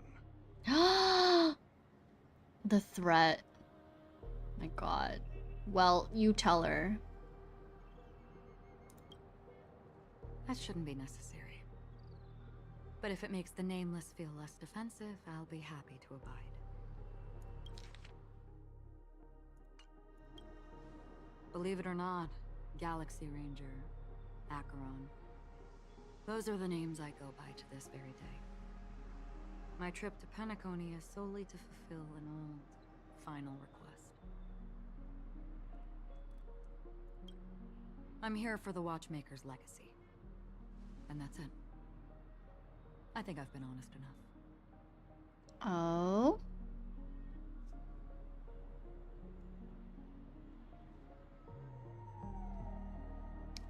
The threat. My god. Well, you tell her. That shouldn't be necessary. But if it makes the Nameless feel less defensive, I'll be happy to abide. Believe it or not, Galaxy Ranger, Acheron. Those are the names I go by to this very day. My trip to Penacony is solely to fulfill an old, final request. I'm here for the Watchmaker's legacy. And that's it. I think I've been honest enough. Oh?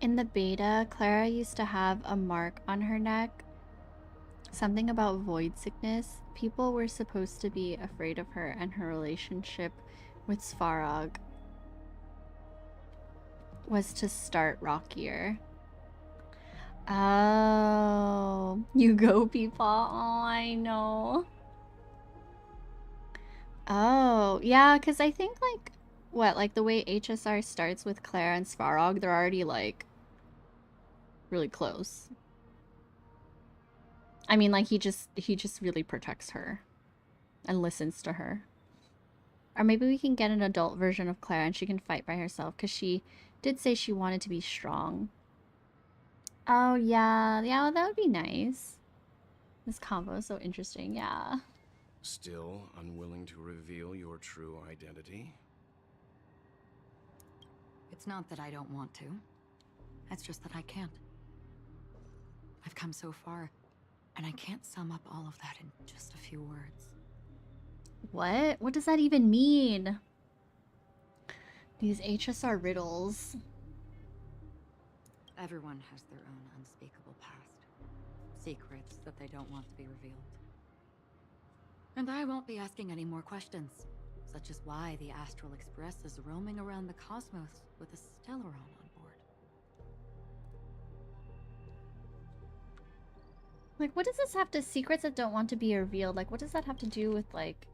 In the beta, Clara used to have a mark on her neck. Something about void sickness. People were supposed to be afraid of her and her relationship with Svarog was to start rockier. Oh, you go, people. Oh, I know. Oh, yeah, because I think, like, what, like, the way HSR starts with Clara and Svarog, they're already, like, really close. I mean, like, he just really protects her and listens to her. Or maybe we can get an adult version of Clara and she can fight by herself, because she did say she wanted to be strong. Oh, yeah. Yeah, that would be nice. This combo is so interesting, yeah. Still unwilling to reveal your true identity? It's not that I don't want to. It's just that I can't. I've come so far, and I can't sum up all of that in just a few words. What? What does that even mean? These HSR riddles. Everyone has their own unspeakable past. Secrets that they don't want to be revealed. And I won't be asking any more questions, such as why the Astral Express is roaming around the cosmos with a Stellaron on board. Like, what does this have to... Secrets that don't want to be revealed? Like, what does that have to do with, like...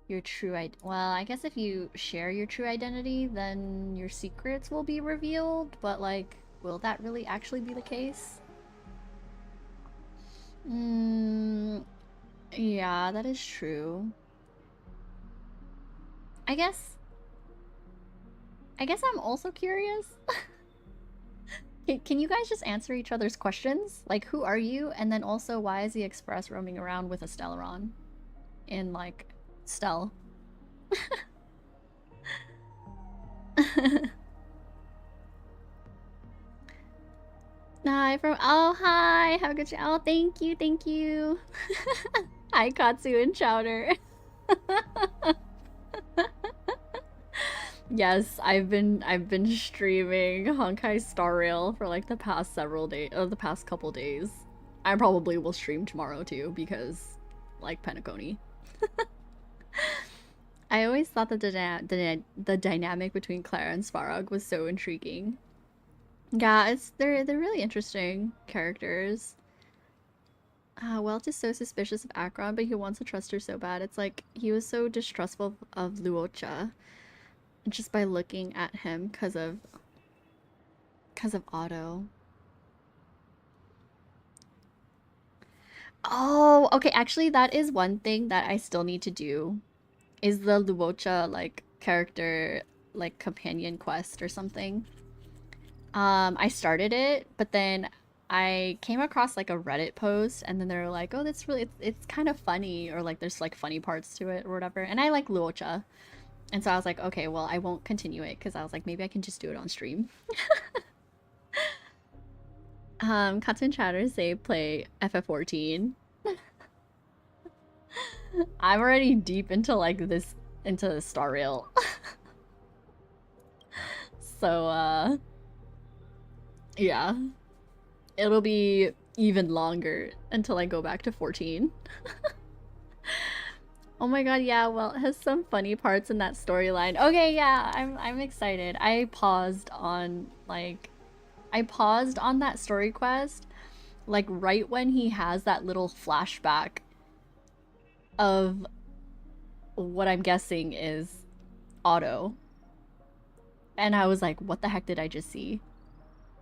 your true well, I guess if you share your true identity, then your secrets will be revealed, but like, will that really actually be the case? Yeah, that is true. I guess I'm also curious. Can you guys just answer each other's questions? Like, who are you? And then also, why is the Express roaming around with a Stellaron? In, like, Stell. Hi from... Oh, hi! Have a good... Oh, thank you, thank you! Hi, Katsu and Chowder. Yes, I've been streaming Honkai Star Rail for like the past several days, the past couple days. I probably will stream tomorrow too because, like, Penacony. I always thought that the dynamic between Clara and Svarog was so intriguing. Yeah, they're really interesting characters. Welt is so suspicious of Acheron, but he wants to trust her so bad. It's like he was so distrustful of Luocha just by looking at him because of Otto. Oh, okay, actually that is one thing that I still need to do. Is the Luocha, like, character, like, companion quest or something. I started it, but then I came across like a Reddit post, and then they're like, "Oh, that's really it's kind of funny," or like there's like funny parts to it or whatever. And I like Luocha, and so I was like, "Okay, well, I won't continue it because I was like, maybe I can just do it on stream." Cotton Chatter say play FF14. I'm already deep into like this into the Star Rail. So yeah. It'll be even longer until I go back to 14. Oh my god, yeah, well, it has some funny parts in that storyline. Okay, yeah, I'm excited. I paused on that story quest like right when he has that little flashback of what I'm guessing is Otto. And I was like, what the heck did I just see?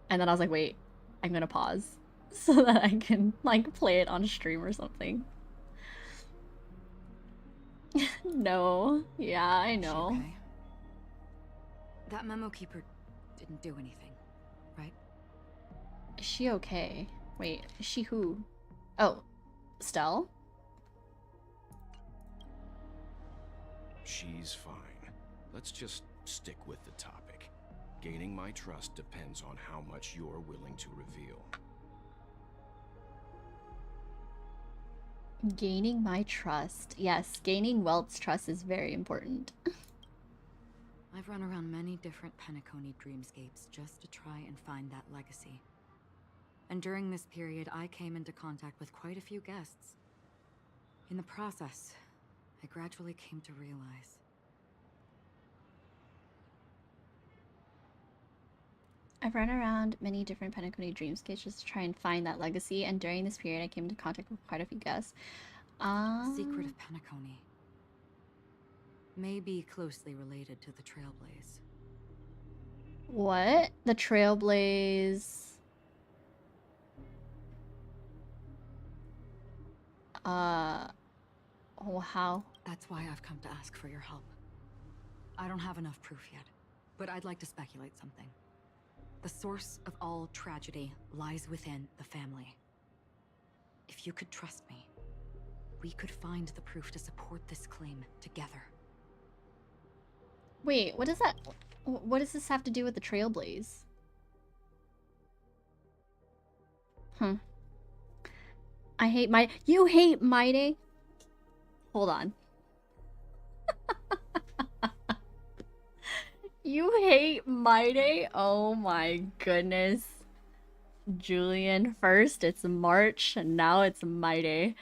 And then I was like, wait, I'm gonna pause so that I can like play it on stream or something. No. Yeah, I know. Is she okay? That memo keeper didn't do anything, right? Is she okay? Wait, is she who? Oh, Stell? She's fine. Let's just stick with the topic. Gaining my trust depends on how much you're willing to reveal. Gaining my trust. Yes, gaining Welt's trust is very important. I've run around many different Penacony dreamscapes just to try and find that legacy. And during this period, I came into contact with quite a few guests. In the process, I gradually came to realize. I've run around many different Penacony dreamscapes just to try and find that legacy, and during this period I came into contact with quite a few guests. Secret of Penacony may be closely related to the Trailblaze. What? The Trailblaze... Oh, how? That's why I've come to ask for your help. I don't have enough proof yet, but I'd like to speculate something. The source of all tragedy lies within the family. If you could trust me, we could find the proof to support this claim together. Wait, what does that... What does this have to do with the Trailblaze? I hate my... You hate Maide? Hold on. You hate Maide? Oh my goodness. Julian, first it's March, and now it's Maide.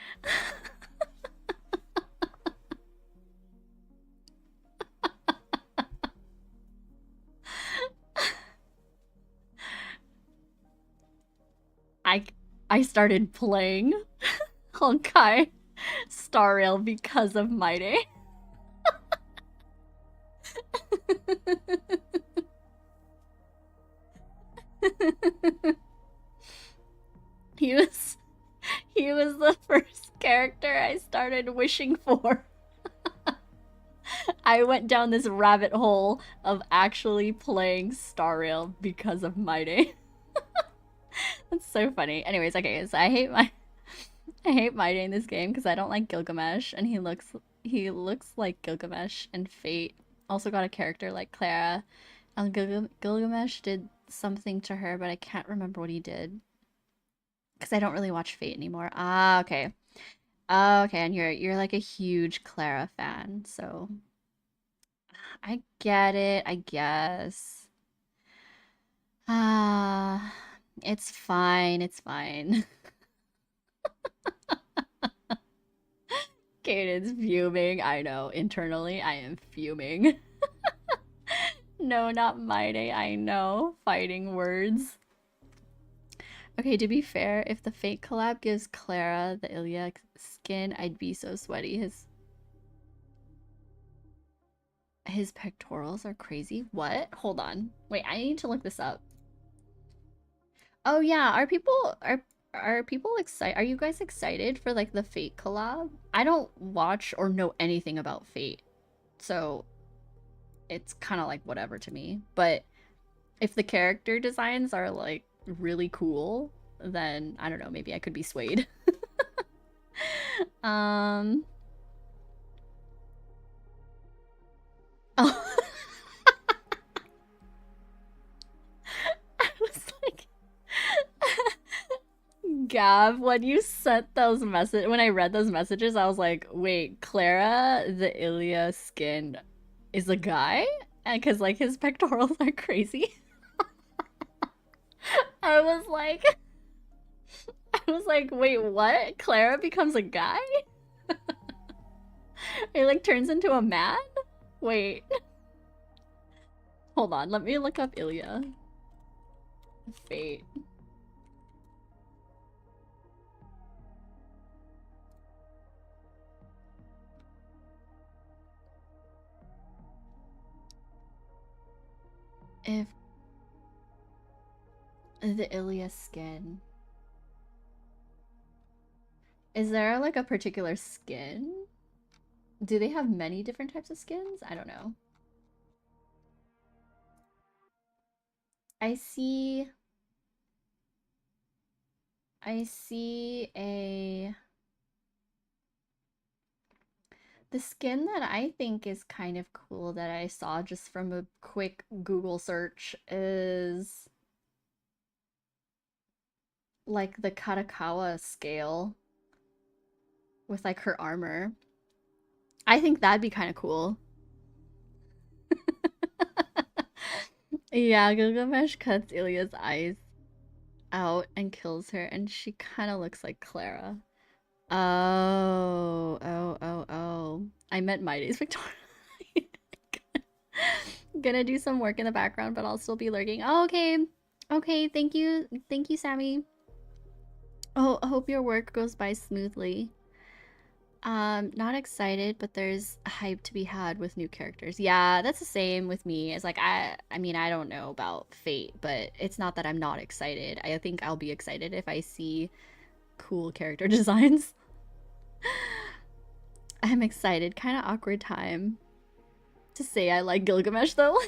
I started playing Honkai Star Rail because of Maide. He was the first character I started wishing for. I went down this rabbit hole of actually playing Star Rail because of Maide. That's so funny. Anyways, okay, so I hate Maide in this game because I don't like Gilgamesh, and he looks like Gilgamesh, and Fate also got a character like Clara, and Gilgamesh did something to her, but I can't remember what he did because I don't really watch Fate anymore. Ah, okay. Okay, and you're like a huge Clara fan, so I get it, I guess. It's fine, it's fine. Caden's fuming. I know, internally I am fuming. No, not Maide, I know. Fighting words. Okay, to be fair, if the Fate collab gives Clara the Ilya skin, I'd be so sweaty. His pectorals are crazy. What? Hold on. Wait, I need to look this up. Oh yeah, are people excited? Are you guys excited for like the Fate collab? I don't watch or know anything about Fate, so it's kind of like whatever to me. But if the character designs are like really cool, then I don't know, maybe I could be swayed. Oh. I was like Gav, when you sent those messages, when I read those messages, I was like, wait, Clara, the Ilya skin is a guy? And because like his pectorals are crazy. I was like, wait, what? Clara becomes a guy? He like turns into a man? Wait. Hold on, let me look up Ilya. Fate. If the Ilya skin. Is there like a particular skin? Do they have many different types of skins? I don't know. I see the skin that I think is kind of cool that I saw just from a quick Google search is like the Katakawa scale with like her armor. I think that'd be kind of cool. Yeah, Gilgamesh cuts Ilya's eyes out and kills her, and she kind of looks like Clara. Oh. I meant My Days Victoria. Gonna do some work in the background, but I'll still be lurking. Oh, okay. Okay, thank you. Thank you, Sammy. Oh, I hope your work goes by smoothly. Not excited, but there's hype to be had with new characters. Yeah, that's the same with me. It's like I mean, I don't know about Fate, but it's not that I'm not excited. I think I'll be excited if I see cool character designs. I'm excited. Kind of awkward time to say I like Gilgamesh though.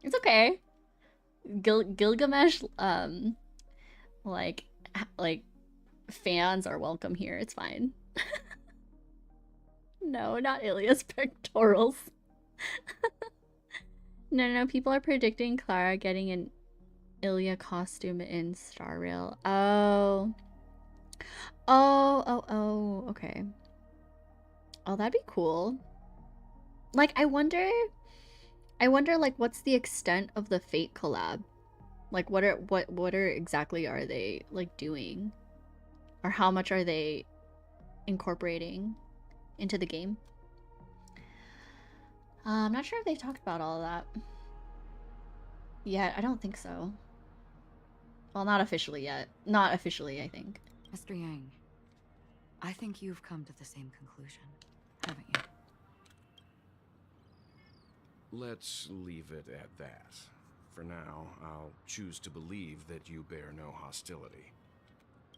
It's okay. Gilgamesh like fans are welcome here. It's fine. No, not Ilya's pectorals. No, people are predicting Clara getting an Ilya costume in Star Rail. Oh, okay. Oh, that'd be cool. Like, I wonder like what's the extent of the Fate collab? Like what are exactly are they like doing? Or how much are they incorporating into the game? I'm not sure if they've talked about all of that. Yeah, I don't think so. Well, not officially yet. Not officially, I think. Mr. Yang, I think you've come to the same conclusion, haven't you? Let's leave it at that. For now, I'll choose to believe that you bear no hostility.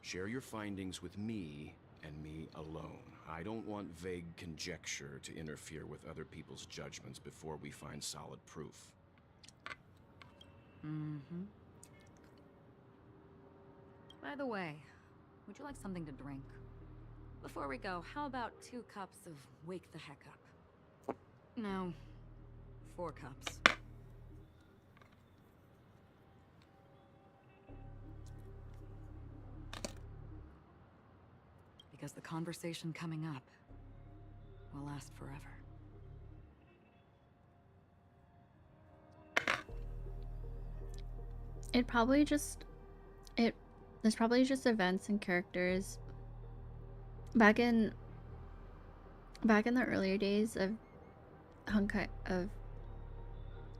Share your findings with me and me alone. I don't want vague conjecture to interfere with other people's judgments before we find solid proof. Mm-hmm. By the way, would you like something to drink? Before we go, how about 2 cups of Wake the Heck Up? No, 4 cups. Because the conversation coming up will last forever. There's probably just events and characters back in the earlier days of Honkai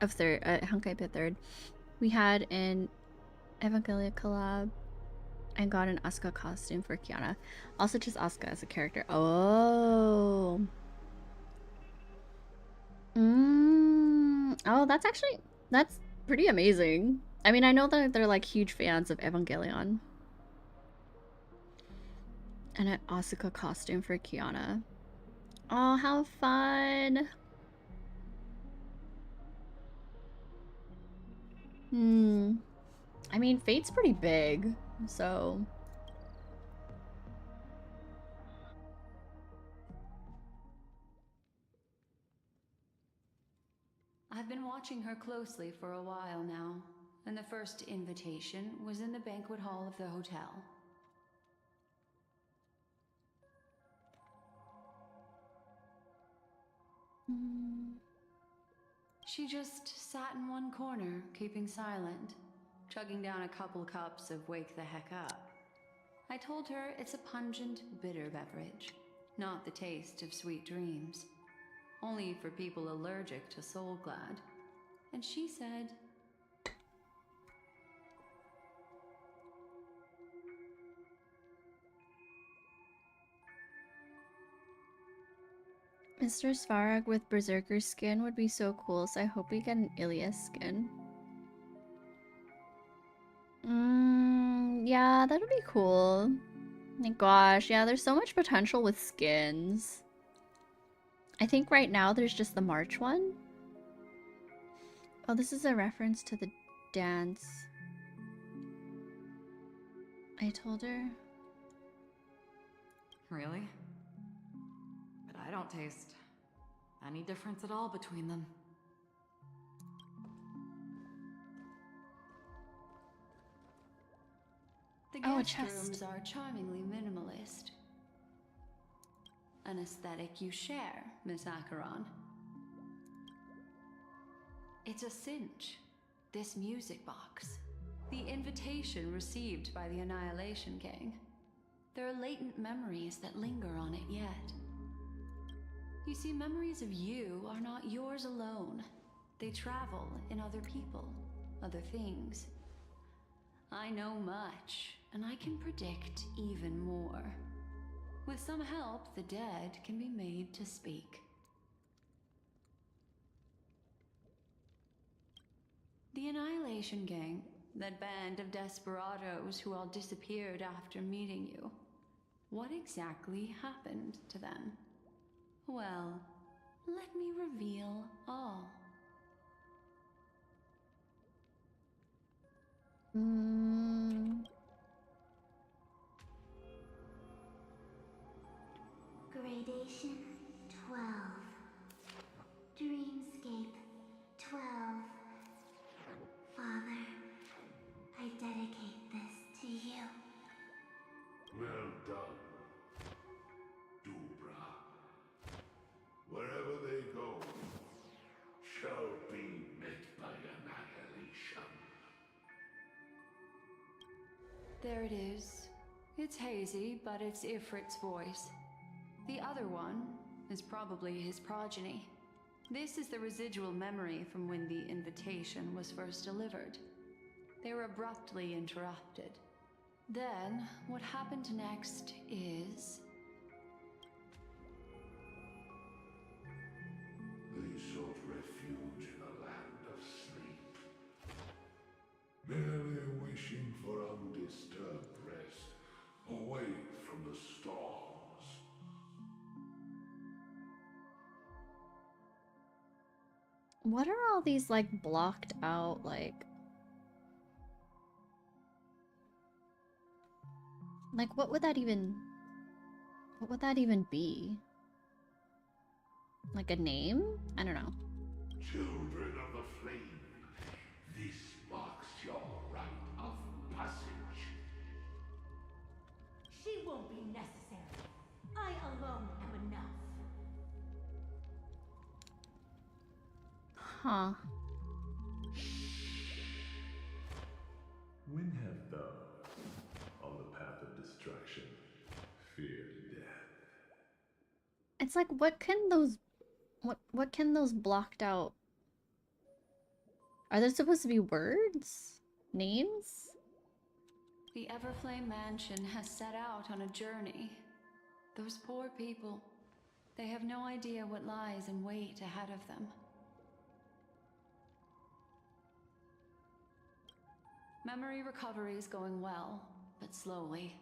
Honkai Pit Third. We had an Evangelia collab and got an Asuka costume for Kiana. Also just Asuka as a character. Oh. Oh, that's pretty amazing. I mean, I know that they're like huge fans of Evangelion. And an Asuka costume for Kiana. Oh, how fun. I mean, Fate's pretty big, so... I've been watching her closely for a while now, and the first invitation was in the banquet hall of the hotel. She just sat in one corner, keeping silent, chugging down a couple cups of Wake the Heck Up. I told her it's a pungent, bitter beverage, not the taste of sweet dreams. Only for people allergic to Soul Glad. And she said, Mr. Svarog with Berserker skin would be so cool, so I hope we get an Ilias skin. Yeah, that would be cool. My gosh, yeah, there's so much potential with skins. I think right now there's just the March one. Oh, this is a reference to the dance. I told her. Really? But I don't taste any difference at all between them. the Oh, a guest chest. rooms are charmingly minimalist. An aesthetic you share, Miss Acheron. It's a cinch. This music box. The invitation received by the Annihilation Gang. There are latent memories that linger on it yet. You see, memories of you are not yours alone. They travel in other people, other things. I know much, and I can predict even more. With some help, the dead can be made to speak. The Annihilation Gang, that band of desperados who all disappeared after meeting you. What exactly happened to them? Well, let me reveal all. Gradation 12. Dreamscape 12. Father, I dedicate this to you. Well done, Dubra. Wherever they go, shall be met by annihilation. There it is. It's hazy, but it's Ifrit's voice. The other one is probably his progeny. This is the residual memory from when the invitation was first delivered. They were abruptly interrupted. Then, what happened next is... They sought refuge in a land of sleep, merely wishing for undisturbed rest, away from the storms. What are all these, like, blocked out, like... Like, what would that even... What would that even be? Like a name? I don't know. Children of the flame, this marks your rite of passage. She won't be necessary. I alone am enough. Huh. When have thou, on the path of destruction, feared death? It's like, what can those... What can those blocked out... Are there supposed to be words? Names? The Everflame Mansion has set out on a journey. Those poor people, they have no idea what lies in wait ahead of them. Memory recovery is going well, but slowly.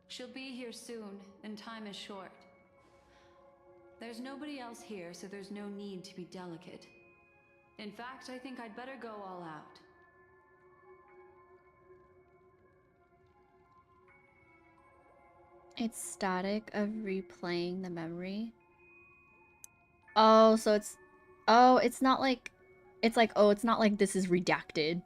She'll be here soon, and time is short. There's nobody else here, so there's no need to be delicate. In fact, I think I'd better go all out. It's static of replaying the memory. Oh, so it's... Oh, it's not like... It's like, oh, it's not like this is redacted.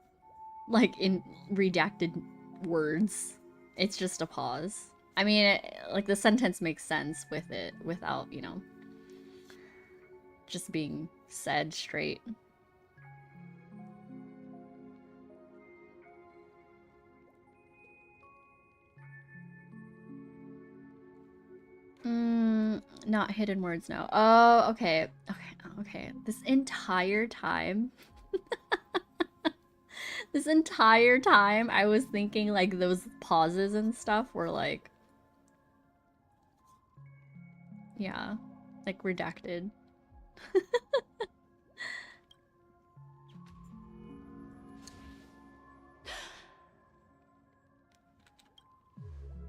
Like, in redacted words. It's just a pause. I mean, like, the sentence makes sense with it without, you know, just being said straight. Not hidden words, no. Oh, okay. Okay. This entire time... This entire time, I was thinking, like, those pauses and stuff were, like... Yeah. Like, redacted.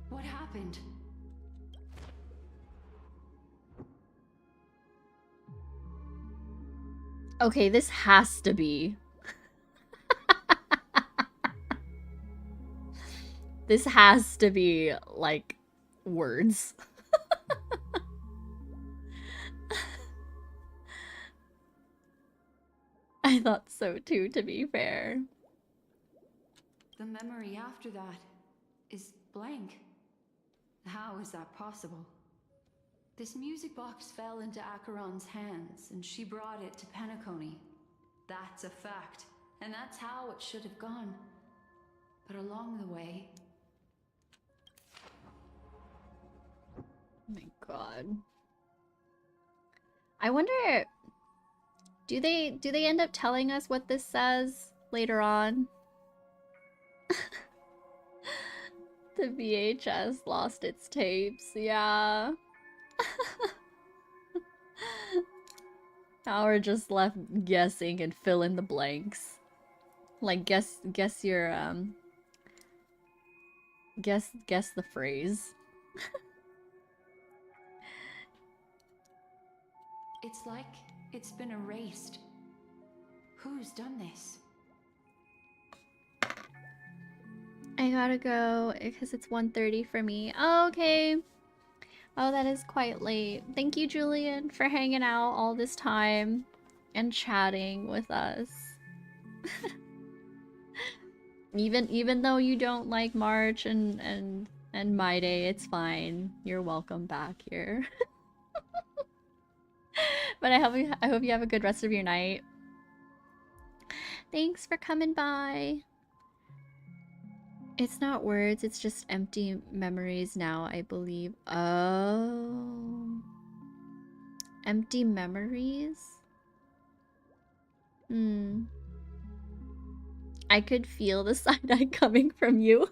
What happened? Okay, this has to be... This has to be, like, words. I thought so too, to be fair. The memory after that is blank. How is that possible? This music box fell into Acheron's hands, and she brought it to Penacony. That's a fact, and that's how it should have gone. But along the way... Oh my god. I wonder... Do they end up telling us what this says later on? The VHS lost its tapes, yeah. Now we're just left guessing and fill in the blanks. Like guess your guess the phrase. It's like it's been erased. Who's done this? I gotta go because it's 1:30 for me. Oh, okay. Oh, that is quite late. Thank you, Julian, for hanging out all this time and chatting with us. Even though you don't like March and My Day, it's fine. You're welcome back here. But I hope you have a good rest of your night. Thanks for coming by. It's not words, it's just empty memories now, I believe. Oh. Empty memories? I could feel the side-eye coming from you.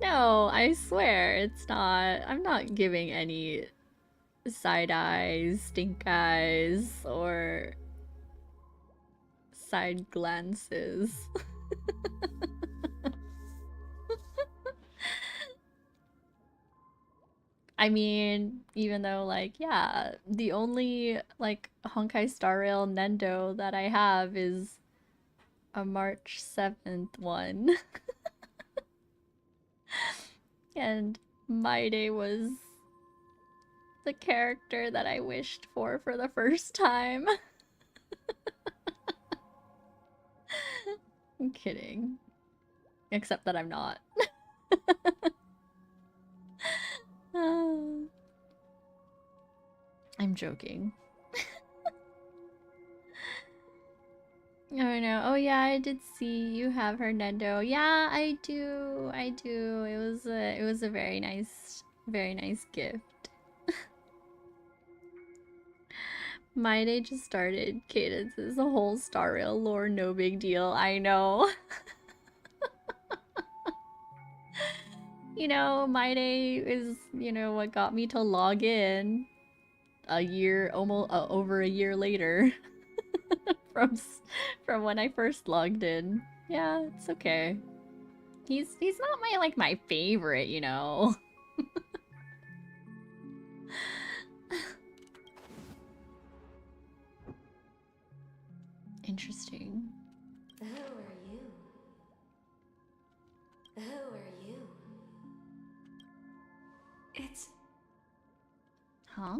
No, I swear, it's not. I'm not giving any side-eyes, stink eyes, or side glances. I mean, even though, like, yeah, the only, like, Honkai Star Rail Nendo that I have is a March 7th one. And My Day was the character that I wished for the first time. I'm kidding. Except that I'm not. I'm joking. Oh no. Oh yeah, I did see you have her Nendo. Yeah, I do. It was a very nice gift. My Day just started. Cadence is a whole Star Rail lore, no big deal. I know. You know, My Day is, you know, what got me to log in a year, almost over a year later from when I first logged in. Yeah, it's okay. He's not my favorite, you know. Interesting. Who are you? Who are you? It's... Huh?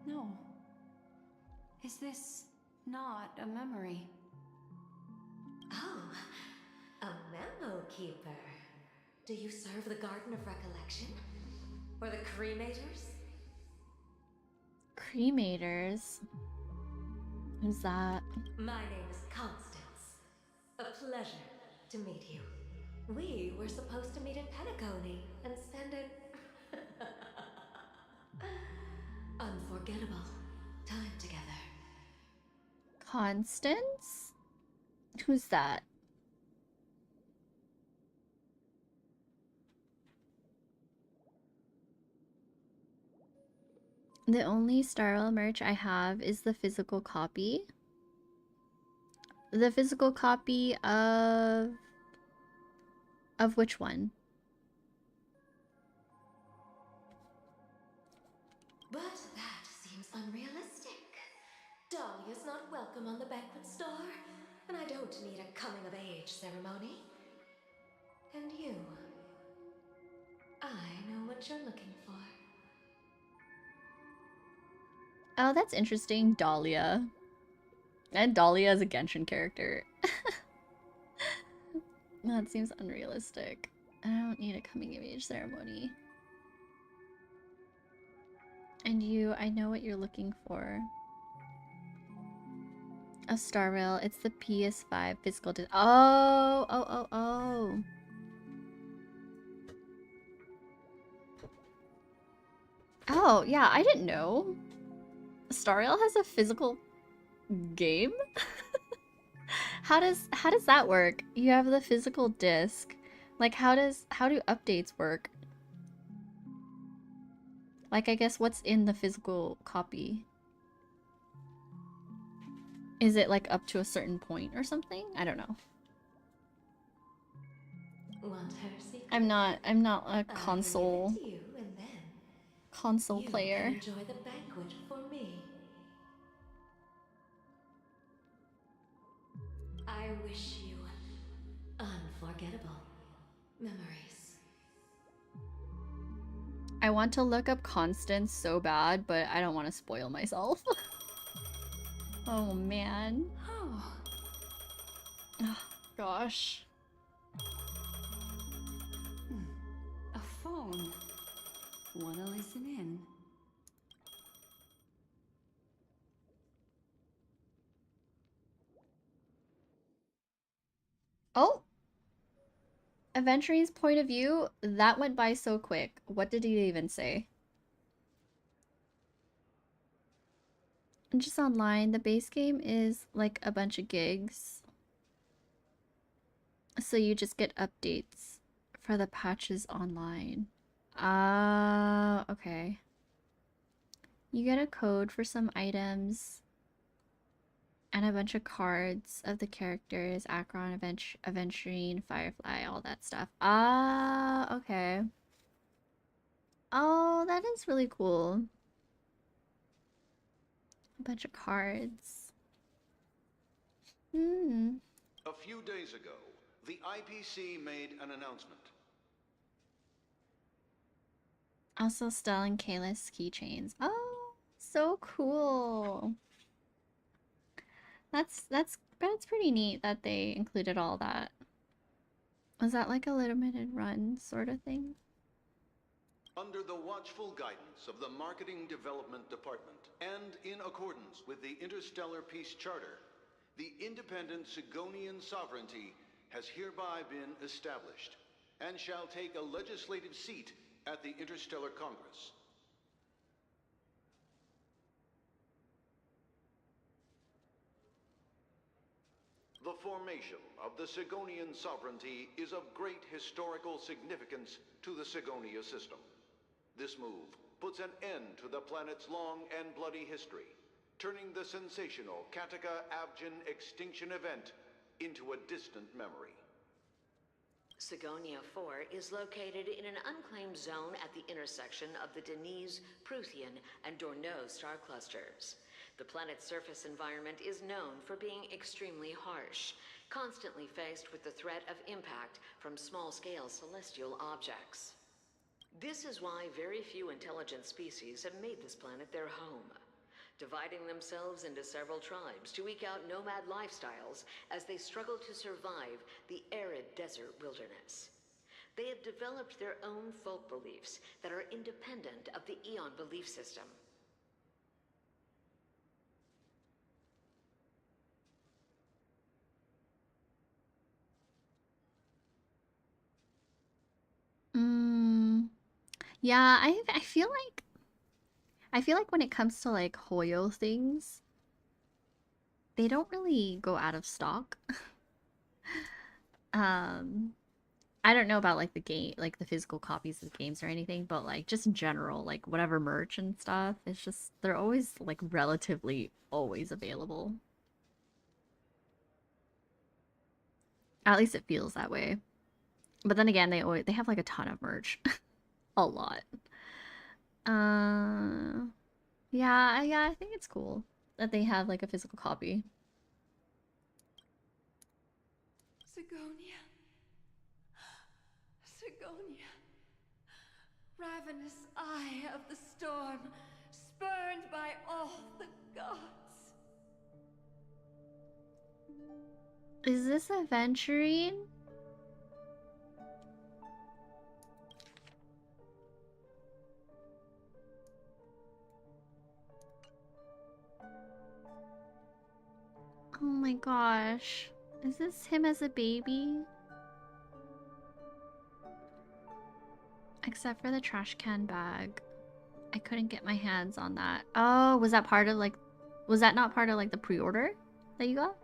No. Is this not a memory? Oh, a memo keeper. Do you serve the Garden of Recollection? Or the Cremators? Cremators? Who's that? My name is Constance. A pleasure to meet you. We were supposed to meet at Penacony and spend an unforgettable time together. Constance? Who's that? The only Star Rail merch I have is the physical copy. The physical copy of which one? But that seems unrealistic. Dahlia's not welcome on the banquet star, and I don't need a coming-of-age ceremony. And you, I know what you're looking for. Oh, that's interesting. Dahlia. And Dahlia is a Genshin character. That seems unrealistic. I don't need a coming-of-age ceremony. And you, I know what you're looking for. A Star Rail. It's the PS5 physical disc. Oh, oh, oh, oh. Oh, yeah, I didn't know. Star Rail has a physical game? How does that work? You have the physical disc. Like how do updates work? Like I guess what's in the physical copy? Is it like up to a certain point or something? I don't know. Want her secret? I'm not a console player. You can enjoy the banquet for me. I wish you unforgettable memories. I want to look up Constance so bad, but I don't want to spoil myself. Oh man. Oh. Oh, gosh. A phone. Wanna listen in? Oh! Aventurine's point of view, that went by so quick. What did he even say? Just online, the base game is like a bunch of gigs. So you just get updates for the patches online. Ah, okay. You get a code for some items and a bunch of cards of the characters, Acheron, Aventurine, Firefly, all that stuff. Ah, okay. Oh, that is really cool. A bunch of cards. Hmm. A few days ago, the IPC made an announcement. Also, Stella and Kalis keychains. Oh, so cool. That's pretty neat that they included all that. Was that like a limited run sort of thing? Under the watchful guidance of the Marketing Development Department, and in accordance with the Interstellar Peace Charter, the independent Sigonian sovereignty has hereby been established, and shall take a legislative seat at the Interstellar Congress. The formation of the Sigonian sovereignty is of great historical significance to the Sigonia system. This move puts an end to the planet's long and bloody history, turning the sensational Kataka-Abjin extinction event into a distant memory. Sigonia 4 is located in an unclaimed zone at the intersection of the Denise, Prothean, and Dorneau star clusters. The planet's surface environment is known for being extremely harsh, constantly faced with the threat of impact from small-scale celestial objects. This is why very few intelligent species have made this planet their home, dividing themselves into several tribes to eke out nomad lifestyles as they struggle to survive the arid desert wilderness. They have developed their own folk beliefs that are independent of the Eon belief system. Yeah, I feel like when it comes to like Hoyo things, they don't really go out of stock. I don't know about like the game, like the physical copies of games or anything, but like just in general, like whatever merch and stuff, it's just they're always like relatively always available. At least it feels that way. But then again, they have like a ton of merch. A lot. Uh yeah, I think it's cool that they have like a physical copy. Sigonia. Sigonia. Ravenous eye of the storm, spurned by all the gods. Is this Aventurine? Oh my gosh. Is this him as a baby? Except for the trash can bag. I couldn't get my hands on that. Oh, was that part of like... Was that not part of like the pre-order that you got?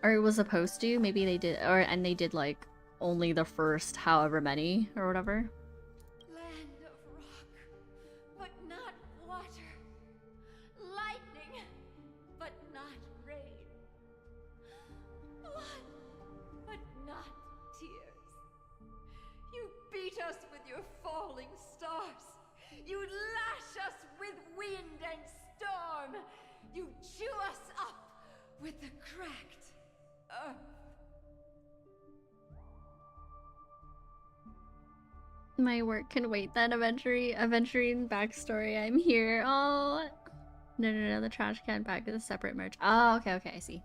Or it was supposed to? Maybe they did... And they did like only the first however many or whatever. Land of rock, but not water. Lightning, but not rain. Blood, but not tears. You beat us with your falling stars. You lash us with wind and storm. You chew us up with the cracked earth. My work can wait then, Aventurine backstory. I'm here. Oh. No. The trash can bag is a separate merch. Oh, okay, I see.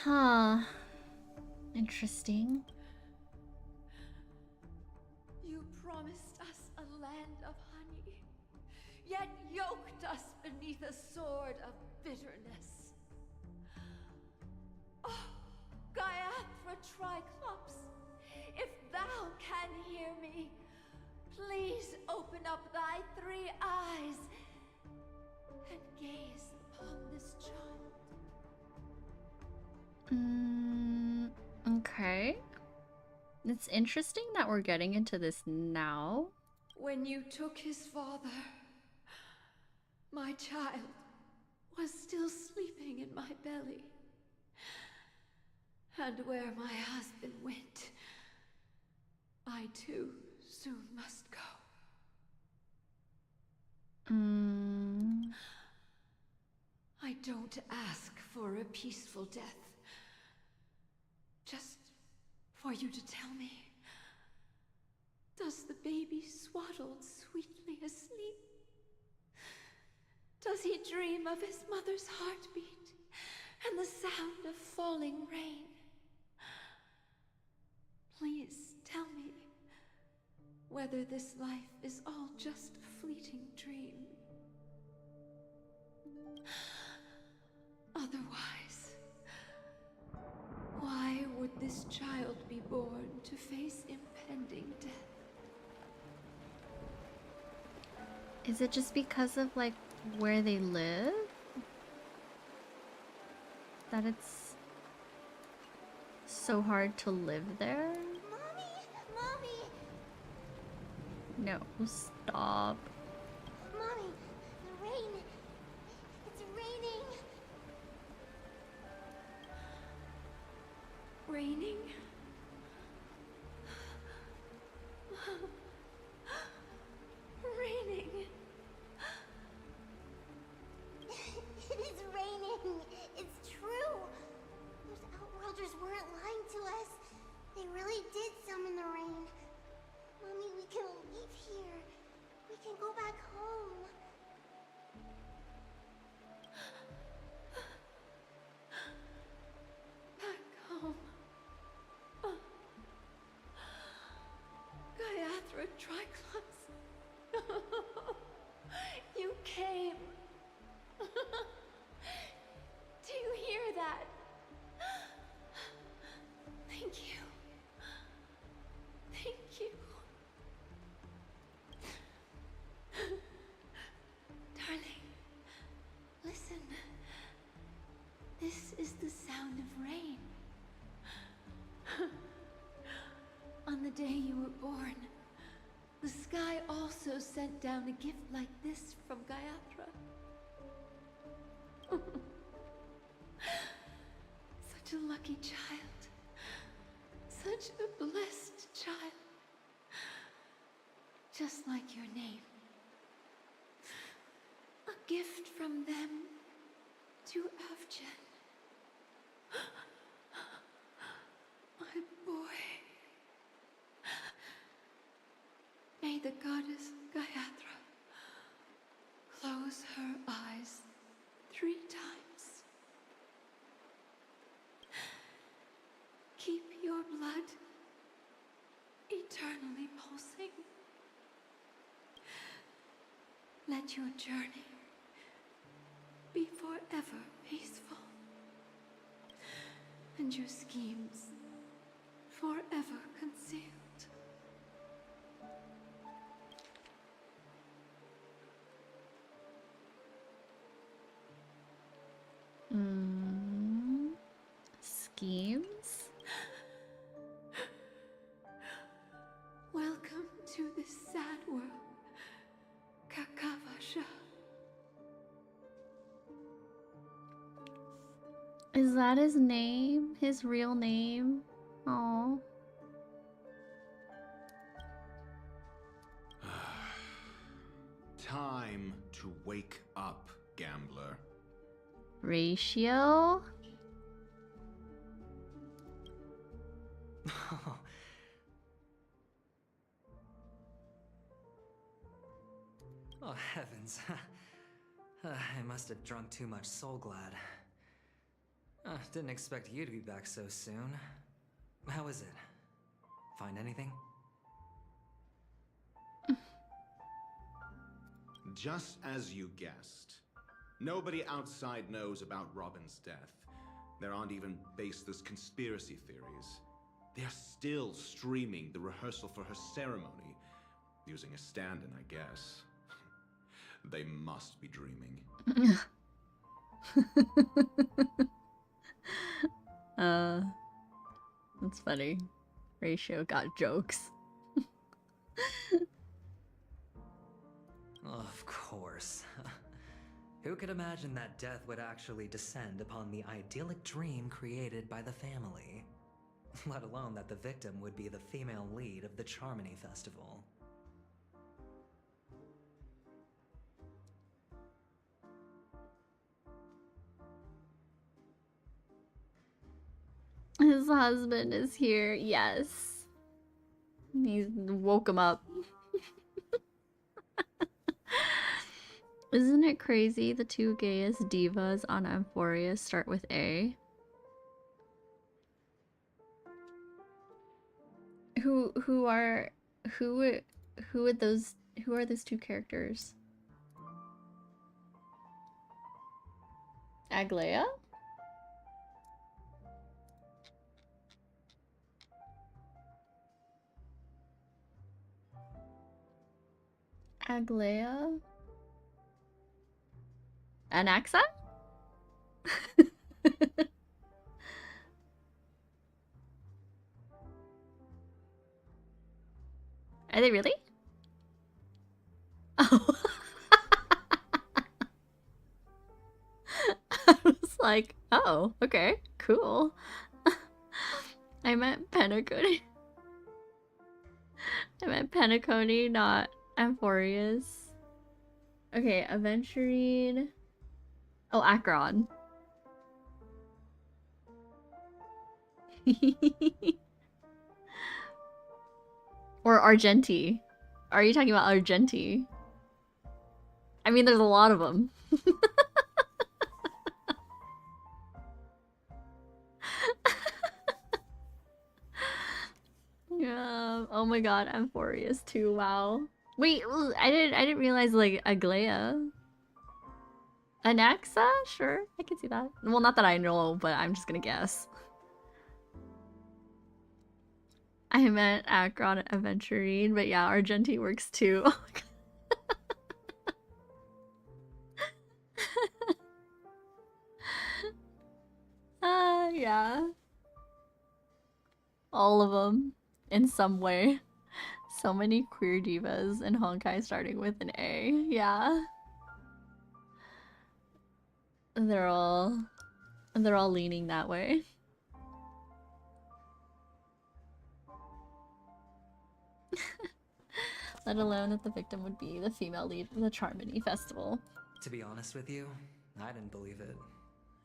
Huh. Interesting. You promised us a land of honey, yet yoked us beneath a sword of bitterness. Oh, Gaiathra Triclops, if thou can hear me, please open up thy 3 eyes and gaze upon this child. Okay. It's interesting that we're getting into this now. When you took his father, my child was still sleeping in my belly. And where my husband went, I too soon must go. I don't ask for a peaceful death. Just for you to tell me, does the baby swaddled sweetly asleep? Does he dream of his mother's heartbeat and the sound of falling rain? Please tell me whether this life is all just a fleeting dream. Otherwise, why would this child be born to face impending death? Is it just because of like where they live? That it's so hard to live there? Mommy! No, stop. Mommy, the rain. It's raining. Raining? Raining. It's raining. It's true. Those Outworlders weren't lying to us. They turn down a gift like this from Gayatra? Such a lucky child. Such a blessed child. Just like your name. A gift from them to Avjen. My boy. May the goddess Gayatra close her eyes 3 times. Keep your blood eternally pulsing. Let your journey be forever peaceful, and your schemes forever concealed. Schemes? Welcome to this sad world, Kakavasha. Is that his name? His real name? Oh. Time to wake up, gambler. Ratio? Oh, heavens. I must have drunk too much Soul Glad. Didn't expect you to be back so soon. How is it? Find anything? Just as you guessed. Nobody outside knows about Robin's death. There aren't even baseless conspiracy theories. They're still streaming the rehearsal for her ceremony, using a stand-in, I guess. They must be dreaming. That's funny. Ratio got jokes. Of course. Who could imagine that death would actually descend upon the idyllic dream created by the family? Let alone that the victim would be the female lead of the Charmony Festival. His husband is here, yes. He woke him up. Isn't it crazy the 2 gayest divas on Amphoria start with A? Who are those 2 characters? Aglaya? Aglaya? Anaxa? Are they really? Oh. I was like, oh, okay, cool. I meant Penacony. I meant Penacony, not Amphorius. Okay, Aventurine. Oh, Acheron. Or Argenti. Are you talking about Argenti? I mean, there's a lot of them. Yeah. Oh my god, Amphorius too. Wow. Wait, I didn't realize like Aglaya. Anaxa? Sure, I can see that. Well, not that I know, but I'm just gonna guess. I meant Acheron Aventurine, but yeah, Argenti works too. Yeah. All of them, in some way. So many queer divas in Honkai starting with an A. Yeah. They're all leaning that way. Let alone that the victim would be the female lead of the Charmony Festival. To be honest with you, I didn't believe it.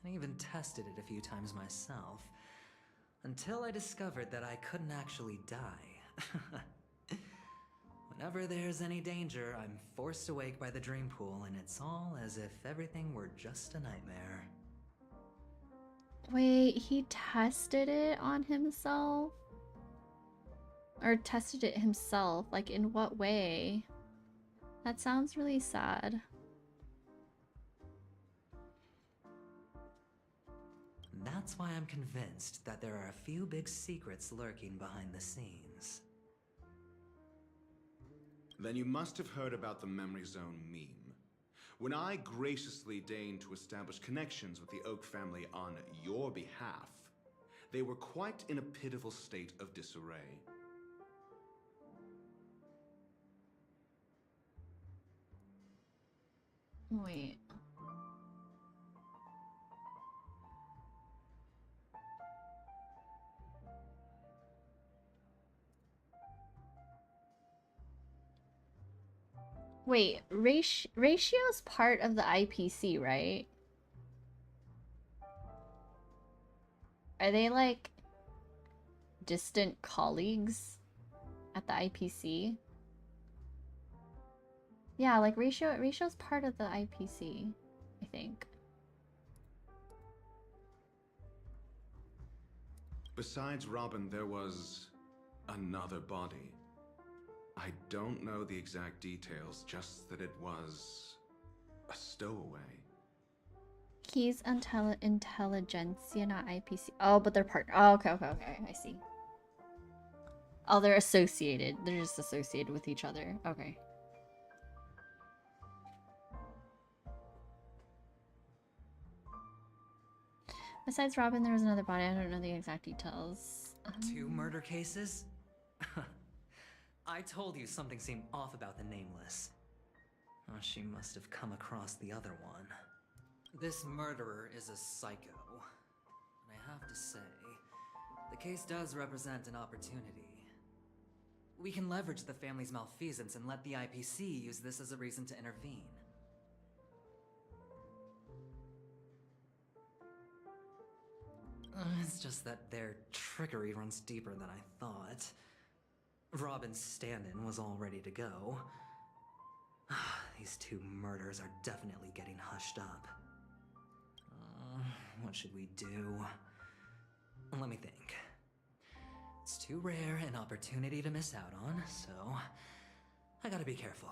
I even tested it a few times myself. Until I discovered that I couldn't actually die. Whenever there's any danger, I'm forced awake by the dream pool, and it's all as if everything were just a nightmare. Wait, he tested it on himself? Or tested it himself? Like, in what way? That sounds really sad. That's why I'm convinced that there are a few big secrets lurking behind the scenes. Then you must have heard about the Memory Zone meme. When I graciously deigned to establish connections with the Oak family on your behalf, they were quite in a pitiful state of disarray. Wait. Wait, Ratio's part of the IPC, right? Are they like distant colleagues at the IPC? Yeah, like Ratio's part of the IPC, I think. Besides Robin, there was another body. I don't know the exact details, just that it was a stowaway. He's intelligentsia, not IPC. Oh, but they're partner. Oh, okay. I see. Oh, they're associated. They're just associated with each other. Okay. Besides Robin, there was another body. I don't know the exact details. 2 murder cases? I told you something seemed off about the Nameless. Oh, she must have come across the other one. This murderer is a psycho. And I have to say, the case does represent an opportunity. We can leverage the family's malfeasance and let the IPC use this as a reason to intervene. It's just that their trickery runs deeper than I thought. Robin's stand-in was all ready to go. These 2 murders are definitely getting hushed up. What should we do? Let me think. It's too rare an opportunity to miss out on, so I gotta be careful.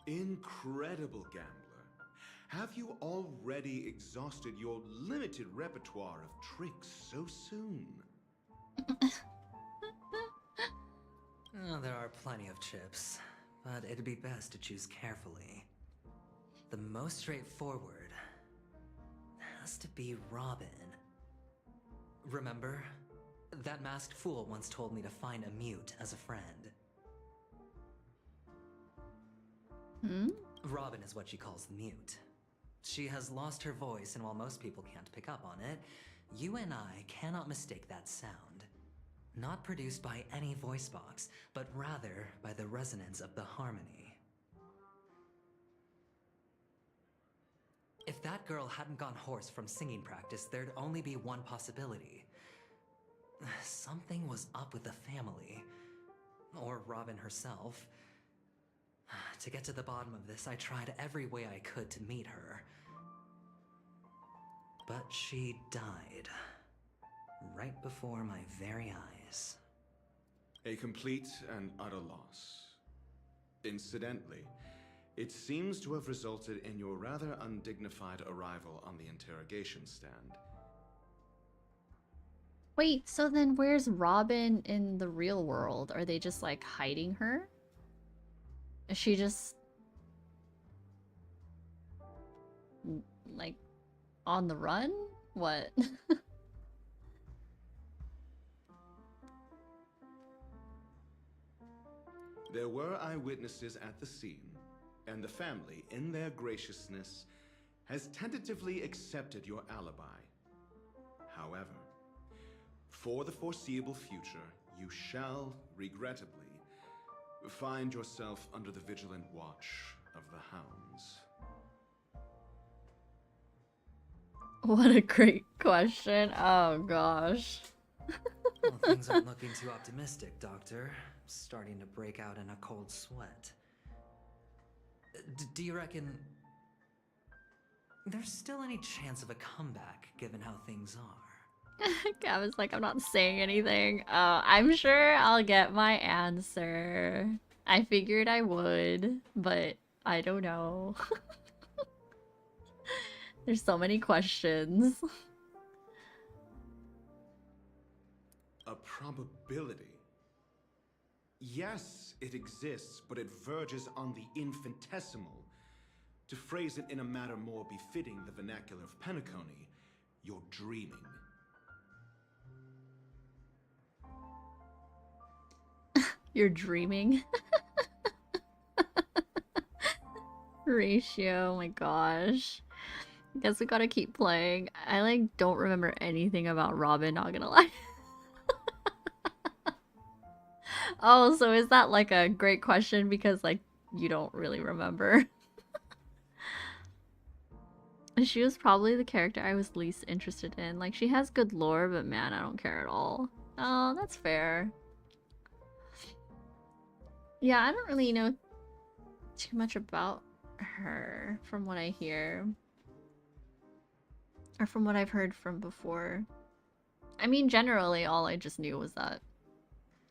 Incredible gambler. Have you already exhausted your limited repertoire of tricks so soon? Oh, there are plenty of chips, but it'd be best to choose carefully. The most straightforward has to be Robin. Remember? That masked fool once told me to find a mute as a friend. Robin is what she calls the mute. She has lost her voice, and while most people can't pick up on it, you and I cannot mistake that sound. Not produced by any voice box, but rather by the resonance of the harmony. If that girl hadn't gone hoarse from singing practice, there'd only be one possibility. Something was up with the family. Or Robin herself. To get to the bottom of this, I tried every way I could to meet her. But she died. Right before my very eyes. A complete and utter loss. Incidentally, it seems to have resulted in your rather undignified arrival on the interrogation stand. Wait, so then where's Robin in the real world? Are they just like hiding her? Is she just like on the run? What? There were eyewitnesses at the scene, and the family, in their graciousness, has tentatively accepted your alibi. However, for the foreseeable future, you shall, regrettably, find yourself under the vigilant watch of the hounds. What a great question. Oh gosh. Well, things aren't looking too optimistic, Doctor. Starting to break out in a cold sweat. Do you reckon there's still any chance of a comeback, given how things are? Gavin's like, I'm not saying anything. I'm sure I'll get my answer. I figured I would, but I don't know. There's so many questions. A probability? Yes, it exists, but it verges on the infinitesimal. To phrase it in a manner more befitting the vernacular of Penacony, you're dreaming. You're dreaming. Ratio, oh my gosh. Guess we gotta keep playing. I like don't remember anything about Robin, not gonna lie. Oh, so is that like a great question because like you don't really remember? She was probably the character I was least interested in. Like she has good lore, but man, I don't care at all. Oh, that's fair. Yeah, I don't really know too much about her from what I hear. Or from what I've heard from before. I mean, generally, all I just knew was that,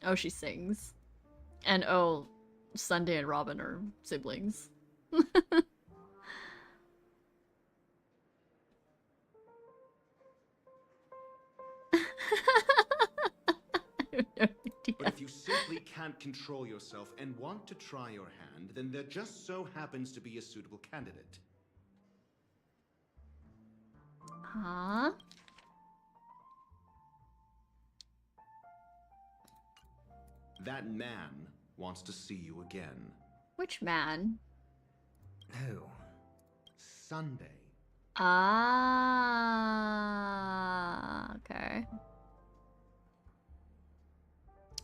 oh, she sings. And oh, Sunday and Robin are siblings. But if you simply can't control yourself and want to try your hand, then there just so happens to be a suitable candidate. Huh? That man wants to see you again. Which man? Who? Sunday. Ah, okay.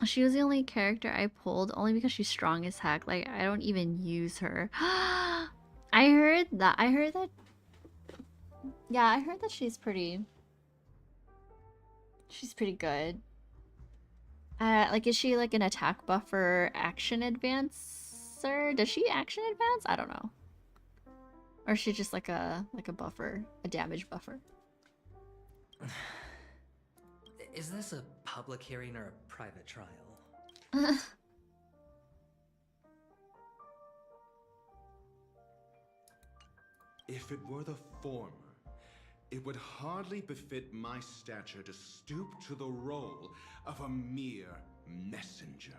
She was the only character I pulled only because she's strong as heck. Like, I don't even use her. I heard that. Yeah, I heard that she's pretty good. Like, is she like an attack buffer action advancer? Does she action advance? I don't know. Or is she just like a buffer, a damage buffer? Is this a public hearing or a private trial? If it were the former, it would hardly befit my stature to stoop to the role of a mere messenger.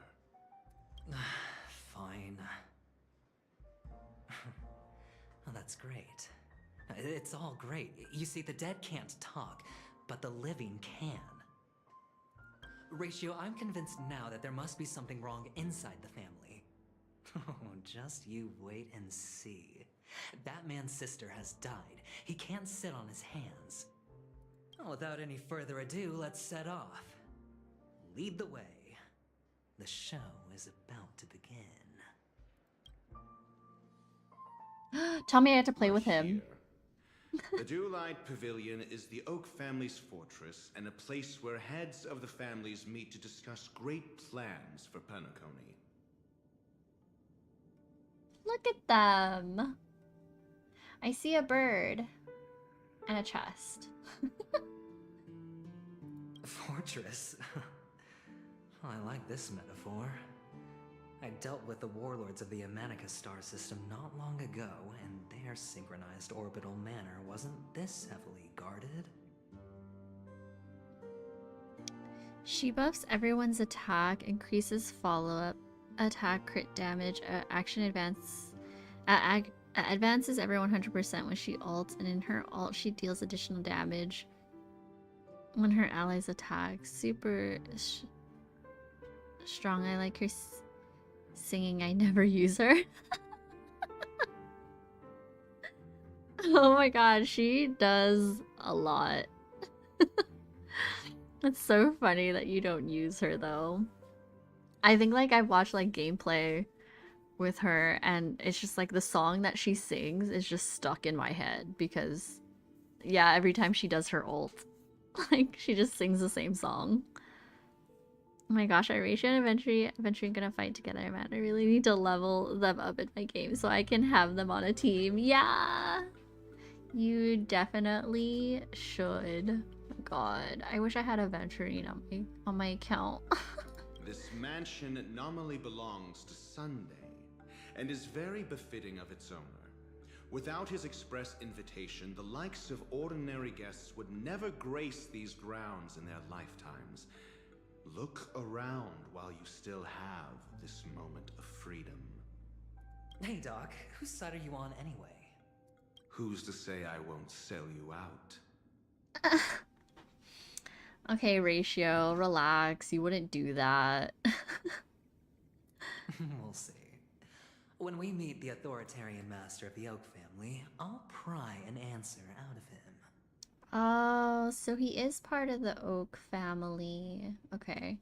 Fine. Oh, that's great. It's all great. You see, the dead can't talk, but the living can. Ratio, I'm convinced now that there must be something wrong inside the family. Oh, just you wait and see. That man's sister has died. He can't sit on his hands. Well, without any further ado, let's set off. Lead the way. The show is about to begin. Tell me I have to play with him. The Dewlight Pavilion is the Oak family's fortress and a place where heads of the families meet to discuss great plans for Penacony. Look at them. I see a bird and a chest. Fortress? I like this metaphor. I dealt with the warlords of the Amanica star system not long ago, and their synchronized orbital manor wasn't this heavily guarded. She buffs everyone's attack, increases follow-up, attack crit damage, action advance, advances everyone 100% when she ults, and in her ult she deals additional damage when her allies attack. Super strong. I like her Singing I never use her. Oh my god, she does a lot. It's so funny that you don't use her though. I think like I've watched like gameplay with her and it's just like the song that she sings is just stuck in my head because yeah, every time she does her ult, like she just sings the same song. Oh my gosh, Iration and eventually gonna fight together, man. I really need to level them up in my game so I can have them on a team. Yeah! You definitely should. Oh my god, I wish I had Aventurine on my account. This mansion nominally belongs to Sunday, and is very befitting of its owner. Without his express invitation, the likes of ordinary guests would never grace these grounds in their lifetimes. Look around while you still have this moment of freedom. Hey Doc, whose side are you on anyway? Who's to say I won't sell you out? Okay, Ratio, relax. You wouldn't do that. We'll see. When we meet the authoritarian master of the Oak family, I'll pry an answer out of him. Oh, so he is part of the Oak family. Okay.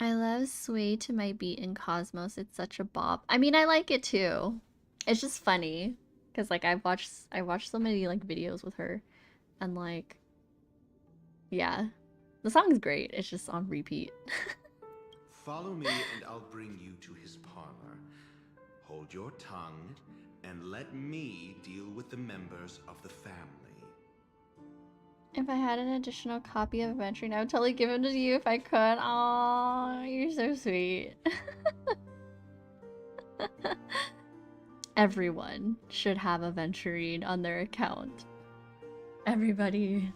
I love Sway to my beat in Cosmos. It's such a bop. I mean, I like it too. It's just funny because like I watched so many like videos with her, and like, yeah, the song is great. It's just on repeat. Follow me and I'll bring you to his parlor. Hold your tongue and let me deal with the members of the family. If I had an additional copy of Aventurine, I would totally give him to you if I could. Aw, you're so sweet. Everyone should have Aventurine on their account. Everybody.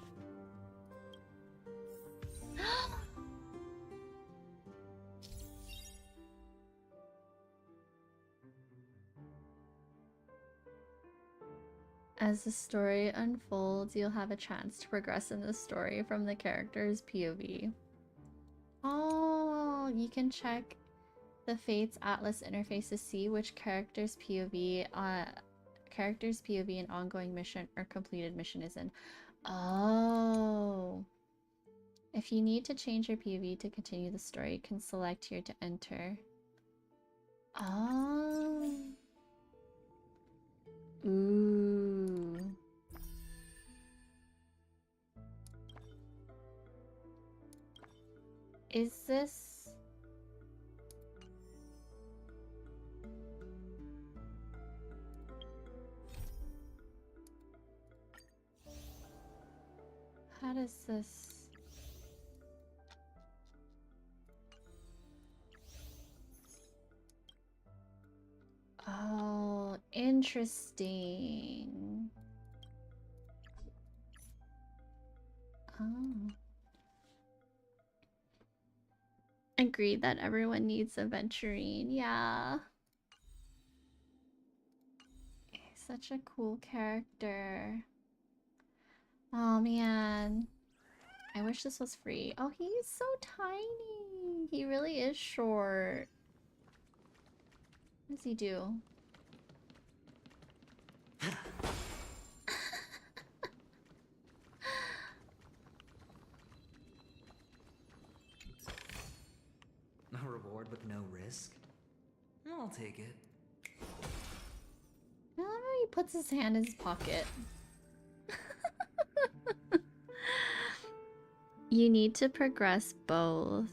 As the story unfolds, you'll have a chance to progress in the story from the character's POV. Oh, you can check the Fates Atlas interface to see which character's POV an ongoing mission or completed mission is in. Oh. If you need to change your POV to continue the story, you can select here to enter. Oh. Ooh. Is this... How does this... Oh, interesting. Oh. Agreed that everyone needs Aventurine. Yeah. He's such a cool character. Oh man. I wish this was free. Oh, he's so tiny. He really is short. What does he do? A reward with no risk? I'll take it. I love how he puts his hand in his pocket. You need to progress both.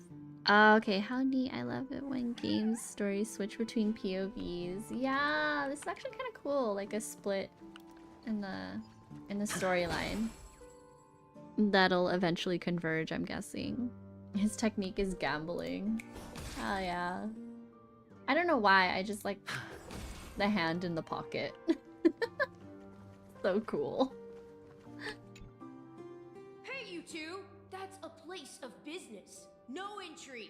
Okay, how neat. I love it when games stories switch between POVs. Yeah, this is actually kind of cool. Like a split in the storyline. That'll eventually converge, I'm guessing. His technique is gambling. Oh yeah. I don't know why, I just like the hand in the pocket. So cool. Hey, you two! That's a place of business. No entry.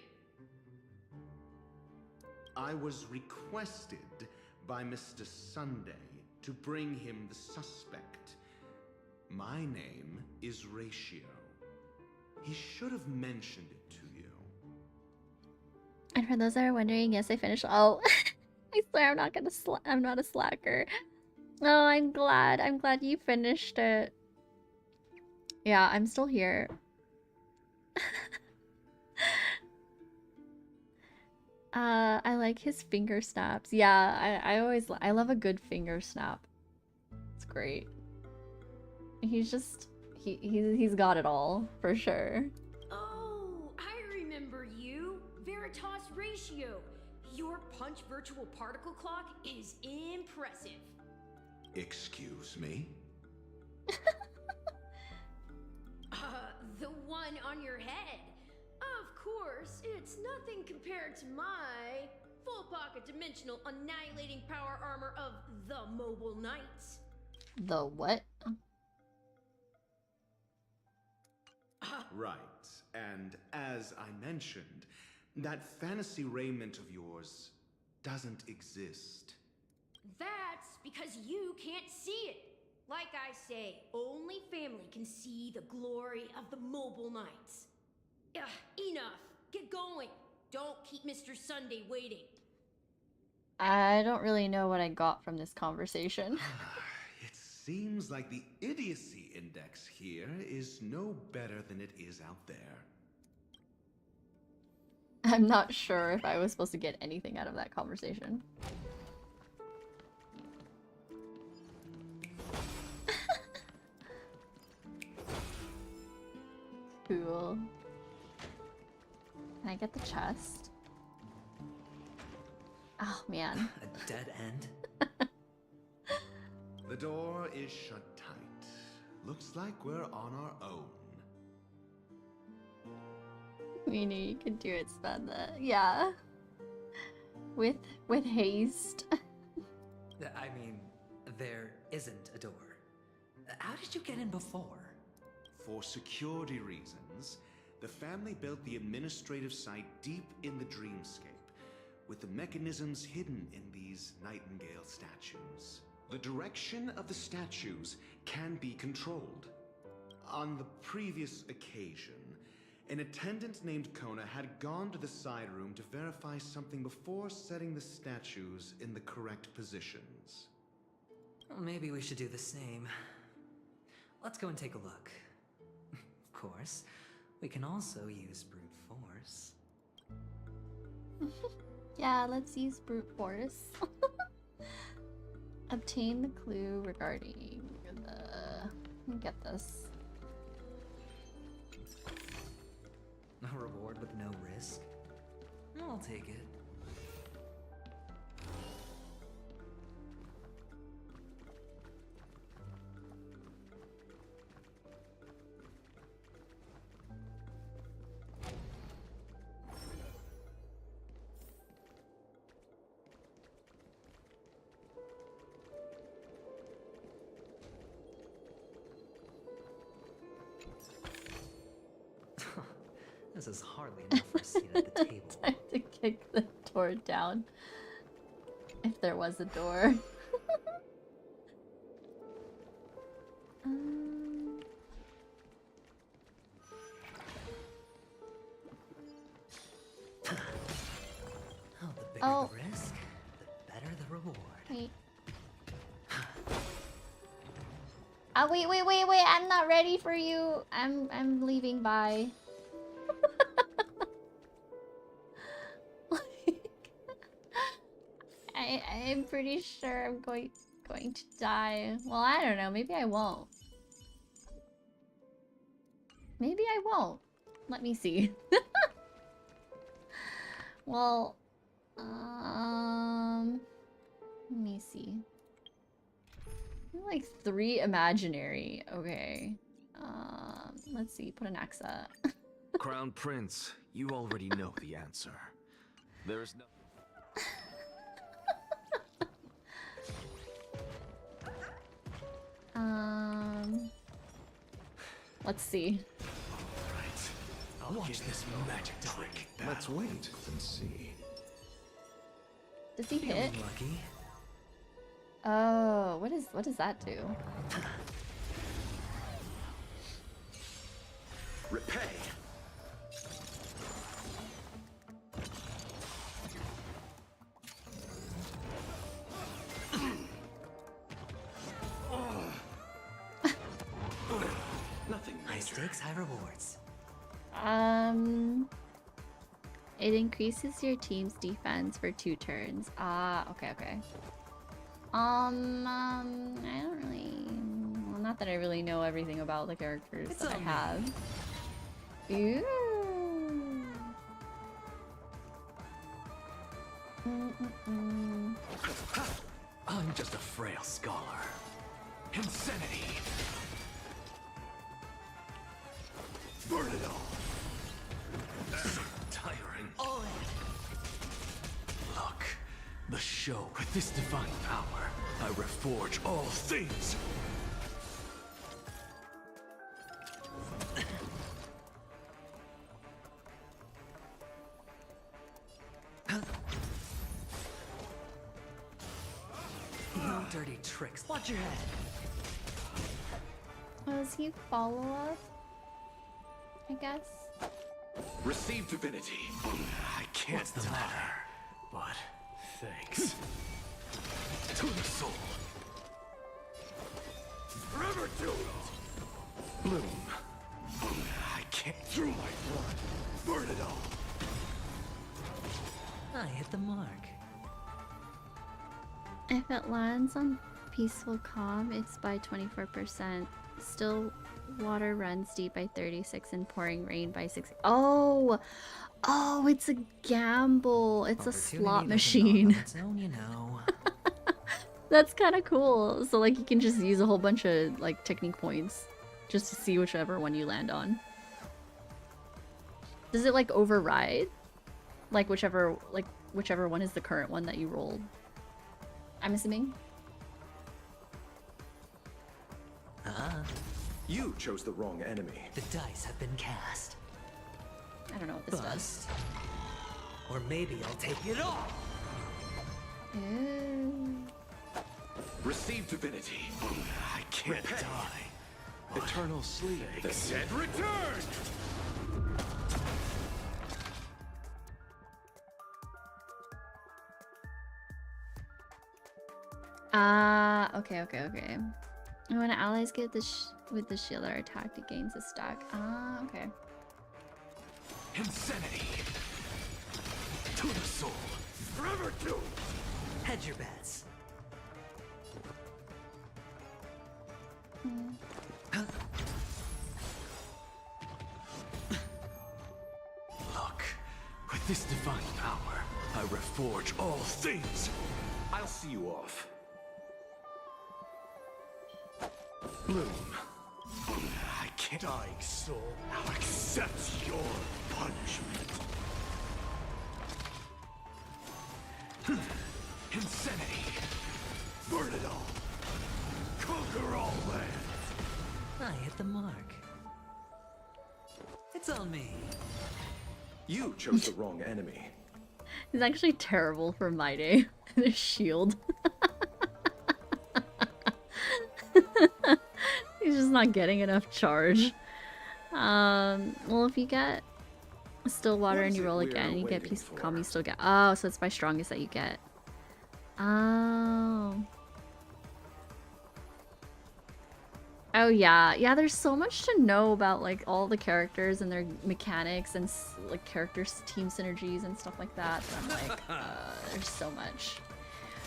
I was requested by Mr. Sunday to bring him the suspect. My name is Ratio. He should have mentioned it to you. And for those that are wondering, yes, I finished. Oh, I swear I'm not gonna. I'm not a slacker. Oh, I'm glad. I'm glad you finished it. Yeah, I'm still here. I like his finger snaps. Yeah, I love a good finger snap. It's great. He's just he's got it all for sure. Oh, I remember you. Veritas Ratio. Your punch virtual particle clock is impressive. Excuse me? The one on your head. Of course, it's nothing compared to my full pocket dimensional annihilating power armor of the Mobile Knights. The what? Right, and as I mentioned, that fantasy raiment of yours doesn't exist. That's because you can't see it. Like I say, only family can see the glory of the Mobile Knights. Enough. Get going. Don't keep Mr. Sunday waiting. I don't really know what I got from this conversation. It seems like the idiocy index here is no better than it is out there. I'm not sure if I was supposed to get anything out of that conversation. Cool. Can I get the chest? Oh man. A dead end? The door is shut tight. Looks like we're on our own. We knew you could do it, Spanda. Yeah. With haste. I mean, there isn't a door. How did you get in before? For security reasons, the family built the administrative site deep in the dreamscape, with the mechanisms hidden in these nightingale statues. The direction of the statues can be controlled. On the previous occasion, an attendant named Kona had gone to the side room to verify something before setting the statues in the correct positions. Well, maybe we should do the same. Let's go and take a look. Of course, we can also use brute force. Yeah, let's use brute force. Obtain the clue regarding the... Let me get this. A reward with no risk? I'll take it. This is hardly enough for a seat at the table. Time to kick the door down. If there was a door. The bigger the risk, the better the reward. Wait. Wait, I'm not ready for you. I'm leaving, bye. I'm pretty sure I'm going to die. Well, I don't know. Maybe I won't. Maybe I won't. Let me see. Well, let me see. Like 3 imaginary. Okay. Let's see. Put an X up. Crown Prince, you already know the answer. There's no... Let's see. I'll watch this magic trick. Let's wait and see. Does he hit? Lucky. Oh, what does that do? Repay. stakes, high rewards. It increases your team's defense for 2 turns. Ah, okay, okay. I don't really... Well, not that I really know everything about the characters that I have. Ooh. I'm just a frail scholar. Insanity! Burn it all! So tiring. All Look, the show. With this divine power, I reforge all things! No dirty tricks. Watch your head. Oh, is he follow-up? I guess? Receive divinity. I can't What's the die, matter? but thanks. To the soul. Forever doomed. Bloom. I can't. Through my blood. Burn it all. I hit the mark. If it lands on Peaceful Calm, it's by 24%. Still water runs deep by 36 and pouring rain by 6. Oh! Oh, it's a gamble. It's a slot machine. You know. That's kind of cool. So like you can just use a whole bunch of like technique points just to see whichever one you land on. Does it like override? Like whichever one is the current one that you rolled? I'm assuming. You chose the wrong enemy. The dice have been cast. I don't know what this does. Or maybe I'll take it all. Receive divinity. I can't die. Eternal sleep. The dead return! Okay, okay, okay. And when allies get with the shield are attacked, it gains a stack. Ah, okay. Insanity. To the soul. Forever doomed. Hedge your bets. Look, with this divine power, I reforge all things. I'll see you off. Bloom. I can't. Dying soul now accepts your punishment. Insanity. Burn it all. Conquer all lands. I hit the mark. It's on me. You chose the wrong enemy. It's actually terrible for Maide. The shield. He's just not getting enough charge. Well, if you get still water and you roll again, you get peaceful calm, you still get. Oh, so it's by strongest that you get. Oh. Oh yeah, yeah. There's so much to know about like all the characters and their mechanics and like characters, team synergies and stuff like that. So I'm like, there's so much.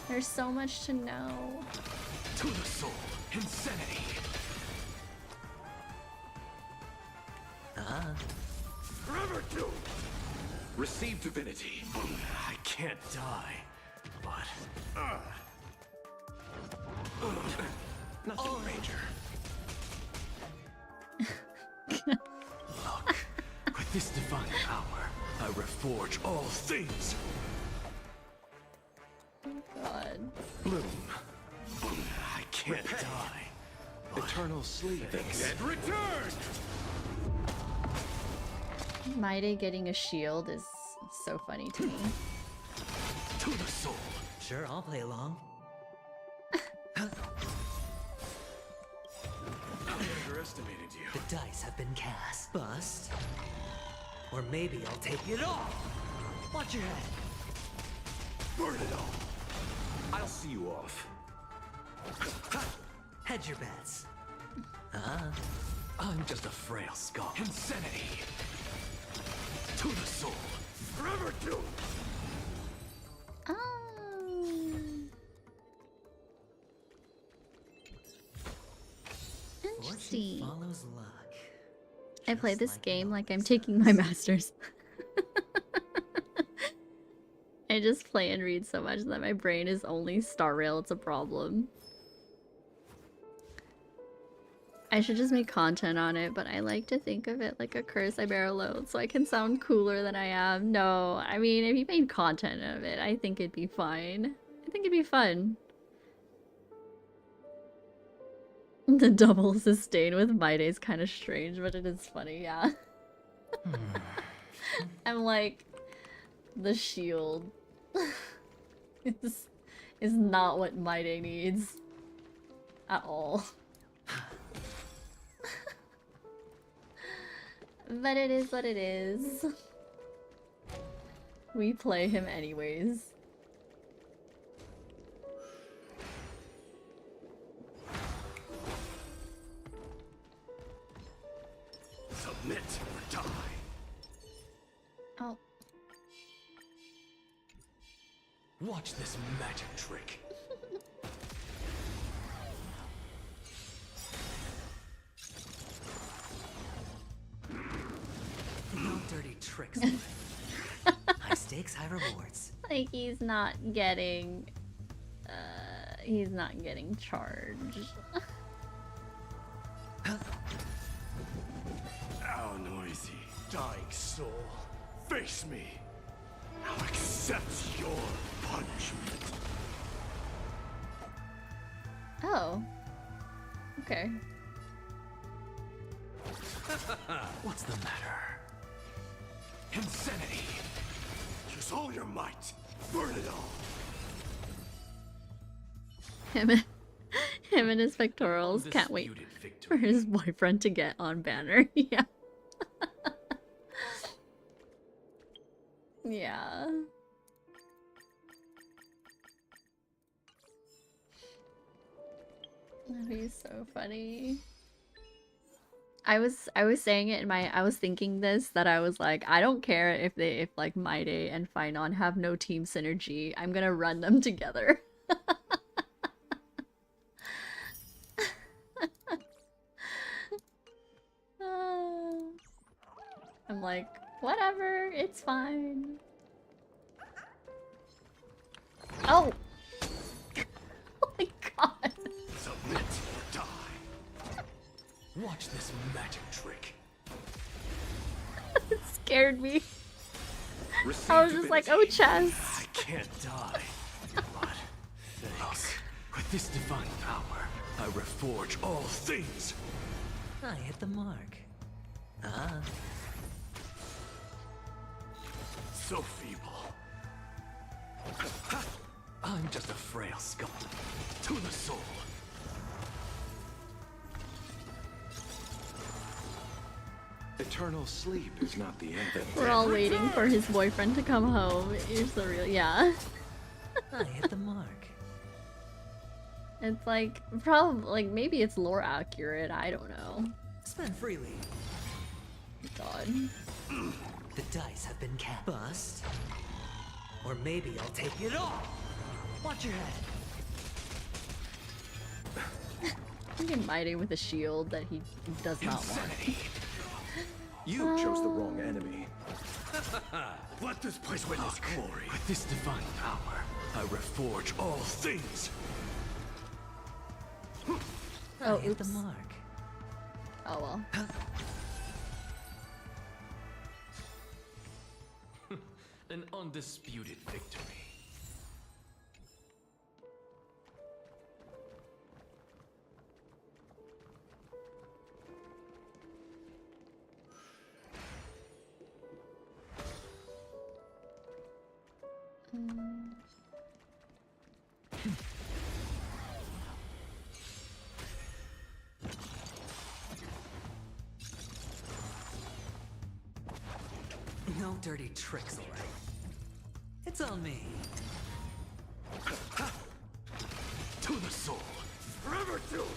There's so much to know. To the soul, insanity. Forever doomed. Receive divinity. I can't die, but nothing major. Look, with this divine power, I reforge all things. Oh God. Bloom. I can't die. Eternal sleep. The dead return. Maide getting a shield is so funny to me. To the soul. Sure, I'll play along. I underestimated you. The dice have been cast. Bust. Or maybe I'll take it all. Watch your head. Burn it all. I'll see you off. Hedge your bets. I'm just a frail skull. Insanity! To the soul! Forever doomed! Interesting. Follows luck. I play this game like I'm taking my masters. I just play and read so much that my brain is only Star Rail. It's a problem. I should just make content on it, but I like to think of it like a curse I bear alone, so I can sound cooler than I am. No, I mean, if you made content of it, I think it'd be fine. I think it'd be fun. The double sustain with my day is kind of strange, but it is funny, yeah. I'm like, the shield is not what my day needs at all. But it is what it is. We play him anyways. Submit or die. Oh. Watch this magic trick. No dirty tricks. High stakes, high rewards. Like he's not getting charged. How noisy. Dying soul. Face me. I'll accept your punishment. Oh. Okay. What's the matter? Insanity! Use all your might! Burn it all! Him and his pectorals can't wait for his boyfriend to get on banner. Yeah. Yeah. That'd be so funny. I was saying it in my I was thinking this that I was like, I don't care if like My Day and Finon have no team synergy. I'm gonna run them together. I'm like, whatever, it's fine. Oh! Oh my god! Submit or die. Watch this magic trick. It scared me. I was just like, oh, chest. I can't die. But thanks. With this divine power, I reforge all things. I hit the mark. Ah. So feeble. I'm just a frail skull. To the soul. Eternal sleep is not the end. We're all waiting for his boyfriend to come home. Here's the real, yeah. I hit the mark. It's like, probably, like, maybe it's lore accurate, I don't know. Spend freely. God. The dice have been cast. Bust. Or maybe I'll take it all. Watch your head. He can bite it with a shield that he does not want. You chose the wrong enemy. Let this place witness glory. With this divine power, I reforge all things. Oh, hit oops. the mark. Oh well. An undisputed victory. No dirty tricks, alright? It's on me. To the soul. Forever doomed.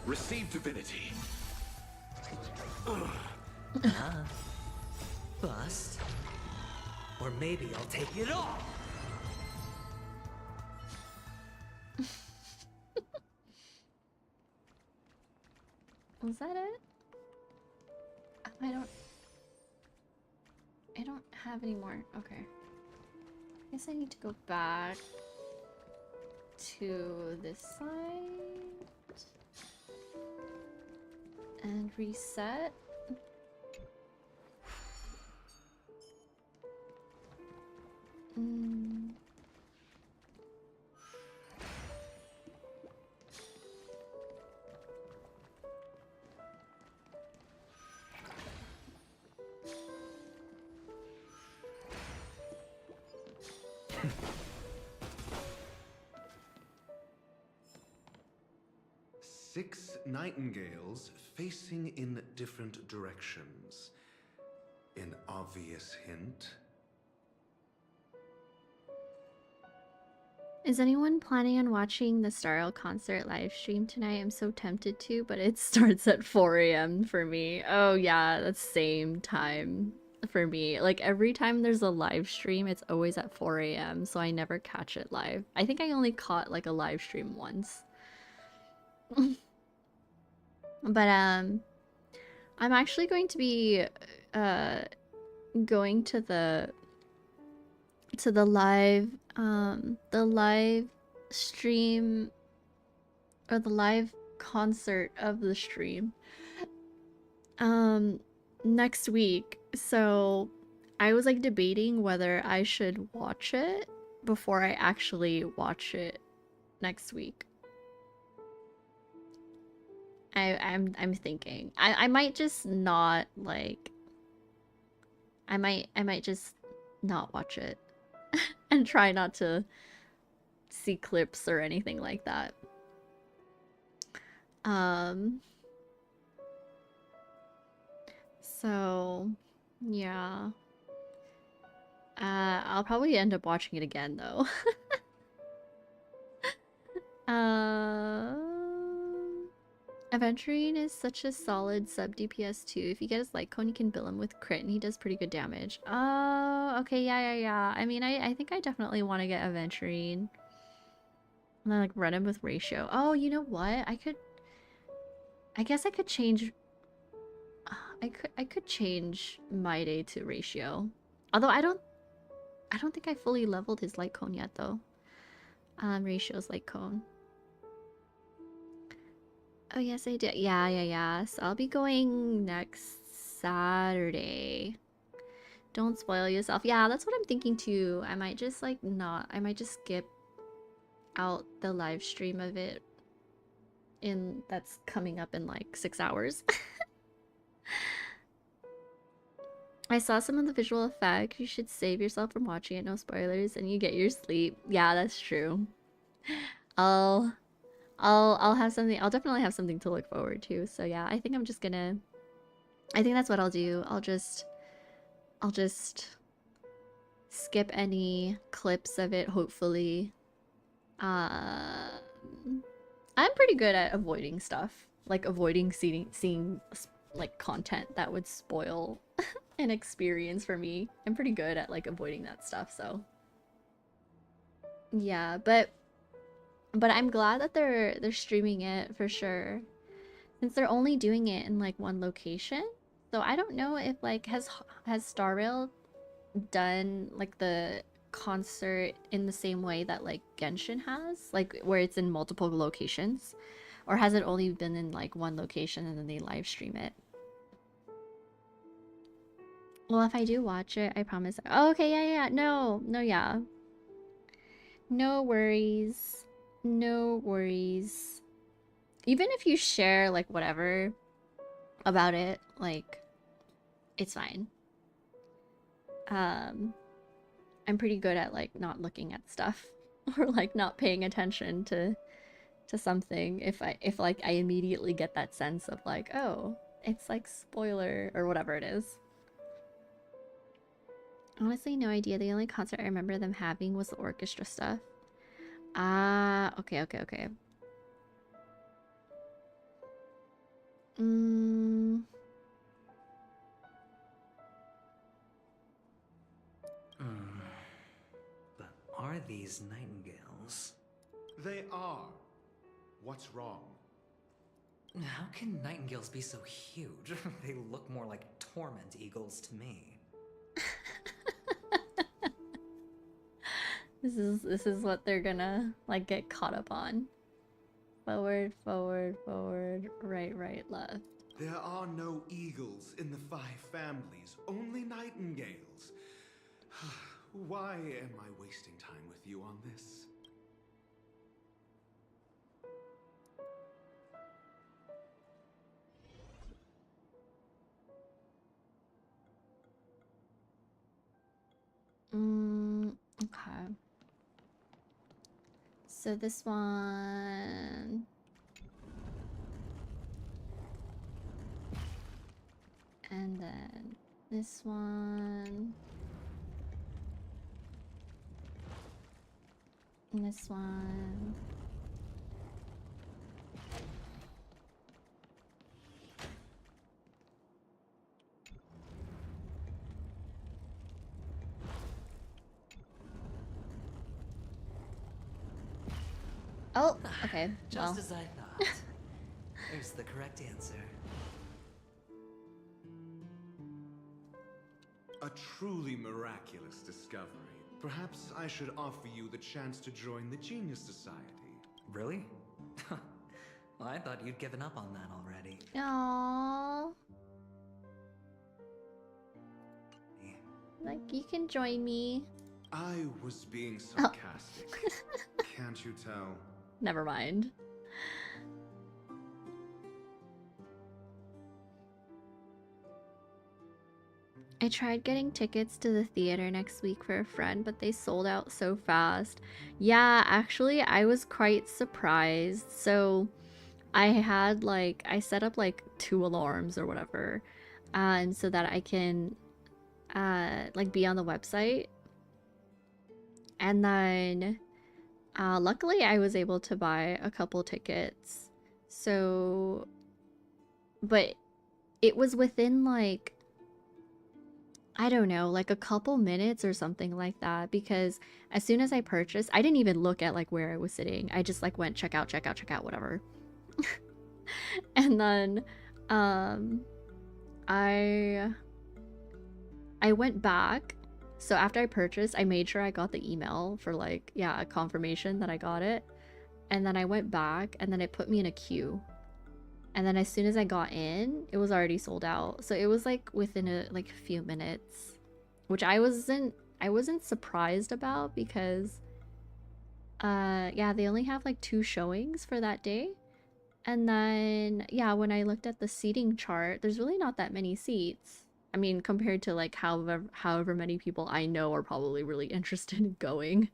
Receive divinity. Bust. Or maybe I'll take it all. Was that it? I don't have any more. Okay. I guess I need to go back to this side and reset. Six nightingales facing in different directions. An obvious hint. Is anyone planning on watching the Starl concert live stream tonight? I'm so tempted to, but it starts at 4 a.m. for me. Oh yeah, that's same time for me. Like every time there's a live stream, it's always at 4 a.m. so I never catch it live. I think I only caught like a live stream once. But I'm actually going to be going to the live stream or the live concert of the stream next week. So I was like debating whether I should watch it before I actually watch it next week. I'm thinking I might just not like I might just not watch it and try not to see clips or anything like that. So yeah. I'll probably end up watching it again though. Aventurine is such a solid sub DPS too. If you get his light cone, you can bill him with crit and he does pretty good damage. Oh, okay, yeah. I mean, I think I definitely want to get Aventurine. And then like run him with ratio. Oh, you know what? I guess I could change I could change my day to ratio. Although I don't think I fully leveled his light cone yet though. Ratio's light cone. Oh yes, I did. Yeah. So I'll be going next Saturday. Don't spoil yourself. Yeah, that's what I'm thinking too. I might just like not. I might just skip out the live stream of it that's coming up in like 6 hours. I saw some of the visual effects. You should save yourself from watching it. No spoilers, and you get your sleep. Yeah, that's true. I'll have something. I'll definitely have something to look forward to. So yeah, I think I'm just gonna. I think that's what I'll do. I'll just skip any clips of it. Hopefully, I'm pretty good at avoiding stuff, like avoiding seeing like content that would spoil an experience for me. I'm pretty good at like avoiding that stuff. So yeah, but I'm glad that they're streaming it for sure, since they're only doing it in like one location. So I don't know if like has Star Rail done like the concert in the same way that like Genshin has, like where it's in multiple locations, or has it only been in like one location and then they live stream it? Well, if I do watch it, I promise. Oh, okay, yeah. No, yeah. No worries. No worries. Even if you share like whatever about it, like it's fine. I'm pretty good at like not looking at stuff or like not paying attention to something if like I immediately get that sense of like, oh, it's like spoiler or whatever it is. Honestly, no idea. The only concert I remember them having was the orchestra stuff. Ah, okay. these nightingales? They are. What's wrong? How can nightingales be so huge? They look more like torment eagles to me. This is what they're gonna like get caught up on. Forward, forward, forward, right, right, left. There are no eagles in the 5 families, only nightingales. Why am I wasting time with you on this? Okay. So this one... And then this one... And this one... Oh, okay. Just Well. as I thought. There's the correct answer. A truly miraculous discovery. Perhaps I should offer you the chance to join the Genius Society. Really? Well, I thought you'd given up on that already. Aww. Like, you can join me. I was being sarcastic. Can't you tell? Never mind. I tried getting tickets to the theater next week for a friend, but they sold out so fast. Yeah, actually, I was quite surprised. So I had I set up like 2 alarms or whatever, and so that I can like be on the website. And then luckily I was able to buy a couple tickets. So, but it was within like, I don't know, like a couple minutes or something like that, because as soon as I purchased, I didn't even look at like where I was sitting. I just like went check out, whatever. And then I went back. So after I purchased, I made sure I got the email for like, yeah, a confirmation that I got it. And then I went back and then it put me in a queue. And then as soon as I got in, it was already sold out. So it was like within a few minutes, which I wasn't surprised about because yeah, they only have like 2 showings for that day. And then yeah, when I looked at the seating chart, there's really not that many seats. I mean, compared to like however many people I know are probably really interested in going.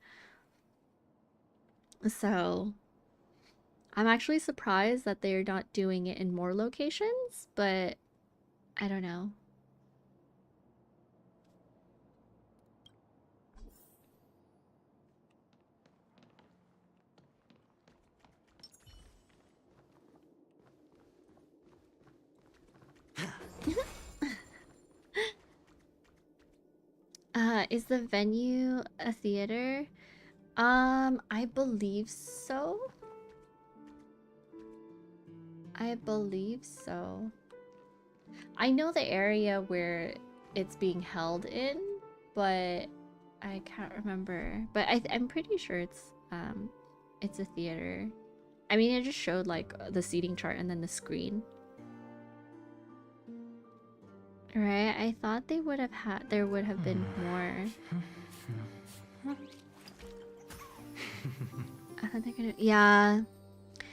So I'm actually surprised that they're not doing it in more locations, but I don't know. Is the venue a theater? I believe so. I believe so. I know the area where it's being held in, but I can't remember. But I'm pretty sure it's a theater. I mean, it just showed like the seating chart and then the screen. Right? I thought there would have been more. I thought they're gonna, yeah.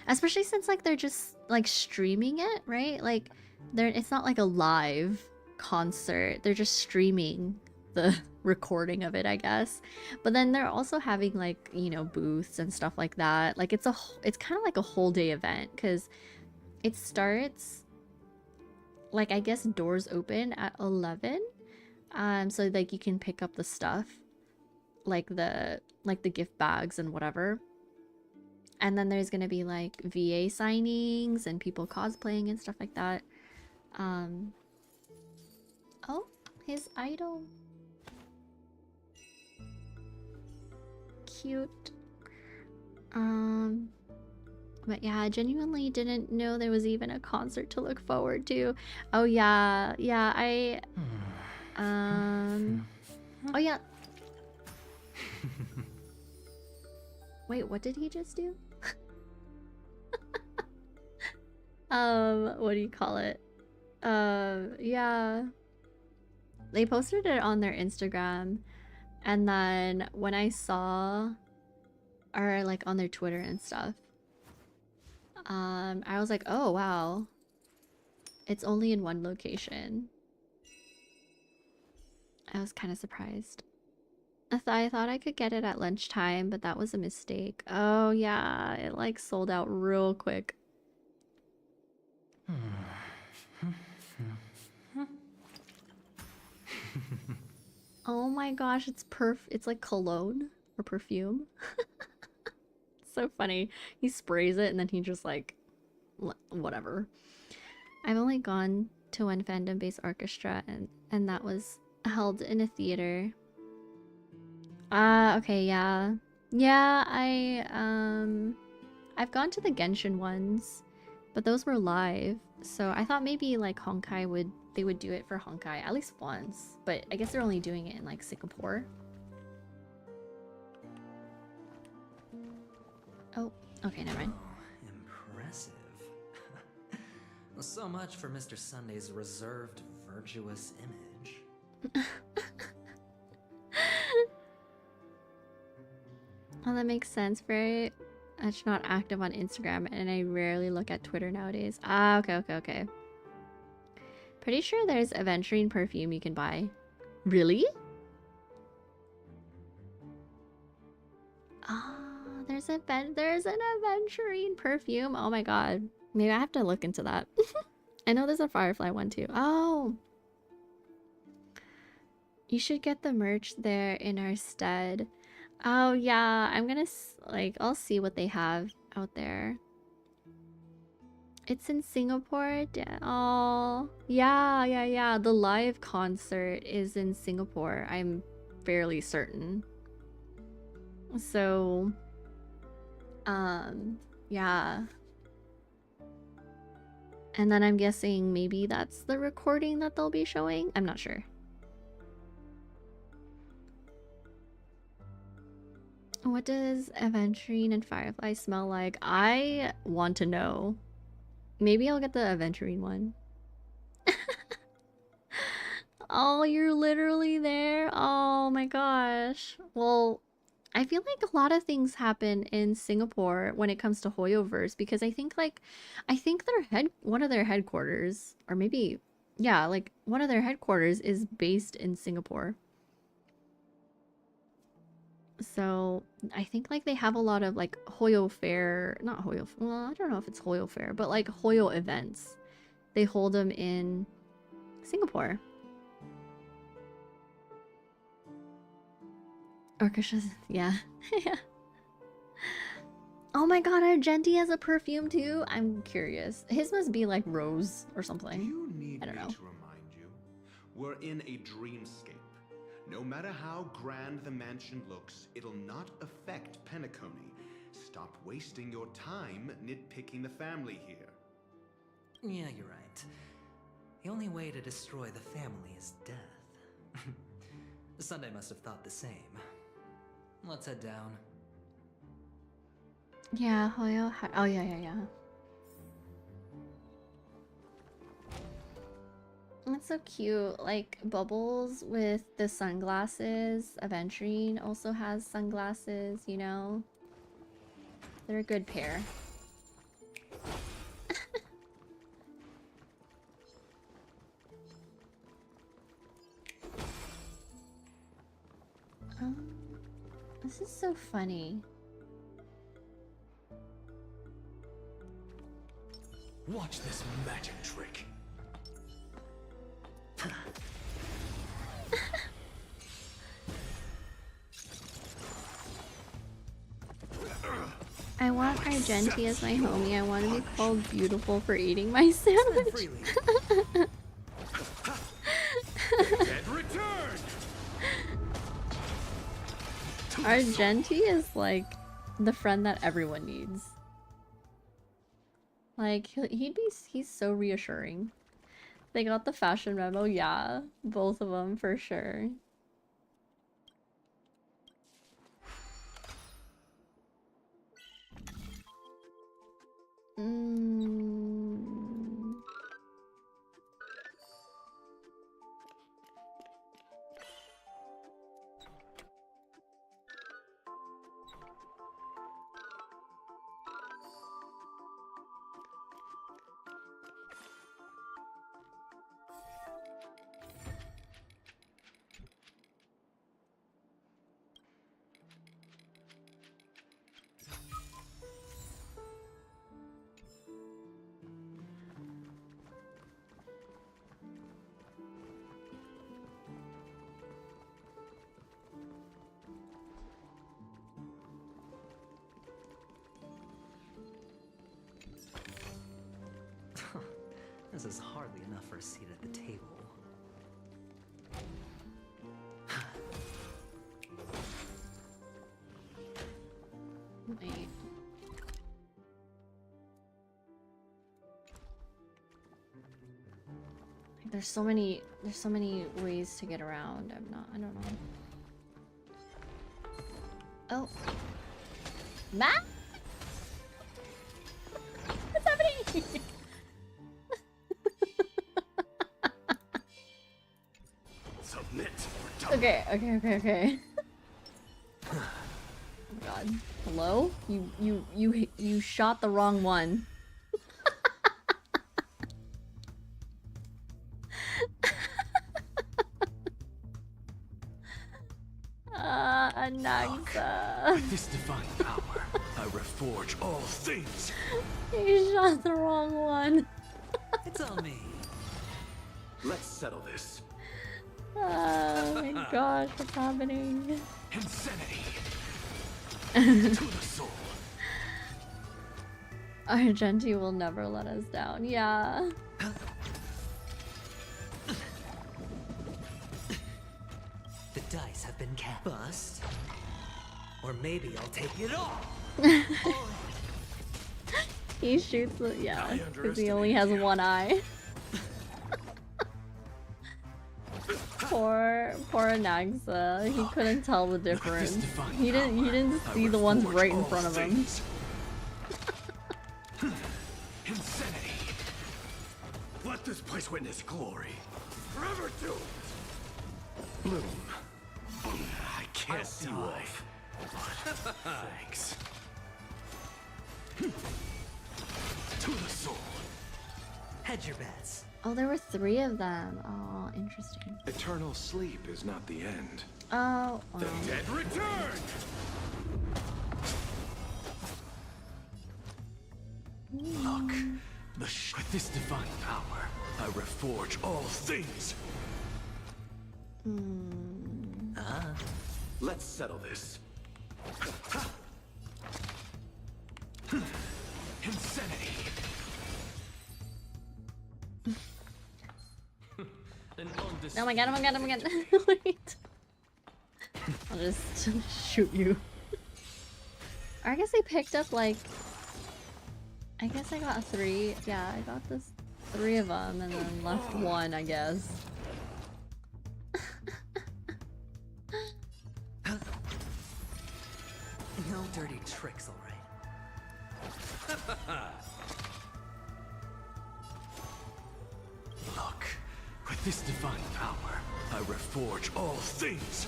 Especially since like they're just like streaming it, right? Like it's not like a live concert. They're just streaming the recording of it, I guess. But then they're also having like, you know, booths and stuff like that. Like it's kind of like a whole day event because it starts like, I guess doors open at 11. So like you can pick up the stuff, like the gift bags and whatever. And then there's gonna be like VA signings and people cosplaying and stuff like that. Oh, his idol. cute. But yeah, I genuinely didn't know there was even a concert to look forward to. Oh yeah, yeah, oh yeah. Wait, what did he just do? What do you call it? Yeah. They posted it on their Instagram, and then when I saw, or like on their Twitter and stuff, I was like, oh wow, it's only in one location. I was kind of surprised. I thought I could get it at lunchtime, but that was a mistake. Oh yeah, it like sold out real quick. Oh my gosh, it's like cologne or perfume. So funny. He sprays it and then he just like whatever. I've only gone to one fandom-based orchestra and that was held in a theater. Okay, yeah. Yeah, I've gone to the Genshin ones, but those were live. So I thought maybe like Honkai would do it for Honkai at least once, but I guess they're only doing it in like Singapore. Oh, okay, never mind. Impressive. So much for Mr. Sunday's reserved, virtuous image. Well, that makes sense. Very much not active on Instagram, and I rarely look at Twitter nowadays. Ah, okay. Pretty sure there's aventurine perfume you can buy. Really? Ah, there's an aventurine perfume. Oh my god. Maybe I have to look into that. I know there's a Firefly one too. Oh. You should get the merch there in our stead. Oh yeah, I'm gonna I'll see what they have out there. It's in Singapore. Oh yeah. The live concert is in Singapore. I'm fairly certain. So, yeah. And then I'm guessing maybe that's the recording that they'll be showing. I'm not sure. What does aventurine and Firefly smell like? I want to know. Maybe I'll get the aventurine one. Oh, you're literally there? Oh my gosh. Well, I feel like a lot of things happen in Singapore when it comes to Hoyoverse, because I think one of their headquarters, or maybe yeah, like one of their headquarters is based in Singapore. So I think like they have a lot of like Hoyo Fair, not Hoyo, well, I don't know if it's Hoyo Fair, but like Hoyo events. They hold them in Singapore. Orchestras, yeah. Yeah. Oh my god, Argenti has a perfume too? I'm curious. His must be like rose or something. Do you need I don't know. me to remind you? We're in a dreamscape. No matter how grand the mansion looks, it'll not affect Penacony. Stop wasting your time nitpicking the family here. Yeah, you're right. The only way to destroy the family is death. Sunday must have thought the same. Let's head down. Yeah, Hoyo. Oh yeah. That's so cute. Like Bubbles with the sunglasses. Aventurine also has sunglasses, you know? They're a good pair. This is so funny. Watch this magic trick. I want Argenti as my homie. I want to be called beautiful for eating my sandwich. Argenti is like the friend that everyone needs. Like he's so reassuring. They got the fashion memo, yeah, both of them for sure. This is hardly enough for a seat at the table. Wait. There's so many ways to get around. I don't know. Oh. Matt? What's happening? Submit. Okay. Oh my god. Hello? You shot the wrong one. Anaxa. With this divine power, I reforge all things. You shot the wrong one. It's on me. Let's settle this. Oh my gosh, what's happening? Insanity. To the soul. Argenti will never let us down. Yeah. The dice have been cast. Bust. Or maybe I'll take it all. He shoots the because he only has one eye. Poor Anaxa. He couldn't tell the difference. He didn't see the ones right in front of him. Insanity. Let this place witness glory. Forever doomed. Bloom. I can't see life. Thanks. To the soul. Hedge your bets. Oh, there were 3 of them. Oh, interesting. Eternal sleep is not the end. Oh. The dead return. Look, with this divine power, I reforge all things. Let's settle this. Insanity. Oh my god. Wait. I'll just shoot you. I guess I picked up like... I guess I got 3. Yeah, I got this 3 of them and then left 1, I guess. No dirty tricks, alright. Look, with this divine power, I reforge all things.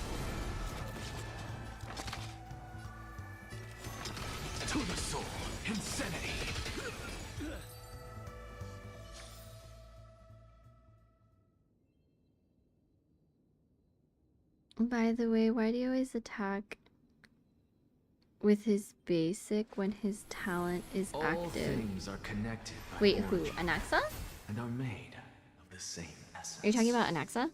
To the soul, insanity. By the way, why do you always attack with his basic when his talent is All active? things are connected by Wait, who? origin Anaxa? and are made of the same essence. Are you talking about Anaxa?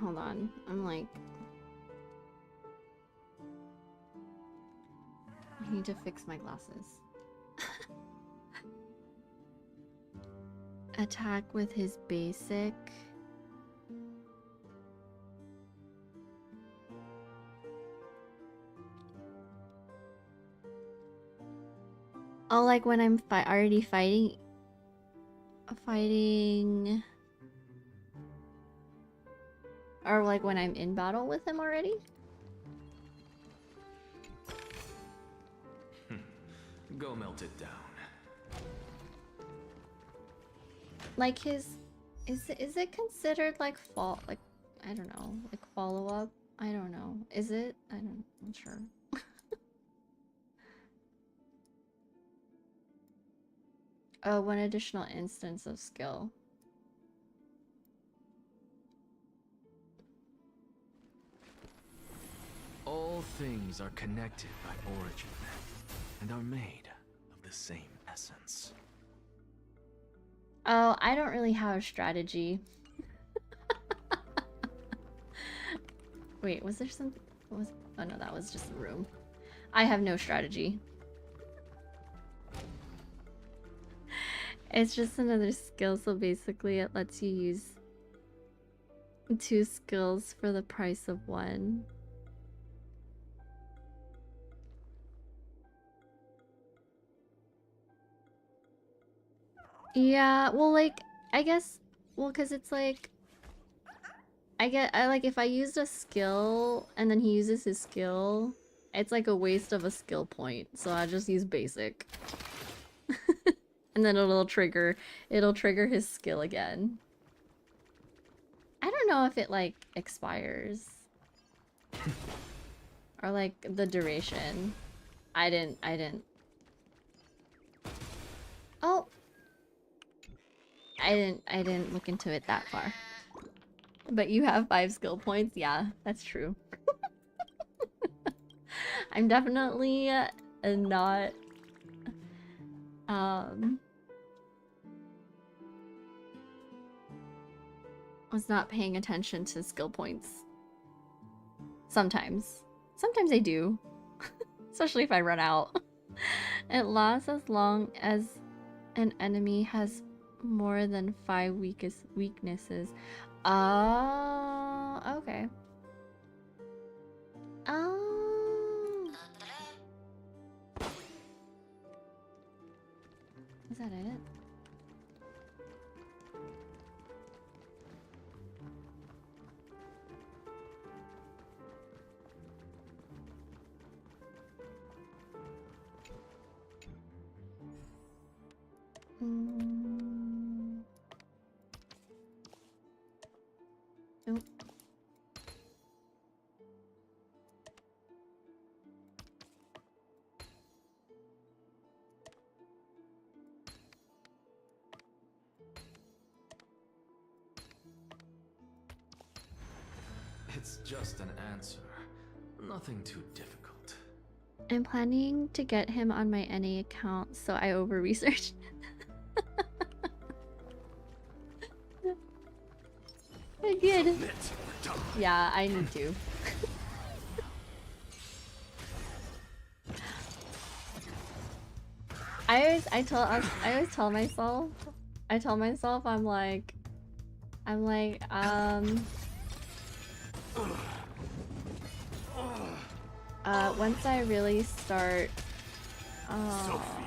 Hold on, I'm like... I need to fix my glasses. attack with his basic. Oh, like when I'm already fighting, or like when I'm in battle with him already? Go melt it down. Like his, is it considered like like, I don't know, like follow up? I don't know. Is it? I'm not sure. Oh, one additional instance of skill. All things are connected by origin and are made of the same essence. Oh, I don't really have a strategy. Wait, was there something? Oh no, that was just the room. I have no strategy. It's just another skill, so basically it lets you use 2 skills for the price of 1. Yeah, well, like, I guess, well, because it's like, I like, if I used a skill and then he uses his skill, it's like a waste of a skill point, so I just use basic. And then it'll trigger his skill again. I don't know if it, like, expires. Or, like, the duration. I didn't. Oh! I didn't look into it that far. But you have 5 skill points? Yeah, that's true. I'm definitely not... was not paying attention to skill points. Sometimes. Sometimes I do. Especially if I run out. It lasts as long as an enemy has more than 5 weaknesses. Oh, okay. Oh. Is that it? Nope. It's just an answer. Nothing too difficult. I'm planning to get him on my NA account, so I over-researched. Good. Yeah, I need to. I always tell myself I'm like once I really start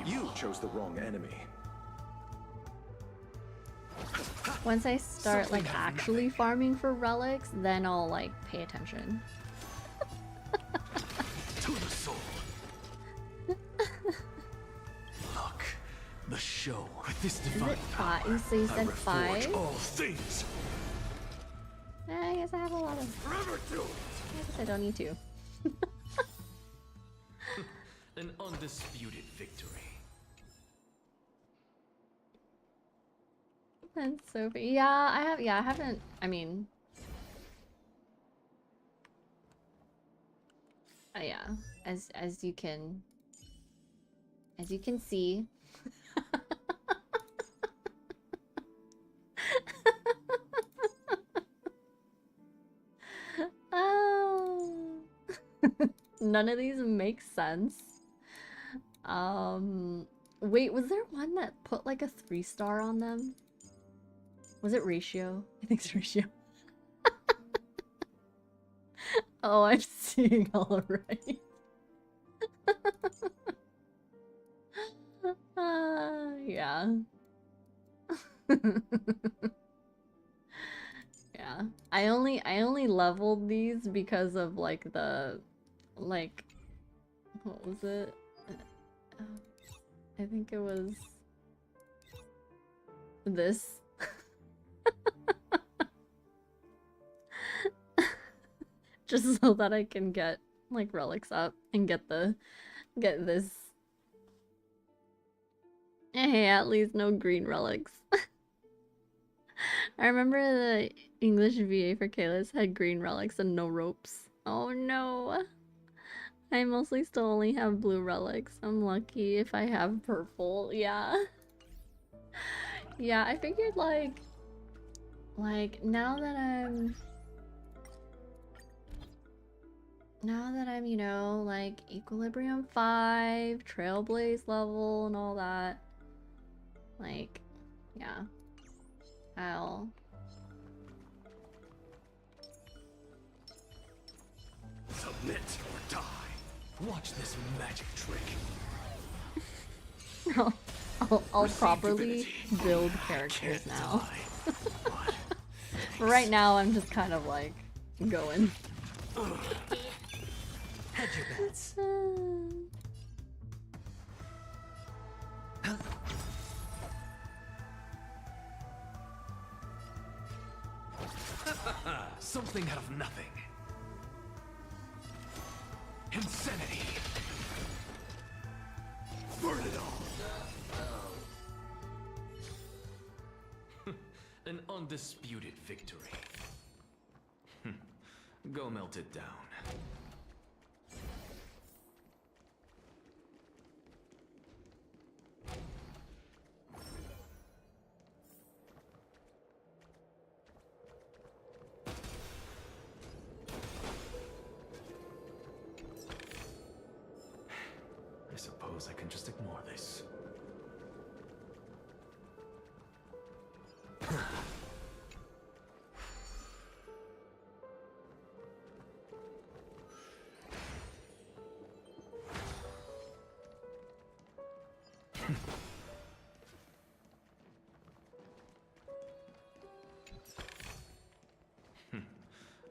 you chose the wrong enemy. once I start like actually farming for relics, then I'll like pay attention. To the soul. Look, the show with this divine power. So you I said reforge 5? all things. I guess I have a lot of. Forever do it. I guess I don't need to. An undisputed victory. That's so funny. Yeah, I haven't. I mean, yeah, as you can see. Oh. None of these make sense. Wait, was there one that put like a 3-star on them? Was it ratio? I think it's ratio. Oh, I'm seeing all right. Yeah. Yeah. I only leveled these because of like the like what was it? Uh, I think it was this. Just so that I can get like relics up and get this. Hey, at least no green relics. I remember the English VA for Kalis had green relics and no ropes. Oh no. I mostly still only have blue relics. I'm lucky if I have purple. Yeah. Yeah, I figured like now that I'm, you know, like Equilibrium 5, Trailblaze level and all that. Like, yeah. I'll Submit or die. Watch this magic trick. I'll properly build characters now. Right now I'm just kind of like going. Hedge your bets. Something out of nothing. Insanity. Burn it all. An undisputed victory. Go melt it down. I suppose I can just ignore this.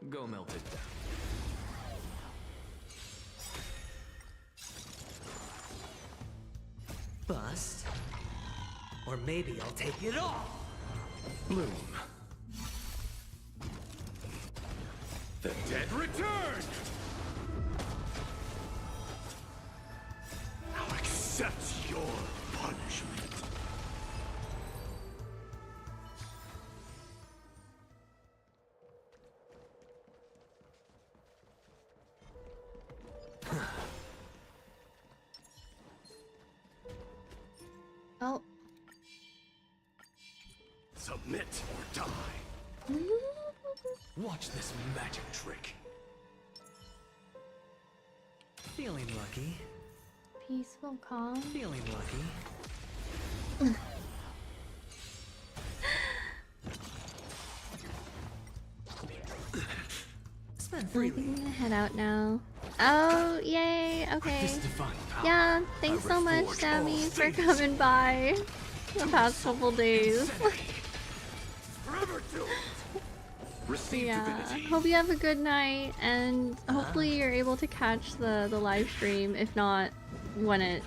Go melt it down. Bust. Or maybe I'll take it all. Bloom. The dead return! Now accept your punishment. Oh. Submit or die. Watch this magic trick. Feeling lucky. Peaceful, calm. Feeling lucky. Spend I'm freely. gonna head out now. Oh, yay! Okay. Yeah, thanks so much, Sammy, for coming by the past couple days. Yeah, hope you have a good night, and hopefully you're able to catch the live stream. If not, when it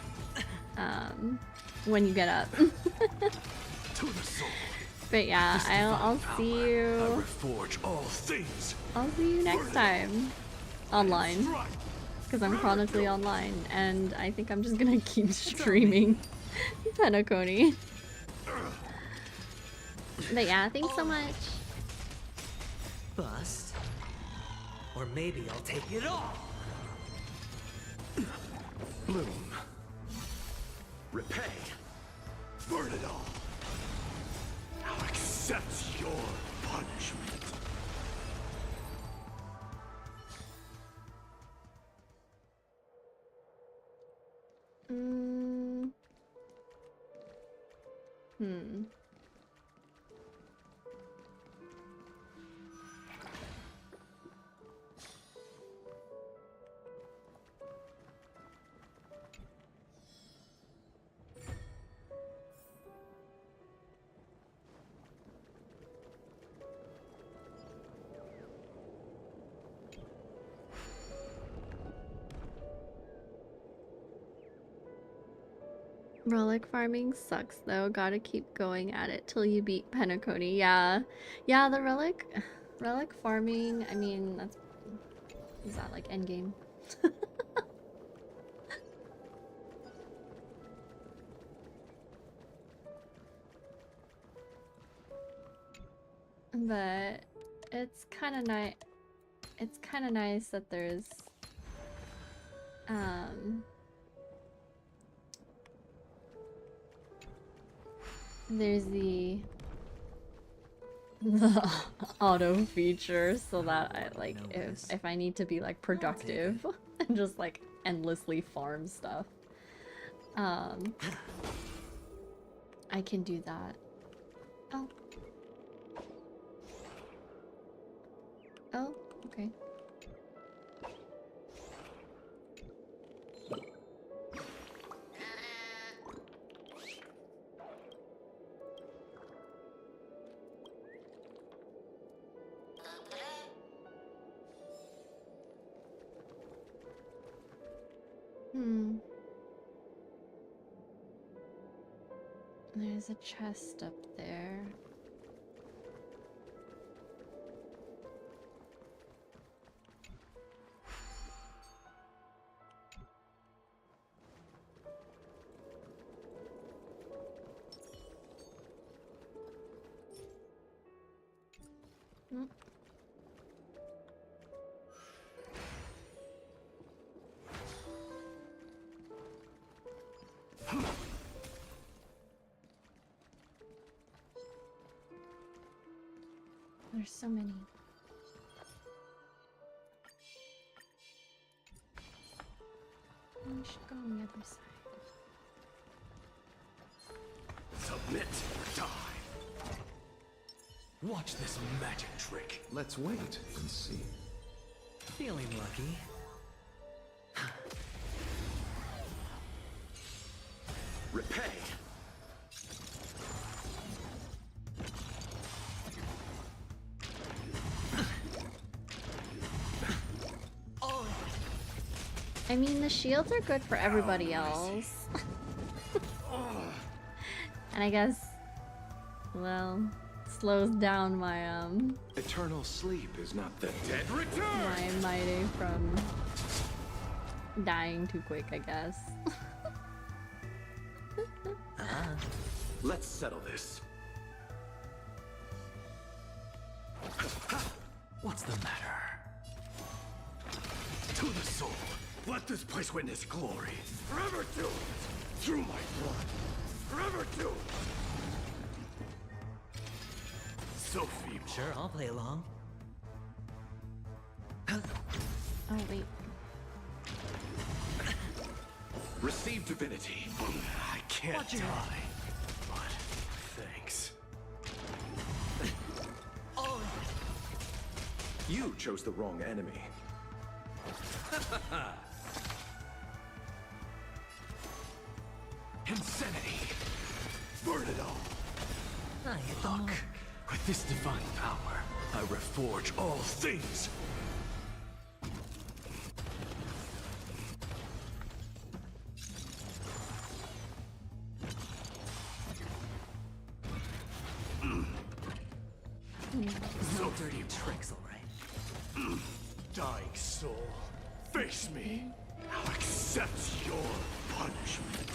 when you get up. But yeah, I'll see you. I'll see you next time online, because I'm chronically online, and I think I'm just gonna keep streaming Penacony. But yeah, thanks so much. Bust. Or maybe I'll take it all. Bloom. Repay. Burn it all. Now accept your punishment. Relic farming sucks though. Gotta keep going at it till you beat Penacony. Yeah. Yeah, the relic farming, I mean, that's, is that like endgame? But it's kind of nice. It's kind of nice that there's the auto feature so that I like if I need to be like productive and just like endlessly farm stuff, I can do that. Oh. Oh, okay. There's a chest up there. There's so many. We should go on the other side. Submit or die. Watch this magic trick. Let's wait and see. Feeling lucky. Repay. I mean, the shields are good for everybody else. And I guess, well, slows down my, Eternal sleep is not the dead return. my mighty from dying too quick, I guess. Let's settle this. What's the matter? To the soul. Let this place witness glory. Forever doomed. Through my blood. Forever doomed. So feeble. Sure, I'll play along. Oh, wait. Receive divinity. I can't die. But thanks. You chose the wrong enemy. Insanity! Burn it all! I hit the mark. With this divine power, I reforge all things! No dirty tricks, alright. Dying soul, face me! I'll accept your punishment!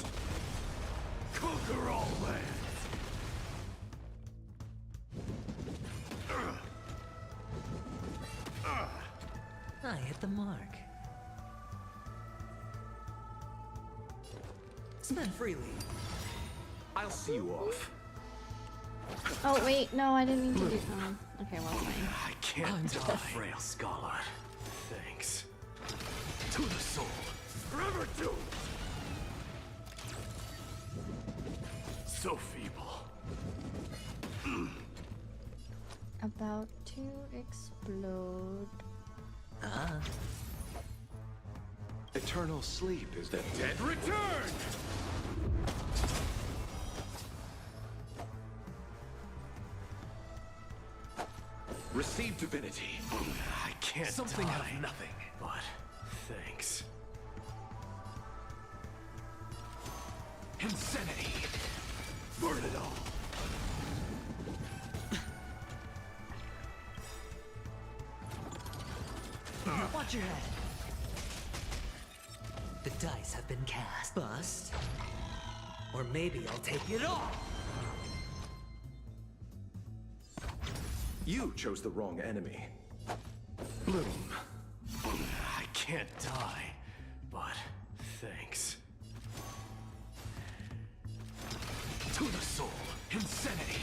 Conquer all lands! I hit the mark. Spend freely. I'll see you off. Oh, wait, no, I didn't mean to do. Okay, well, fine. I can't die. Frail scholar. Thanks. To the soul. Forever doomed. So feeble. About to explode. Eternal sleep is the Dead return! Receive divinity. I can't Something die. out of nothing. But thanks. Insanity! Watch your head. The dice have been cast. Bust. Or maybe I'll take it all. You chose the wrong enemy. Bloom. I can't die, but thanks. To the soul, insanity.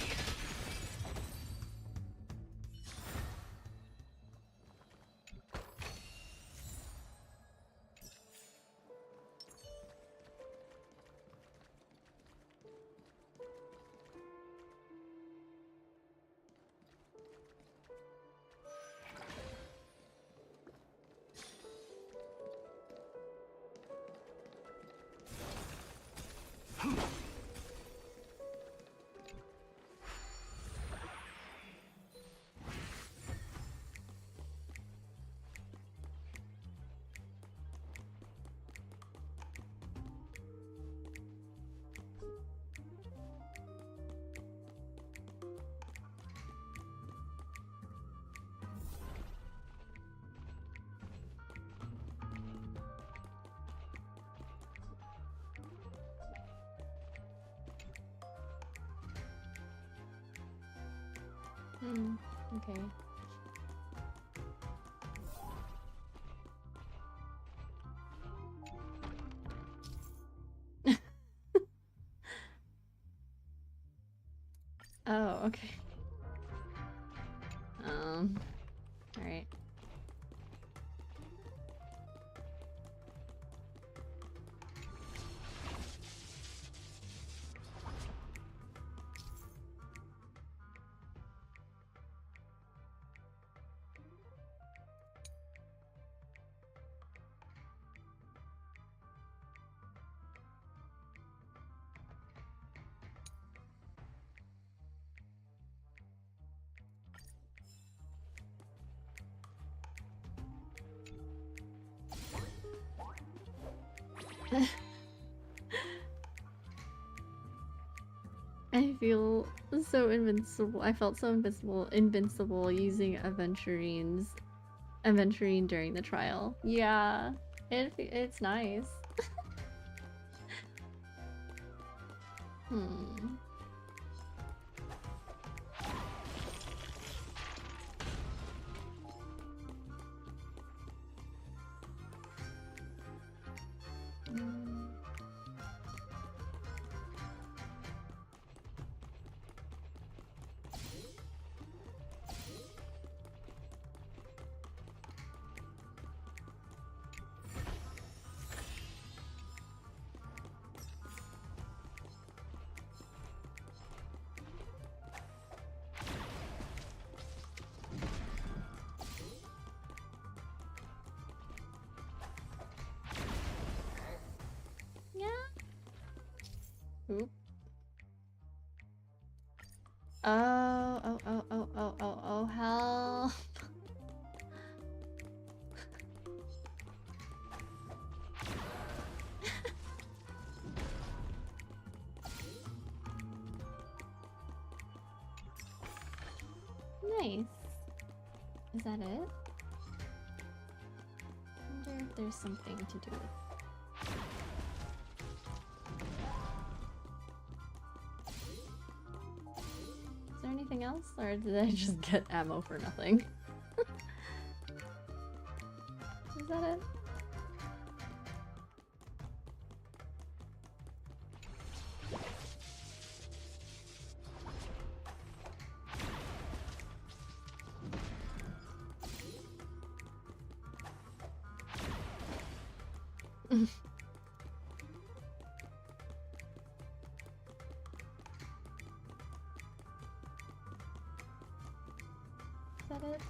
Okay. Oh, okay. Alright. I feel so invincible. I felt so invincible using Aventurine during the trial. Yeah, it's nice. Hmm. Oop. Oh, hell. Nice. Is that it? I wonder if there's something to do with. Is there anything else, or did I just get ammo for nothing? Is that it? Is that it?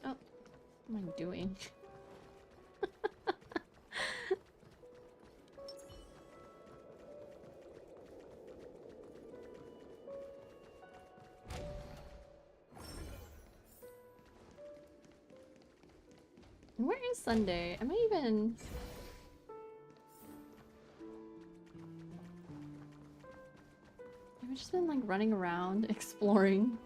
Oh, what am I doing? is Sunday. Am I even... I've just been like running around, exploring.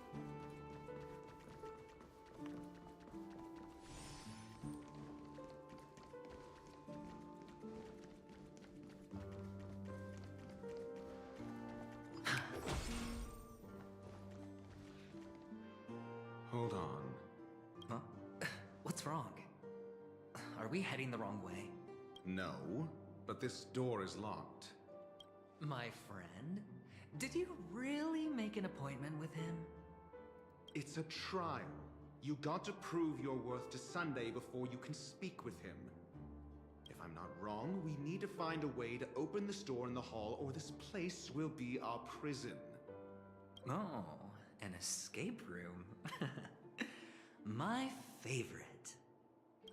Hold on. Huh? What's wrong? Are we heading the wrong way? No, but this door is locked. My friend? Did you really make an appointment with him? It's a trial. You got to prove your worth to Sunday before you can speak with him. If I'm not wrong, we need to find a way to open this door in the hall, or this place will be our prison. Oh, an escape room. My favorite.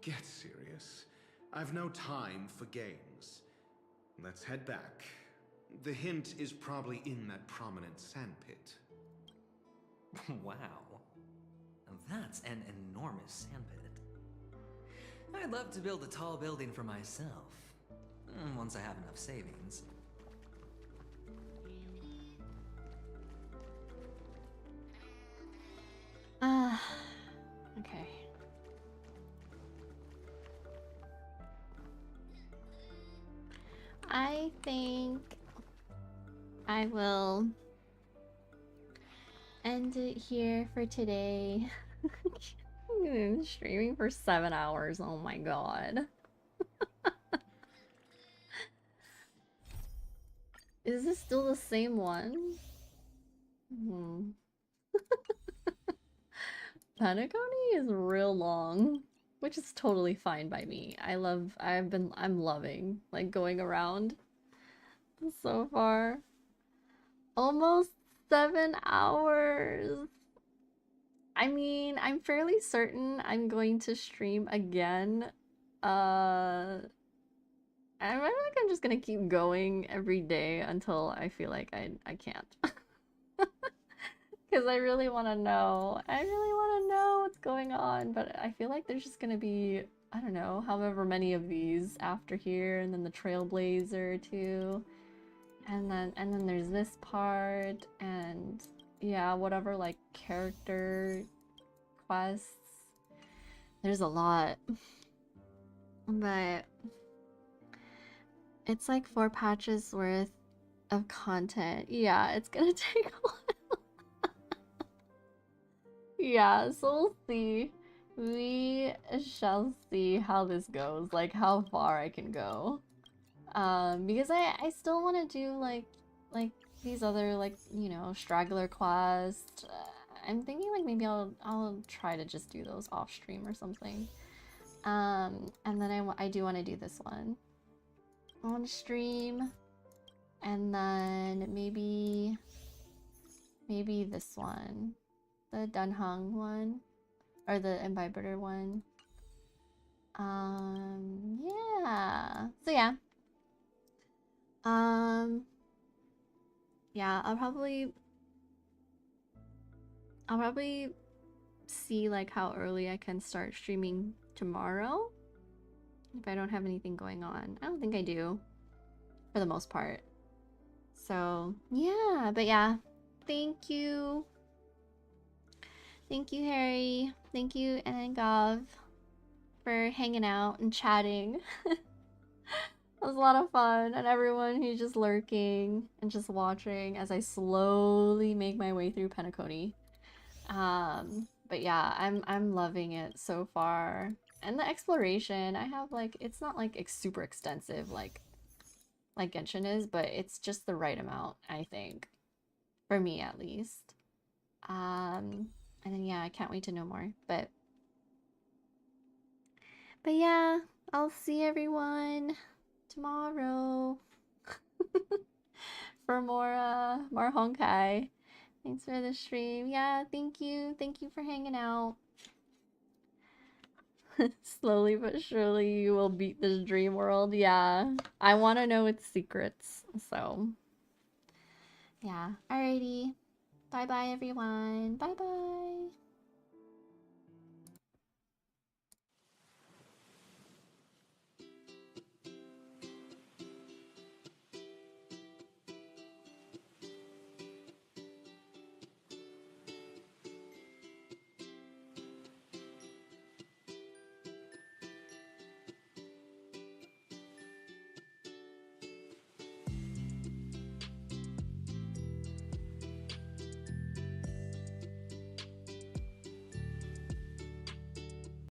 Get serious. I've no time for games. Let's head back. The hint is probably in that prominent sandpit. Wow. That's an enormous sandpit. I'd love to build a tall building for myself. Once I have enough savings. Okay. I think I will end it here for today. I'm streaming for 7 hours. Oh my god. Is this still the same one? Penacony is real long, which is totally fine by me. I'm loving like going around so far. Almost 7 hours. I mean, I'm fairly certain I'm going to stream again. I feel like I'm just gonna keep going every day until I feel like I can't. Because I really want to know. I really want to know what's going on, but I feel like there's just gonna be, I don't know, however many of these after here, and then the Trailblazer too. And then there's this part, and yeah, whatever like character quests. There's a lot. But it's like 4 patches worth of content. Yeah, it's gonna take a while. Yeah, so we'll see. We shall see how this goes, like how far I can go. Because I still want to do like these other like, you know, straggler quests. I'm thinking like maybe I'll try to just do those off stream or something. And then I do want to do this one on stream, and then maybe this one, the Dunhung one, or the Imbiber one. Yeah. So yeah. Yeah, I'll probably see like how early I can start streaming tomorrow. If I don't have anything going on. I don't think I do, for the most part. So yeah, but yeah. Thank you. Thank you, Harry. Thank you, Angav, for hanging out and chatting. It was a lot of fun, and everyone who's just lurking and just watching as I slowly make my way through Penacony. But yeah, I'm loving it so far. And the exploration, I have like, it's not like super extensive like Genshin is, but it's just the right amount, I think. For me at least. And then yeah, I can't wait to know more. But yeah, I'll see everyone tomorrow for more Honkai. Thanks for the stream. Yeah, thank you. Thank you for hanging out. Slowly but surely you will beat this dream world. Yeah, I want to know its secrets. So yeah, alrighty. Bye bye everyone. Bye bye.